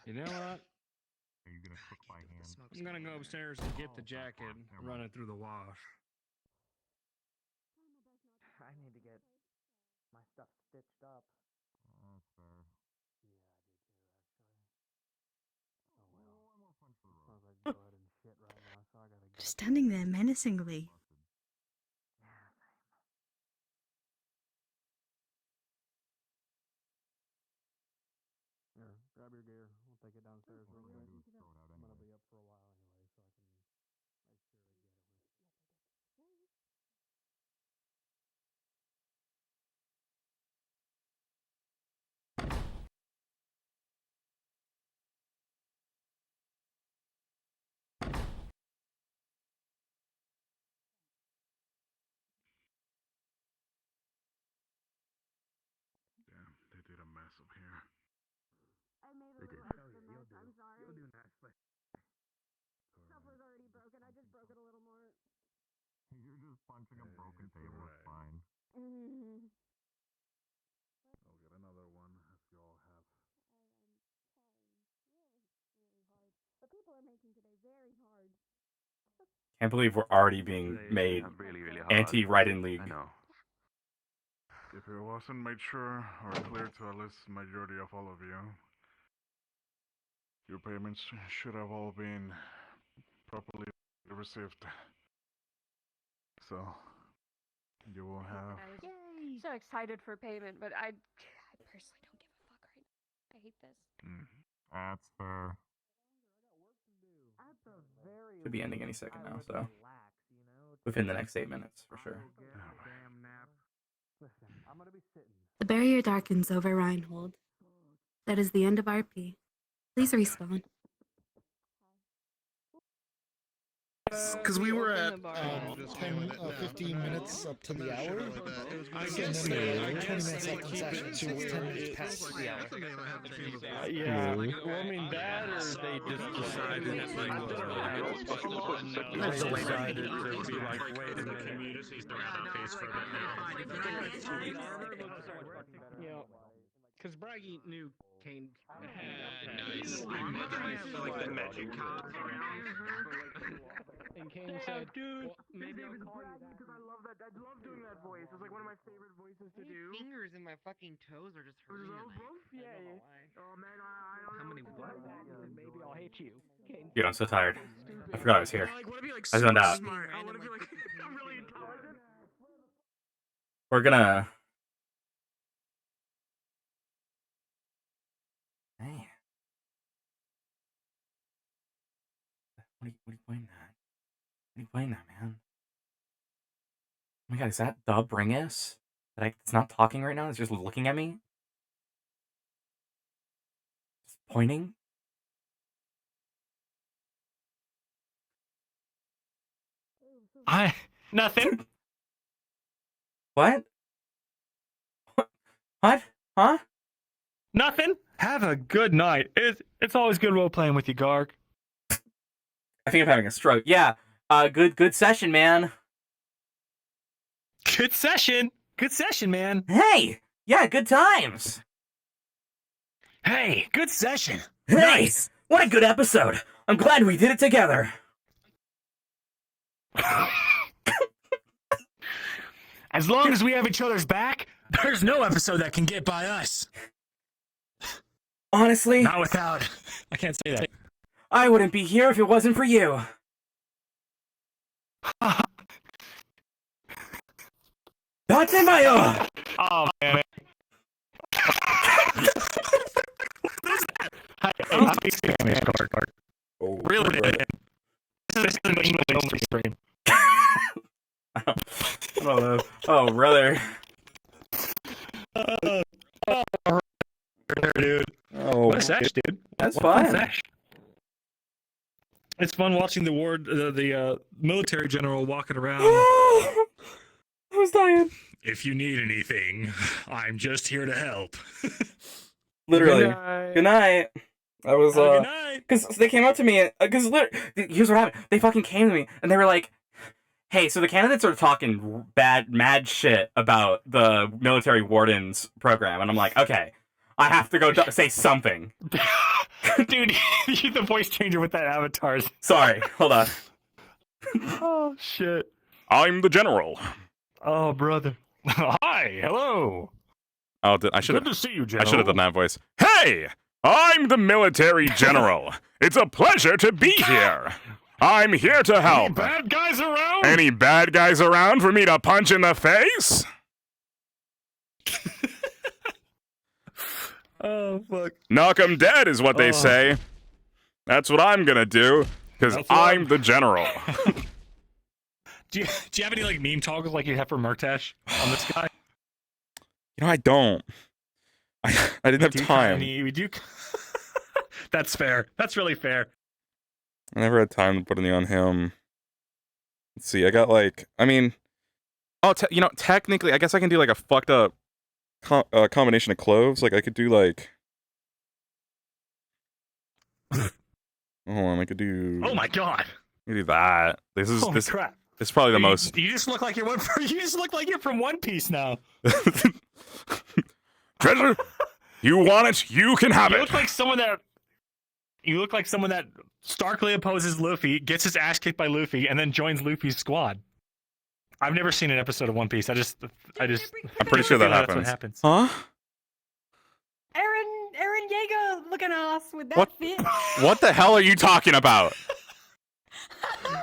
You know what? Are you gonna cook by hand? I'm gonna go upstairs and get the jacket and run it through the wash. I need to get my stuff stitched up. That's fair. Just standing there menacingly. Here, grab your gear. We'll take it downstairs real quick. I'm gonna be up for a while anyway, so I can make sure I get everything. Damn, they did a mess up here. I made a They little did. extra mess. I'm sorry. You'll do nice, but Stuff was already broken. I just broke it a little more. You're just punching a broken table, it's fine. I'll get another one if you all have. The people are making today very hard. Can't believe we're already being made really, really hard. anti-Writing League. I know. If it wasn't made sure or clear to at least majority of all of you, your payments should have all been properly received. So you will have. I was so excited for payment, but I personally don't give a fuck right now. I hate this. That's fair. Should be ending any second now, so within the next 8 minutes for sure. The barrier darkens over Reinhold. That is the end of RP. Please respawn. Because we were at 15 minutes up to the hour. I So guess then I 20 guess minutes they left in keep session, it so it's 10 minutes to past the hour. yeah. Well, I mean that, or they just decided they decided to be like, wait a minute. You know, because Braggy knew Kane had Nice. like the magic cards and Kane said, well, maybe I'll call you that. Because I love that. I love doing that voice. It's like one of my favorite voices to do. Fingers in my fucking toes are just hurting. Yeah. Oh man, I don't How many What? Maybe I'll hate you. Kane. Dude, I'm so tired. I forgot I was here. Like, what if you like I zoned out. smart? What if you like really intelligent? We're gonna. Man. What are you playing that? What are you playing that, man? Oh my god, is that the Bringus? It's not talking right now, it's just looking at me? Just pointing? Nothing. What? What? Huh? Nothing. Have a good night. It's always good role playing with you, Garg. I think I'm having a stroke. Yeah. Good session, man. Good session. Good session, man. Hey! Yeah, good times. Hey, good session. Nice! What a good episode. I'm glad we did it together. As long as we have each other's back, there's no episode that can get by us. Honestly, Not without. I can't say that. I wouldn't be here if it wasn't for you. That's in my Oh, man. Oh, Really? This is an English only stream. I don't know. Oh, brother. Dude. Oh, What a sesh, dude. That's What a fun. sesh. It's fun watching the military general walking around. I was dying. If you need anything, I'm just here to help. Literally. Good night. I was, Good night. because they came up to me, because here's what happened. They fucking came to me, and they were like, hey, so the candidates are talking mad shit about the military wardens program, and I'm like, okay, I have to go say something. Dude, you're the voice changer with that avatar. Sorry, hold on. Oh, shit. I'm the general. Oh, brother. Hi, hello. Oh, I should Good to see you, General. I should have done that voice. Hey, I'm the military general. It's a pleasure to be here. I'm here to help. Any bad guys around? Any bad guys around for me to punch in the face? Oh, fuck. Knock 'em dead is what they say. That's what I'm gonna do, because I'm the general. Do you have any like meme toggles like you have for Murtash on this guy? You know, I don't. I didn't have time. That's fair. That's really fair. I never had time to put any on him. Let's see, I got like, I mean, you know, technically, I guess I can do like a fucked up combination of cloves. Like, I could do like, hold on, I could do. Oh my god. I could do that. Holy crap. This is probably the most. You just look like you're you just look like you're from One Piece now. Treasure, you want it? You can have You it. look like someone that. You look like someone that starkly opposes Luffy, gets his ass kicked by Luffy, and then joins Luffy's squad. I've never seen an episode of One Piece. I'm pretty sure that That's happens. what happens. Huh? Aaron Yeager looking ass with that What? fit. What the hell are you talking about?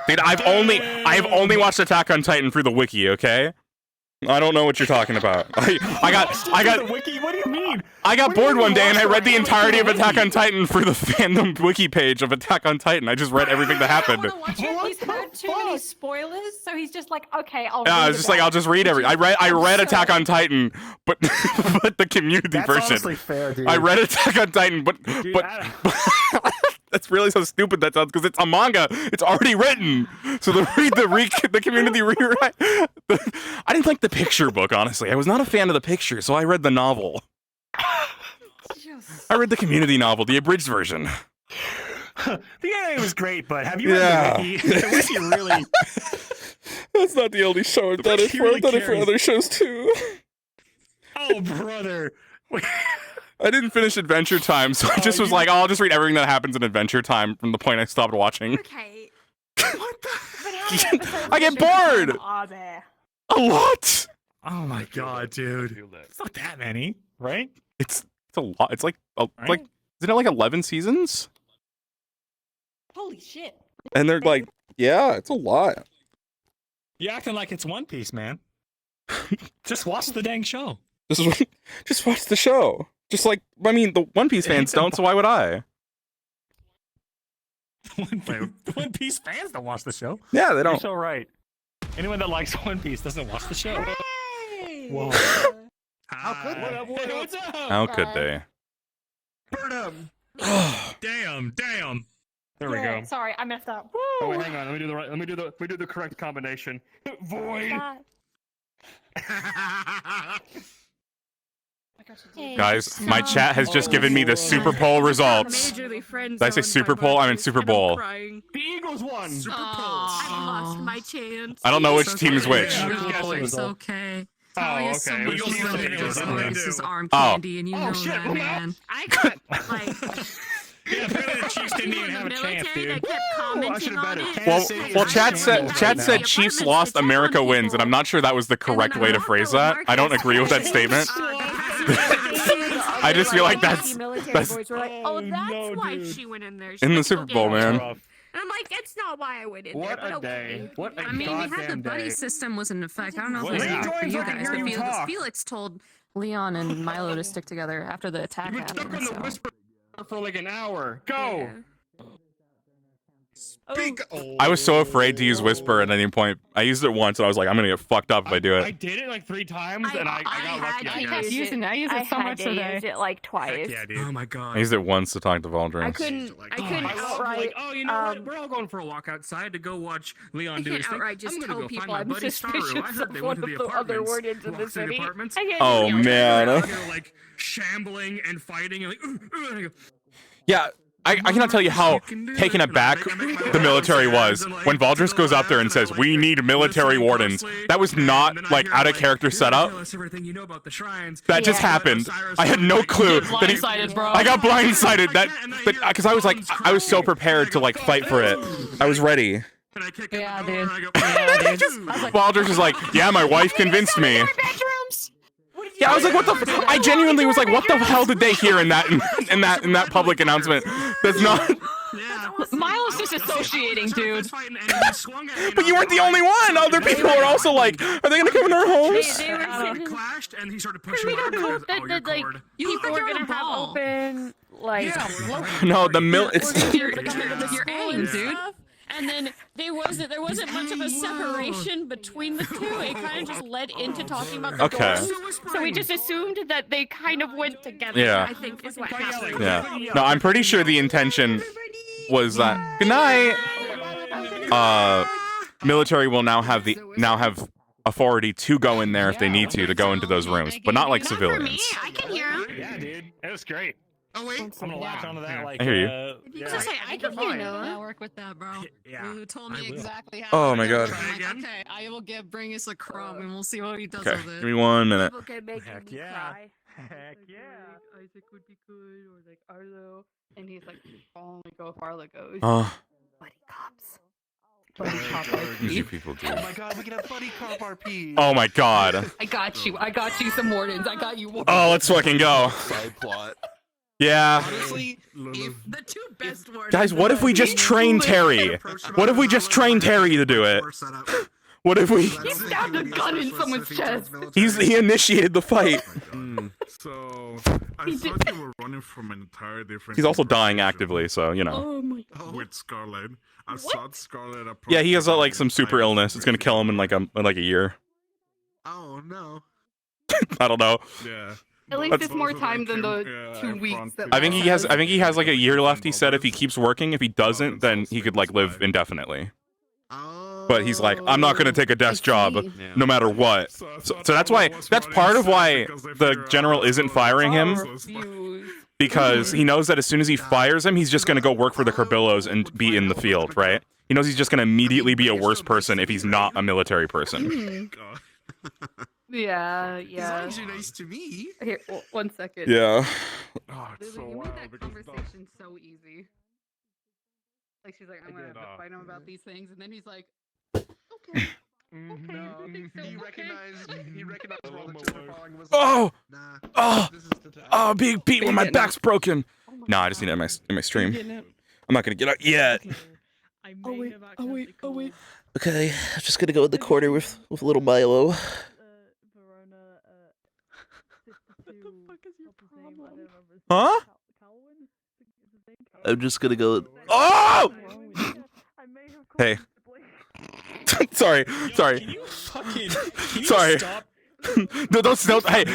Dude, I've only watched Attack on Titan through the wiki, okay? I don't know what you're talking about. I got the wiki. What do you mean? I got bored one day and I read the entirety of Attack on Titan through the fandom wiki page of Attack on Titan. I just read everything that happened. He's heard too many spoilers, so he's just like, okay, I'll. Yeah, I read was just about like, I'll just read every. I read I'm Attack sorry. on Titan, but but the community That's version. honestly fair, dude. I read Attack on Titan, but that's really so stupid that sounds, because it's a manga. It's already written. So the community rewrite. I didn't like the picture book, honestly. I was not a fan of the picture, so I read the novel. I read the community novel, the abridged version. The anime was great, but have you read the wiki? The wiki really. That's not the only show I've done it for. I've done it for other shows too. Oh, brother. I didn't finish Adventure Time, so I just was like, oh, I'll just read everything that happens in Adventure Time from the point I stopped watching. Okay. I get bored! Are there? A lot! Oh my god, dude. It's not that many, right? It's a lot. It's like, isn't it like 11 seasons? Holy shit. And they're like, yeah, it's a lot. You acting like it's One Piece, man. Just watch the dang show. Just watch the show. Just like, I mean, the One Piece fans don't, so why would I? One Piece fans don't watch the show. Yeah, they You're don't. so right. Anyone that likes One Piece doesn't watch the show. Whoa. How could What's up? How could they? Burn him. Damn. There we go. Sorry, I messed up. Oh wait, hang on. Let me do the correct combination. Void. Guys, my chat has just given me the Super Bowl results. Did I say Super Bowl? I mean Super Bowl. The Eagles won. Super I've lost my chance. I don't know which team is which. It's okay. Oh, okay. This is arm Oh. candy, and you know that, man. I got like. Yeah, apparently the Chiefs didn't even have a chance, dude. That kept commenting on it. Well, Chad said Chiefs lost, America wins, and I'm not sure that was the correct way to phrase that. I don't agree with that statement. I just feel like that's Oh, that's why she went in there. She in the went to Super go Bowl, get it. man. And I'm like, it's not why I went in there. What But a okay. day. What a I mean, we had the goddamn buddy day. system was in effect. I don't know if What? it was Yeah. for you I can guys, hear but you talk. Felix told Leon and Milo to stick together after the attack You were stuck happened. on the So. whisper for like an hour. Go. Speak. I was so afraid to use Whisper at any point. I used it once, and I was like, I'm gonna get fucked up if I do I it. did it like 3 times, and I got lucky. I I kept guess. using it. I used it so much today. I used it like twice. Yeah, dude. Oh my god. I used it once to talk to Valdrins. I couldn't I love, outright. like, oh, you know what? We're all going for a walk outside to go watch Leon do I his can't thing. outright just I'm gonna tell go people find my I'm buddy Staru. I suspicious heard they of went to one the of the other apartments. wardens in Walked the through the city. apartments. I can't Oh, do it. man. They're like shambling and fighting. And like, and I go, Yeah, I cannot tell you how taken aback the military was when Valdris goes out there and says, "We need military wardens." That was not like out of character setup. tell us everything you know about the shrines. That just happened. I had no clue. That he, Blindsided, bro. I got blindsided. That because I was like, I was so prepared to like fight for it. I was ready. Yeah, dude. Valdris is like, "Yeah, my wife convinced me." Bedrooms. Yeah, I was like, "What the?" I genuinely was like, "What the hell did they hear in that public announcement?" That's not. Milo's just associating, dude. But you weren't the only one. Other people are also like, "Are they gonna come in our homes?" They were saying clashed, and he started pushing we don't my know arm. that, Oh, that like people were gonna have open like No, the it's Your aim, dude. And then there wasn't much of a separation between the two. It kind of just led into talking about the Okay. doors. So we just assumed that they kind of went together. Yeah. I think is what happened. Yeah. No, I'm pretty sure the intention was that. Good night. Military will now have authority to go in there if they need to go into those rooms, but not like civilians. I can hear him. Yeah, dude. It was great. Oh wait. I'm gonna latch onto that. Like, I hear you. I was gonna say, I can hear Noah. I work with that, bro. Yeah, Who told I me will. exactly how. Oh to my do it. God. I'm like, okay, I will bring us a crumb and we'll see what he does Okay, with it. give me 1 minute. People can make Heck me yeah. cry. Heck yeah. Isaac would be good, or like Arlo, and he's like, "I'll only go if Arlo goes." Oh, Buddy cops. Buddy cop easy RP. people do. Oh my god, we can have buddy cop RP. Oh my god. I got you. I got you some wardens. I got you. Oh, let's fucking go. Side plot. Yeah. Honestly, if The two best words. Guys, what if we just train Terry? What if we just train Terry to do it? What if we? He stabbed a gun in someone's chest. He initiated the fight. So I He thought did- you were running from an entire different. He's also dying conversation actively, so you know. Oh my. with Scarlet. I thought Scarlet. Yeah, he has like some super illness. It's gonna kill him in like a year. oh no. I don't know. Yeah. At least it's more time than the 2 weeks. That I think he has like a year left. He said if he keeps working. If he doesn't, then he could like live indefinitely. But he's like, I'm not gonna take a desk job, no matter what. So that's part of why the general isn't firing him, because he knows that as soon as he fires him, he's just gonna go work for the Kerbillos and be in the field, right? He knows he's just gonna immediately be a worse person if he's not a military person. Yeah, As yeah. long as you're nice to me. Here, 1 second. Yeah. Oh, it's so You wild made that because conversation so easy. Like she's like, I'm gonna have to fight him about these things, and then he's like, okay. No, he recognized all the children following him was Oh! like, nah, Oh! this is the time. Oh, being beat when my back's broken. No, I just need it in my stream. I'm not gonna get out yet. Oh wait. Okay, I'm just gonna go in the corner with little Milo. Huh? I'm just gonna go. Oh! Hey. sorry. Can you fucking Sorry. stop? No, don't. Hey,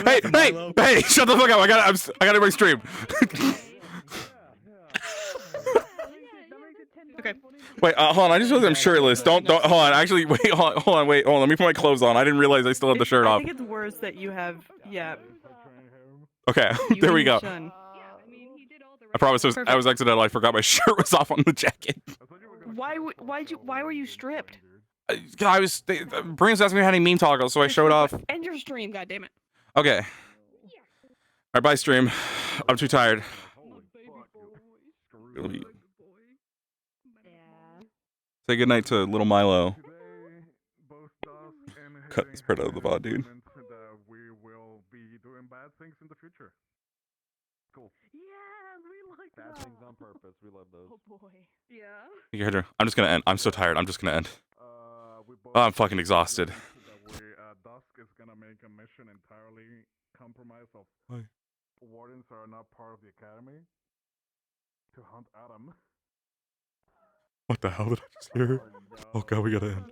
shut the fuck up. I gotta bring stream. Okay. Wait, hold on. I just realized I'm shirtless. Don't. Hold on. Actually, wait. Hold on. Wait. Hold on. Let me put my clothes on. I didn't realize I still had the shirt I off. think it's worse that you have. Yeah. Okay. You There we and go. Shun. I promise I was accidental. I forgot my shirt was off on the jacket. Why were you stripped? Brandon's asking me how many meme toggles, so I showed off. End your stream, goddammit. Okay. Alright, bye stream. I'm too tired. Say goodnight to little Milo. Cut this part out of the VOD, dude. We will be doing bad things in the future. Cool. Yeah, we like bad that. things on purpose. We love those. Oh boy. Yeah. You heard her. I'm just gonna end. I'm so tired. I'm just gonna end. Oh, I'm fucking exhausted. Dusk is gonna make a mission entirely compromised of Why? wardens are not part of the academy to hunt Adam. What the hell did I just hear? Oh god, we gotta end.